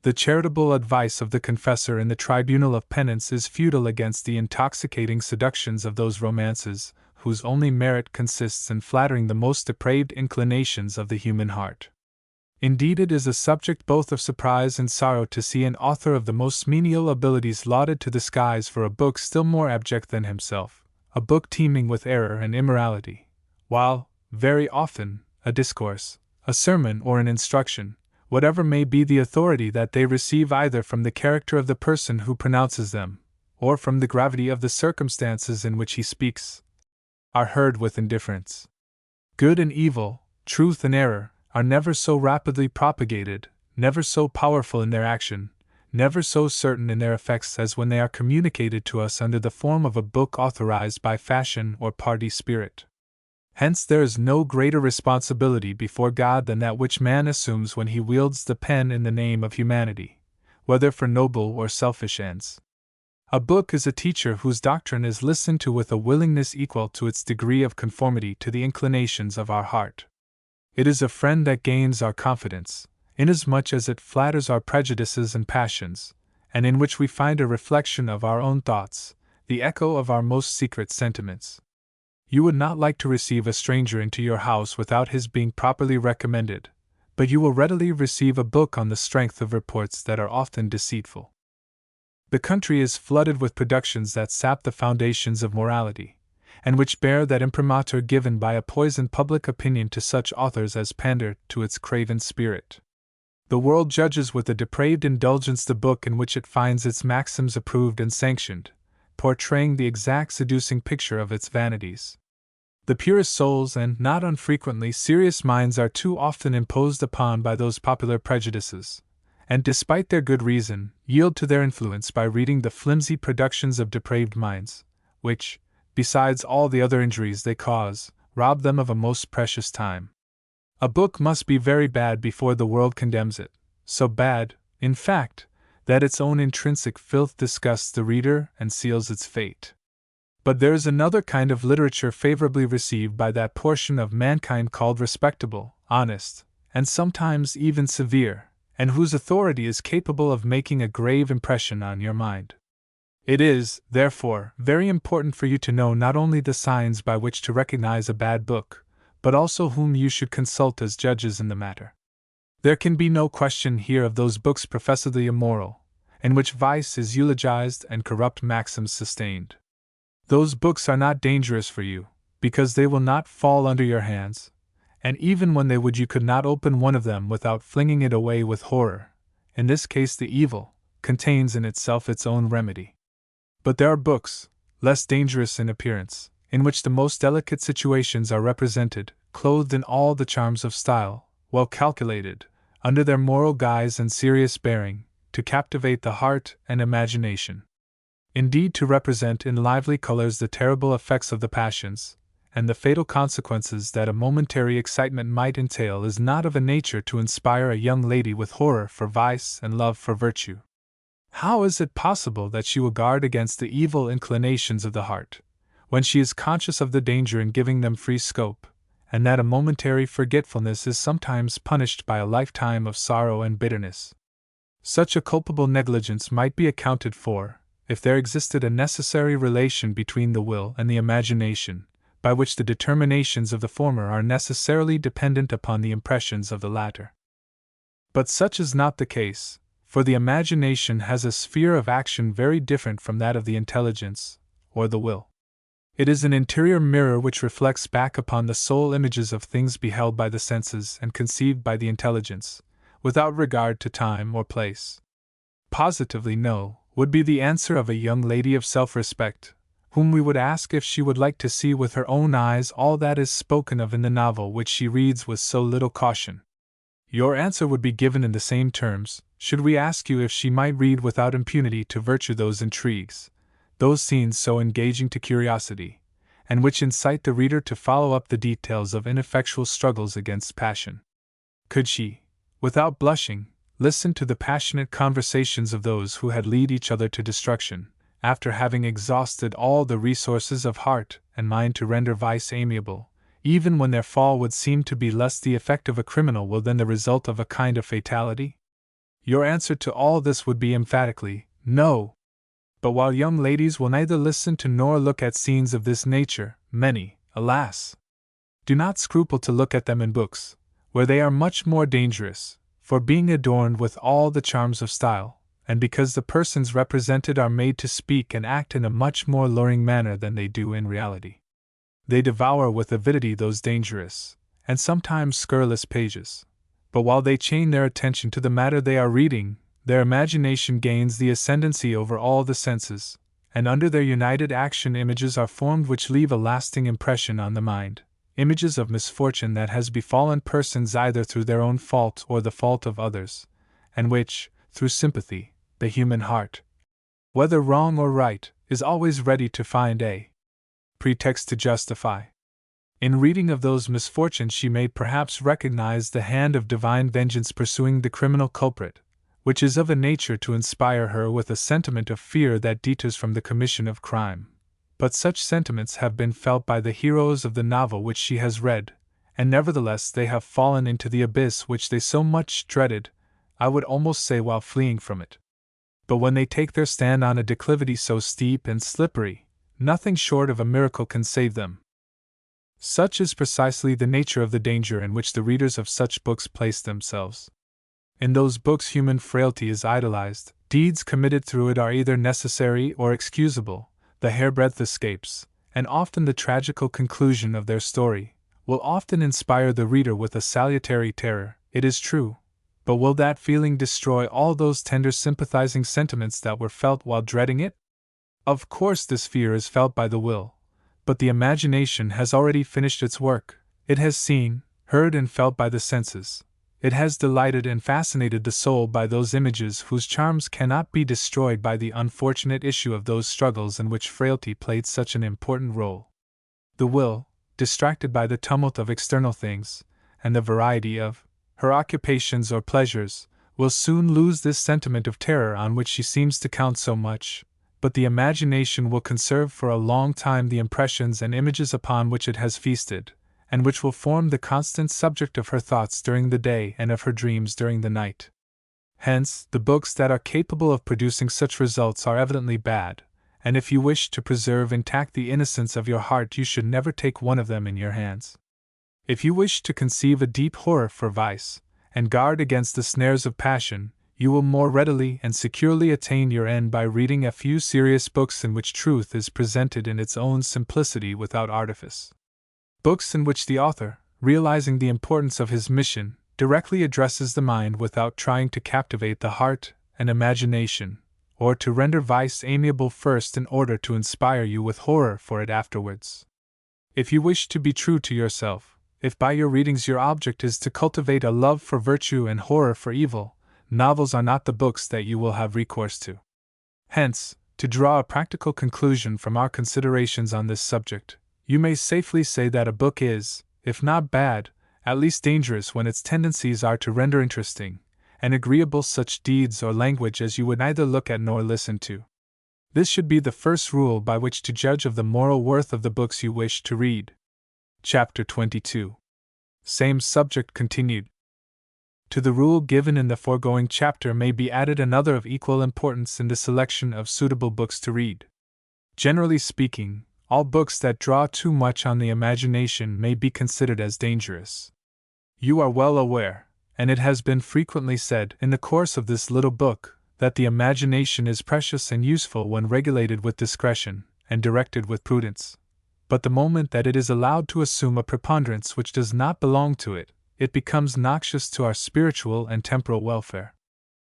The charitable advice of the confessor in the tribunal of penance is futile against the intoxicating seductions of those romances, whose only merit consists in flattering the most depraved inclinations of the human heart. Indeed, it is a subject both of surprise and sorrow to see an author of the most menial abilities lauded to the skies for a book still more abject than himself, a book teeming with error and immorality, while, very often, a discourse, a sermon, or an instruction, whatever may be the authority that they receive either from the character of the person who pronounces them, or from the gravity of the circumstances in which he speaks, are heard with indifference. Good and evil, truth and error, are never so rapidly propagated, never so powerful in their action, never so certain in their effects as when they are communicated to us under the form of a book authorized by fashion or party spirit. Hence there is no greater responsibility before God than that which man assumes when he wields the pen in the name of humanity, whether for noble or selfish ends. A book is a teacher whose doctrine is listened to with a willingness equal to its degree of conformity to the inclinations of our heart. It is a friend that gains our confidence, inasmuch as it flatters our prejudices and passions, and in which we find a reflection of our own thoughts, the echo of our most secret sentiments. You would not like to receive a stranger into your house without his being properly recommended, but you will readily receive a book on the strength of reports that are often deceitful. The country is flooded with productions that sap the foundations of morality, and which bear that imprimatur given by a poisoned public opinion to such authors as pander to its craven spirit. The world judges with a depraved indulgence the book in which it finds its maxims approved and sanctioned, portraying the exact seducing picture of its vanities. The purest souls and, not unfrequently, serious minds are too often imposed upon by those popular prejudices, and, despite their good reason, yield to their influence by reading the flimsy productions of depraved minds, which, besides all the other injuries they cause, rob them of a most precious time. A book must be very bad before the world condemns it, so bad, in fact, that its own intrinsic filth disgusts the reader and seals its fate. But there is another kind of literature favorably received by that portion of mankind called respectable, honest, and sometimes even severe, and whose authority is capable of making a grave impression on your mind. It is, therefore, very important for you to know not only the signs by which to recognize a bad book, but also whom you should consult as judges in the matter. There can be no question here of those books professedly immoral, in which vice is eulogized and corrupt maxims sustained. Those books are not dangerous for you, because they will not fall under your hands, and even when they would, you could not open one of them without flinging it away with horror. In this case, the evil contains in itself its own remedy. But there are books, less dangerous in appearance, in which the most delicate situations are represented, clothed in all the charms of style, well calculated, under their moral guise and serious bearing, to captivate the heart and imagination. Indeed, to represent in lively colors the terrible effects of the passions, and the fatal consequences that a momentary excitement might entail, is not of a nature to inspire a young lady with horror for vice and love for virtue. How is it possible that she will guard against the evil inclinations of the heart, when she is conscious of the danger in giving them free scope, and that a momentary forgetfulness is sometimes punished by a lifetime of sorrow and bitterness? Such a culpable negligence might be accounted for, if there existed a necessary relation between the will and the imagination, by which the determinations of the former are necessarily dependent upon the impressions of the latter. But such is not the case, for the imagination has a sphere of action very different from that of the intelligence, or the will. It is an interior mirror which reflects back upon the soul images of things beheld by the senses and conceived by the intelligence, without regard to time or place. Positively no, would be the answer of a young lady of self-respect, whom we would ask if she would like to see with her own eyes all that is spoken of in the novel which she reads with so little caution. Your answer would be given in the same terms, should we ask you if she might read without impunity to virtue those intrigues, those scenes so engaging to curiosity, and which incite the reader to follow up the details of ineffectual struggles against passion. Could she, without blushing, listen to the passionate conversations of those who had led each other to destruction, after having exhausted all the resources of heart and mind to render vice amiable, even when their fall would seem to be less the effect of a criminal will than the result of a kind of fatality? Your answer to all this would be emphatically, no. But while young ladies will neither listen to nor look at scenes of this nature, many, alas, do not scruple to look at them in books, where they are much more dangerous, for being adorned with all the charms of style, and because the persons represented are made to speak and act in a much more luring manner than they do in reality. They devour with avidity those dangerous, and sometimes scurrilous pages, but while they chain their attention to the matter they are reading, their imagination gains the ascendancy over all the senses, and under their united action images are formed which leave a lasting impression on the mind, images of misfortune that has befallen persons either through their own fault or the fault of others, and which, through sympathy, the human heart, whether wrong or right, is always ready to find a pretext to justify. In reading of those misfortunes she may perhaps recognize the hand of divine vengeance pursuing the criminal culprit, which is of a nature to inspire her with a sentiment of fear that deters from the commission of crime. But such sentiments have been felt by the heroes of the novel which she has read, and nevertheless they have fallen into the abyss which they so much dreaded, I would almost say while fleeing from it. But when they take their stand on a declivity so steep and slippery, nothing short of a miracle can save them. Such is precisely the nature of the danger in which the readers of such books place themselves. In those books human frailty is idolized, deeds committed through it are either necessary or excusable, the hairbreadth escapes, and often the tragical conclusion of their story will often inspire the reader with a salutary terror, it is true, but will that feeling destroy all those tender sympathizing sentiments that were felt while dreading it? Of course this fear is felt by the will, but the imagination has already finished its work. It has seen, heard and felt by the senses. It has delighted and fascinated the soul by those images whose charms cannot be destroyed by the unfortunate issue of those struggles in which frailty played such an important role. The will, distracted by the tumult of external things, and the variety of her occupations or pleasures, will soon lose this sentiment of terror on which she seems to count so much, but the imagination will conserve for a long time the impressions and images upon which it has feasted, and which will form the constant subject of her thoughts during the day and of her dreams during the night. Hence, the books that are capable of producing such results are evidently bad, and if you wish to preserve intact the innocence of your heart, you should never take one of them in your hands. If you wish to conceive a deep horror for vice, and guard against the snares of passion, you will more readily and securely attain your end by reading a few serious books in which truth is presented in its own simplicity without artifice. Books in which the author, realizing the importance of his mission, directly addresses the mind without trying to captivate the heart and imagination, or to render vice amiable first in order to inspire you with horror for it afterwards. If you wish to be true to yourself, if by your readings your object is to cultivate a love for virtue and horror for evil, novels are not the books that you will have recourse to. Hence, to draw a practical conclusion from our considerations on this subject, you may safely say that a book is, if not bad, at least dangerous when its tendencies are to render interesting and agreeable such deeds or language as you would neither look at nor listen to. This should be the first rule by which to judge of the moral worth of the books you wish to read. Chapter 22. Same subject continued. To the rule given in the foregoing chapter may be added another of equal importance in the selection of suitable books to read. Generally speaking, all books that draw too much on the imagination may be considered as dangerous. You are well aware, and it has been frequently said in the course of this little book, that the imagination is precious and useful when regulated with discretion and directed with prudence. But the moment that it is allowed to assume a preponderance which does not belong to it, it becomes noxious to our spiritual and temporal welfare.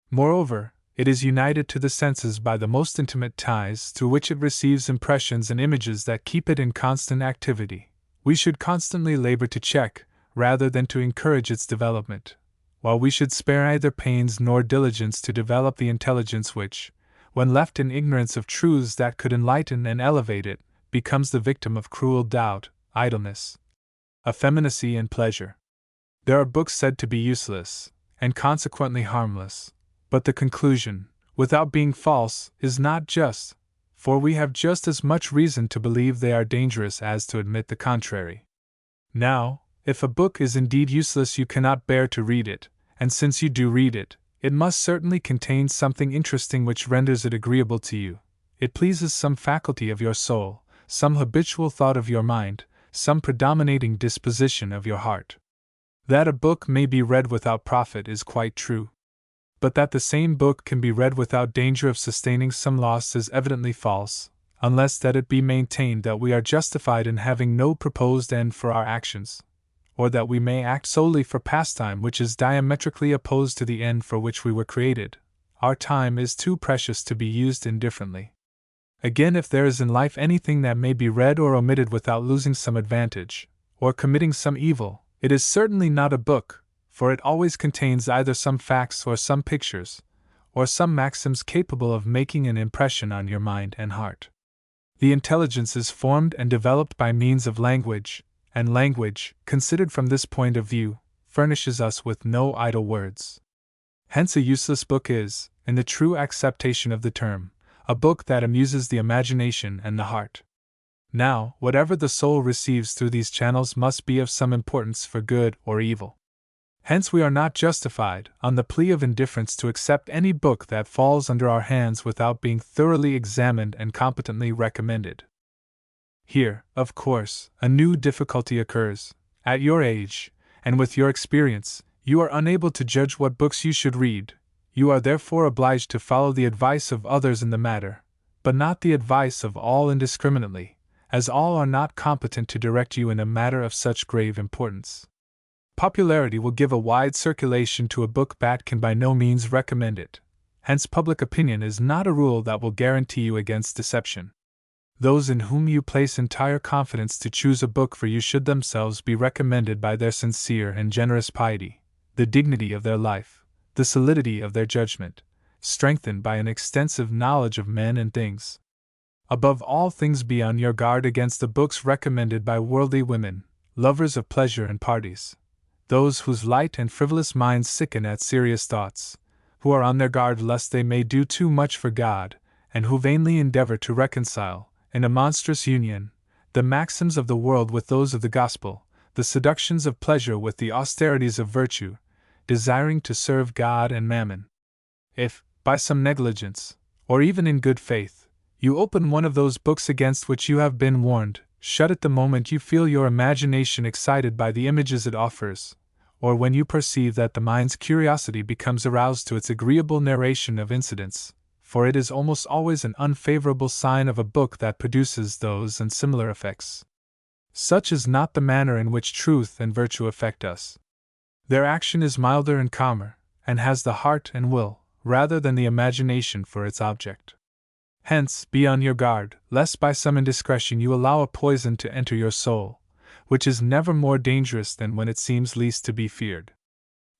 Moreover, it is united to the senses by the most intimate ties through which it receives impressions and images that keep it in constant activity. We should constantly labor to check, rather than to encourage its development, while we should spare neither pains nor diligence to develop the intelligence which, when left in ignorance of truths that could enlighten and elevate it, becomes the victim of cruel doubt, idleness, effeminacy, and pleasure. There are books said to be useless, and consequently harmless, but the conclusion, without being false, is not just, for we have just as much reason to believe they are dangerous as to admit the contrary. Now, if a book is indeed useless, you cannot bear to read it, and since you do read it, it must certainly contain something interesting which renders it agreeable to you. It pleases some faculty of your soul, some habitual thought of your mind, some predominating disposition of your heart. That a book may be read without profit is quite true. But that the same book can be read without danger of sustaining some loss is evidently false, unless that it be maintained that we are justified in having no proposed end for our actions, or that we may act solely for pastime which is diametrically opposed to the end for which we were created. Our time is too precious to be used indifferently. Again, if there is in life anything that may be read or omitted without losing some advantage, or committing some evil, it is certainly not a book, for it always contains either some facts or some pictures, or some maxims capable of making an impression on your mind and heart. The intelligence is formed and developed by means of language, and language, considered from this point of view, furnishes us with no idle words. Hence a useless book is, in the true acceptation of the term, a book that amuses the imagination and the heart. Now, whatever the soul receives through these channels must be of some importance for good or evil. Hence we are not justified, on the plea of indifference, to accept any book that falls under our hands without being thoroughly examined and competently recommended. Here, of course, a new difficulty occurs. At your age, and with your experience, you are unable to judge what books you should read. You are therefore obliged to follow the advice of others in the matter, but not the advice of all indiscriminately, as all are not competent to direct you in a matter of such grave importance. Popularity will give a wide circulation to a book that can by no means recommend it. Hence public opinion is not a rule that will guarantee you against deception. Those in whom you place entire confidence to choose a book for you should themselves be recommended by their sincere and generous piety, the dignity of their life, the solidity of their judgment, strengthened by an extensive knowledge of men and things. Above all things, be on your guard against the books recommended by worldly women, lovers of pleasure and parties, those whose light and frivolous minds sicken at serious thoughts, who are on their guard lest they may do too much for God, and who vainly endeavor to reconcile, in a monstrous union, the maxims of the world with those of the gospel, the seductions of pleasure with the austerities of virtue, desiring to serve God and mammon. If, by some negligence, or even in good faith, you open one of those books against which you have been warned, shut it the moment you feel your imagination excited by the images it offers, or when you perceive that the mind's curiosity becomes aroused to its agreeable narration of incidents, for it is almost always an unfavorable sign of a book that produces those and similar effects. Such is not the manner in which truth and virtue affect us. Their action is milder and calmer, and has the heart and will, rather than the imagination, for its object. Hence, be on your guard, lest by some indiscretion you allow a poison to enter your soul, which is never more dangerous than when it seems least to be feared.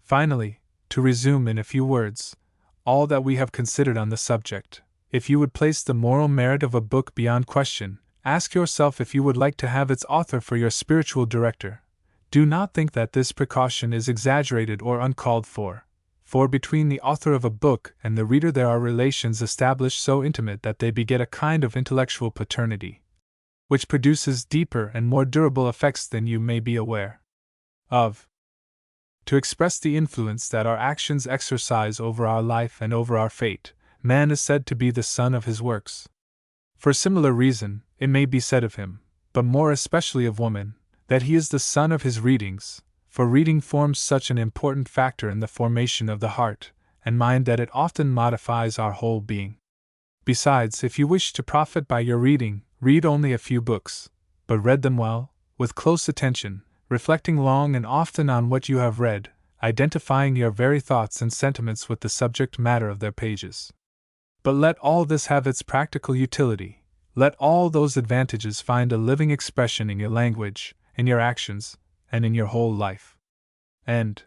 Finally, to resume in a few words all that we have considered on the subject, if you would place the moral merit of a book beyond question, ask yourself if you would like to have its author for your spiritual director. Do not think that this precaution is exaggerated or uncalled for between the author of a book and the reader there are relations established so intimate that they beget a kind of intellectual paternity, which produces deeper and more durable effects than you may be aware of. To express the influence that our actions exercise over our life and over our fate, man is said to be the son of his works. For similar reason, it may be said of him, but more especially of woman, that he is the son of his readings, for reading forms such an important factor in the formation of the heart and mind that it often modifies our whole being. Besides, if you wish to profit by your reading, read only a few books, but read them well, with close attention, reflecting long and often on what you have read, identifying your very thoughts and sentiments with the subject matter of their pages. But let all this have its practical utility, let all those advantages find a living expression in your language, in your actions, and in your whole life. And,